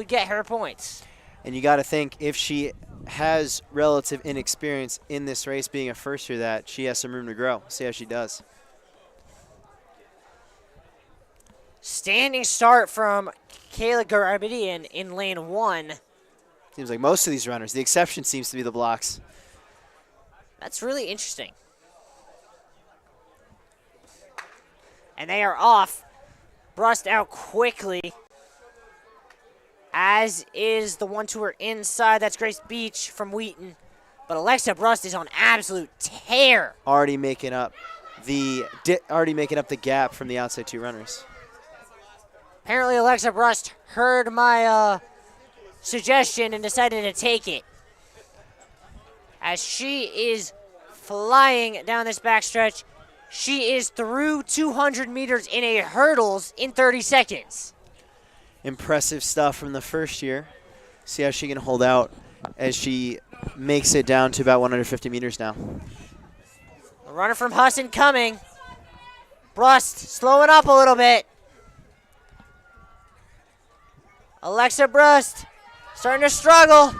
get her points. And you got to think, if she has relative inexperience in this race, being a first year, that she has some room to grow. See how she does. Standing start from Kayla Garabidian in lane 1. Seems like most of these runners. The exception seems to be the blocks. That's really interesting. And they are off. Brust out quickly. As is the one to her inside. That's Grace Beach from Wheaton. But Alexa Brust is on absolute tear. Already making up the gap from the outside 2 runners. Apparently Alexa Brust heard my suggestion and decided to take it. As she is flying down this backstretch. She is through 200 meters in a hurdles in 30 seconds. Impressive stuff from the first year. See how she can hold out as she makes it down to about 150 meters now. The runner from Husson coming. Brust slowing up a little bit. Alexa Brust starting to struggle.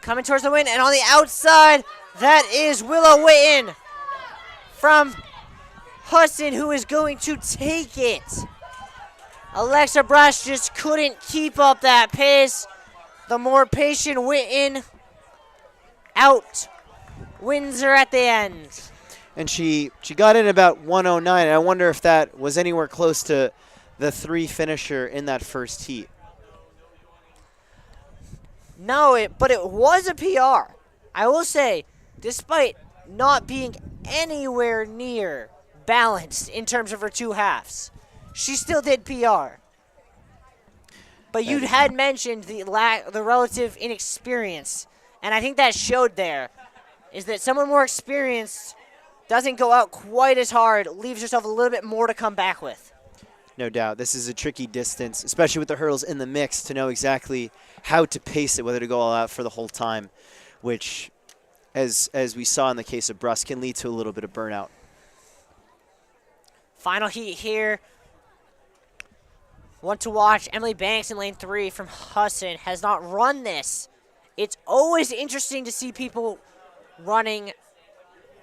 Coming towards the win, and on the outside, that is Willow Witten from Husson, who is going to take it. Alexa Brust just couldn't keep up that pace. The more patient Witten wins her at the end. And she got in about 109, and I wonder if that was anywhere close to the 3 finisher in that first heat. No, but it was a PR. I will say, despite not being anywhere near balanced in terms of her 2 halves, she still did PR. But you had mentioned the relative inexperience, and I think that showed there, is that someone more experienced doesn't go out quite as hard, leaves herself a little bit more to come back with. No doubt. This is a tricky distance, especially with the hurdles in the mix, to know exactly how to pace it, whether to go all out for the whole time, which, as we saw in the case of Brust, can lead to a little bit of burnout. Final heat here. One to watch, Emily Banks in lane 3 from Husson has not run this. It's always interesting to see people running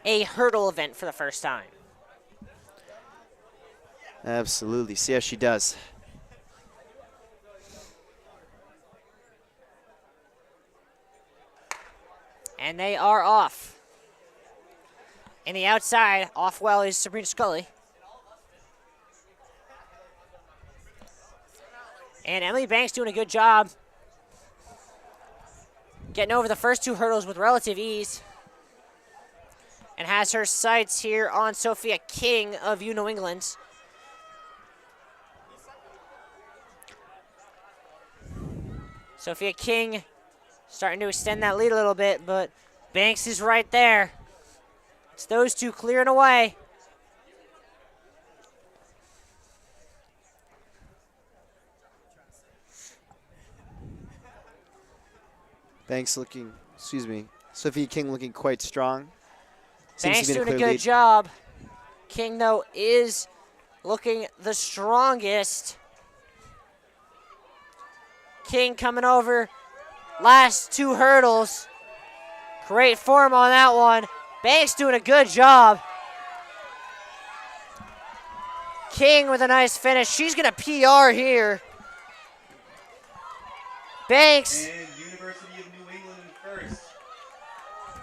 a hurdle event for the first time. Absolutely. See how she does. And they are off. In the outside, off well is Sabrina Scully. And Emily Banks doing a good job getting over the first 2 hurdles with relative ease. And has her sights here on Sophia King of New England. Sophia King starting to extend that lead a little bit, but Banks is right there. It's those two clearing away. Banks looking, Sophia King looking quite strong. Banks doing a good job. King, though, is looking the strongest. King coming over last 2 hurdles. Great form on that one. Banks doing a good job. King with a nice finish. She's going to PR here. Banks And University of New England in first.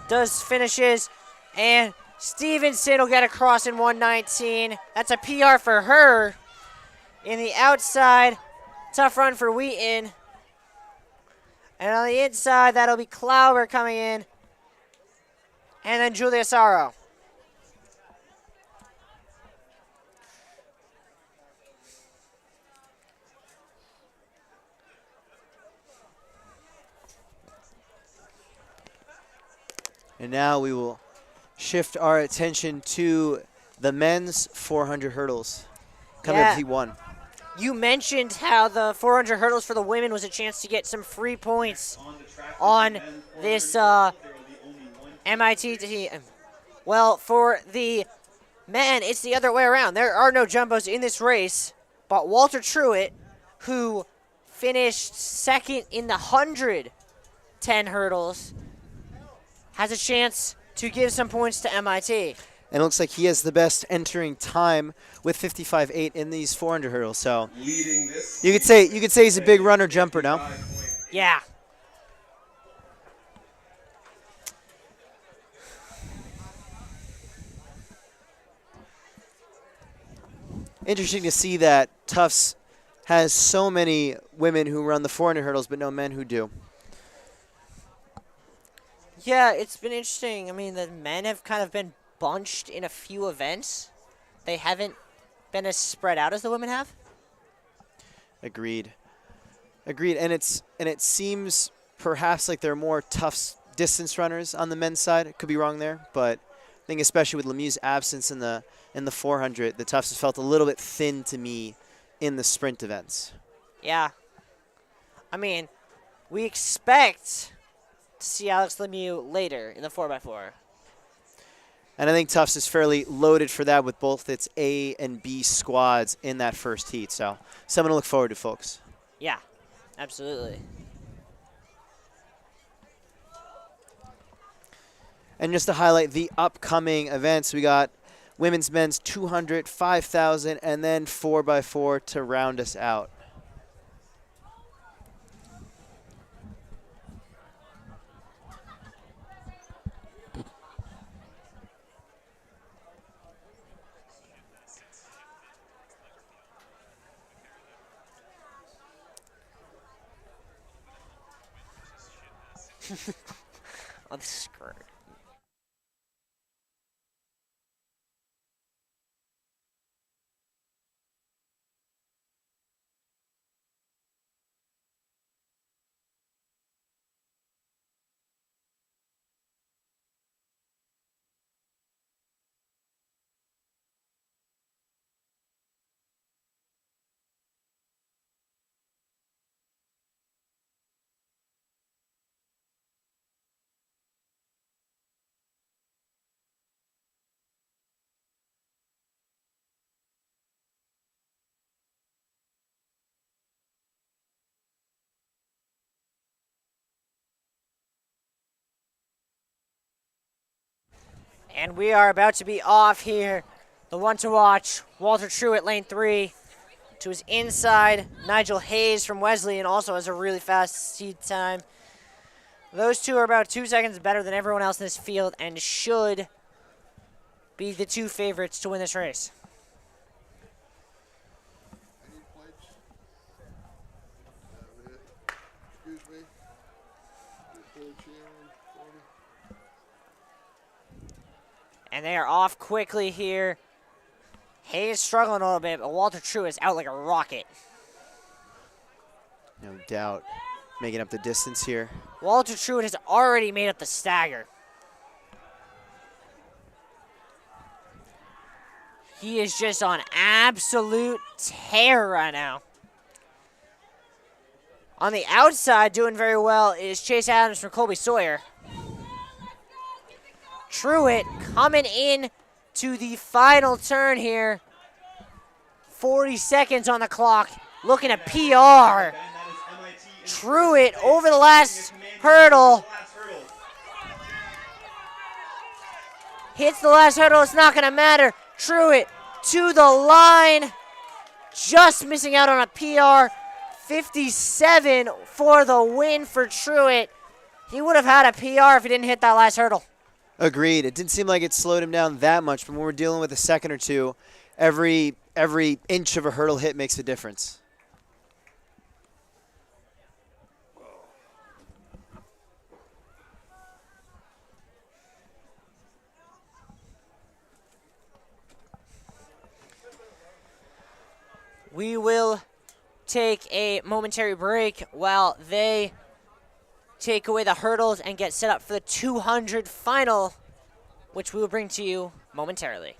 does finishes, and Stevenson will get across in 1:19. That's a PR for her. In the outside, tough run for Wheaton. And on the inside, that'll be Klauber coming in. And then Julia Saro. And now we will shift our attention to the men's 400 hurdles coming up T1. You mentioned how the 400 hurdles for the women was a chance to get some free points on this MIT team. Well, for the men, it's the other way around. There are no jumbos in this race, but Walter Truitt, who finished second in the 110 hurdles, has a chance to give some points to MIT. And it looks like he has the best entering time with 55.8 in these 400 hurdles. So you could say he's a big runner jumper now. Yeah. Interesting to see that Tufts has so many women who run the 400 hurdles, but no men who do. Yeah, it's been interesting. I mean, the men have kind of been bunched in a few events. They haven't been as spread out as the women have. Agreed. And it seems perhaps like there are more Tufts distance runners on the men's side. Could be wrong there, but I think especially with Lemieux's absence in the 400, the Tufts has felt a little bit thin to me in the sprint events. Yeah. I mean, we expect to see Alex Lemieux later in the 4x4. And I think Tufts is fairly loaded for that with both its A and B squads in that first heat. So something to look forward to, folks. Yeah, absolutely. And just to highlight the upcoming events, we got women's, men's 200, 5,000, and then 4x4 to round us out. On the skirt. And we are about to be off here. The one to watch, Walter Truitt, lane 3. To his inside, Nigel Hayes from Wesleyan also has a really fast seed time. Those two are about 2 seconds better than everyone else in this field and should be the two favorites to win this race. Any plates? Excuse me. Pull the chair in for me. And they are off quickly here. Hayes struggling a little bit, but Walter Truitt is out like a rocket. No doubt. Making up the distance here. Walter Truitt has already made up the stagger. He is just on absolute tear right now. On the outside, doing very well, is Chase Adams from Colby Sawyer. Truitt coming in to the final turn here. 40 seconds on the clock, looking at PR. Truitt over the last hurdle. Hits the last hurdle, it's not gonna matter. Truitt to the line, just missing out on a PR. 57 for the win for Truitt. He would have had a PR if he didn't hit that last hurdle. Agreed. It didn't seem like it slowed him down that much, but when we're dealing with a second or two, every inch of a hurdle hit makes a difference. We will take a momentary break while they take away the hurdles and get set up for the 200 final, which we will bring to you momentarily.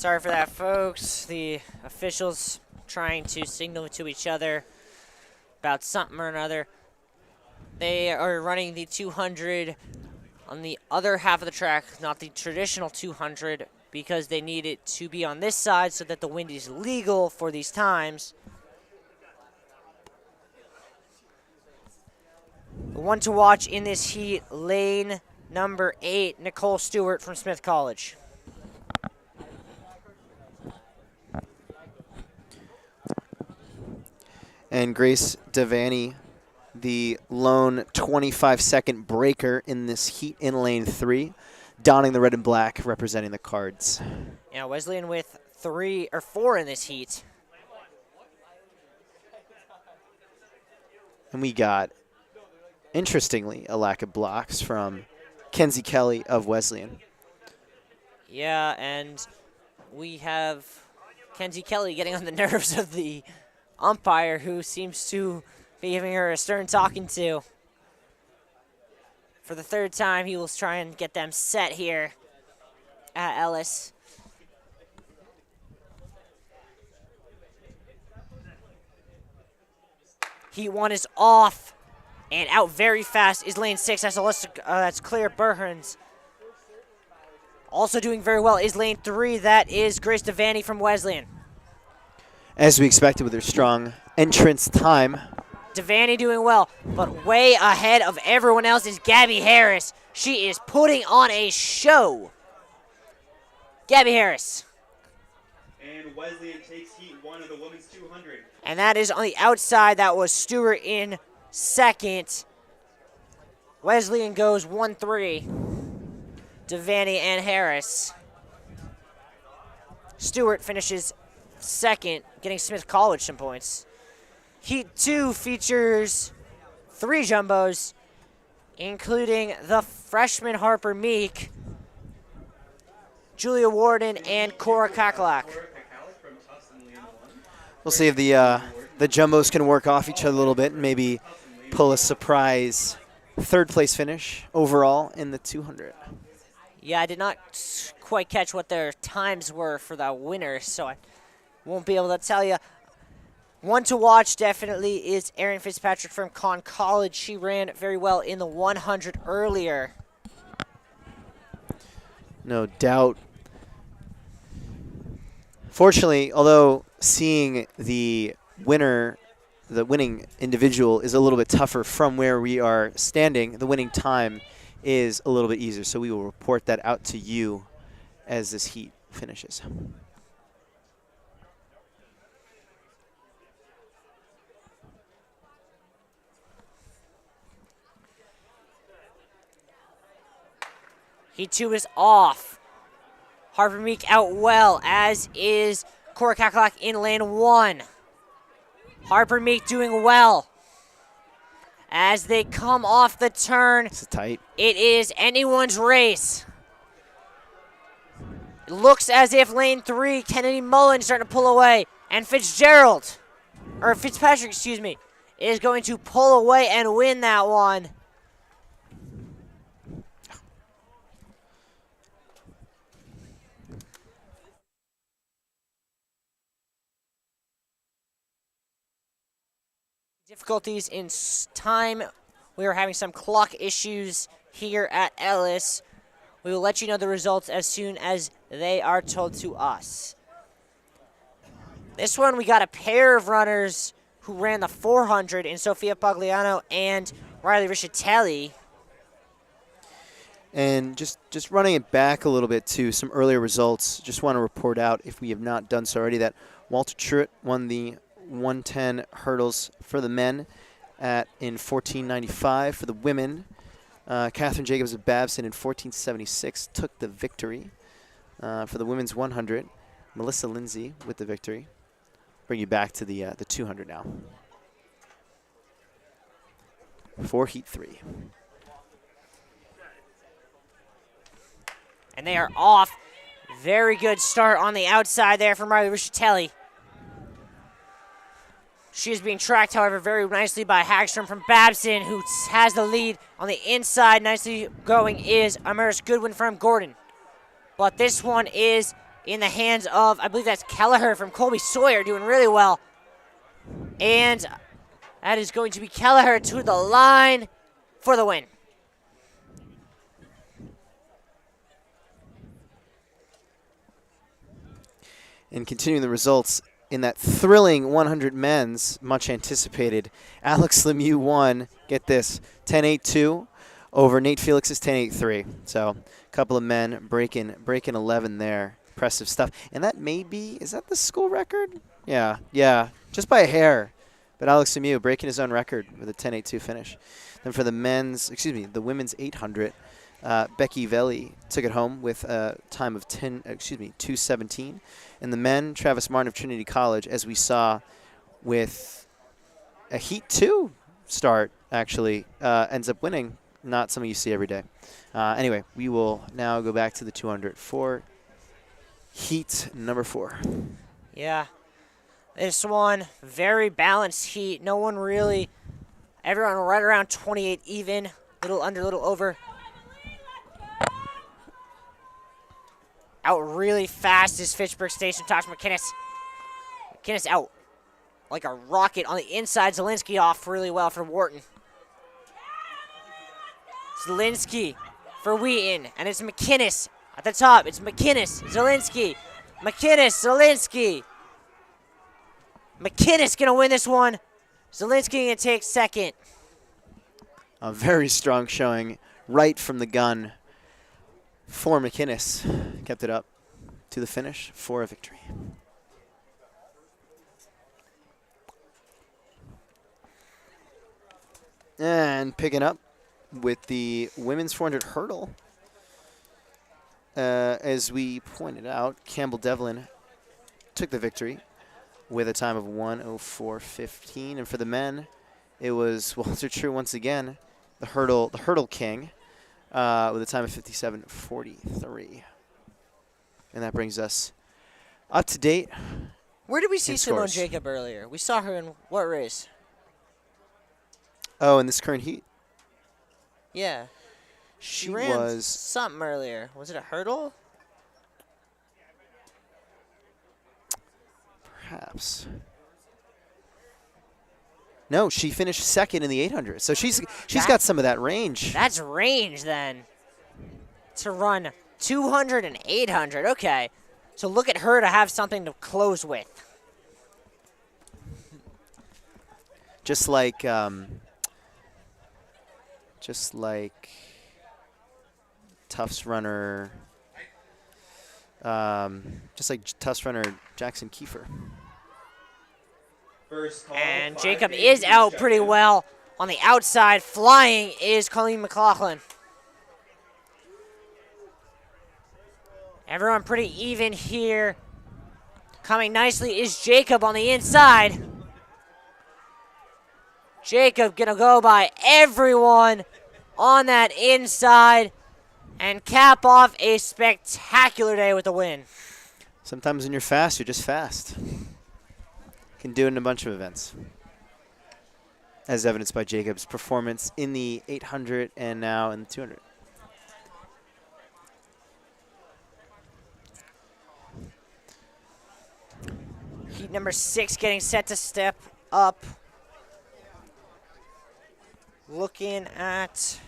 Sorry for that, folks. The officials trying to signal to each other about something or another. They are running the 200 on the other half of the track, not the traditional 200, because they need it to be on this side so that the wind is legal for these times. The one to watch in this heat, lane number 8, Nicole Stewart from Smith College. And Grace Devaney, the lone 25-second breaker in this heat in lane 3, donning the red and black, representing the Cards. Yeah, Wesleyan with 3 or 4 in this heat. And we got, interestingly, a lack of blocks from Kenzie Kelly of Wesleyan. Yeah, and we have Kenzie Kelly getting on the nerves of the umpire, who seems to be giving her a stern talking to. For the 3rd time, he will try and get them set here at Ellis. Heat 1 is off, and out very fast is lane 6. That's Claire Burhans. Also doing very well is lane 3. That is Grace Devaney from Wesleyan. As we expected with her strong entrance time. Devaney doing well, but way ahead of everyone else is Gabby Harris. She is putting on a show. Gabby Harris. And Wesleyan takes heat 1 of the women's 200. And that is on the outside. That was Stewart in 2nd. Wesleyan goes 1-3. Devaney and Harris. Stewart finishes 2nd, getting Smith College some points. Heat 2 features 3 jumbos, including the freshman Harper Meek, Julia Warden, and Cora Kakalak. We'll see if the jumbos can work off each other a little bit and maybe pull a surprise 3rd place finish overall in the 200. Yeah, I did not quite catch what their times were for the winners, so I won't be able to tell you. One to watch definitely is Erin Fitzpatrick from Conn College. She ran very well in the 100 earlier. No doubt. Fortunately, although seeing the winning individual is a little bit tougher from where we are standing, the winning time is a little bit easier. So we will report that out to you as this heat finishes. Heat 2 is off. Harper Meek out well, as is Cora Kakalak in lane 1. Harper Meek doing well. As they come off the turn, it's tight. It is anyone's race. It looks as if lane 3, Kennedy Mullen starting to pull away, and Fitzpatrick, is going to pull away and win that one. Difficulties in time. We are having some clock issues here at Ellis. We will let you know the results as soon as they are told to us. This one, we got a pair of runners who ran the 400 in Sofia Pagliano and Riley Richatelli. And just running it back a little bit to some earlier results, just want to report out, if we have not done so already, that Walter Truitt won the 110 hurdles for the men in 1495. For the women, Catherine Jacobs of Babson in 1476 took the victory. For the women's 100, Melissa Lindsay with the victory. Bring you back to the 200 now. For Heat 3. And they are off. Very good start on the outside there from Riley Richatelli. She is being tracked, however, very nicely by Hagstrom from Babson, who has the lead on the inside. Nicely going is Amaris Goodwin from Gordon. But this one is in the hands of, I believe that's Kelleher from Colby Sawyer, doing really well. And that is going to be Kelleher to the line for the win. And continuing the results in that thrilling 100 men's, much anticipated, Alex Lemieux won, get this, 10.82 over Nate Felix's 10.83. So a couple of men breaking 11 there. Impressive stuff. And that may be, is that the school record? Yeah, just by a hair. But Alex Lemieux breaking his own record with a 10.82 finish. Then for the the women's 800, Becky Velli took it home with a time of 2:17. And the men, Travis Martin of Trinity College, as we saw with a Heat 2 start, actually, ends up winning. Not something you see every day. Anyway, we will now go back to the 200 for Heat number 4. Yeah. This one, very balanced heat. No one really, everyone right around 28 even. Little under, little over. Out really fast is Fitchburg Station. Tosh McKinnis. McKinnis out like a rocket on the inside. Zielinski off really well for Wharton. Zielinski for Wheaton. And it's McKinnis at the top. It's McKinnis, Zielinski. McKinnis, Zielinski. McKinnis going to win this one. Zielinski going to take second. A very strong showing right from the gun for McKinnis. Kept it up to the finish for a victory. And picking up with the women's 400 hurdle. As we pointed out, Campbell Devlin took the victory with a time of 1:04.15. And for the men, it was Walter True once again, the hurdle king, with a time of 57:43. And that brings us up to date. Where did we see Simone scores. Jacob earlier? We saw her in what race? Oh, in this current heat? Yeah. She ran was something earlier. Was it a hurdle? perhaps. No, she finished second in the 800. So she's got some of that range. That's range then. To run 200 and 800. Okay. So look at her to have something to close with. Just like Tufts runner, Jackson Kiefer. First call, And 5 Jacob days is to out check pretty in. well. On the outside, flying is Colleen McLaughlin. Everyone pretty even here. Coming nicely is Jacob on the inside. Jacob gonna go by everyone on that inside and cap off a spectacular day with the win. Sometimes when you're fast, you're just fast. Can do it in a bunch of events. As evidenced by Jacob's performance in the 800 and now in the 200. Heat number 6 getting set to step up. Looking at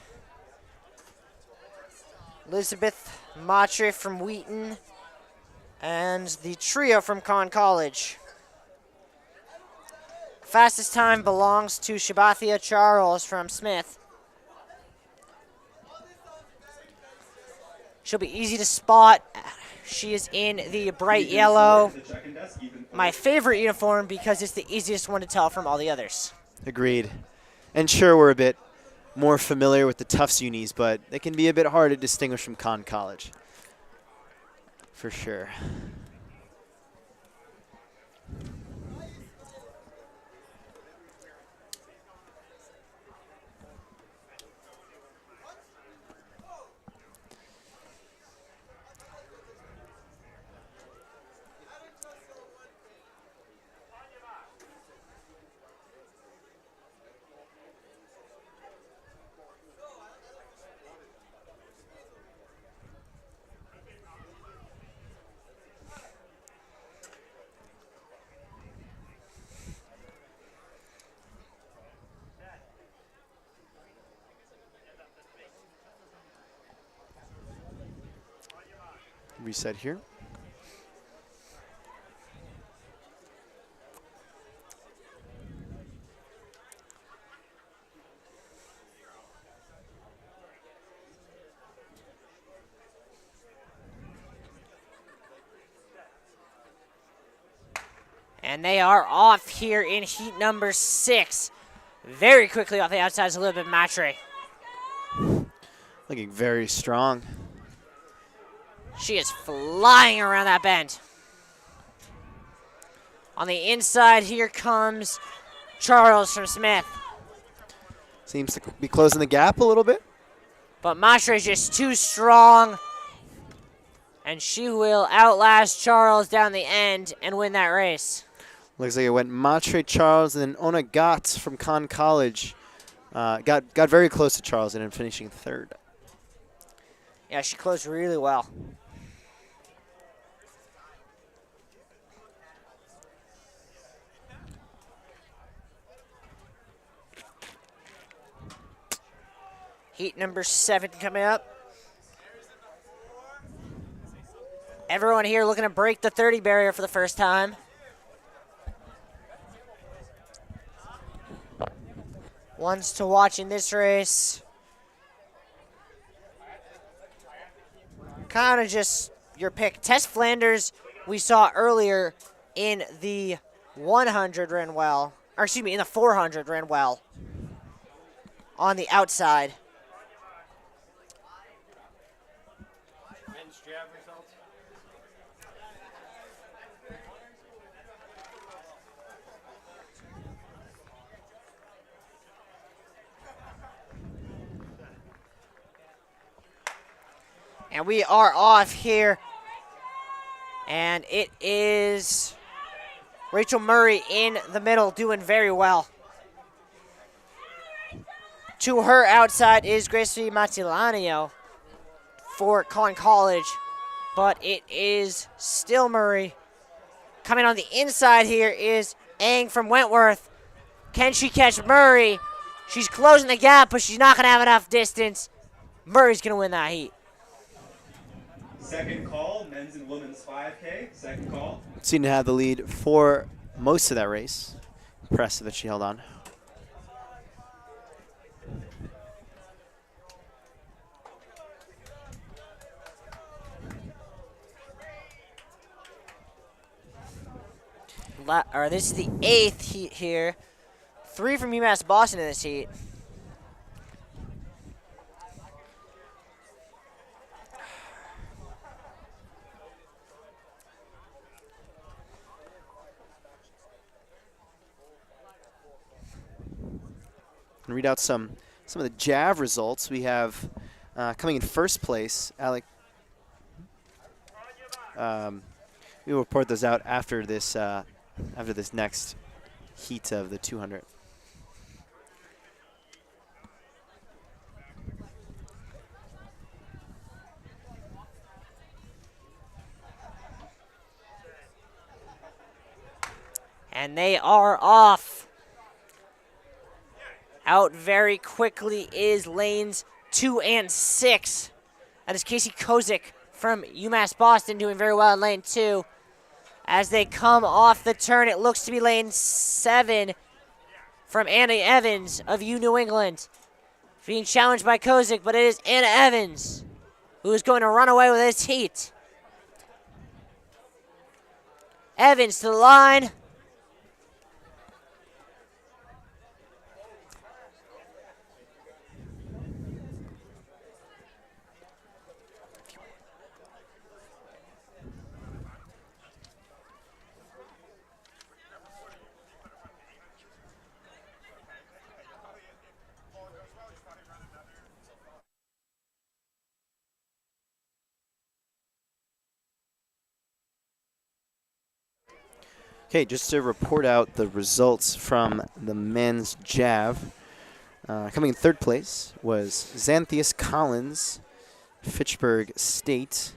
Elizabeth Matre from Wheaton and the trio from Conn College. Fastest time belongs to Shabathia Charles from Smith. She'll be easy to spot. She is in the bright yellow. My favorite uniform because it's the easiest one to tell from all the others. Agreed. And sure, we're a bit more familiar with the Tufts unis, but they can be a bit hard to distinguish from Conn College. For sure. reset here. And they are off here in heat number 6. Very quickly off the outside is a little bit Matre. Looking very strong. She is flying around that bend. On the inside, here comes Charles from Smith. Seems to be closing the gap a little bit. But Matre is just too strong. And she will outlast Charles down the end and win that race. Looks like it went Matre, Charles, and then Ona Gotts from Conn College. Got very close to Charles and then finishing third. Yeah, she closed really well. Heat number 7 coming up. Everyone here looking to break the 30 barrier for the first time. Ones to watch in this race. Kind of just your pick. Tess Flanders, we saw earlier in the 100 ran well. Or excuse me, in the 400 ran well. On the outside. Men's jab results. And we are off here. And it is Rachel Murray in the middle doing very well. To her outside is Gracie Matilanio for Conn College. But it is still Murray. Coming on the inside here is Ang from Wentworth. Can she catch Murray? She's closing the gap, but she's not going to have enough distance. Murray's going to win that heat. Second call, men's and women's 5K. Second call. Seemed to have the lead for most of that race. Impressive that she held on. This is the 8th heat here. 3 from UMass Boston in this heat. And read out some of the JAV results. We have coming in first place, Alec. We will report those out after this next heat of the 200. And they are off. Out very quickly is lanes 2 and 6. That is Casey Kozik from UMass Boston doing very well in lane 2. As they come off the turn, it looks to be lane 7 from Anna Evans of U New England. Being challenged by Kozik, but it is Anna Evans who is going to run away with this heat. Evans to the line. Okay, just to report out the results from the men's JAV. Coming in third place was Xanthius Collins, Fitchburg State,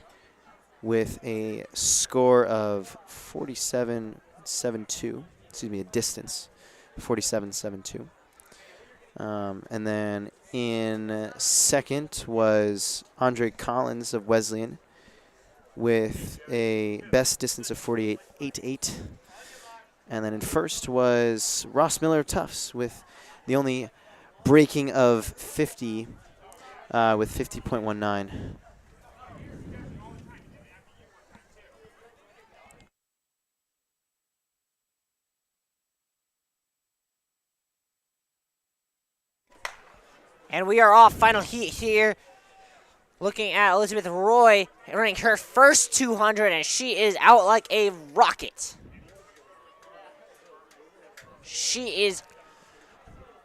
with a score of 47.72. Excuse me, a distance, 47.72. And then in second was Andre Collins of Wesleyan with a best distance of 48.88. And then in first was Ross Miller of Tufts with the only breaking of 50 with 50.19. And we are off. Final heat here. Looking at Elizabeth Roy running her first 200, and she is out like a rocket. She is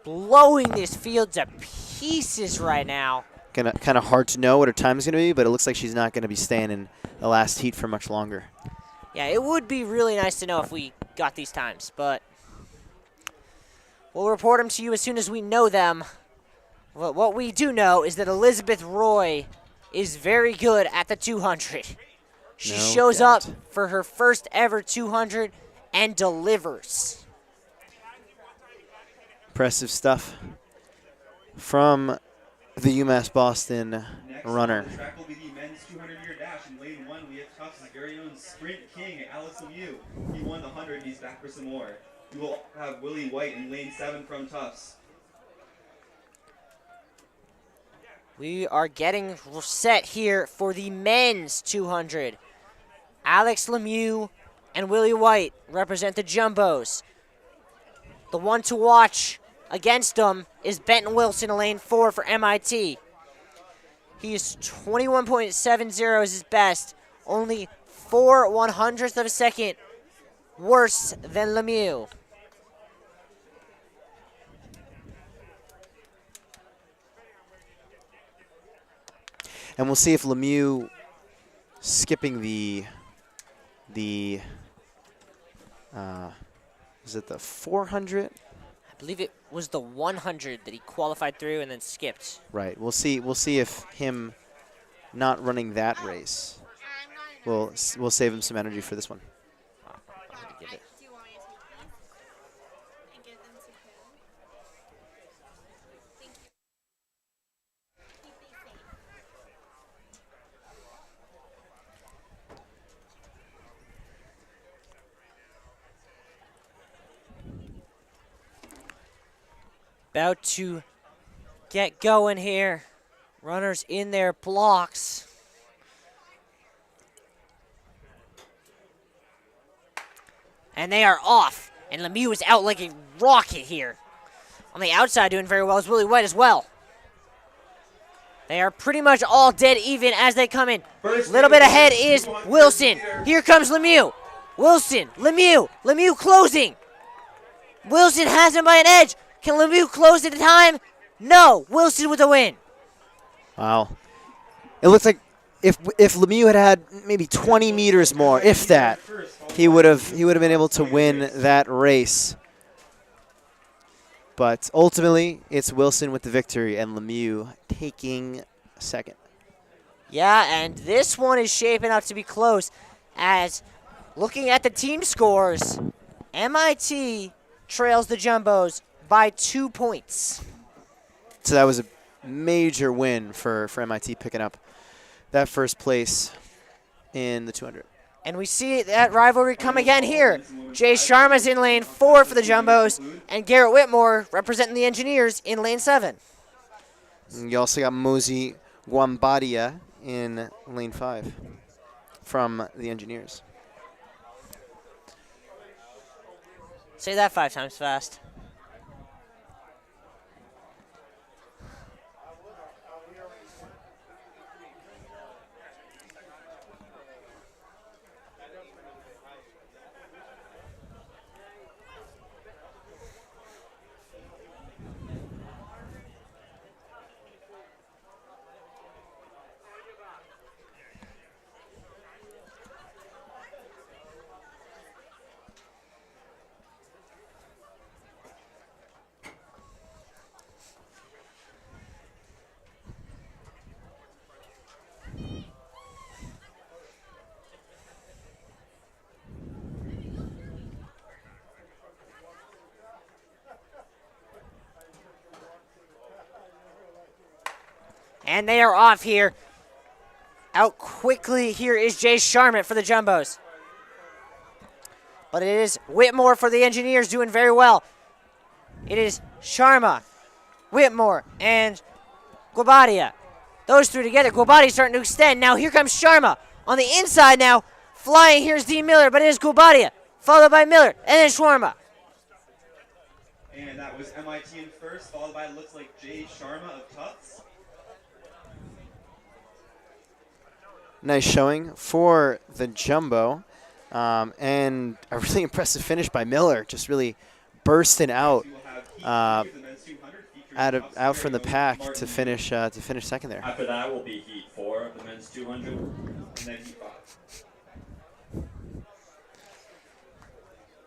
blowing this field to pieces right now. Kind of hard to know what her time is going to be, but it looks like she's not going to be staying in the last heat for much longer. Yeah, it would be really nice to know if we got these times, but we'll report them to you as soon as we know them. But what we do know is that Elizabeth Roy is very good at the 200. She shows up for her first ever 200 and delivers. Impressive stuff from the UMass Boston runner. Next on the track will be the men's 200-meter dash. In lane 1, we have Tufts' very own sprint king, Alex Lemieux. He won the 100 and he's back for some more. We will have Willie White in lane 7 from Tufts. We are getting set here for the men's 200. Alex Lemieux and Willie White represent the Jumbos. The one to watch against them is Benton Wilson in lane 4 for MIT. He is 21.70 is his best, only 4/100th of a second worse than Lemieux. And we'll see if Lemieux skipping is it the 400? I believe it was the 100 that he qualified through and then skipped. Right. We'll see if him not running that race will save him some energy for this one. About to get going here. Runners in their blocks. And they are off. And Lemieux is out like a rocket here. On the outside doing very well is Willie White as well. They are pretty much all dead even as they come in. A little bit ahead is Wilson. Here comes Lemieux. Wilson, Lemieux closing. Wilson has him by an edge. Can Lemieux close at the time? No. Wilson with the win. Wow. It looks like if Lemieux had maybe 20 meters more, if that, he would have been able to win that race. But ultimately, it's Wilson with the victory and Lemieux taking second. Yeah, and this one is shaping up to be close as looking at the team scores, MIT trails the Jumbos by 2 points. So that was a major win for MIT picking up that first place in the 200. And we see that rivalry come again here. Jay Sharma's in lane 4 for the Jumbos, and Garrett Whitmore representing the Engineers in lane 7. And you also got Mozi Guambadia in lane 5 from the Engineers. Say that 5 times fast. And they are off here. Out quickly here is Jay Sharmat for the Jumbos. But it is Whitmore for the Engineers doing very well. It is Sharma, Whitmore, and Guabadia. Those three together. Guabadia's starting to extend. Now here comes Sharma. On the inside now, flying, here's Dean Miller, but it is Guabadia, followed by Miller, and then Shawarma. And that was MIT in first, followed by, looks like Jay Sharma of Tufts. Nice showing for the Jumbo. And a really impressive finish by Miller, just really bursting out out from the pack to finish second there. After that will be Heat 4 of the men's 200, and then Heat 5.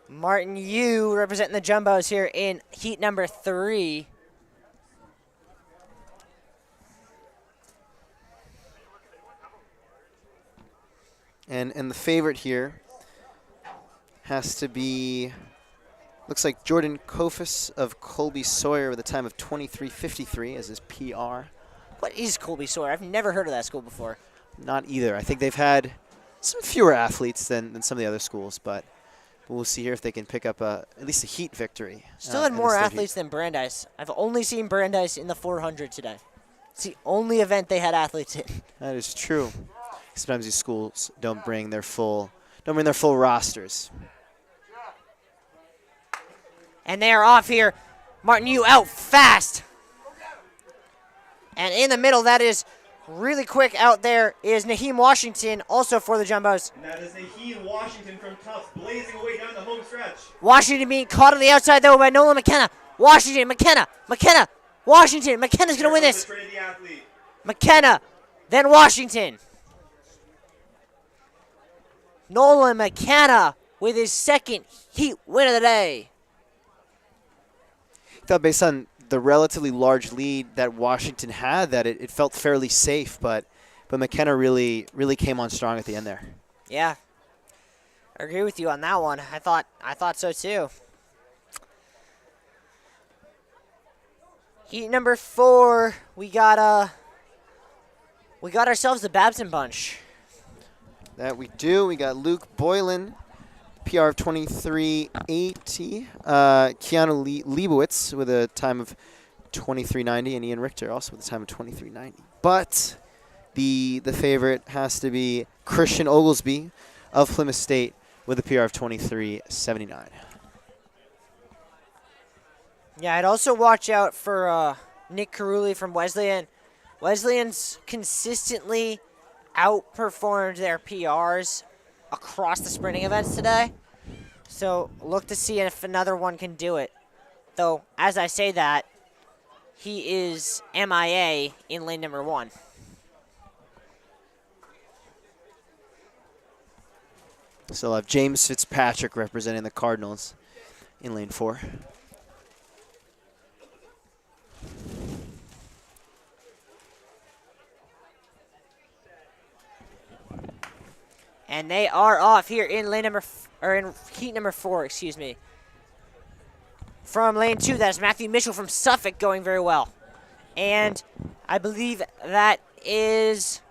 Martin Yu representing the Jumbos here in heat number 3. And the favorite here has to be, looks like Jordan Kofis of Colby Sawyer with a time of 23:53 as his PR. What is Colby Sawyer? I've never heard of that school before. Not either. I think they've had some fewer athletes than some of the other schools, but we'll see here if they can pick up at least a heat victory. Still had more athletes than Brandeis. I've only seen Brandeis in the 400 today. It's the only event they had athletes in. That is true. Sometimes these schools don't bring their full rosters. And they are off here. Martin Yu out fast. And in the middle, that is really quick out there, is Naheem Washington, also for the Jumbos. And that is Naheem Washington from Tufts, blazing away down the home stretch. Washington being caught on the outside, though, by Nolan McKenna. Washington, McKenna. Washington. McKenna's going to win this. McKenna, then Washington. Nolan McKenna with his second heat win of the day. I thought based on the relatively large lead that Washington had that it felt fairly safe, but McKenna really came on strong at the end there. Yeah. I agree with you on that one. I thought so too. Heat number 4, we got ourselves the Babson bunch. That we do. We got Luke Boylan, PR of 23:80. Keanu Leibowitz with a time of 23:90, and Ian Richter also with a time of 23:90. But the favorite has to be Christian Oglesby of Plymouth State with a PR of 23:79. Yeah, I'd also watch out for Nick Carulli from Wesleyan. Wesleyan's consistently outperformed their PRs across the sprinting events today. So look to see if another one can do it. Though, as I say that, he is MIA in lane number 1. Still have James Fitzpatrick representing the Cardinals in lane 4. And they are off here in lane number in heat number 4, excuse me. From lane 2, that's Matthew Mitchell from Suffolk going very well. And I believe that is,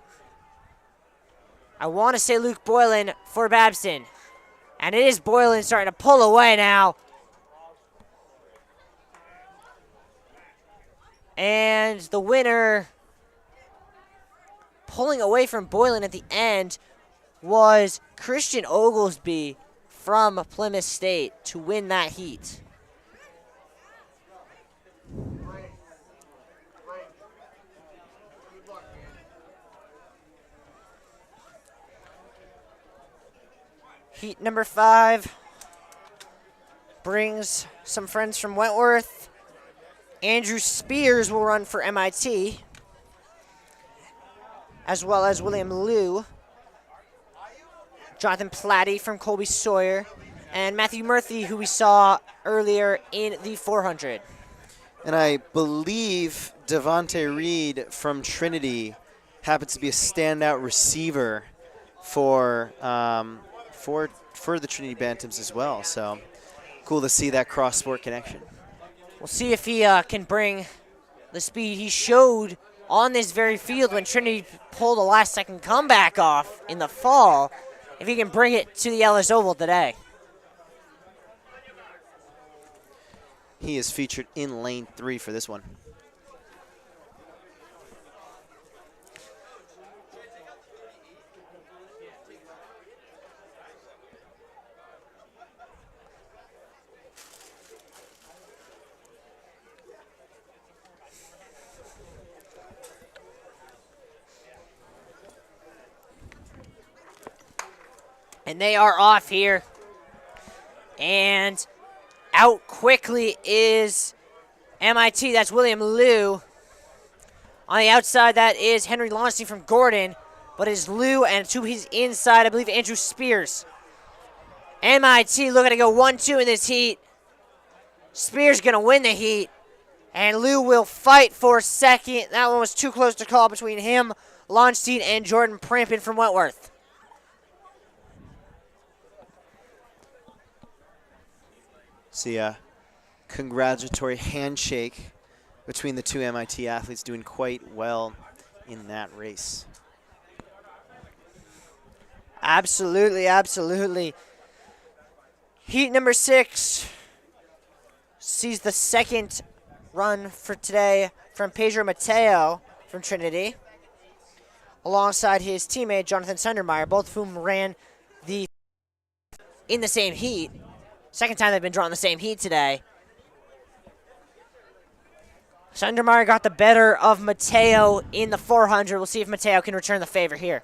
I want to say Luke Boylan for Babson. And it is Boylan starting to pull away now. And the winner, pulling away from Boylan at the end, was Christian Oglesby from Plymouth State to win that heat. Heat number 5 brings some friends from Wentworth. Andrew Spears will run for MIT, as well as William Liu. Jonathan Platty from Colby Sawyer, and Matthew Murphy, who we saw earlier in the 400. And I believe Devontae Reed from Trinity happens to be a standout receiver for the Trinity Bantams as well. So cool to see that cross-sport connection. We'll see if he can bring the speed he showed on this very field when Trinity pulled a last-second comeback off in the fall, if he can bring it to the Ellis Oval today. He is featured in lane 3 for this one. And they are off here. And out quickly is MIT. That's William Liu. On the outside, that is Henry Launstein from Gordon. But it's Liu, and to his inside, I believe, Andrew Spears. MIT looking to go 1-2 in this heat. Spears going to win the heat. And Liu will fight for second. That one was too close to call between him, Launstein, and Jordan Prampin from Wentworth. See a congratulatory handshake between the two MIT athletes, doing quite well in that race. Absolutely, absolutely. Heat number 6 sees the second run for today from Pedro Mateo from Trinity, alongside his teammate Jonathan Sundermeyer, both of whom ran in the same heat. Second time they've been drawn the same heat today. Sundermeyer got the better of Mateo in the 400. We'll see if Mateo can return the favor here.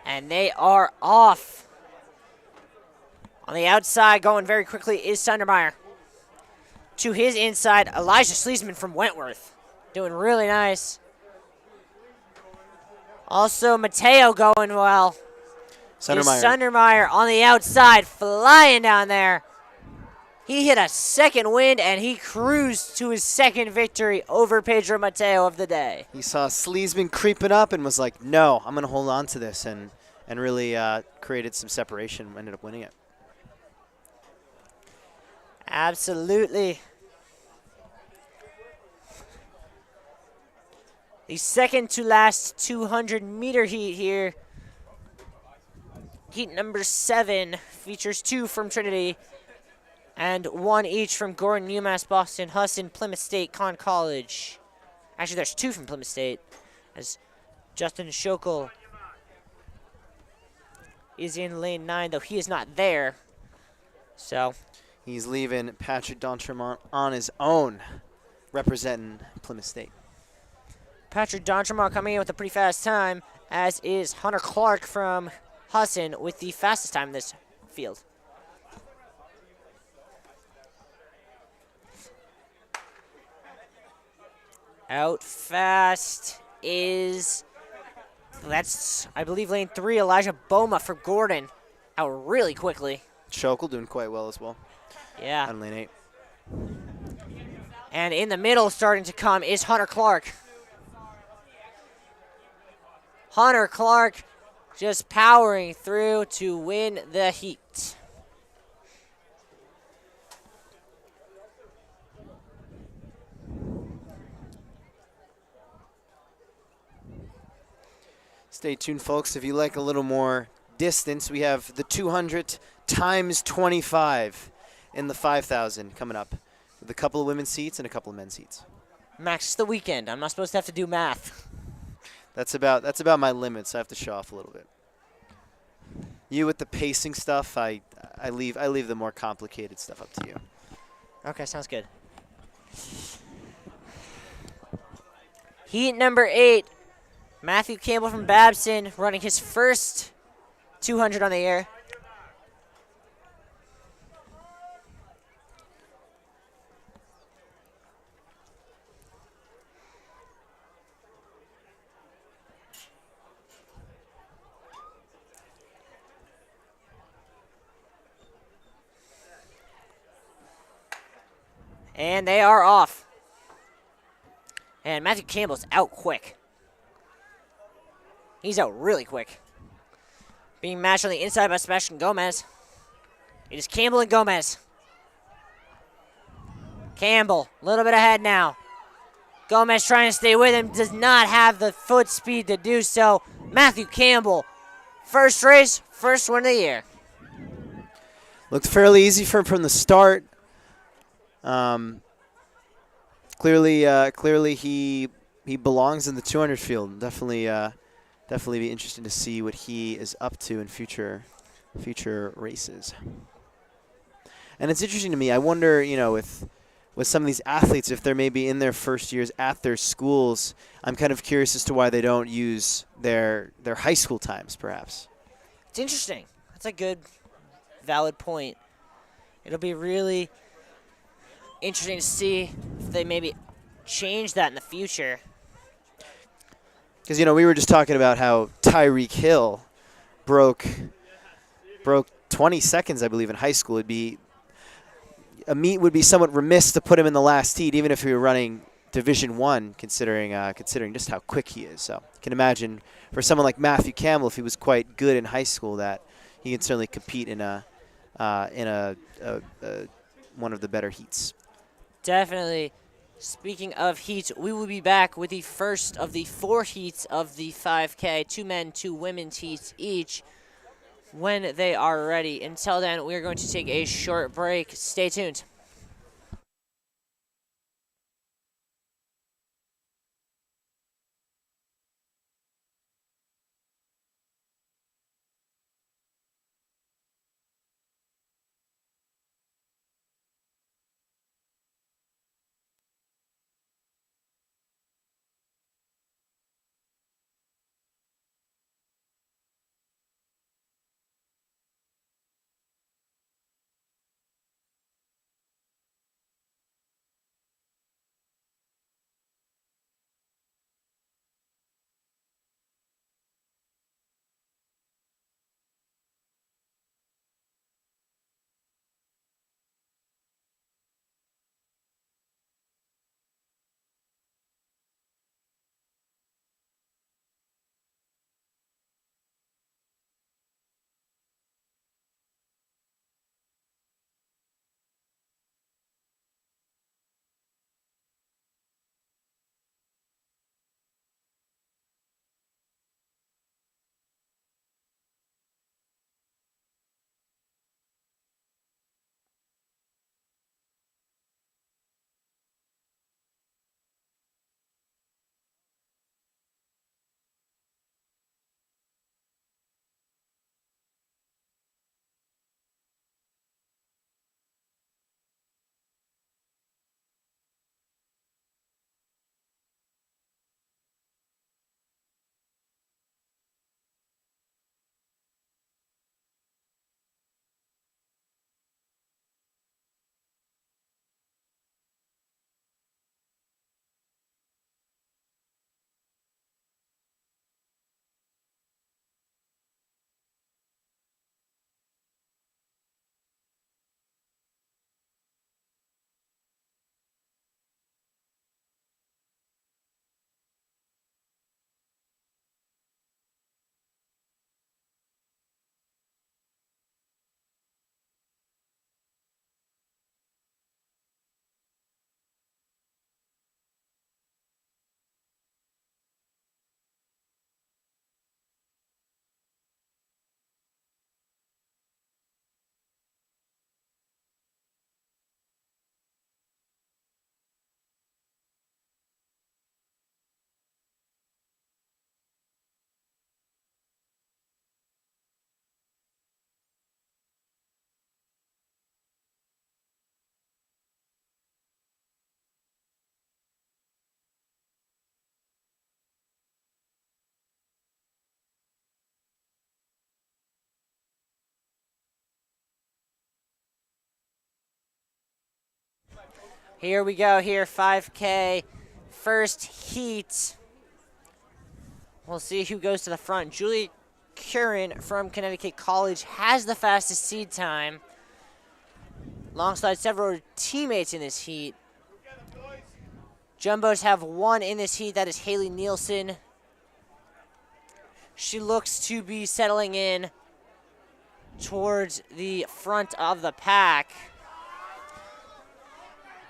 And they are off. On the outside, going very quickly, is Sundermeyer. To his inside, Elijah Sleesman from Wentworth. Doing really nice. Also, Mateo going well. Sundermeyer on the outside, flying down there. He hit a second wind, and he cruised to his second victory over Pedro Mateo of the day. He saw Sleesman creeping up and was like, no, I'm going to hold on to this, and really created some separation, ended up winning it. Absolutely. The second to last 200-meter heat here. Heat number 7 features 2 from Trinity and 1 each from Gordon, UMass Boston, Husson, Plymouth State, Conn College. Actually, there's 2 from Plymouth State, as Justin Schokel is in lane 9, though he is not there. So he's leaving Patrick D'Entremont on his own, representing Plymouth State. Patrick D'Entremont coming in with a pretty fast time, as is Hunter Clark from Husson with the fastest time in this field. Out fast is, that's, I believe, lane 3, Elijah Boma for Gordon. Out really quickly. Schokel doing quite well as well. Yeah. On lane 8. And in the middle, starting to come, is Hunter Clark. Hunter Clark just powering through to win the heat. Stay tuned, folks. If you like a little more distance, we have the 200 times 25 in the 5,000 coming up, with a couple of women's seats and a couple of men's seats. Max, it's the weekend. I'm not supposed to have to do math. That's about my limit, so I have to show off a little bit. You with the pacing stuff, I leave the more complicated stuff up to you. Okay, sounds good. Heat number 8, Matthew Campbell from Babson running his first 200 on the air. And they are off. And Matthew Campbell's out quick. He's out really quick. Being matched on the inside by Sebastian Gomez. It is Campbell and Gomez. Campbell, a little bit ahead now. Gomez trying to stay with him, does not have the foot speed to do so. Matthew Campbell, first race, first win of the year. Looked fairly easy for him from the start. Clearly he belongs in the 200 field. Definitely be interesting to see what he is up to in future races. And it's interesting to me. I wonder, with some of these athletes, if they're maybe in their first years at their schools, I'm kind of curious as to why they don't use their high school times, perhaps. It's interesting. That's a good, valid point. It'll be really interesting to see if they maybe change that in the future. Because, we were just talking about how Tyreek Hill broke 20 seconds, I believe, in high school. A meet would be somewhat remiss to put him in the last heat, even if he were running Division I, considering just how quick he is. So you can imagine for someone like Matthew Campbell, if he was quite good in high school, that he can certainly compete in one of the better heats. Definitely. Speaking of heats, we will be back with the first of the 4 heats of the 5K, 2 men, 2 women's heats each, when they are ready. Until then, we're going to take a short break. Stay tuned. Here we go here, 5K, first heat. We'll see who goes to the front. Julie Curran from Connecticut College has the fastest seed time, alongside several teammates in this heat. Jumbos have one in this heat. That is Haley Nielsen. She looks to be settling in towards the front of the pack.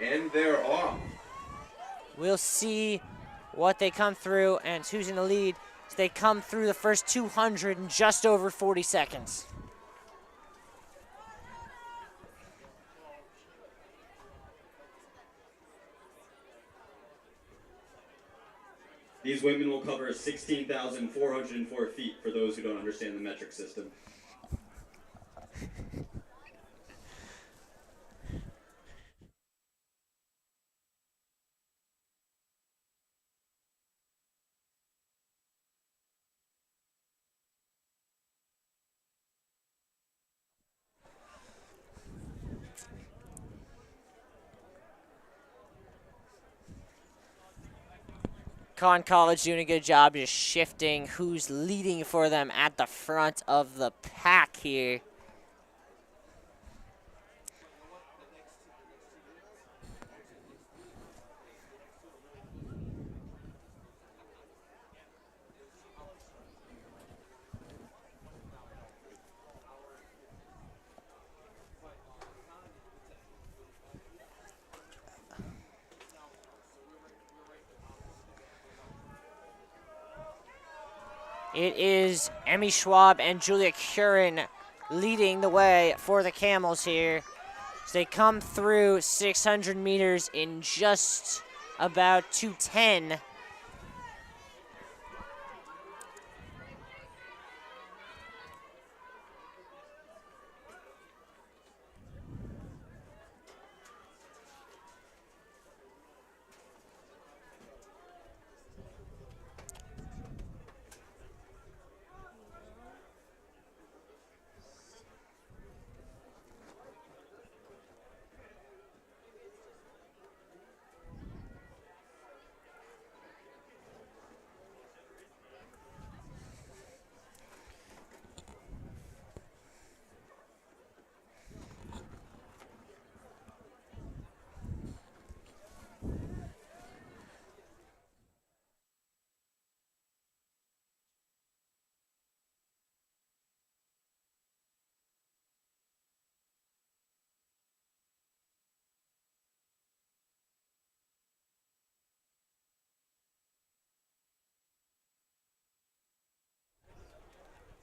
And they're off. We'll see what they come through and who's in the lead as they come through the first 200 in just over 40 seconds. These women will cover 16,404 feet for those who don't understand the metric system. Con College doing a good job just shifting who's leading for them at the front of the pack here. It is Emmy Schwab and Julia Curran leading the way for the Camels here. So they come through 600 meters in just about 2:10.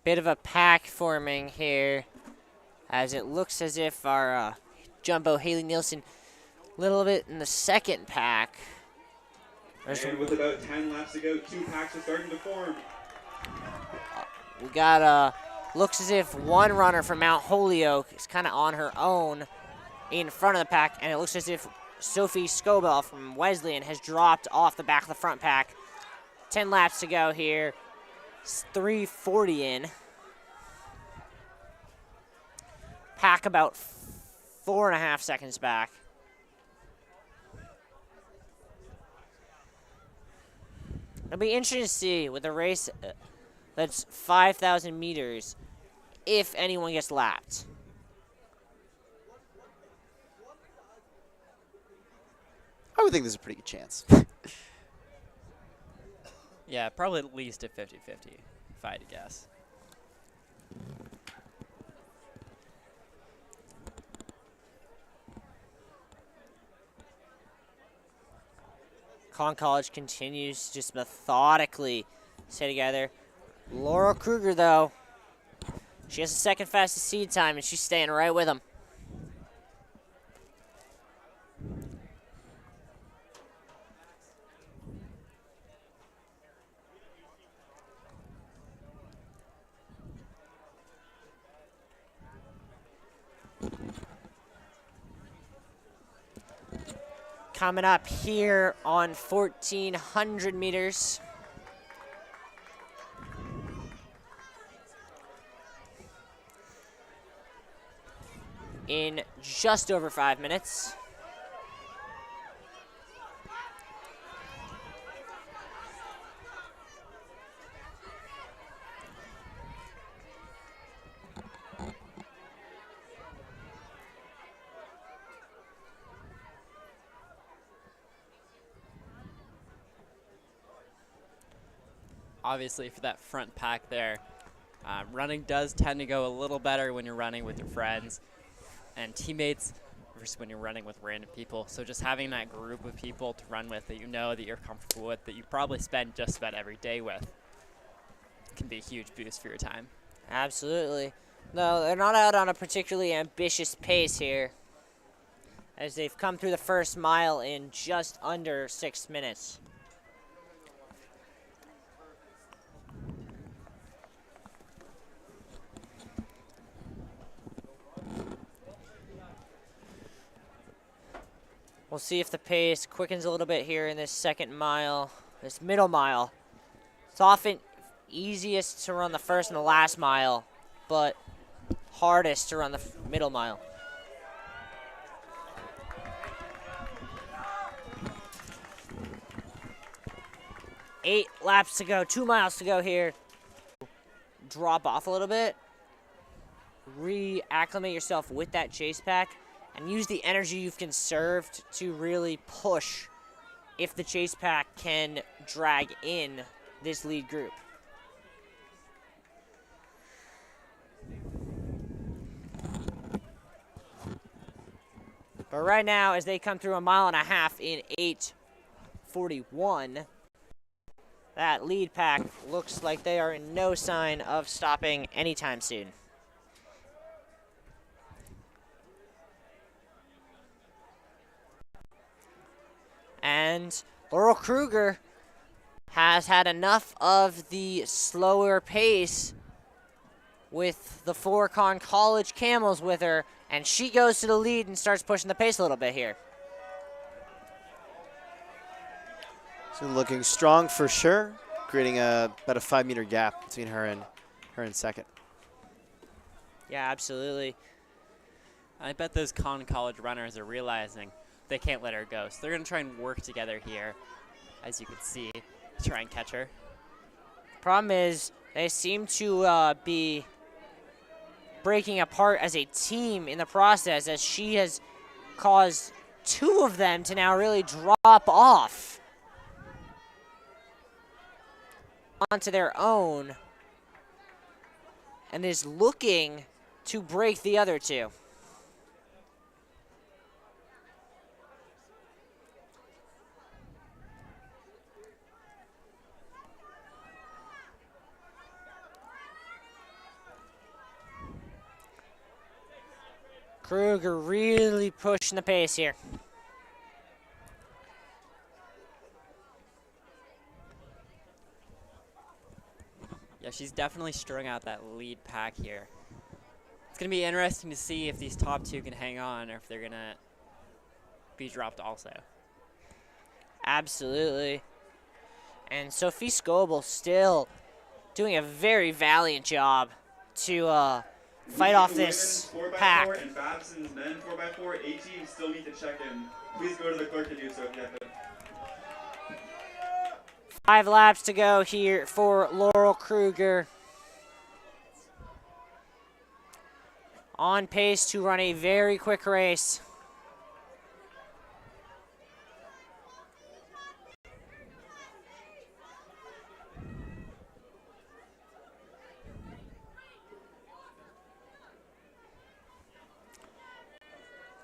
Bit of a pack forming here as it looks as if our Jumbo Haley Nielsen a little bit in the second pack. And with about 10 laps to go, 2 packs are starting to form. We got looks as if one runner from Mount Holyoke is kind of on her own in front of the pack, and it looks as if Sophie Scobell from Wesleyan has dropped off the back of the front pack. 10 laps to go here. It's 3:40 in. Pack about 4.5 seconds back. It'll be interesting to see with a race that's 5,000 meters if anyone gets lapped. I would think there's a pretty good chance. Yeah, probably at least a 50-50, if I had to guess. Con College continues just methodically stay together. Laurel Kruger, though, she has the second fastest seed time, and she's staying right with him. Coming up here on 1,400 meters. In just over 5 minutes. obviously for that front pack there. Running does tend to go a little better when you're running with your friends and teammates versus when you're running with random people. So just having that group of people to run with that you know, that you're comfortable with, that you probably spend just about every day with, can be a huge boost for your time. Absolutely. No, they're not out on a particularly ambitious pace here, as they've come through the first mile in just under 6 minutes. We'll see if the pace quickens a little bit here in this second mile, this middle mile. It's often easiest to run the first and the last mile, but hardest to run the middle mile. Eight laps to go, 2 miles to go here. Drop off a little bit. Reacclimate yourself with that chase pack and use the energy you've conserved to really push if the chase pack can drag in this lead group. But right now, as they come through a mile and a half in 8:41, that lead pack looks like they are in no sign of stopping anytime soon. And Laurel Kruger has had enough of the slower pace with the 4-con college camels with her, and she goes to the lead and starts pushing the pace a little bit here. So looking strong for sure, creating about a 5-meter gap between her and second. Yeah, absolutely. I bet those con college runners are realizing they can't let her go. So they're going to try and work together here, as you can see, to try and catch her. Problem is, they seem to be breaking apart as a team in the process, as she has caused 2 of them to now really drop off onto their own and is looking to break the other 2. Kruger really pushing the pace here. Yeah, she's definitely strung out that lead pack here. It's going to be interesting to see if these top 2 can hang on or if they're going to be dropped also. Absolutely. And Sophie Scoble still doing a very valiant job to fight off this pack. And Babson's men 4x4, 8 teams still need to check in. Please go to the clerk to do so if you have to. 5 laps to go here for Laurel Kruger. On pace to run a very quick race.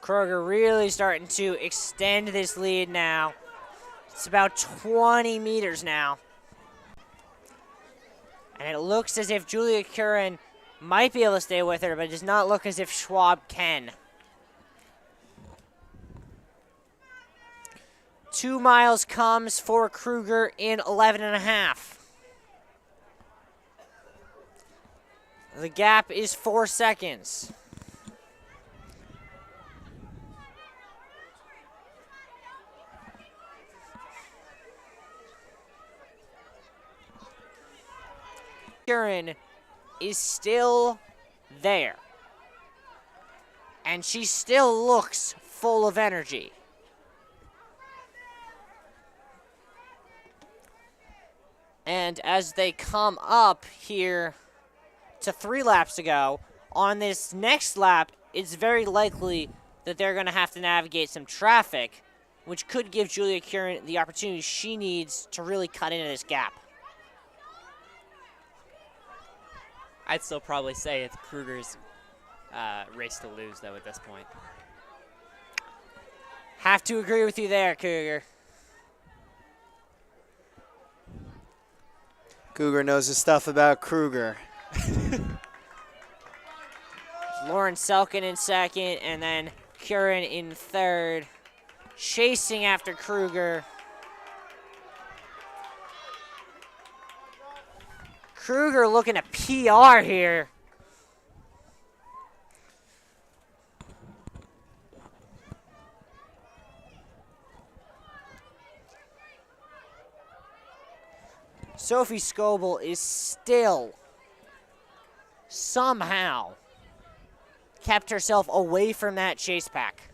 Kruger really starting to extend this lead now. It's about 20 meters now. And it looks as if Julia Curran might be able to stay with her, but it does not look as if Schwab can. 2 miles comes for Kruger in 11.5. The gap is 4 seconds. Curran is still there. And she still looks full of energy. And as they come up here to 3 laps to go, on this next lap, it's very likely that they're going to have to navigate some traffic, which could give Julia Curran the opportunity she needs to really cut into this gap. I'd still probably say it's Kruger's race to lose, though, at this point. Have to agree with you there, Kruger. Cougar knows his stuff about Kruger. Lauren Selkin in second, and then Curran in third. Chasing after Kruger. Kruger looking at PR here. Sophie Scoble is still somehow kept herself away from that chase pack.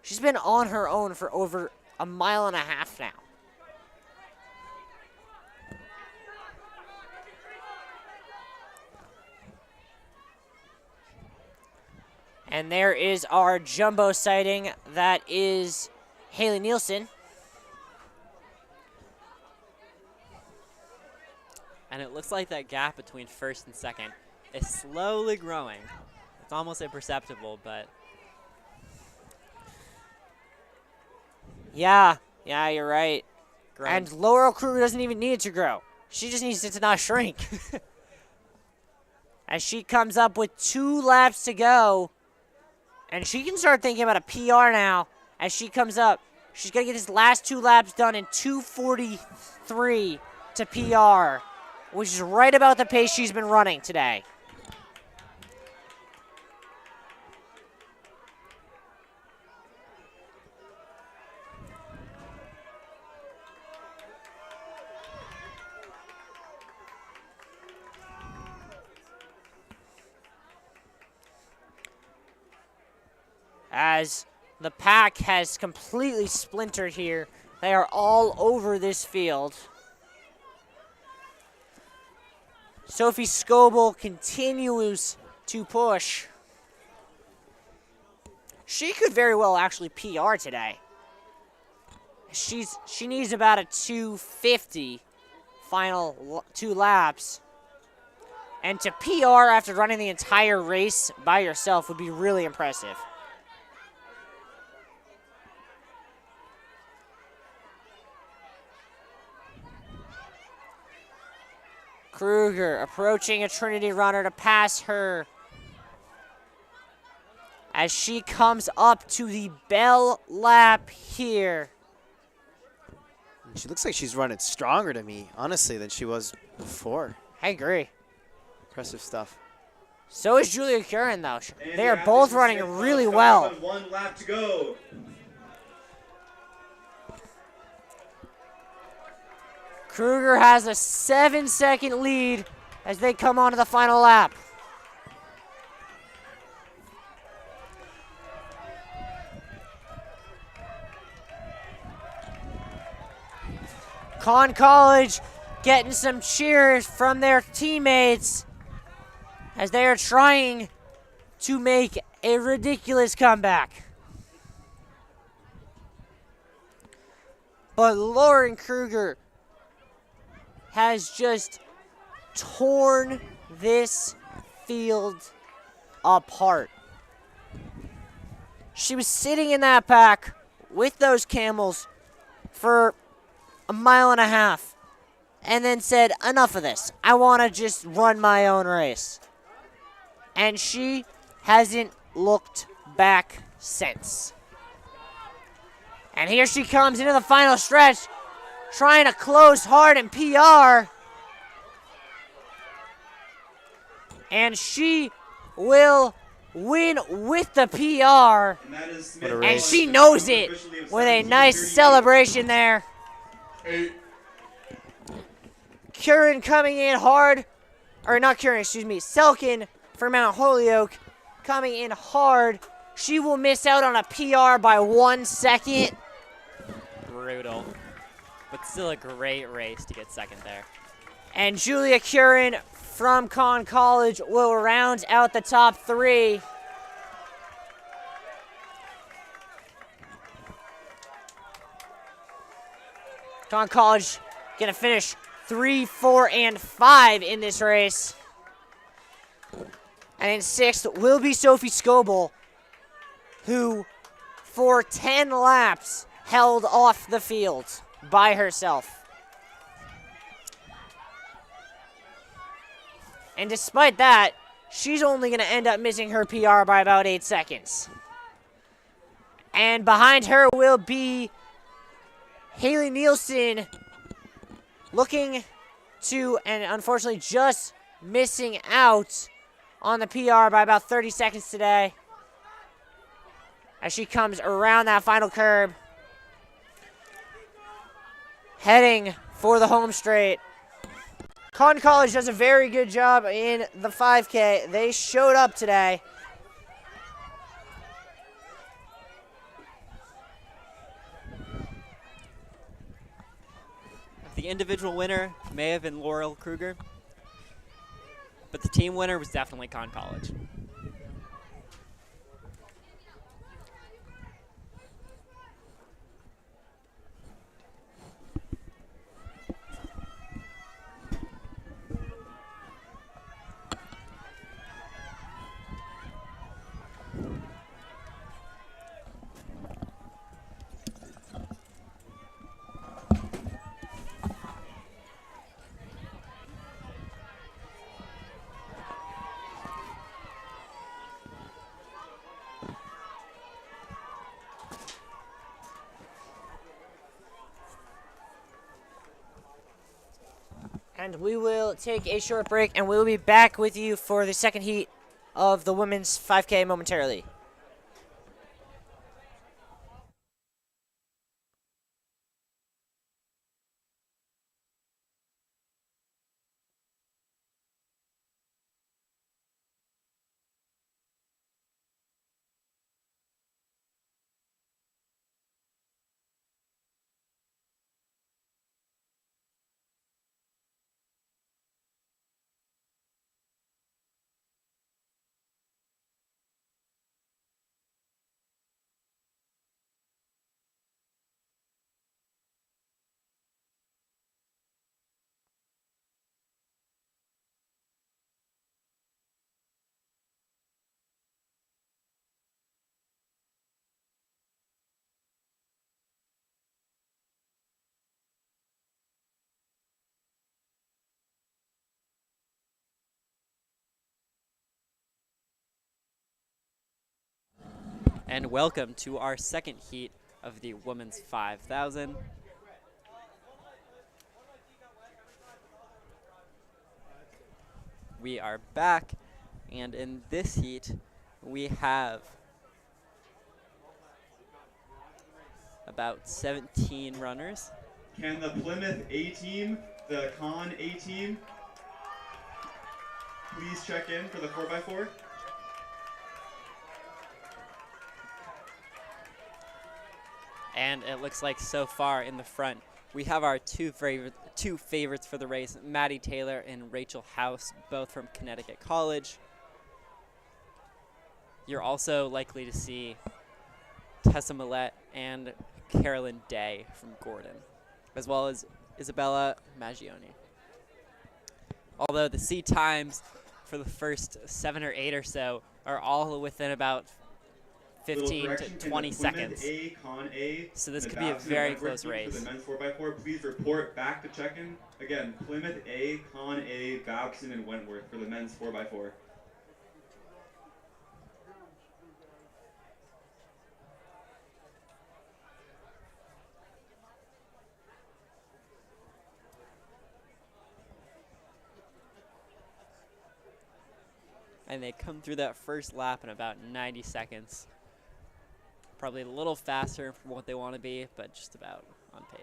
She's been on her own for over a mile and a half now. And there is our jumbo sighting. That is Haley Nielsen. And it looks like that gap between first and second is slowly growing. It's almost imperceptible, but... Yeah, you're right. Growing. And Laurel Kruger doesn't even need it to grow. She just needs it to not shrink. As she comes up with 2 laps to go. And she can start thinking about a PR now. As she comes up, she's going to get this last 2 laps done in 2:43 to PR, which is right about the pace she's been running today. As the pack has completely splintered here. They are all over this field. Sophie Scoble continues to push. She could very well actually PR today. She needs about a 250 final 2 laps. And to PR after running the entire race by yourself would be really impressive. Kruger approaching a Trinity runner to pass her as she comes up to the bell lap here. She looks like she's running stronger to me, honestly, than she was before. I agree. Impressive stuff. So is Julia Curran, though. And They are the both Attribution running Smith really comes well. on 1 lap to go. Kruger has a 7-second lead as they come onto the final lap. Conn College getting some cheers from their teammates as they are trying to make a ridiculous comeback. But Lauren Kruger has just torn this field apart. She was sitting in that pack with those camels for a mile and a half and then said, enough of this. I want to just run my own race. And she hasn't looked back since. And here she comes into the final stretch, trying to close hard in PR. And she will win with the PR. And she knows it with a nice celebration there. Curran coming in hard. Or not Curran, excuse me. Selkin for Mount Holyoke coming in hard. She will miss out on a PR by 1 second. Brutal. But still a great race to get second there. And Julia Curran from Conn College will round out the top 3. Conn College gonna finish 3, 4, and 5 in this race. And in 6th will be Sophie Scoble, who for 10 laps held off the field by herself. And despite that, she's only going to end up missing her PR by about 8 seconds. And behind her will be Haley Nielsen, looking to, and unfortunately just missing out on the PR by about 30 seconds today, as she comes around that final curb, heading for the home straight. Conn College does a very good job in the 5K. They showed up today. The individual winner may have been Laurel Kruger, but the team winner was definitely Conn College. And we will take a short break, and we'll be back with you for the second heat of the women's 5K momentarily. And welcome to our second heat of the women's 5,000. We are back, and in this heat, we have about 17 runners. Can the Plymouth A-team, the Conn A-team, please check in for the 4x4? And it looks like so far in the front, we have our two favorites for the race, Maddie Taylor and Rachel House, both from Connecticut College. You're also likely to see Tessa Millette and Carolyn Day from Gordon, as well as Isabella Maggioni. Although the seat times for the first 7 or 8 or so are all within about 15 to 20 seconds. A, Conn A, so this could be a very close race. For the men's 4x4, please report back to check-in. Again, Plymouth A, Conn A, Babson, and Wentworth for the men's 4x4. And they come through that first lap in about 90 seconds. Probably a little faster from what they want to be, but just about on pace.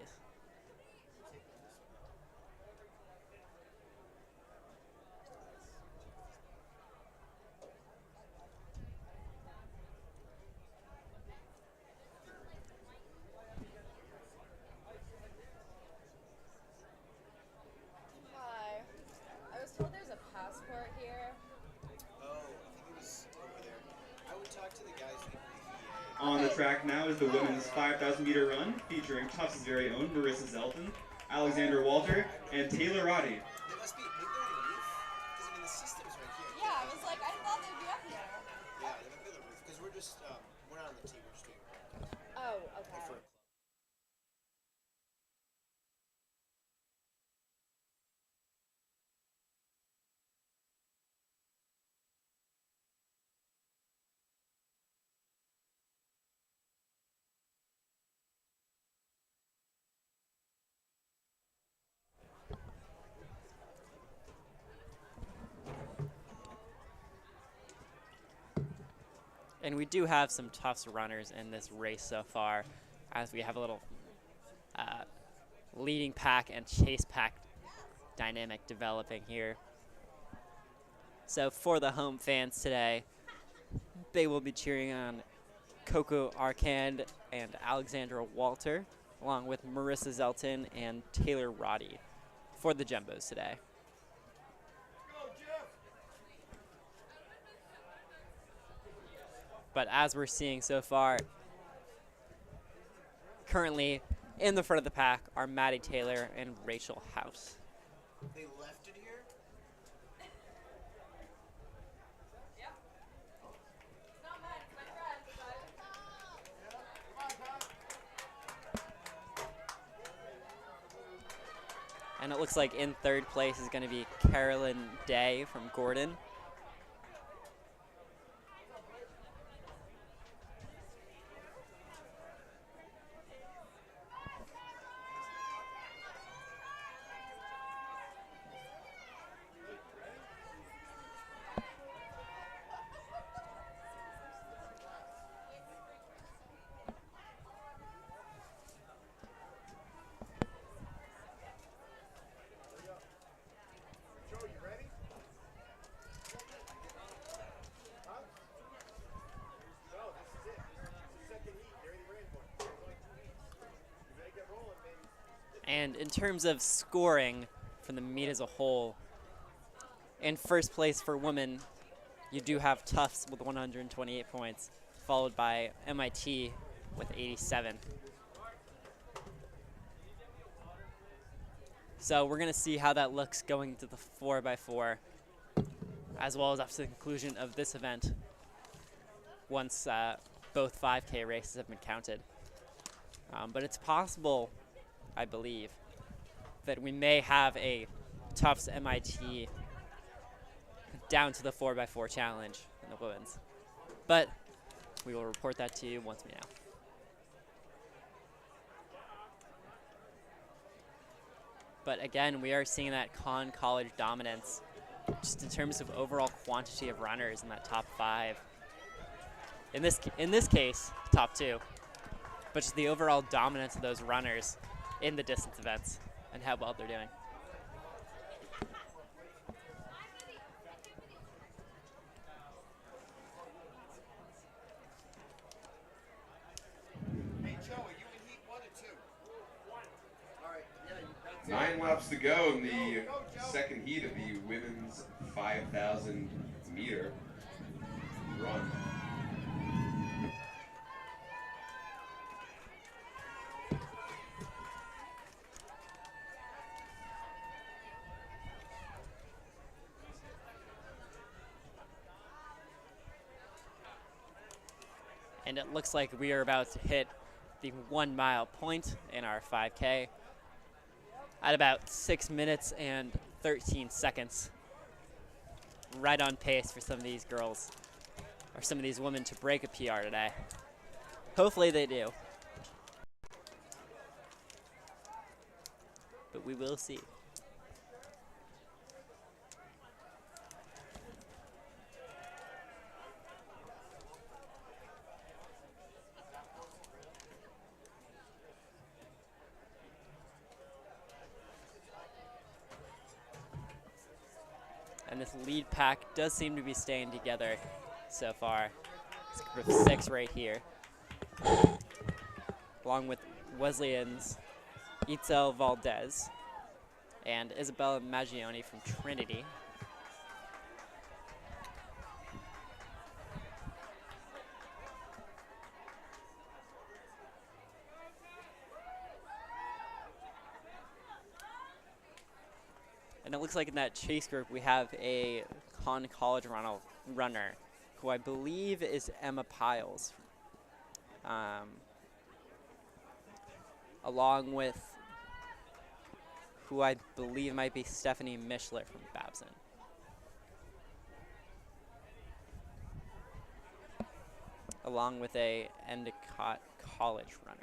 Hi. I was told there's a passport here. Oh, I think it was over there. I would talk to the guys in the On the track now is the women's 5,000 meter run, featuring Tufts' very own Marissa Zelton. Alexander Walter, and Taylor Roddy. They must be, maybe they're on the roof? Because, I mean, the system's right here. Yeah, I was like, I thought they'd be up here. Yeah, they might be on the roof. Because we're just, we're not on the team, we're just doing Oh, okay. for And we do have some Tufts runners in this race so far, as we have a little leading pack and chase pack dynamic developing here. So for the home fans today, they will be cheering on Coco Arcand and Alexandra Walter, along with Marissa Zelton and Taylor Roddy for the Jumbos today. But as we're seeing so far, currently in the front of the pack are Maddie Taylor and Rachel House. They left it here? And it looks like in third place is going to be Carolyn Day from Gordon. And in terms of scoring for the meet as a whole, in first place for women, you do have Tufts with 128 points, followed by MIT with 87. So we're going to see how that looks going to the 4x4, as well as after the conclusion of this event, once both 5K races have been counted. But it's possible, I believe, that we may have a Tufts MIT down to the 4x4 challenge in the women's. But we will report that to you once we know. But again, we are seeing that Conn College dominance just in terms of overall quantity of runners in that top 5. In this case, top 2. But just the overall dominance of those runners in the distance events and how well they're doing. Hey, Joe, are you in heat 1 or 2? 1. All right, yeah, 9 laps to go in the second heat of the women's 5,000 meter run. And it looks like we are about to hit the 1 mile point in our 5K at about 6 minutes and 13 seconds. Right on pace for some of these girls, or some of these women, to break a PR today. Hopefully they do. But we will see. And this lead pack does seem to be staying together so far. It's a group of 6 right here, along with Wesleyan's Itzel Valdez and Isabella Maggioni from Trinity. And it looks like in that chase group we have a college runner who I believe is Emma Piles, along with who I believe might be Stephanie Mischler from Babson. Along with a Endicott College runner.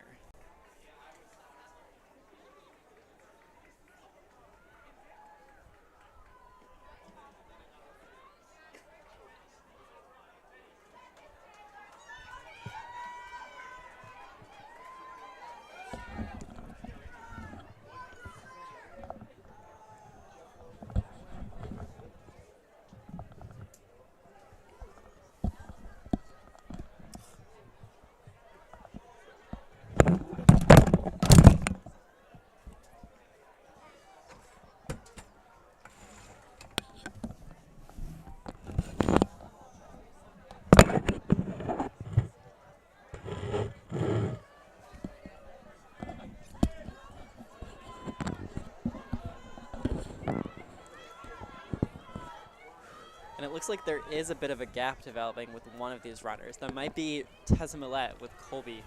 And it looks like there is a bit of a gap developing with one of these runners. That might be Tessa Millette with Colby.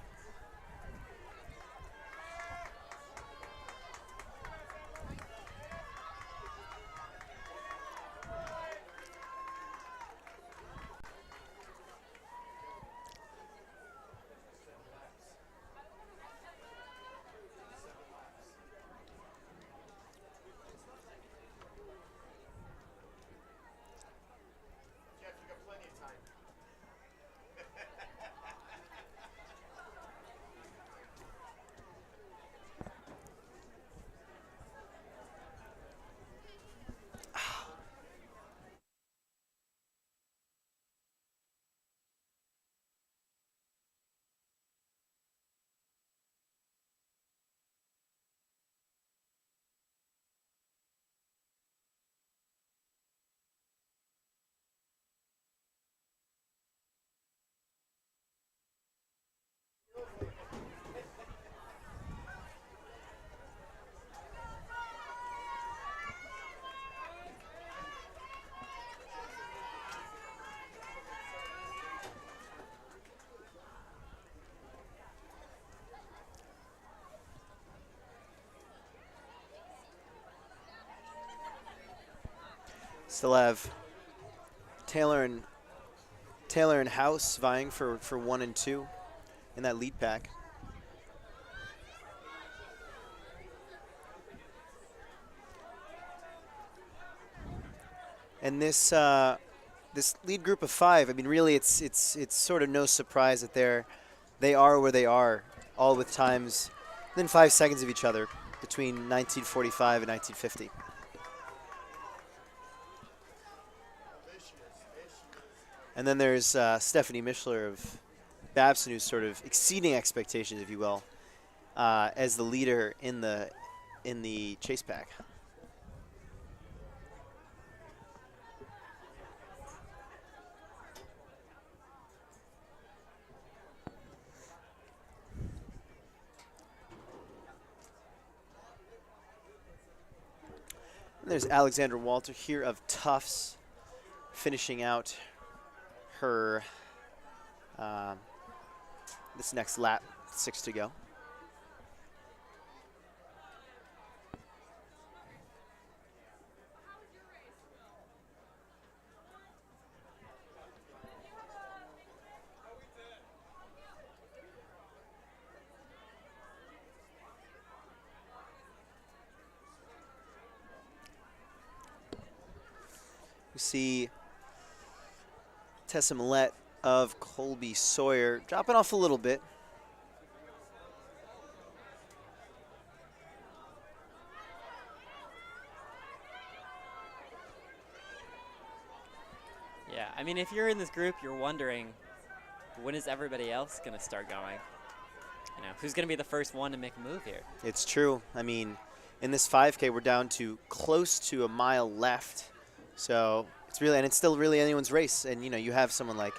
Still have Taylor and House vying for 1 and 2 in that lead pack. And this this lead group of 5, I mean, really, it's sort of no surprise that they are where they are, all with times within 5 seconds of each other between 1945 and 1950. And then there's Stephanie Mischler of Babson, who's sort of exceeding expectations, if you will, as the leader in the chase pack. And there's Alexandra Walter here of Tufts, finishing out her this next lap, 6 to go. We see Tessa Millette of Colby Sawyer dropping off a little bit. Yeah, I mean, if you're in this group, you're wondering, when is everybody else going to start going? You know, who's going to be the first one to make a move here? It's true. I mean, in this 5K, we're down to close to a mile left. So it's really, and it's still really anyone's race. And, you know, you have someone like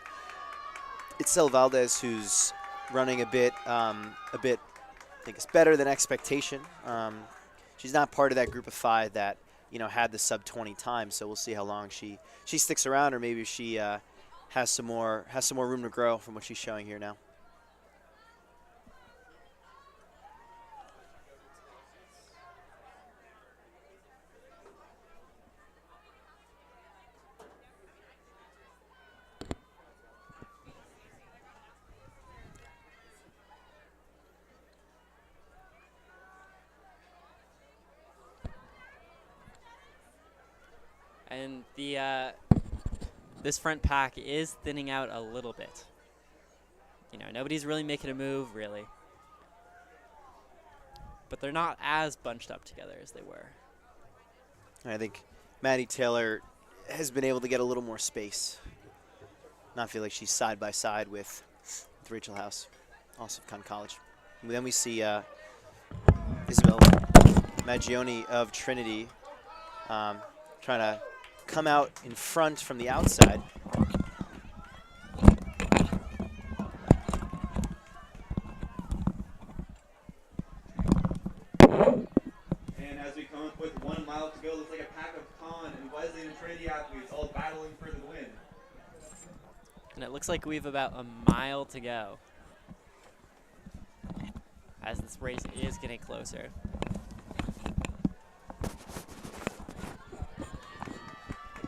Itzel Valdez, who's running a bit, I think it's better than expectation. She's not part of that group of 5 that, had the sub 20 time. So we'll see how long she sticks around, or maybe she has some more room to grow from what she's showing here now. And this front pack is thinning out a little bit. Nobody's really making a move, really. But they're not as bunched up together as they were. I think Maddie Taylor has been able to get a little more space. Not feel like she's side by side with Rachel House, also of College. And then we see Isabel Maggioni of Trinity trying to come out in front from the outside. And as we come up with 1 mile to go, looks like a pack of Con and Wesleyan and Trinity athletes all battling for the win. And it looks like we have about a mile to go as this race is getting closer.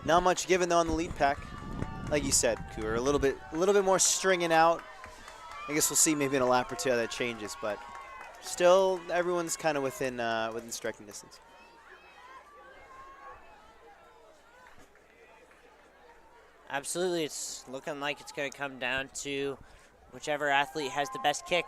Not much given though on the lead pack. Like you said, Cooper, a little bit more stringing out. I guess we'll see maybe in a lap or two how that changes, but still everyone's kind of within striking distance. Absolutely, it's looking like it's going to come down to whichever athlete has the best kick.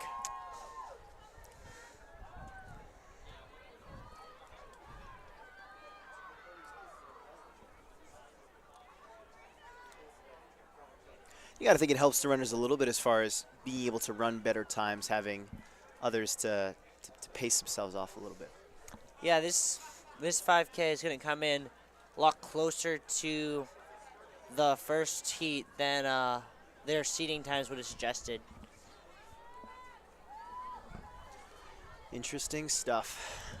You got to think it helps the runners a little bit as far as being able to run better times, having others to pace themselves off a little bit. Yeah, this 5K is going to come in a lot closer to the first heat than their seating times would have suggested. Interesting stuff.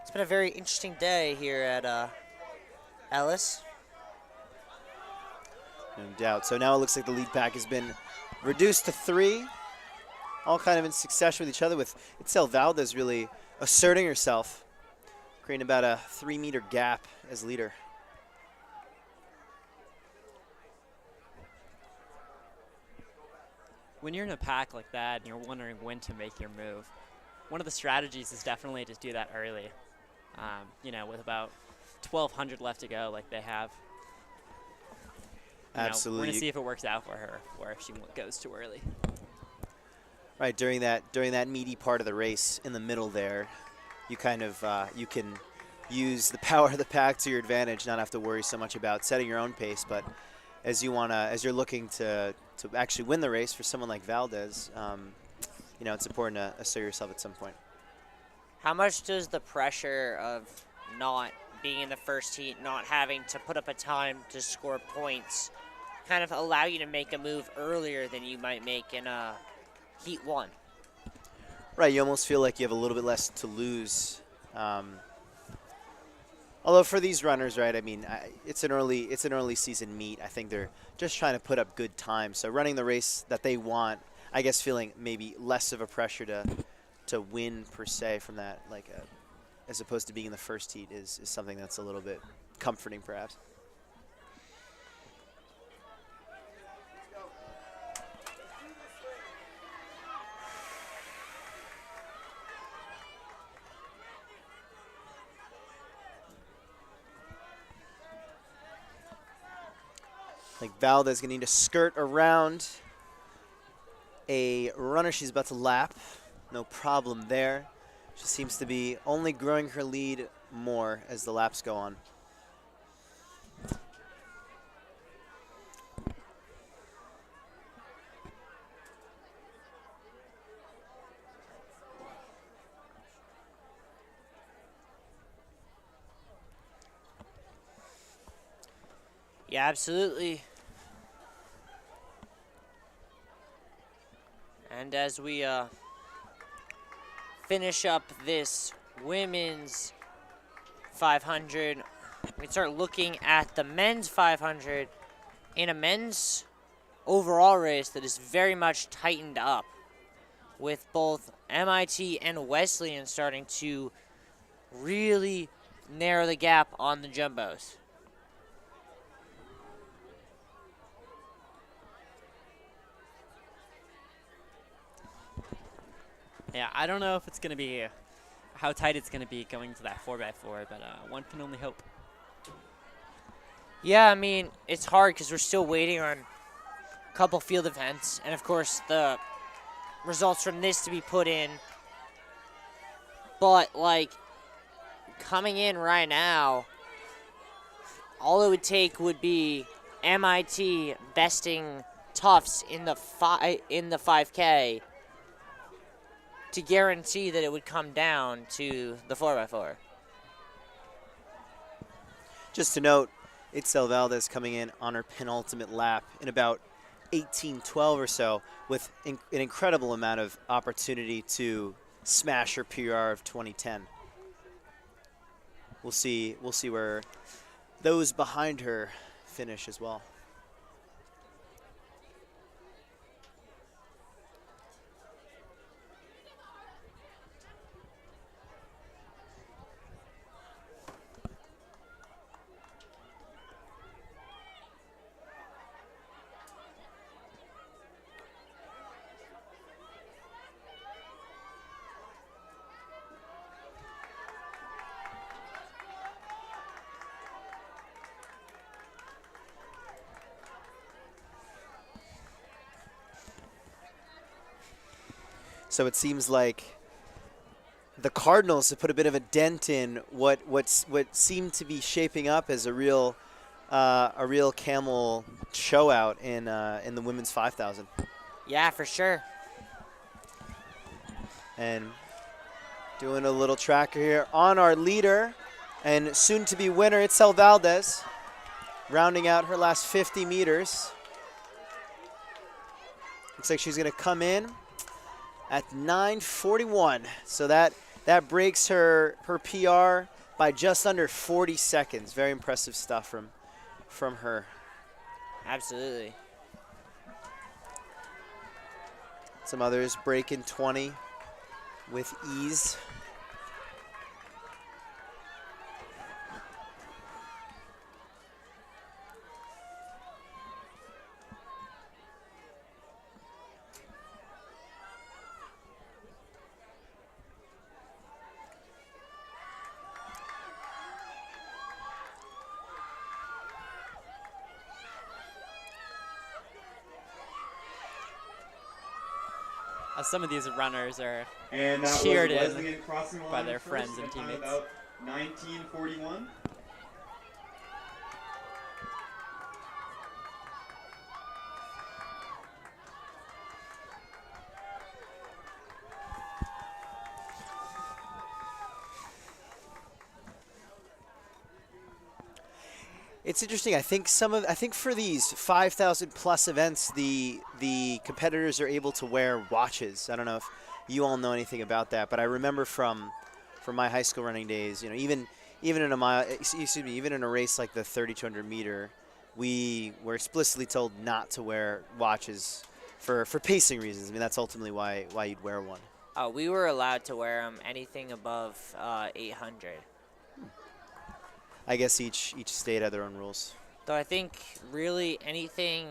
It's been a very interesting day here at Ellis. No doubt. So now it looks like the lead pack has been reduced to 3, all kind of in succession with each other, with Itzel Valdez really asserting herself, creating about a 3-meter gap as leader. When you're in a pack like that and you're wondering when to make your move, one of the strategies is definitely to do that early. With about 1,200 left to go, like they have. Absolutely. We're going to see if it works out for her or if she goes too early. Right, during that meaty part of the race in the middle there, you kind of you can use the power of the pack to your advantage, not have to worry so much about setting your own pace. But as you're looking to actually win the race for someone like Valdez, it's important to assert yourself at some point. How much does the pressure of not being in the first heat, not having to put up a time to score points, kind of allow you to make a move earlier than you might make in heat 1? Right, you almost feel like you have a little bit less to lose. Although for these runners, right, I mean, it's an early season meet. I think they're just trying to put up good time. So running the race that they want, I guess feeling maybe less of a pressure to win per se from that, as opposed to being in the first heat is something that's a little bit comforting perhaps. Like Valdez gonna need to skirt around a runner she's about to lap. No problem there. She seems to be only growing her lead more as the laps go on. Yeah, absolutely. And as we finish up this women's 500, we start looking at the men's 500 in a men's overall race that is very much tightened up, with both MIT and Wesleyan starting to really narrow the gap on the jumbos. Yeah, I don't know if it's going to be how tight it's going to be going to that 4x4, but one can only hope. Yeah, I mean, it's hard because we're still waiting on a couple field events, and of course the results from this to be put in. But, like, coming in right now, all it would take would be MIT besting Tufts in the 5K to guarantee that it would come down to the 4x4. Just to note, Itzel Valdez coming in on her penultimate lap in about 18:12 or so, with an incredible amount of opportunity to smash her PR of 2010. We'll see where those behind her finish as well. So it seems like the Cardinals have put a bit of a dent in what seemed to be shaping up as a real camel show out in the women's 5,000. Yeah, for sure. And doing a little tracker here on our leader and soon-to-be winner, Itzel Valdez, rounding out her last 50 meters. Looks like she's going to come in at 9:41. So that breaks her PR by just under 40 seconds. Very impressive stuff from her. Absolutely. Some others break in 20 with ease. Some of these runners are And that cheered was in Wesleyan crossing the by line their first friends at and a time teammates. About 19:41. It's interesting. I think for these 5,000 plus events, the competitors are able to wear watches. I don't know if you all know anything about that, but I remember from my high school running days, you know, even in a mile, even in a race like the 3,200 meter, we were explicitly told not to wear watches for pacing reasons. I mean, that's ultimately why you'd wear one. We were allowed to wear them anything above 800. I guess each state had their own rules. Though I think really anything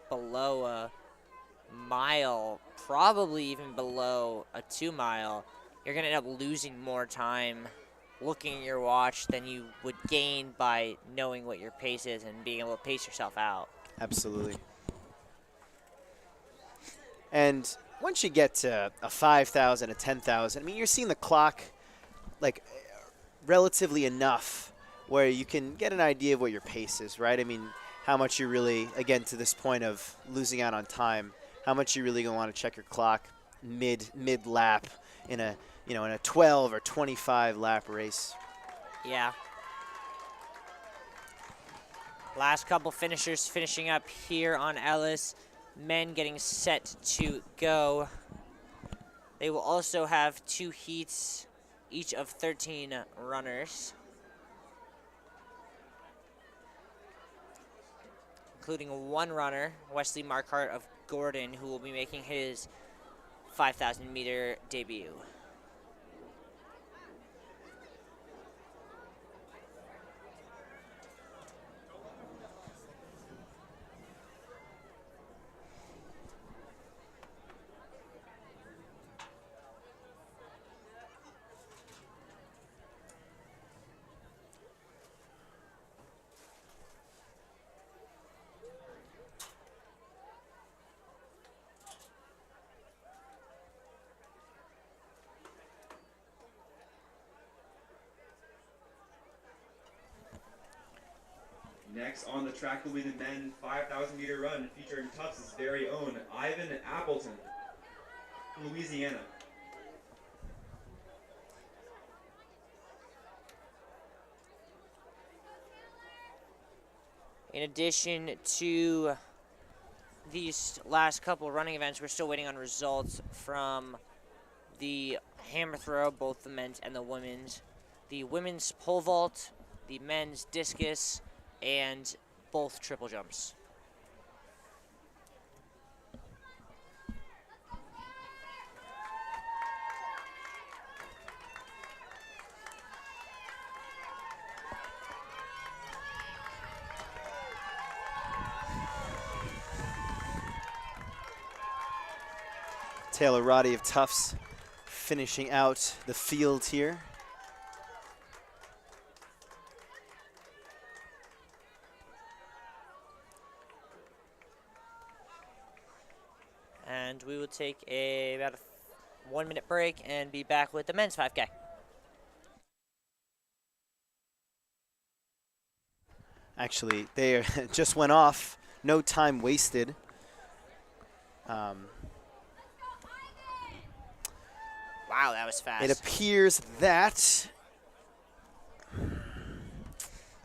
below a mile, probably even below a 2 mile, you're going to end up losing more time looking at your watch than you would gain by knowing what your pace is and being able to pace yourself out. Absolutely. And once you get to a 5,000, a 10,000, I mean, you're seeing the clock like relatively enough where you can get an idea of what your pace is, right? I mean, how much you really, again, to this point of losing out on time, how much you really gonna want to check your clock mid lap in a 12 or 25 lap race. Yeah. Last couple finishers finishing up here on Ellis. Men getting set to go. They will also have 2 heats, each of 13 runners, including 1 runner, Wesley Marquardt of Gordon, who will be making his 5,000-meter debut. Next on the track will be the men 5,000-meter run featuring Tufts' very own Ivan Appleton, Louisiana. In addition to these last couple running events, we're still waiting on results from the hammer throw, both the men's and the women's, the women's pole vault, the men's discus, and both triple jumps. Taylor Roddy of Tufts finishing out the field here. And we will take about a 1-minute break and be back with the men's 5K. Actually, they just went off. No time wasted. Wow, that was fast. It appears that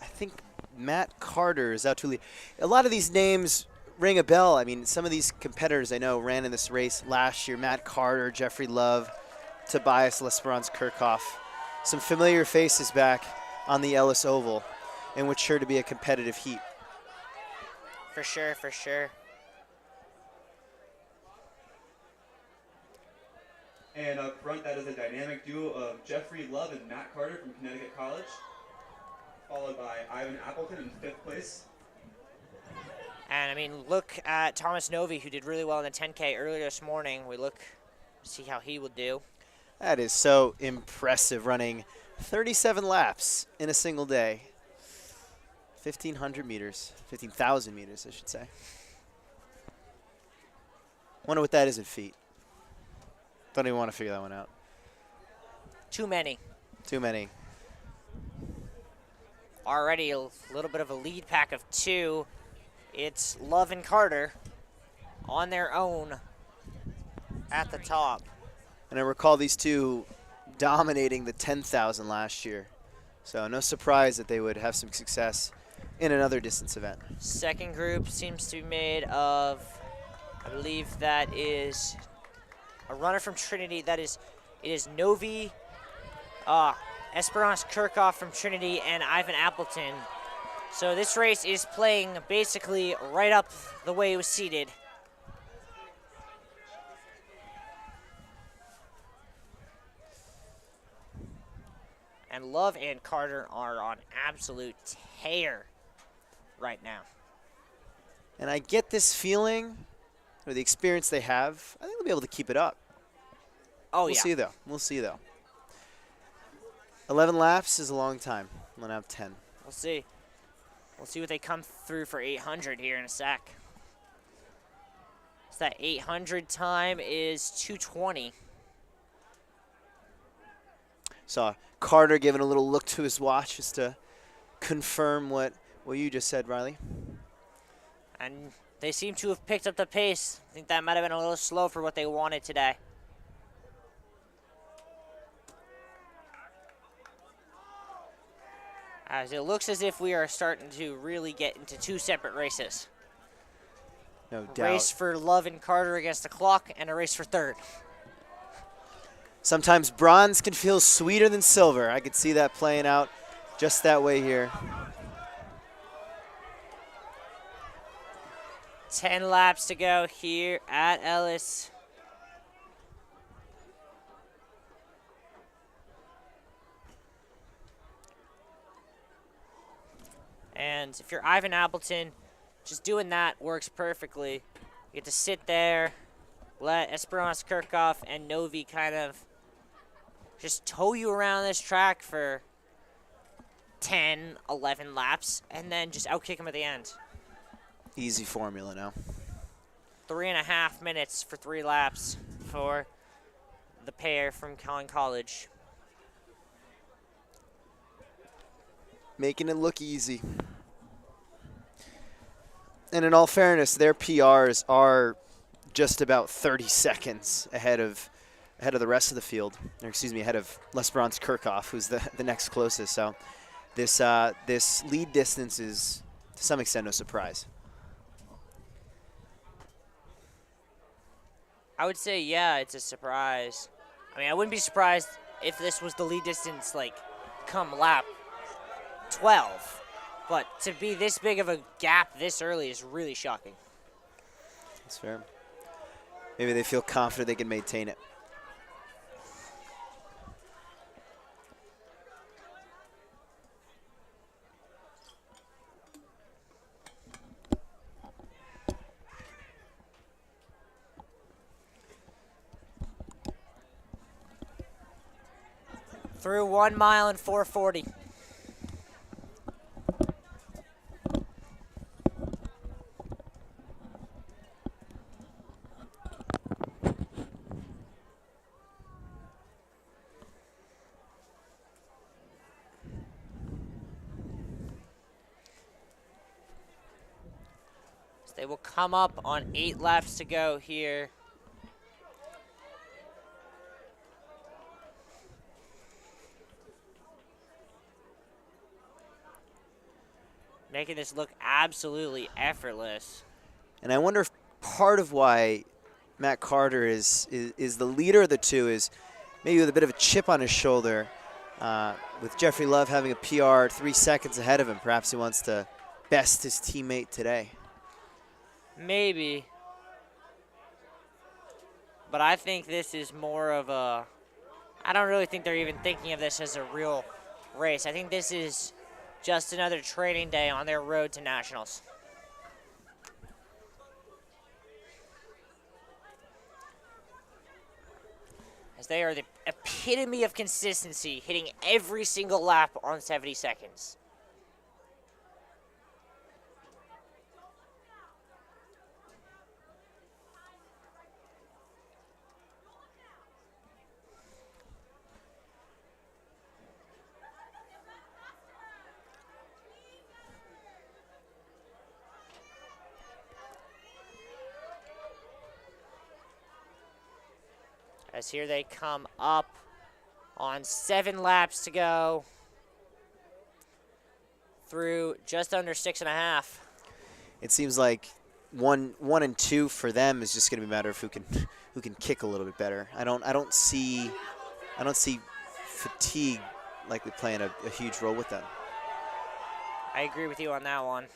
I think Matt Carter is out to lead. A lot of these names ring a bell. I mean, some of these competitors I know ran in this race last year. Matt Carter, Jeffrey Love, Tobias L'Esperance Kirchhoff. Some familiar faces back on the Ellis Oval, and what's sure to be a competitive heat. For sure, for sure. And up front, that is a dynamic duo of Jeffrey Love and Matt Carter from Connecticut College, followed by Ivan Appleton in 5th place. And, I mean, look at Thomas Novi, who did really well in the 10K earlier this morning. We look to see how he would do. That is so impressive, running 37 laps in a single day. 1,500 meters, 15,000 meters, I should say. Wonder what that is in feet. Don't even want to figure that one out. Too many. Too many. Already a little bit of a lead pack of 2. It's Love and Carter on their own at the top. And I recall these two dominating the 10,000 last year. So no surprise that they would have some success in another distance event. Second group seems to be made of, I believe that is a runner from Trinity. It is Novi, Esperance Kirchhoff from Trinity, and Ivan Appleton. So this race is playing basically right up the way it was seeded. And Love and Carter are on absolute tear right now. And I get this feeling, or the experience they have, I think they'll be able to keep it up. Oh, we'll yeah. see, though. We'll see, though. 11 laps is a long time. 1 out of 10. We'll see. We'll see what they come through for 800 here in a sec. So that 800 time is 2:20. Saw Carter giving a little look to his watch just to confirm what you just said, Riley. And they seem to have picked up the pace. I think that might have been a little slow for what they wanted today. As it looks as if we are starting to really get into 2 separate races. No A doubt. race for Love and Carter against the clock, and a race for third. sometimes bronze can feel sweeter than silver. I could see that playing out just that way here. 10 laps to go here at Ellis. And if you're Ivan Appleton, just doing that works perfectly. You get to sit there, let Esperance Kirchhoff and Novi kind of just tow you around this track for 10, 11 laps, and then just outkick them at the end. Easy formula now. 3.5 minutes for 3 laps for the pair from Collin College. Making it look easy. And in all fairness, their PRs are just about 30 seconds ahead of the rest of the field. Or excuse me, ahead of Lesperance Kirchhoff, who's the next closest. So this lead distance is to some extent no surprise. I would say, yeah, it's a surprise. I mean, I wouldn't be surprised if this was the lead distance, like, come lap 12. But to be this big of a gap this early is really shocking. That's fair. Maybe they feel confident they can maintain it. Through 1 mile and 4:40. So they will come up on 8 laps to go here. Making this look absolutely effortless. And I wonder if part of why Matt Carter is the leader of the two is maybe with a bit of a chip on his shoulder. With Jeffrey Love having a PR 3 seconds ahead of him, perhaps he wants to best his teammate today. Maybe. But I think this is more of a... I don't really think they're even thinking of this as a real race. I think this is just another training day on their road to nationals. As they are the epitome of consistency, hitting every single lap on 70 seconds. As here they come up on 7 laps to go through just under 6.5. It seems like one and 2 for them is just going to be a matter of who can kick a little bit better. I don't see fatigue likely playing a huge role with them. I agree with you on that one.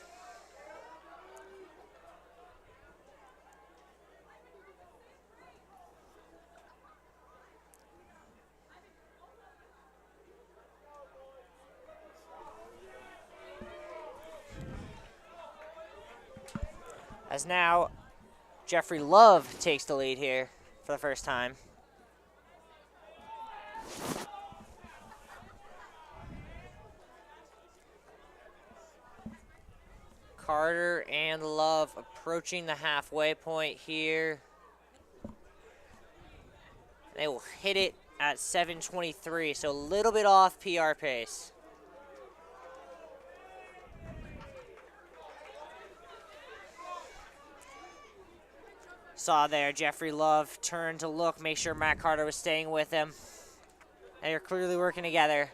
As now, Jeffrey Love takes the lead here for the first time. Carter and Love approaching the halfway point here. They will hit it at 7:23, so a little bit off PR pace. Saw there, Jeffrey Love turned to look, make sure Matt Carter was staying with him. They are clearly working together.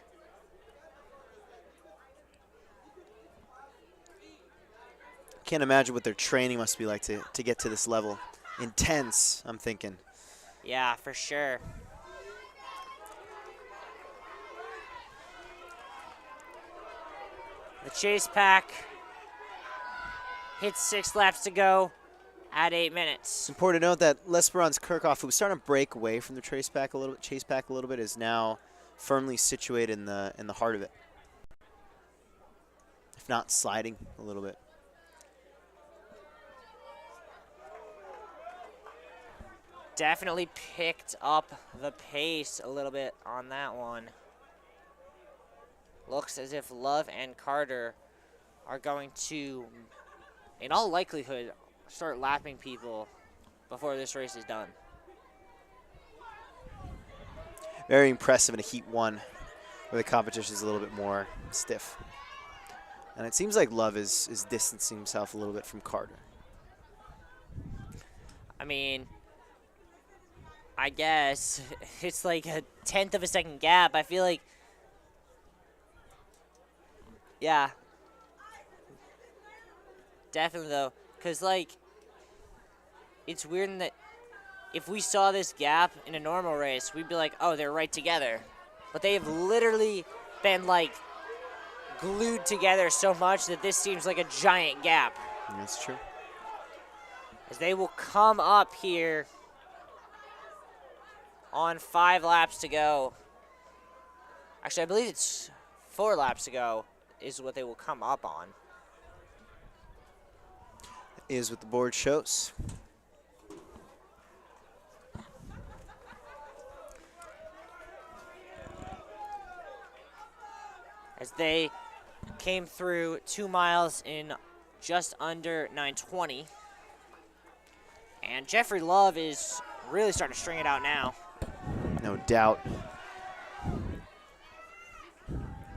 Can't imagine what their training must be like to get to this level. Intense, I'm thinking. Yeah, for sure. The chase pack hits 6 laps to go at 8 minutes. It's important to note that Lesperance Kirchhoff, who was starting to break away from the chase pack a little bit, is now firmly situated in the heart of it, if not sliding a little bit. Definitely picked up the pace a little bit on that one. Looks as if Love and Carter are going to, in all likelihood, start lapping people before this race is done. Very impressive in a Heat 1 where the competition is a little bit more stiff. And it seems like Love is distancing himself a little bit from Carter. I mean, I guess it's like a 1/10 of a second gap. I feel like, yeah. Definitely, though. Because, like, it's weird in that if we saw this gap in a normal race, we'd be like, oh, they're right together. But they have literally been, like, glued together so much that this seems like a giant gap. That's true. As they will come up here on 5 laps to go. Actually, I believe it's 4 laps to go is what they will come up on. Is what the board shows. As they came through 2 miles in just under 9:20. And Jeffrey Love is really starting to string it out now. No doubt.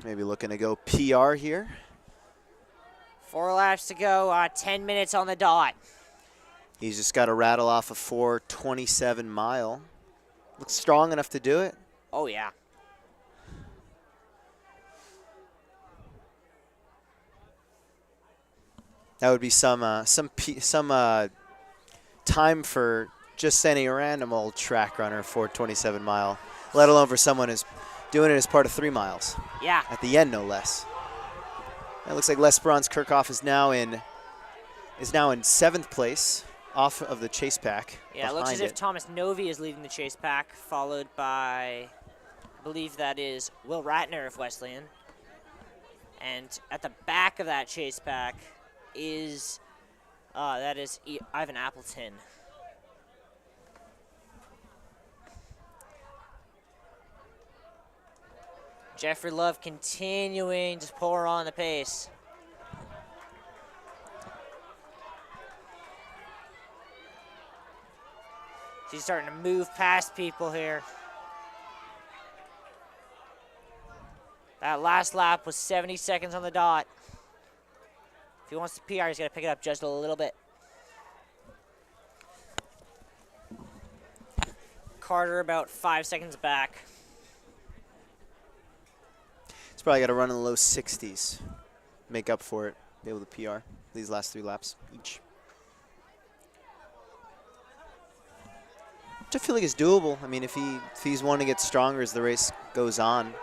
Maybe looking to go PR here. 4 laps to go, 10 minutes on the dot. He's just got to rattle off a 4:27 mile. Looks strong enough to do it. Oh, yeah. That would be some time for just any random old track runner, 4:27 mile, let alone for someone who's doing it as part of 3 miles. Yeah. At the end, no less. It looks like Lesperance Kirchhoff is now in 7th place, off of the chase pack. Yeah, it looks as if Thomas Novi is leading the chase pack, followed by, I believe that is Will Ratner of Wesleyan. And at the back of that chase pack is, Ivan Appleton. Jeffrey Love continuing to pour on the pace. He's starting to move past people here. That last lap was 70 seconds on the dot. If he wants to PR, he's got to pick it up just a little bit. Carter about 5 seconds back. He's probably got to run in the low 60s, make up for it, be able to PR these last 3 laps each. Which I feel like is doable. I mean, if he's wanting to get stronger as the race goes on.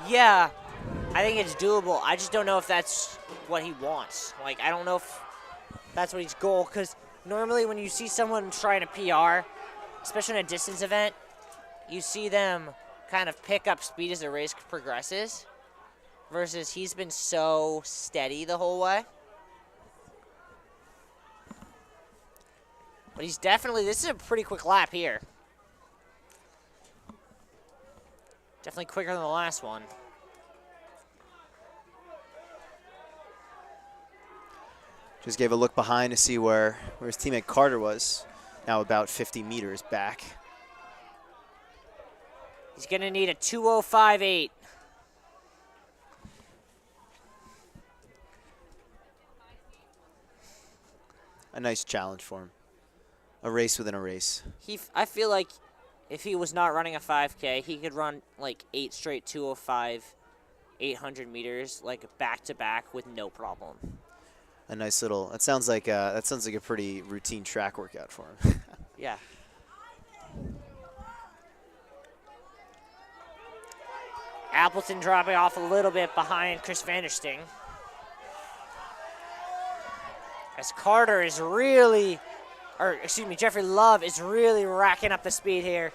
Yeah, I think it's doable. I just don't know if that's what he wants. Like, I don't know if that's what his goal, because normally when you see someone trying to PR, especially in a distance event, you see them kind of pick up speed as the race progresses, versus he's been so steady the whole way. But he's definitely, this is a pretty quick lap here. Definitely quicker than the last one. Just gave a look behind to see where his teammate Carter was. Now about 50 meters back. He's going to need a 2:05.8. A nice challenge for him. A race within a race. I feel like if he was not running a 5K, he could run like 8 straight 2:05, 800 meters, like back to back with no problem. A nice little. That sounds like a pretty routine track workout for him. Yeah. Appleton dropping off a little bit behind Chris Vandersting. As Carter is really, or excuse me, Jeffrey Love is really racking up the speed here.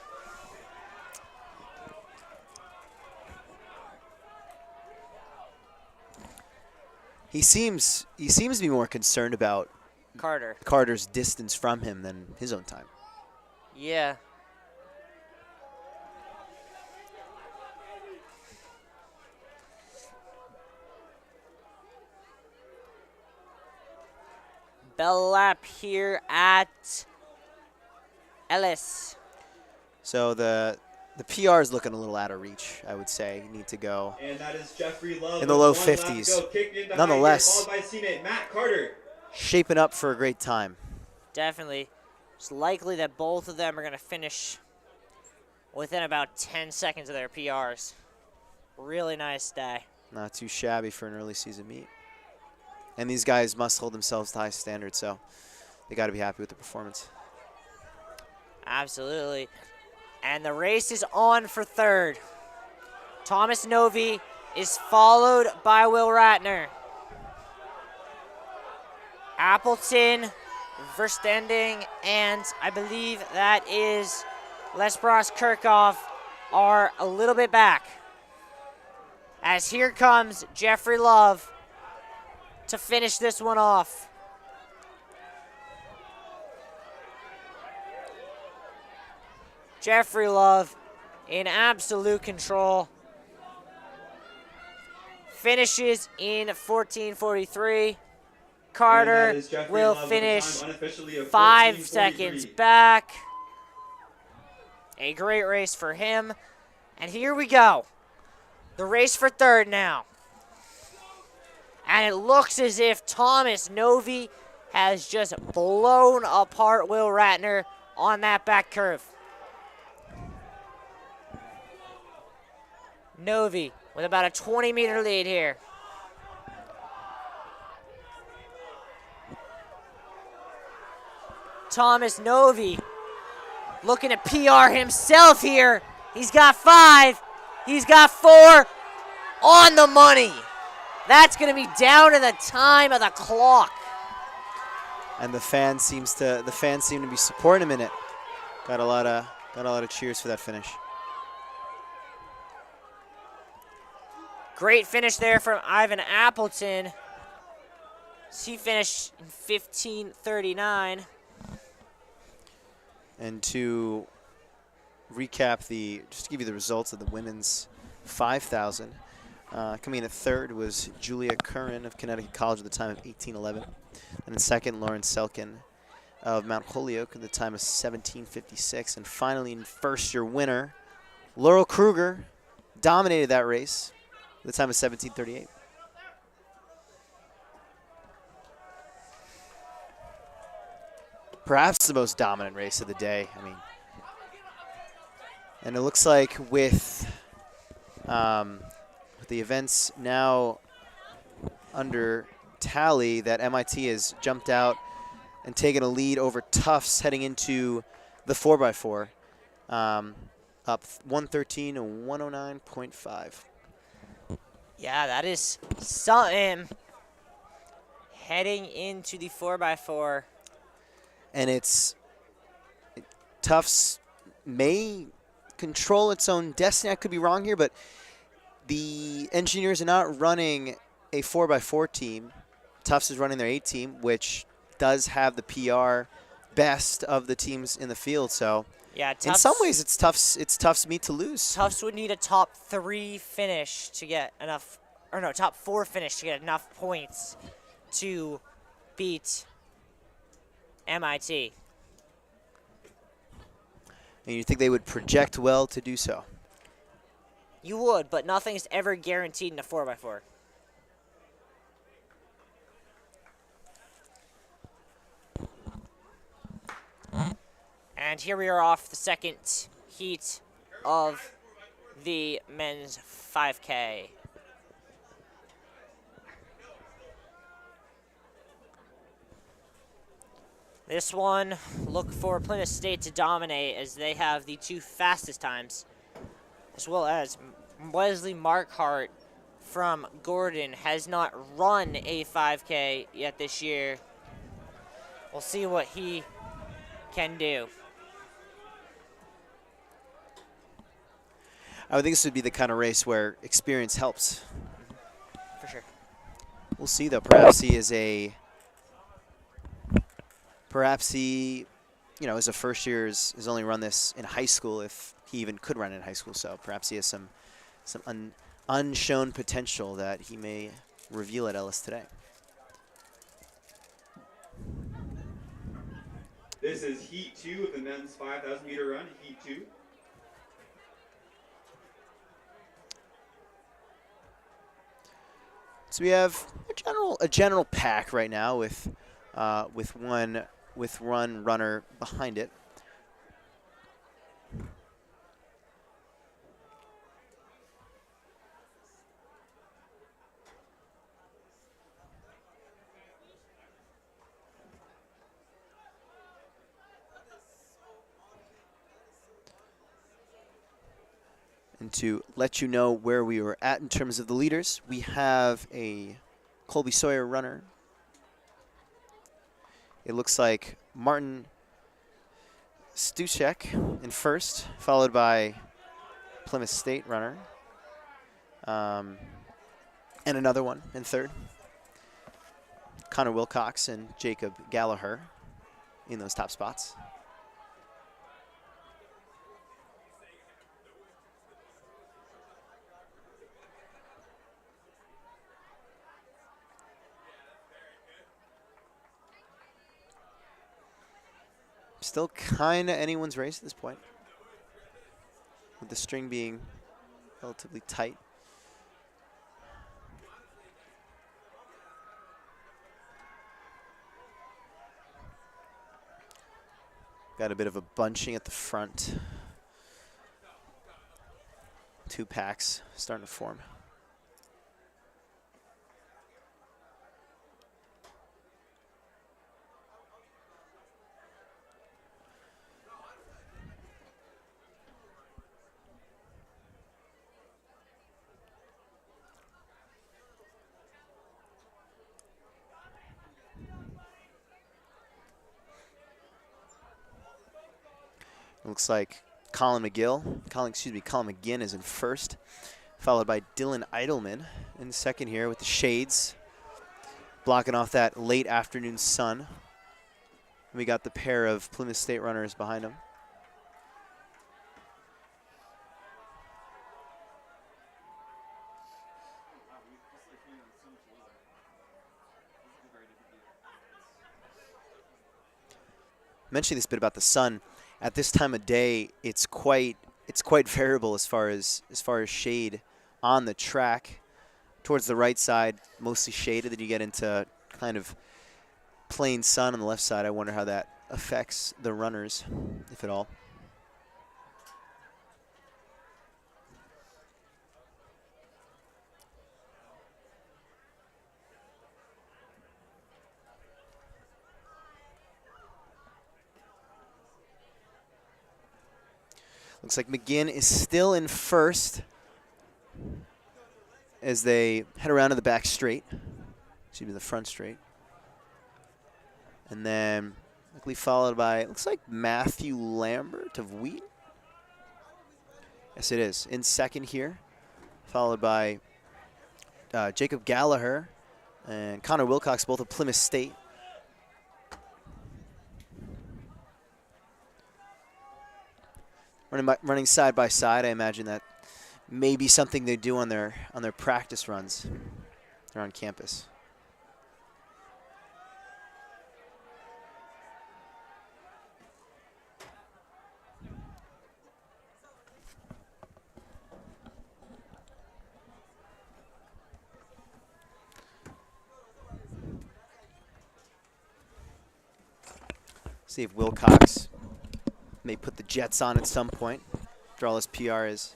He seems to be more concerned about Carter's distance from him than his own time. Yeah. Bell lap here at Ellis. So the PR is looking a little out of reach, I would say. You need to go And that is Jeffrey Love in the low with 1 lap to 50s. go, kicking into high Nonetheless, gear, followed by his teammate Matt Carter. shaping up for a great time. Definitely. It's likely that both of them are going to finish within about 10 seconds of their PRs. Really nice day. Not too shabby for an early season meet. And these guys must hold themselves to high standards, so they got to be happy with the performance. Absolutely. And the race is on for third. Thomas Novi is followed by Will Ratner. Appleton, Verstending, and I believe that is Lesbros Kirchhoff are a little bit back. As here comes Jeffrey Love to finish this one off. Jeffrey Love in absolute control. Finishes in 14:43. Carter will finish 5 seconds back. A great race for him. And here we go. The race for third now. And it looks as if Thomas Novi has just blown apart Will Ratner on that back curve. Novi with about a 20-meter lead here. Thomas Novi looking to PR himself here. He's got 5. He's got 4 on the money. That's going to be down to the time of the clock. And the fans seem to be supporting him in it. Got a lot of cheers for that finish. Great finish there from Ivan Appleton. He finished in 15:39. And to recap just to give you the results of the women's 5,000, coming in at third was Julia Curran of Connecticut College at the time of 18:11. And in second, Lauren Selkin of Mount Holyoke at the time of 17:56. And finally, in first, your winner, Laurel Kruger, dominated that race at the time of 17:38. Perhaps the most dominant race of the day. I mean, and it looks like with the events now under tally that MIT has jumped out and taken a lead over Tufts heading into the 4x4, up 113 and 109.5. Yeah, that is something heading into the 4x4. And Tufts may control its own destiny. I could be wrong here, but the engineers are not running a 4x4 team. Tufts is running their 8 team, which does have the PR best of the teams in the field. So yeah, in some ways, it's Tufts' meet to lose. Tufts would need a top 3 finish to get enough, or no, top 4 finish to get enough points to beat MIT. And you think they would project well to do so? You would, but nothing's ever guaranteed in a 4x4. And here we are off the second heat of the men's 5K. This one, look for Plymouth State to dominate as they have the 2 fastest times, as well as Wesley Markhart from Gordon has not run a 5K yet this year. We'll see what he can do. I would think this would be the kind of race where experience helps. For sure. We'll see, though. Perhaps he is a... Perhaps he, you know, as a first year has only run this in high school, if he even could run in high school. So perhaps he has some unshown potential that he may reveal at Ellis today. This is Heat 2 of the men's 5,000 meter run, Heat 2. So we have a general pack right now with one runner behind it. And to let you know where we were at in terms of the leaders, we have a Colby Sawyer runner. It looks like Martin Stuchek in first, followed by Plymouth State runner. And another one in third. Connor Wilcox and Jacob Gallagher in those top spots. Still kind of anyone's race at this point, with the string being relatively tight. Got a bit of a bunching at the front. Two packs starting to form. Looks like Colin McGinn is in first, followed by Dylan Eidelman in second here with the shades, blocking off that late afternoon sun. And we got the pair of Plymouth State runners behind him. Mentioning this bit about the sun. At this time of day, it's quite variable as far as shade on the track. Towards the right side, mostly shaded. Then you get into kind of plain sun on the left side. I wonder how that affects the runners, if at all. Looks like McGinn is still in first as they head around to the back straight. Excuse me, the front straight. And then quickly followed by, looks like Matthew Lambert of Wheat. Yes, it is. In second here, followed by Jacob Gallagher and Connor Wilcox, both of Plymouth State. Running side by side, I imagine that may be something they do on their practice runs. They're on campus. See if Wilcox may put the Jets on at some point. Drawless PR is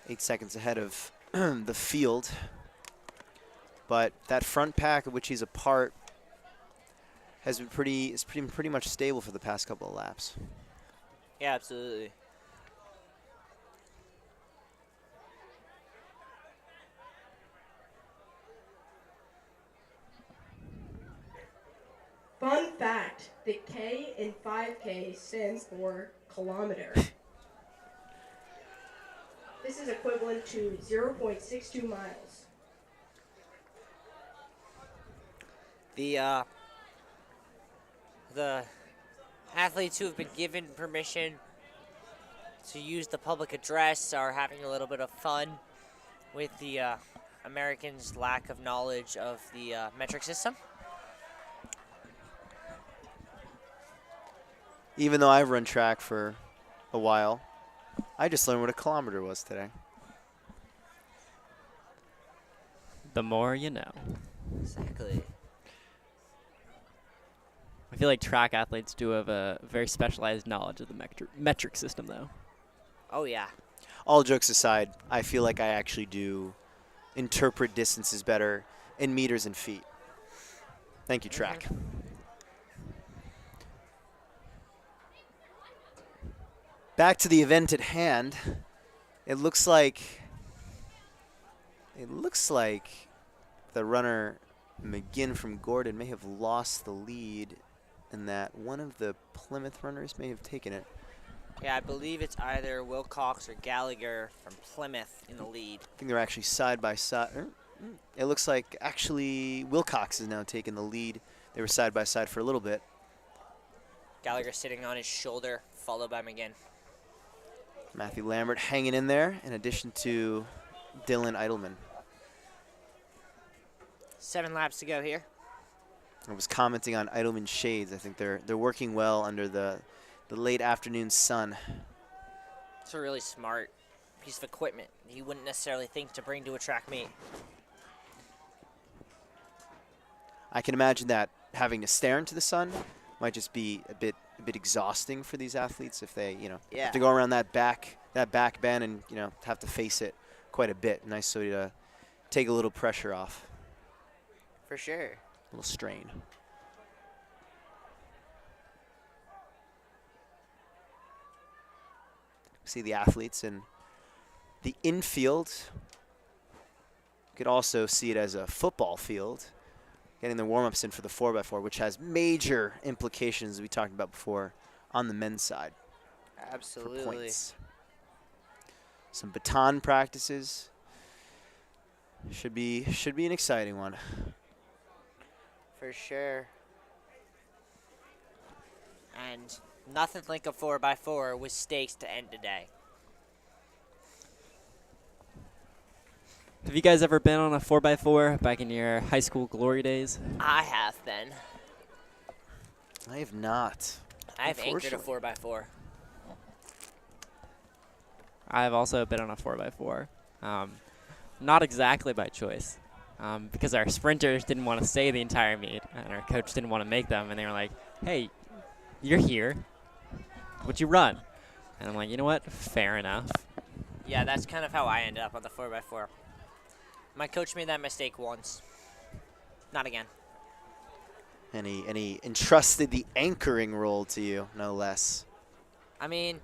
8 seconds ahead of the field. But that front pack of which he's a part has been pretty much stable for the past couple of laps. Yeah, absolutely. Fun fact, the 5K stands for kilometer. This is equivalent to 0.62 miles. The athletes who have been given permission to use the public address are having a little bit of fun with the Americans' lack of knowledge of the metric system. Even though I've run track for a while, I just learned what a kilometer was today. The more you know. Exactly. I feel like track athletes do have a very specialized knowledge of the metric system, though. Oh, yeah. All jokes aside, I feel like I actually do interpret distances better in meters and feet. Thank you, track. Back to the event at hand. It looks like the runner McGinn from Gordon may have lost the lead, and that one of the Plymouth runners may have taken it. Yeah, I believe it's either Wilcox or Gallagher from Plymouth in the lead. I think they're actually side by side. It looks like actually Wilcox is now taking the lead. They were side by side for a little bit. Gallagher sitting on his shoulder, followed by McGinn. Matthew Lambert hanging in there, in addition to Dylan Eidelman. 7 laps to go here. I was commenting on Eidelman's shades. I think they're working well under the late afternoon sun. It's a really smart piece of equipment you wouldn't necessarily think to bring to a track meet. I can imagine that having to stare into the sun might just be a bit exhausting for these athletes if they, have to go around that back bend and, have to face it quite a bit. Nice so to take a little pressure off. For sure. A little strain. See the athletes in the infield. You could also see it as a football field, getting the warm-ups in for the 4x4, which has major implications, as we talked about before, on the men's side. Absolutely. For points. Some baton practices. Should be an exciting one. For sure. And nothing like a 4x4 with stakes to end today. Have you guys ever been on a 4x4 back in your high school glory days? I have been. I have not. I've anchored a 4x4. I've also been on a 4x4. Not exactly by choice, because our sprinters didn't want to stay the entire meet, and our coach didn't want to make them, and they were like, hey, you're here. Would you run? And I'm like, you know what? Fair enough. Yeah, that's kind of how I ended up on the 4x4. My coach made that mistake once. Not again. And he entrusted the anchoring role to you, no less. I mean,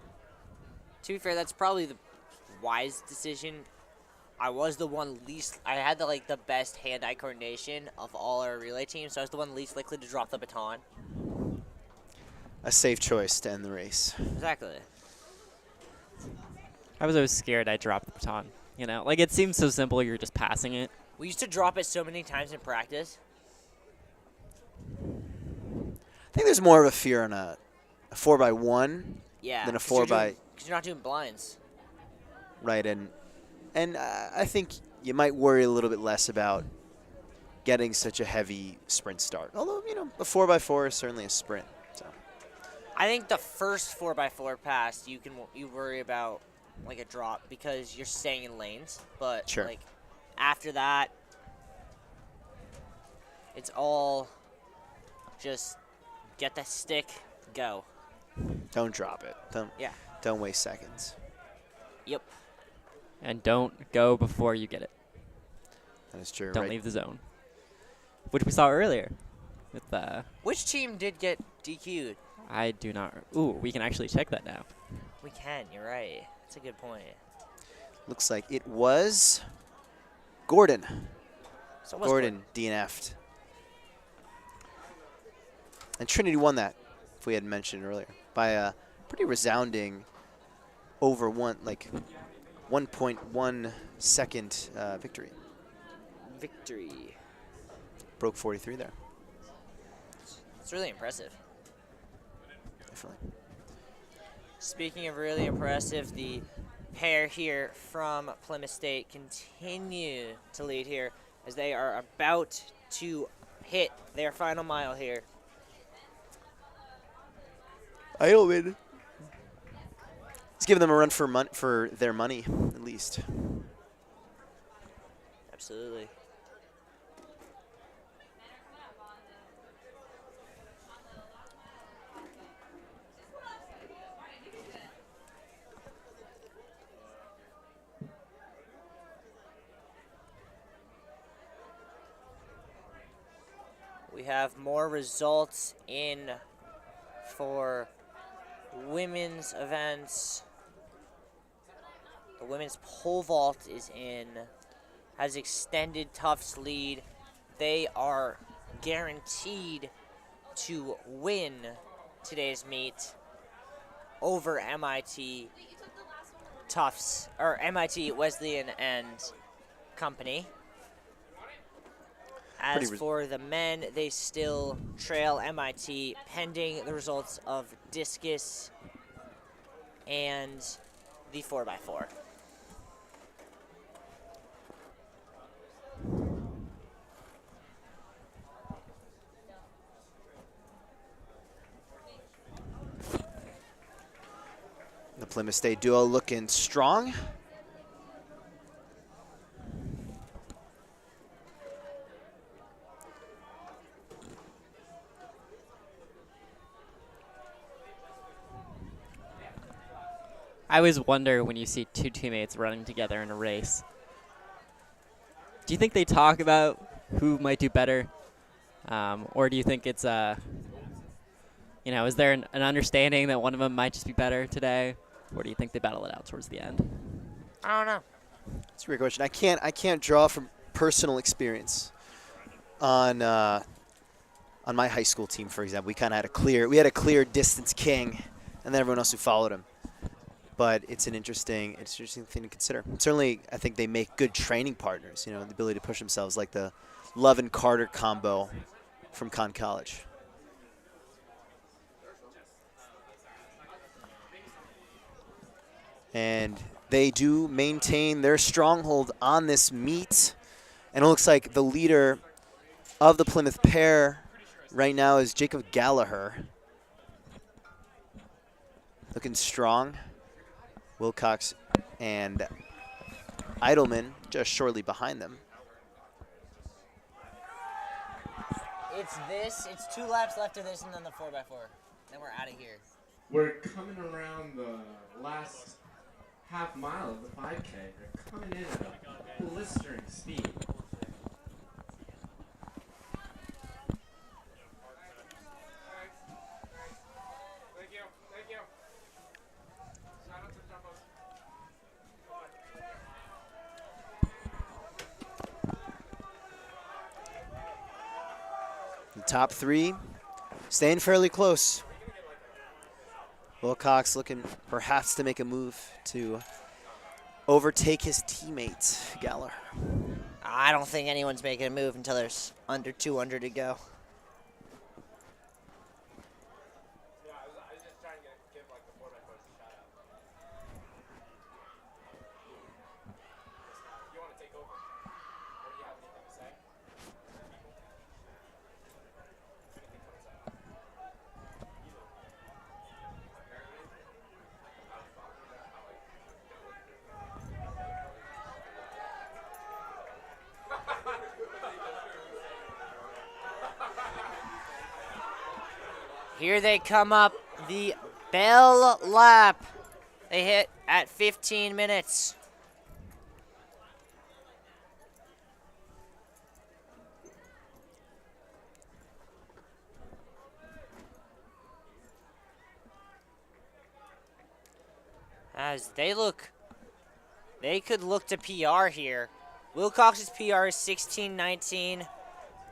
to be fair, that's probably the wise decision. I was the one least, I had the best hand-eye coordination of all our relay teams, so I was the one least likely to drop the baton. A safe choice to end the race. Exactly. I was always scared I'd drop the baton. It seems so simple, you're just passing it. We used to drop it so many times in practice. I think there's more of a fear on a 4x1 than a 4x. Because you're not doing blinds. Right, and I think you might worry a little bit less about getting such a heavy sprint start. Although, a 4x4 is certainly a sprint. So I think the first 4x4 pass, you worry about a drop because you're staying in lanes. But sure. After that, it's all just get the stick, go. Don't drop it. Don't waste seconds. Yep. And don't go before you get it. That is true. Don't leave the zone. Which we saw earlier. With Which team did get DQ'd? I do not. Ooh, we can actually check that now. We can. You're right. That's a good point. Looks like it was Gordon. So Gordon DNF'd. And Trinity won that if we had mentioned earlier, by a pretty resounding over 1.1 second victory. Victory. Broke 43 there. It's really impressive. Definitely. Speaking of really impressive, the pair here from Plymouth State continue to lead here as they are about to hit their final mile here. Idleman. Let's give them a run for their money, at least. Absolutely. We have more results in for women's events. The women's pole vault is in, has extended Tufts' lead. They are guaranteed to win today's meet over MIT Tufts, or MIT Wesleyan and Company. As for the men, they still trail MIT pending the results of discus and the 4x4. The Plymouth State duo looking strong. I always wonder when you see two teammates running together in a race. Do you think they talk about who might do better? Or do you think it's, is there an understanding that one of them might just be better today? Or do you think they battle it out towards the end? I don't know. That's a great question. I can't draw from personal experience on my high school team, for example. We kind of had a clear distance king, and then everyone else who followed him. But it's an interesting thing to consider. Certainly, I think they make good training partners. The ability to push themselves, like the Love and Carter combo from Conn College. And they do maintain their stronghold on this meet. And it looks like the leader of the Plymouth pair right now is Jacob Gallagher. Looking strong. Wilcox and Idleman just shortly behind them. It's 2 laps left of this and then the 4x4. Then we're out of here. We're coming around the last half mile of the 5K. They're coming in at a blistering speed. The top 3 staying fairly close. Wilcox looking perhaps to make a move to overtake his teammate, Gallagher. I don't think anyone's making a move until there's under 200 to go. Here they come up, the bell lap. They hit at 15 minutes. As they could look to PR here. Wilcox's PR is 16:19.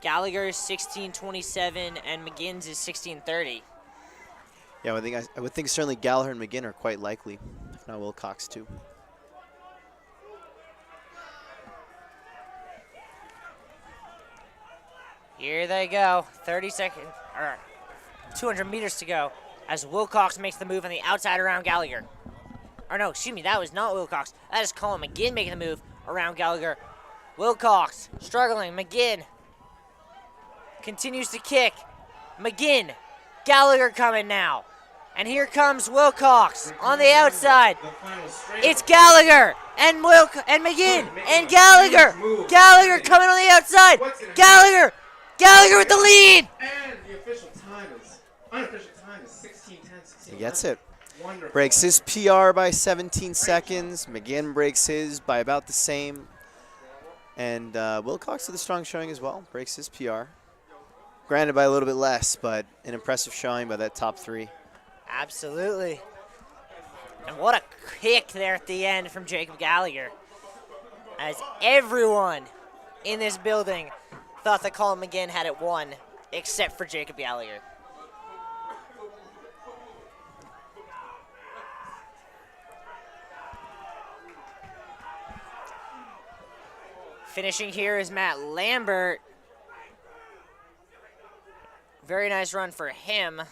Gallagher's 16:27 and McGinn's is 16:30. Yeah, I would think certainly Gallagher and McGinn are quite likely, if not Wilcox too. Here they go. 30 seconds, or 200 meters to go as Wilcox makes the move on the outside around Gallagher. Or no, excuse me, that was not Wilcox. That is Colin McGinn making the move around Gallagher. Wilcox struggling. McGinn continues to kick. McGinn. Gallagher coming now. And here comes Wilcox on the outside. It's Gallagher and McGinn and Gallagher. Gallagher coming on the outside. Gallagher with the lead. And the official time is, unofficial time is 16:10. He gets it. Wonderful. Breaks his PR by 17 seconds. McGinn breaks his by about the same. And Wilcox with a strong showing as well. Breaks his PR. Granted by a little bit less, but an impressive showing by that top three. Absolutely. And what a kick there at the end from Jacob Gallagher. As everyone in this building thought that Colin McGinn had it won, except for Jacob Gallagher. Finishing here is Matt Lambert. Very nice run for him.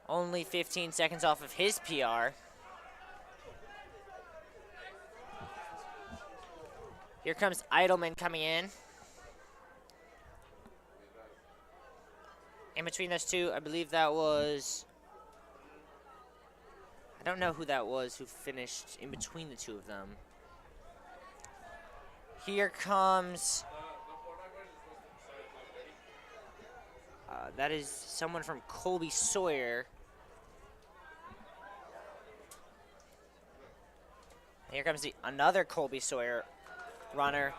Only 15 seconds off of his PR. Here comes Eidelman coming in. In between those two, I believe that was... I don't know who that was who finished in between the two of them. Here comes... that is someone from Colby Sawyer. Here comes another Colby Sawyer runner.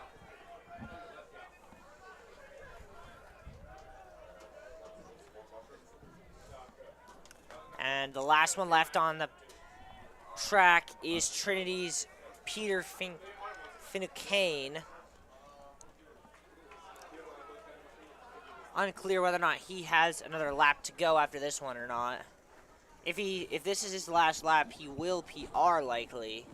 And the last one left on the track is Trinity's Peter Finucane. Unclear whether or not he has another lap to go after this one or not. If this is his last lap, he will PR likely.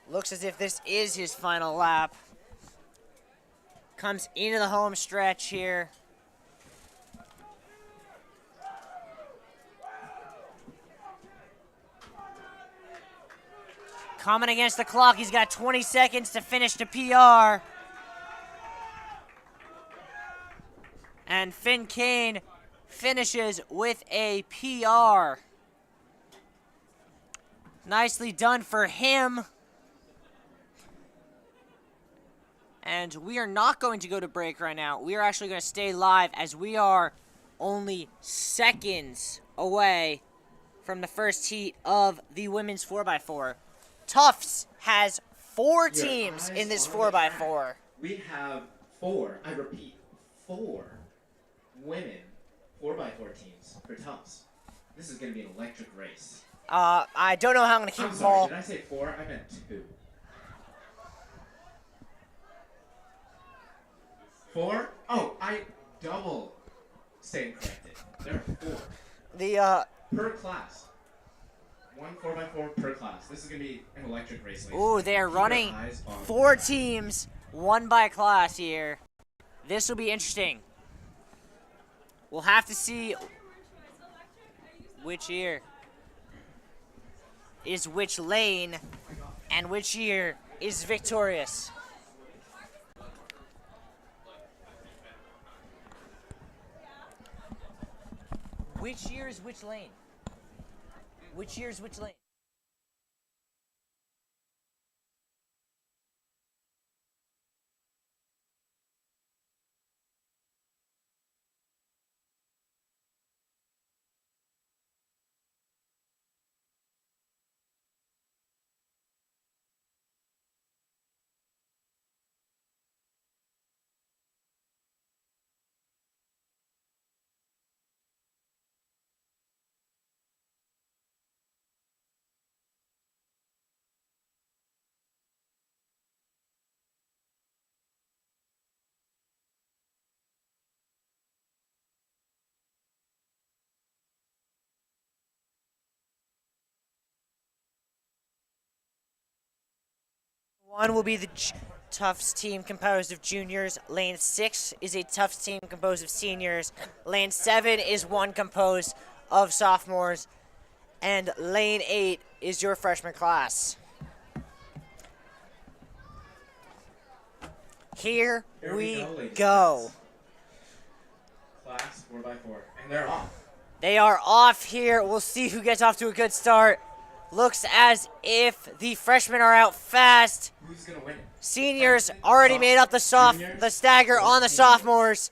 Looks as if this is his final lap. Comes into the home stretch here. Coming against the clock, he's got 20 seconds to finish the PR. And Finn Kane finishes with a PR. Nicely done for him. And we are not going to go to break right now. We are actually going to stay live as we are only seconds away from the first heat of the women's 4x4. Tufts has 4 teams in this 4x4. We have 4, I repeat, 4 women 4x4 teams for Tufts. This is going to be an electric race. I don't know how I'm going to keep I'm the sorry, ball. did I say 4? I meant 2. 4? Oh, I double stand corrected. There are 4. Per class. 1 4x4 per class. This is going to be an electric race. Ooh, they are Keep your running eyes on 4 teams, 1 by class here. This will be interesting. We'll have to see which year is which lane and which year is victorious. Which year is which lane? Which year is which lane? 1 will be the Tufts team composed of juniors. Lane 6 is a Tufts team composed of seniors. Lane 7 is one composed of sophomores. And lane 8 is your freshman class. Here we go. Class 4x4, and they're off. They are off here. We'll see who gets off to a good start. Looks as if the freshmen are out fast. Who's gonna win it? Seniors already made up the stagger on the sophomores.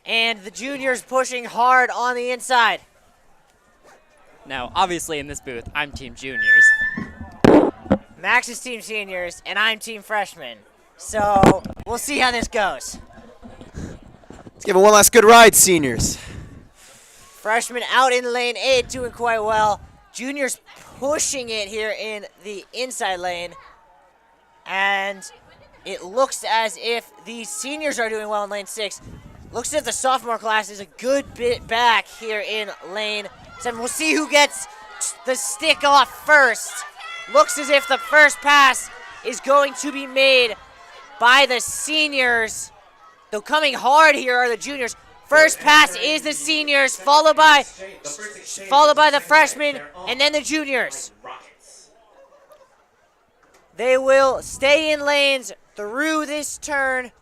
And the juniors pushing hard on the inside. Now, obviously in this booth, I'm team juniors. Max is team seniors, and I'm team freshmen. So we'll see how this goes. Let's give it one last good ride, seniors. Freshmen out in lane 8 doing quite well. Juniors pushing it here in the inside lane. And it looks as if the seniors are doing well in lane 6. Looks as if the sophomore class is a good bit back here in lane 7. We'll see who gets the stick off first. Looks as if the first pass is going to be made by the seniors. Though coming hard here are the juniors. First pass is the seniors, followed by the freshmen, and then the juniors. They will stay in lanes through this turn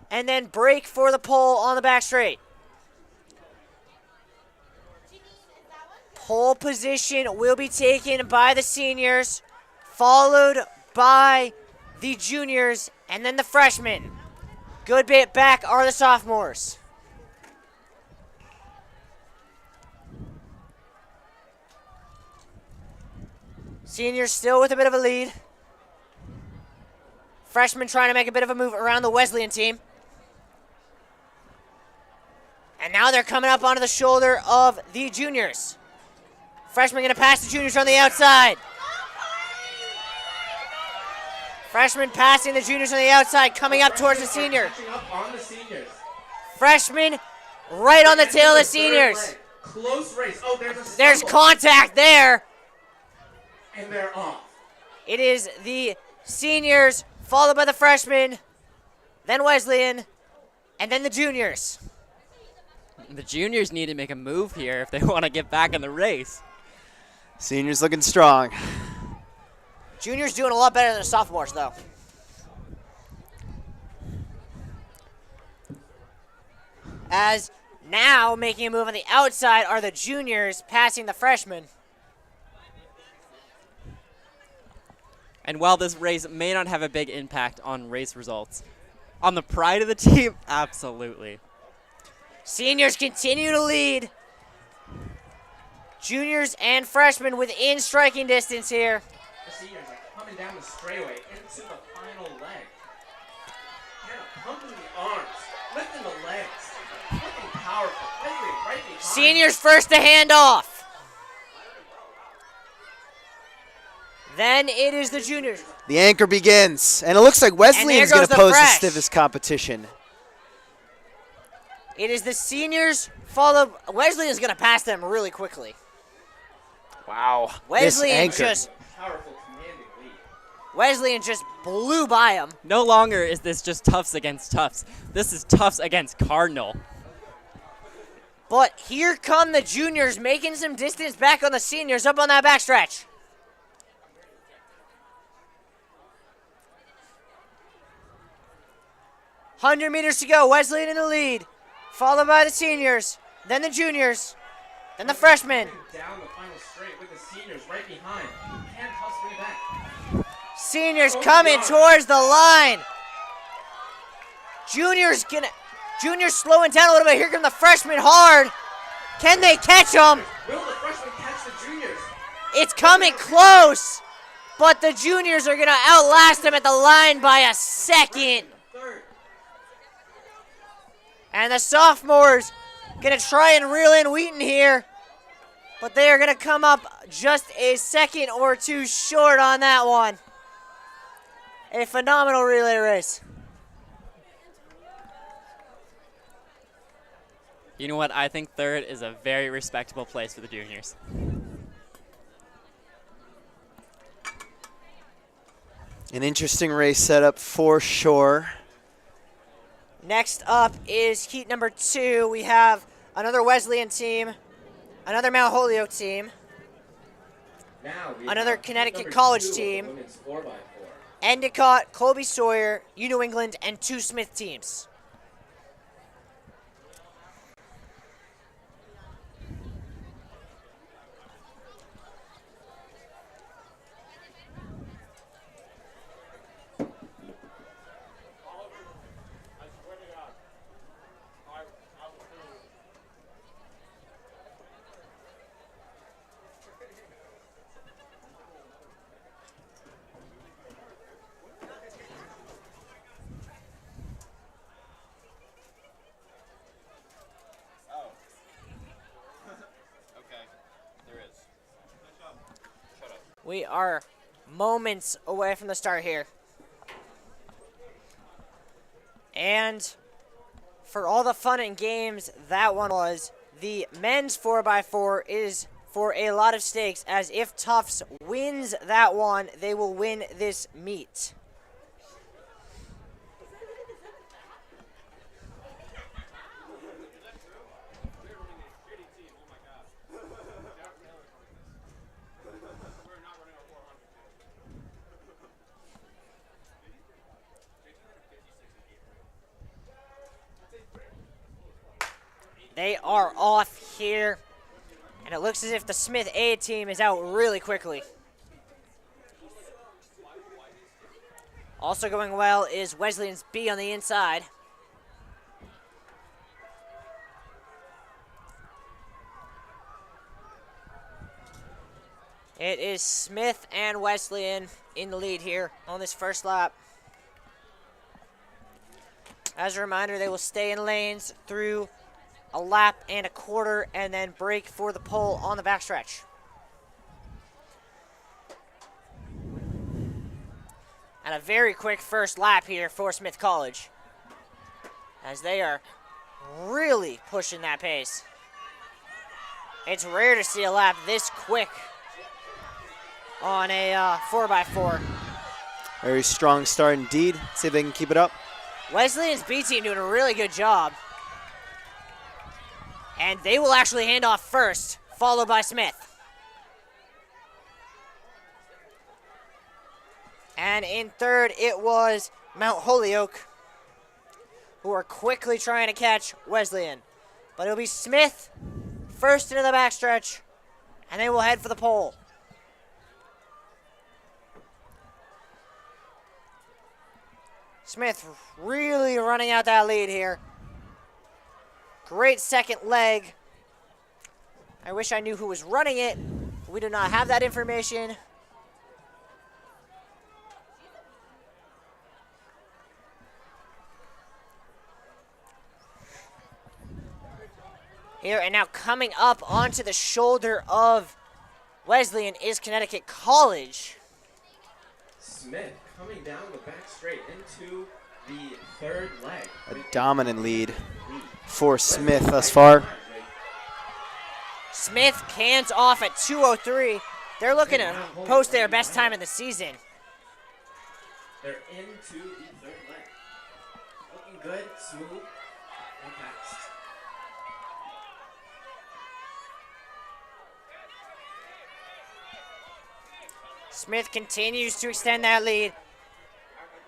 and then break for the pole on the back straight. Pole position will be taken by the seniors, followed by the juniors, and then the freshmen. Good bit back are the sophomores. Seniors still with a bit of a lead. Freshmen trying to make a bit of a move around the Wesleyan team. And now they're coming up onto the shoulder of the juniors. Freshmen going to pass the juniors on the outside. Freshmen passing the juniors on the outside, coming up towards the senior. Freshmen right on the tail of the seniors. Close race. Oh, there's contact there. And they're off. It is the seniors, followed by the freshmen, then Wesleyan, and then the juniors. The juniors need to make a move here if they want to get back in the race. Seniors looking strong. Juniors doing a lot better than the sophomores, though. As now making a move on the outside are the juniors passing the freshmen. And while this race may not have a big impact on race results, on the pride of the team, absolutely. Seniors continue to lead. Juniors and freshmen within striking distance here. The seniors are coming down the straightaway into the final leg. They're pumping the arms, lifting the legs, looking powerful. Right behind. Seniors first to hand off. Then it is the juniors. The anchor begins, and it looks like Wesleyan's going to pose the stiffest competition. It is the seniors, followed. Wesleyan's going to pass them really quickly. Wow. Wesleyan just blew by him. No longer is this just Tufts against Tufts. This is Tufts against Cardinal. But here come the juniors making some distance back on the seniors up on that backstretch. $100 meters to go. Wesleyan in the lead, followed by the seniors, then the juniors, then the freshmen. Down the final straight with the seniors right behind. Can Tufts bring it back? Seniors coming towards the line. Juniors slowing down a little bit. Here come the freshmen hard. Can they catch them? Will the freshmen catch the juniors? It's coming close, but the juniors are going to outlast them at the line by a second. And the sophomores going to try and reel in Wheaton here, but they are going to come up just a second or two short on that one. A phenomenal relay race. You know what? I think third is a very respectable place for the juniors. An interesting race setup for sure. Next up is heat number 2. We have another Wesleyan team, another Mount Holyoke team, another Connecticut College team, Endicott, Colby Sawyer, U New England, and 2 Smith teams. We are moments away from the start here. And for all the fun and games that one was, the men's 4x4 is for a lot of stakes, as if Tufts wins that one, they will win this meet. They are off here, and it looks as if the Smith A team is out really quickly. Also going well is Wesleyan's B on the inside. It is Smith and Wesleyan in the lead here on this first lap. As a reminder, they will stay in lanes through a lap and a quarter, and then break for the pole on the backstretch. And a very quick first lap here for Smith College, as they are really pushing that pace. It's rare to see a lap this quick on a 4x4. Very strong start indeed. See if they can keep it up. Wesleyan's B team doing a really good job. And they will actually hand off first, followed by Smith. And in third, it was Mount Holyoke, who are quickly trying to catch Wesleyan. But it'll be Smith first into the backstretch, and they will head for the pole. Smith really running out that lead here. Great second leg. I wish I knew who was running it. We do not have that information. Here and now coming up onto the shoulder of Wesleyan is Connecticut College. Smith coming down the back straight into the third leg. A dominant lead for Smith thus far. Smith cans off at 2:03. They're looking to post their best time in the season. They're into the third leg. Looking good, smooth, and fast. Smith continues to extend that lead.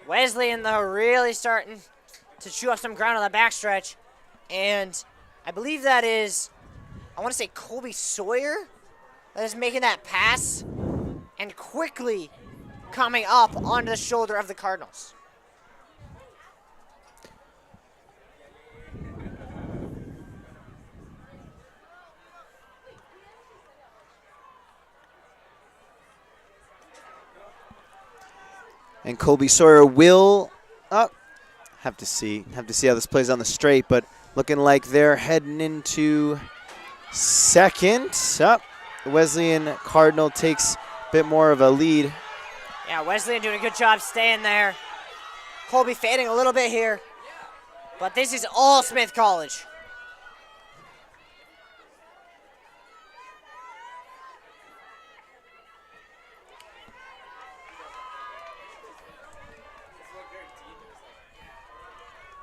Wesleyan, though, really starting to chew up some ground on the backstretch. And I believe that is, I want to say Colby Sawyer that is making that pass and quickly coming up onto the shoulder of the Cardinals. And Colby Sawyer will have to see how this plays on the straight, but looking like they're heading into second. The Wesleyan Cardinal takes a bit more of a lead. Yeah, Wesleyan doing a good job staying there. Colby fading a little bit here, but this is all Smith College.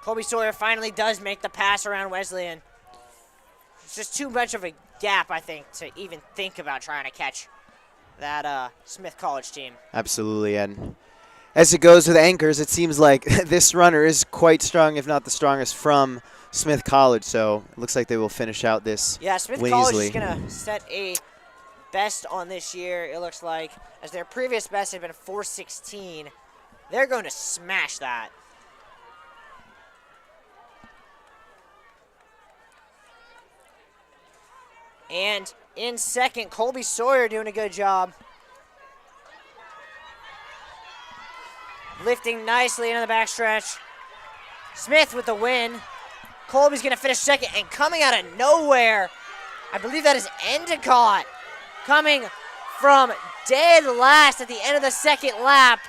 Colby Sawyer finally does make the pass around Wesleyan. It's just too much of a gap, I think, to even think about trying to catch that Smith College team. Absolutely, and as it goes with anchors, it seems like this runner is quite strong, if not the strongest, from Smith College. So it looks like they will finish out this Smith win College easily. is going to set a best on this year, it looks like. As their previous best had been 4:16, they're going to smash that. And in second, Colby Sawyer doing a good job. Lifting nicely into the backstretch. Smith with the win. Colby's going to finish second, and coming out of nowhere, I believe that is Endicott, coming from dead last at the end of the second lap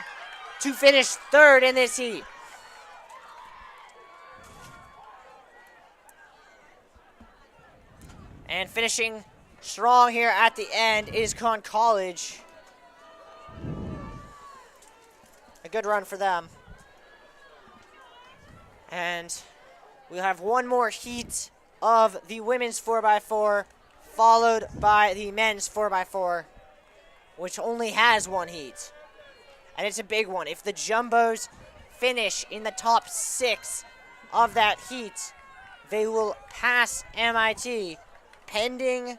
to finish third in this heat. And finishing strong here at the end is Conn College. A good run for them. And we'll have one more heat of the women's 4x4, followed by the men's 4x4, which only has one heat. And it's a big one. If the Jumbos finish in the top 6 of that heat, they will pass MIT, pending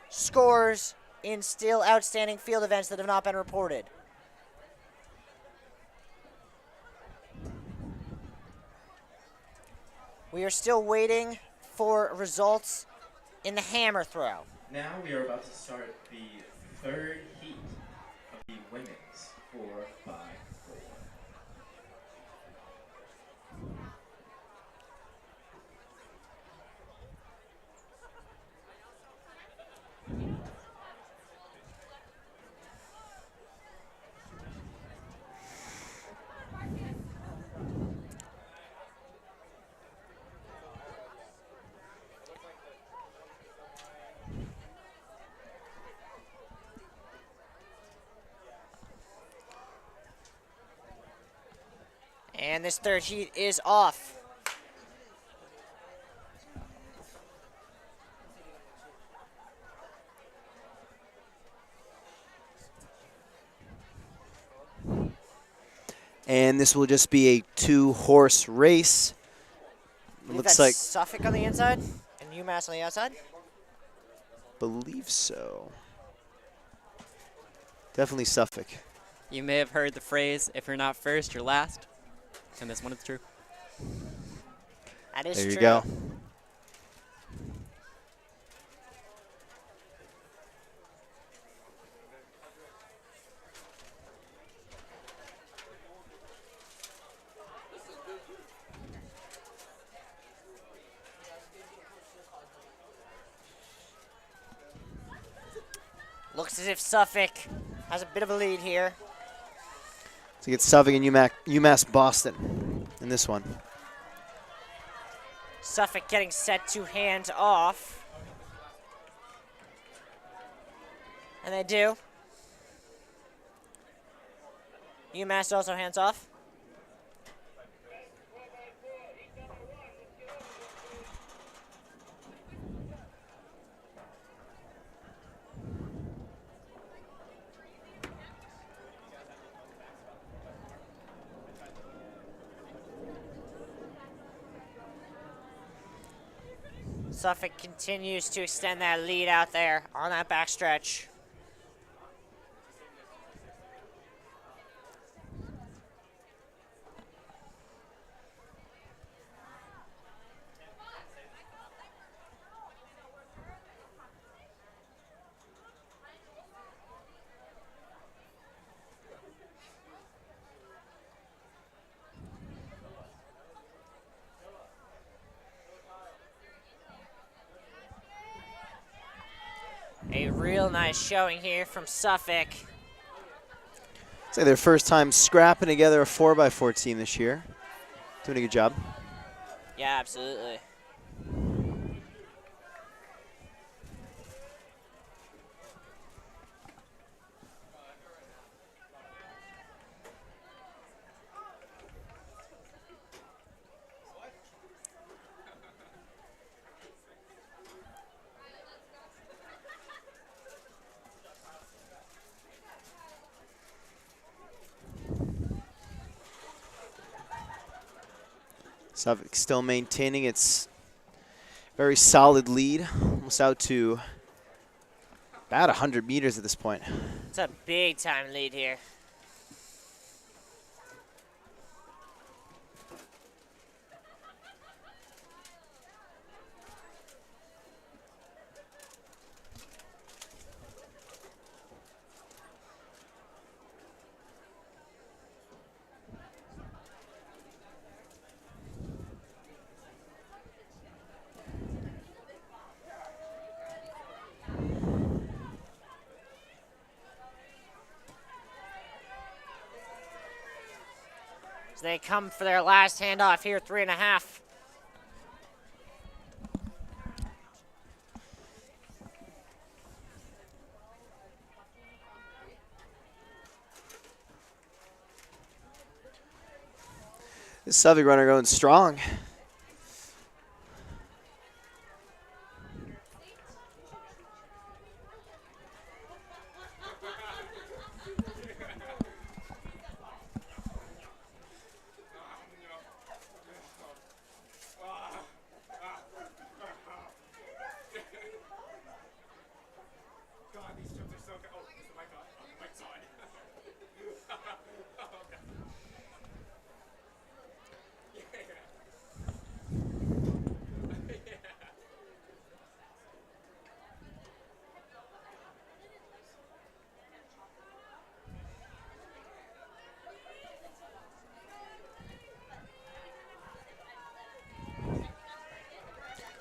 scores in still outstanding field events that have not been reported. We are still waiting for results in the hammer throw. Now we are about to start the third heat of the women's 4x4. And this third heat is off. And this will just be a 2-horse race. Looks like Suffolk on the inside and UMass on the outside. Believe so. Definitely Suffolk. You may have heard the phrase, if you're not first, you're last. And this one is true. That is there true. You go. Looks as if Suffolk has a bit of a lead here. So it's Suffolk and UMass Boston in this one. Suffolk getting set to hand off. And they do. UMass also hands off. Suffolk continues to extend that lead out there on that backstretch. A real nice showing here from Suffolk. It's like their first time scrapping together a 4x4 team this year. Doing a good job. Yeah, absolutely. Suffolk still maintaining its very solid lead, almost out to about 100 meters at this point. It's a big time lead here. As they come for their last handoff here, 3.5. This Suffolk runner going strong.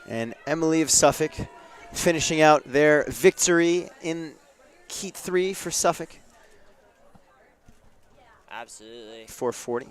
And Emily of Suffolk finishing out their victory in Heat 3 for Suffolk. Absolutely. 440.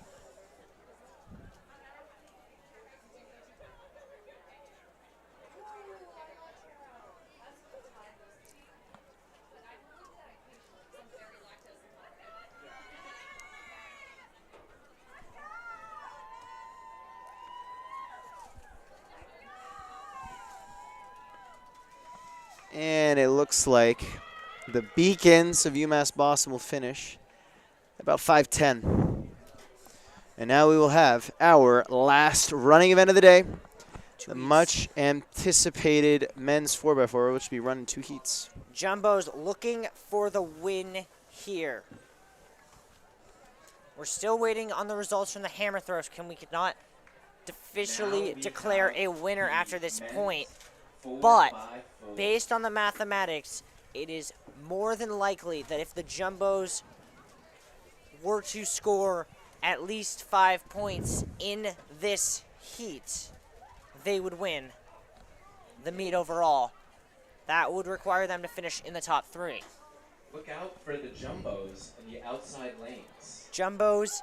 And it looks like the Beacons of UMass Boston will finish about 5:10. And now we will have our last running event of the day, the much anticipated men's 4x4, which will be run in 2 heats. Jumbo's looking for the win here. We're still waiting on the results from the hammer throws. We cannot officially declare a winner after this point. But based on the mathematics, it is more than likely that if the Jumbos were to score at least 5 points in this heat, they would win the meet overall. That would require them to finish in the top 3. Look out for the Jumbos in the outside lanes. Jumbos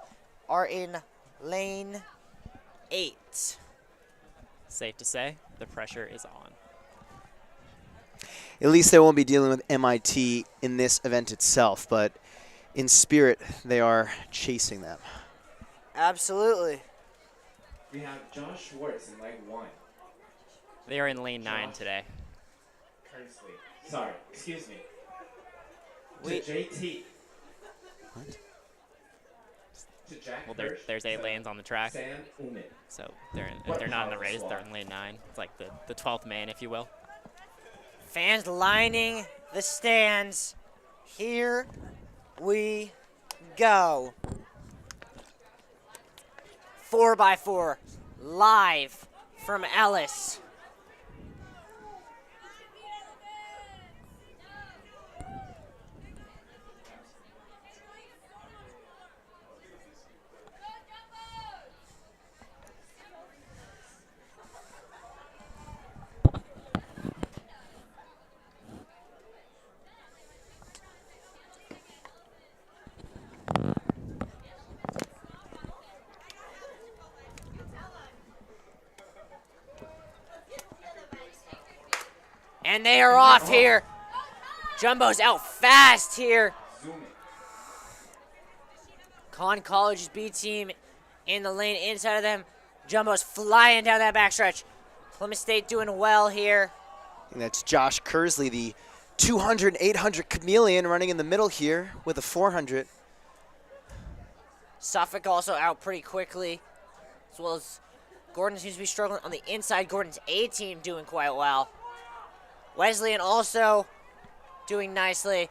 are in lane 8. Safe to say, the pressure is on. At least they won't be dealing with MIT in this event itself, but in spirit, they are chasing them. Absolutely. We have Josh Schwartz in lane 1. They are in lane 9 today. Kersley. Sorry, excuse me. To JT. What? To Jack Well, Hirsch. there's 8 lanes on the track. Sam Uman. So if they're not in the race, they're in lane 9. It's like the 12th main, if you will. Fans lining the stands. Here we go. 4x4 live from Ellis. And they are off here. Jumbo's out fast here. Conn College's B team in the lane inside of them. Jumbo's flying down that backstretch. Plymouth State doing well here. And that's Josh Kersley, the 200 and 800 chameleon, running in the middle here with a 400. Suffolk also out pretty quickly, as well as Gordon seems to be struggling on the inside. Gordon's A team doing quite well. Wesleyan also doing nicely.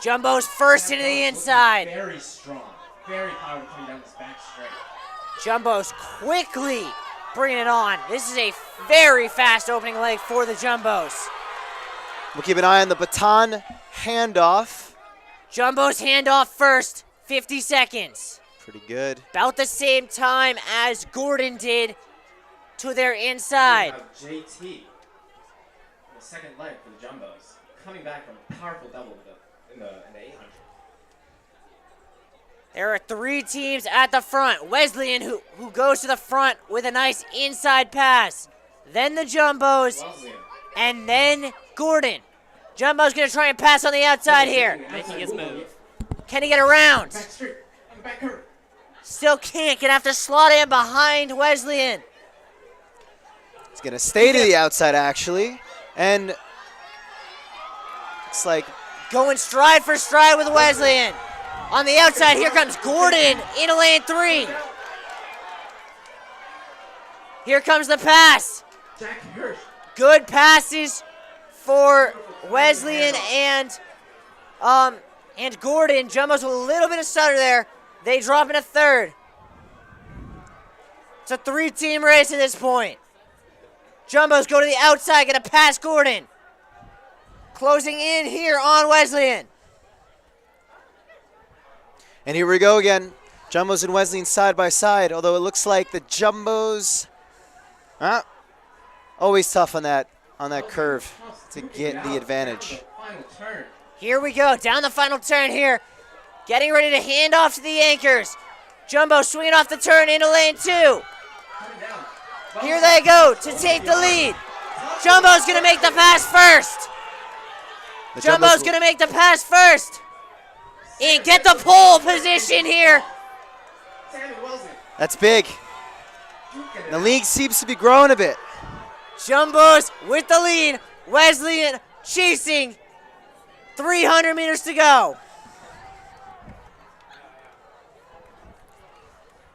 Jumbo's first into the inside. Very strong. Very powerful coming down this back straight. Jumbo's quickly bringing it on. This is a very fast opening leg for the Jumbos. We'll keep an eye on the baton handoff. Jumbo's handoff first, 50 seconds. Pretty good. About the same time as Gordon did to their inside. JT, the second leg for the Jumbos, coming back from a powerful double in the 800. There are 3 teams at the front. Wesleyan, who goes to the front with a nice inside pass. Then the Jumbos, and then Gordon. Jumbo's going to try and pass on the outside here. Making his move. Can he get around? Back straight, on the back curve. Still can't. Gonna have to slot in behind Wesleyan. He's going to stay to the outside, actually. And it's like going stride for stride with Wesleyan. On the outside, here comes Gordon into lane 3. Here comes the pass. Good passes for Wesleyan and Gordon. Jumbo's with a little bit of stutter there. They drop in a third. It's a 3-team race at this point. Jumbo's go to the outside, gonna pass Gordon. Closing in here on Wesleyan. And here we go again. Jumbos and Wesleyan side by side, although it looks like the Jumbos, always tough on that curve to get the advantage. Here we go, down the final turn here. Getting ready to hand off to the anchors. Jumbo swinging off the turn into lane 2. Here they go to take the lead. Jumbo's gonna make the pass first. Jumbo's gonna make the pass first. And get the pole position here. That's big. The league seems to be growing a bit. Jumbos with the lead. Wesleyan chasing. 300 meters to go.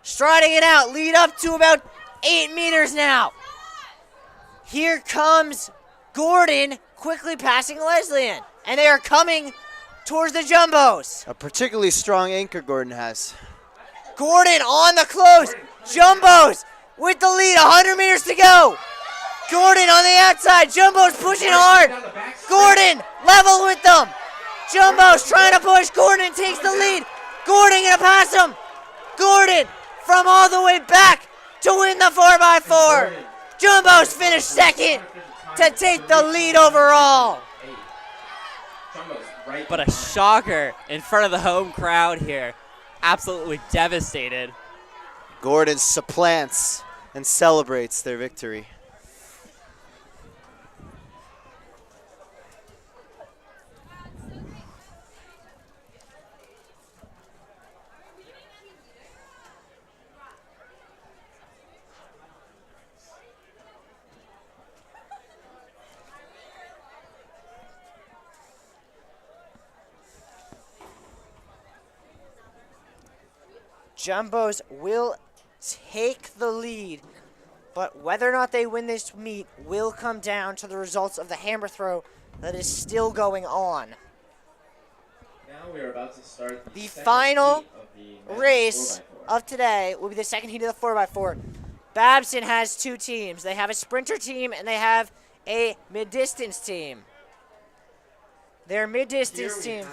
Striding it out, lead up to about 8 meters now. Here comes Gordon quickly passing Wesleyan. And they are coming towards the Jumbos. A particularly strong anchor Gordon has. Gordon on the close. Jumbos with the lead, 100 meters to go. Gordon on the outside. Jumbo's pushing hard. Gordon level with them. Jumbo's trying to push. Gordon takes the lead. Gordon gonna pass him. Gordon from all the way back to win the 4x4. Jumbo's finished second to take the lead overall. But a shocker in front of the home crowd here. Absolutely devastated. Gordon supplants and celebrates their victory. Jumbos will take the lead, but whether or not they win this meet will come down to the results of the hammer throw that is still going on. Now we are about to start the final race of today will be the second heat of the 4x4. Babson has 2 teams. They have a sprinter team and they have a mid-distance team. Their mid-distance team.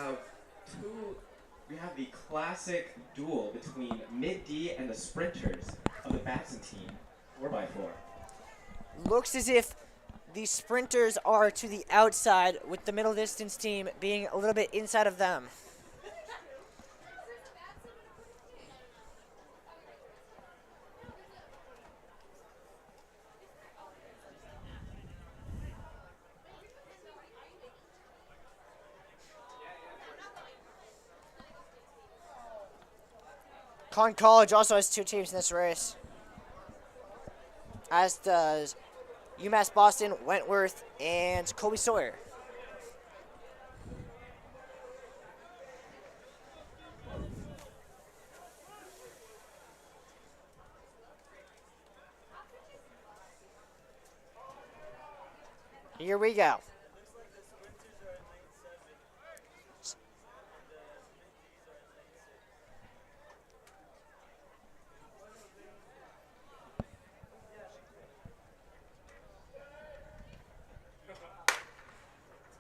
We have the classic duel between mid-D and the sprinters of the Babson team, 4x4. Looks as if the sprinters are to the outside, with the middle distance team being a little bit inside of them. Conn College also has 2 teams in this race, as does UMass Boston, Wentworth, and Colby Sawyer. Here we go.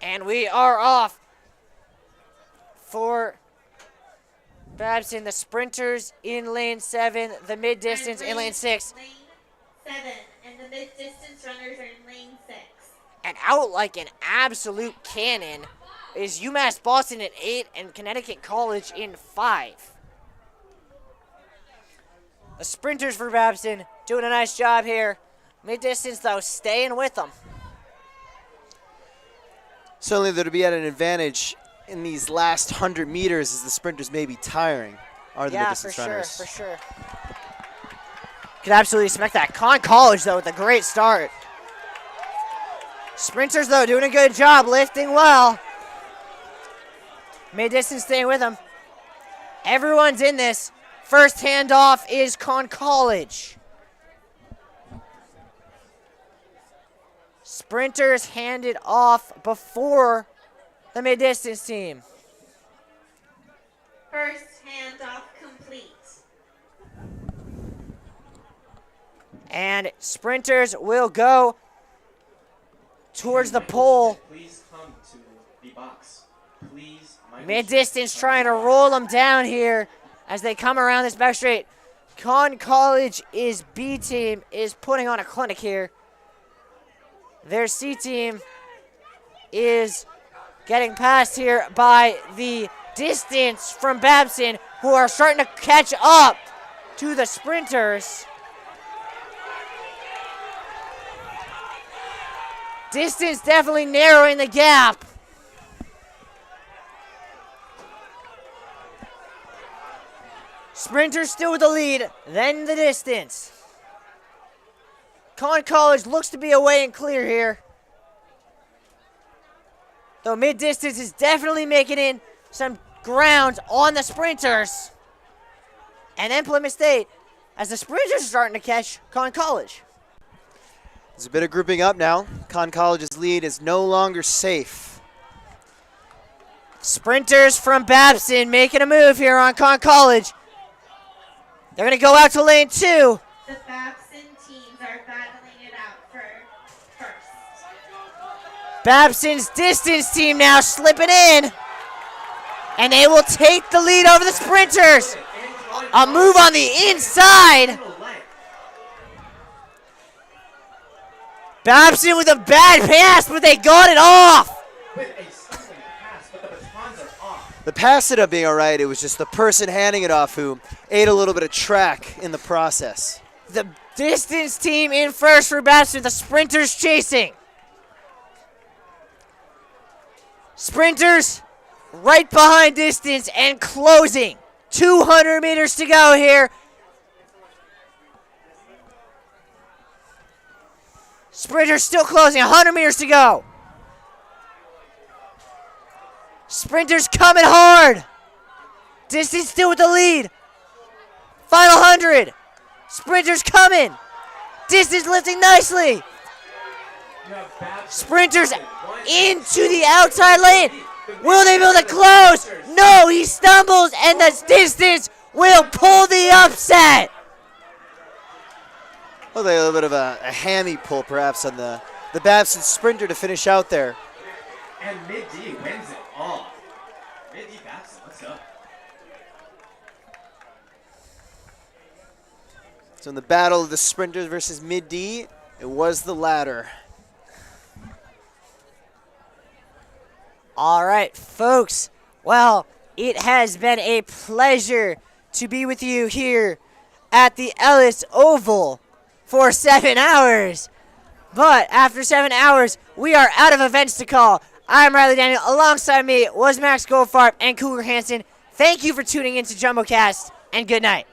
And we are off for Babson, the sprinters in lane 7, the mid-distance in lane 6. Lane 7, and the mid-distance runners are in lane 6. And out like an absolute cannon is UMass Boston in 8 and Connecticut College in 5. The sprinters for Babson doing a nice job here. Mid-distance, though, staying with them. Certainly they'll be at an advantage in these last 100 meters as the sprinters may be tiring, are the mid-distance runners. For sure. Could absolutely expect that. Con College, though, with a great start. Sprinters, though, doing a good job, lifting well. Mid-distance staying with them. Everyone's in this. First handoff is Con College. Sprinters handed off before the mid-distance team. First handoff complete. And sprinters will go towards the pole. Please come to the box. Please. Mid-distance trying to roll them down here as they come around this back straight. Con College is B team, is putting on a clinic here. Their C team is getting passed here by the distance from Babson, who are starting to catch up to the sprinters. Distance definitely narrowing the gap. Sprinters still with the lead, then the distance. Con College looks to be away and clear here. Though mid-distance is definitely making in some ground on the sprinters. And then Plymouth State, as the sprinters are starting to catch Con College. There's a bit of grouping up now. Con College's lead is no longer safe. Sprinters from Babson making a move here on Con College. They're going to go out to lane 2. The Babson teams are battling it out for first. Babson's distance team now slipping in. And they will take the lead over the sprinters. A move on the inside. Babson with a bad pass, but they got it off. The pass ended up being all right. It was just the person handing it off who ate a little bit of track in the process. The distance team in first for Babson, the sprinters chasing. Sprinters right behind distance and closing. 200 meters to go here. Sprinters still closing, 100 meters to go. Sprinters coming hard. Distance still with the lead. Final 100. Sprinters coming. Distance lifting nicely. Sprinters into the outside lane. Will they be able to close? No, he stumbles and the distance will pull the upset. Well, a little bit of a hammy pull perhaps on the Babson sprinter to finish out there. And Mid-D wins it all. Mid-D Babson, let's go. So in the battle of the sprinters versus Mid-D, it was the latter. All right, folks. Well, it has been a pleasure to be with you here at the Ellis Oval for 7 hours. But after 7 hours, we are out of events to call. I'm Riley Daniel. Alongside me was Max Goldfarb and Cougar Hansen. Thank you for tuning in to JumboCast, and good night.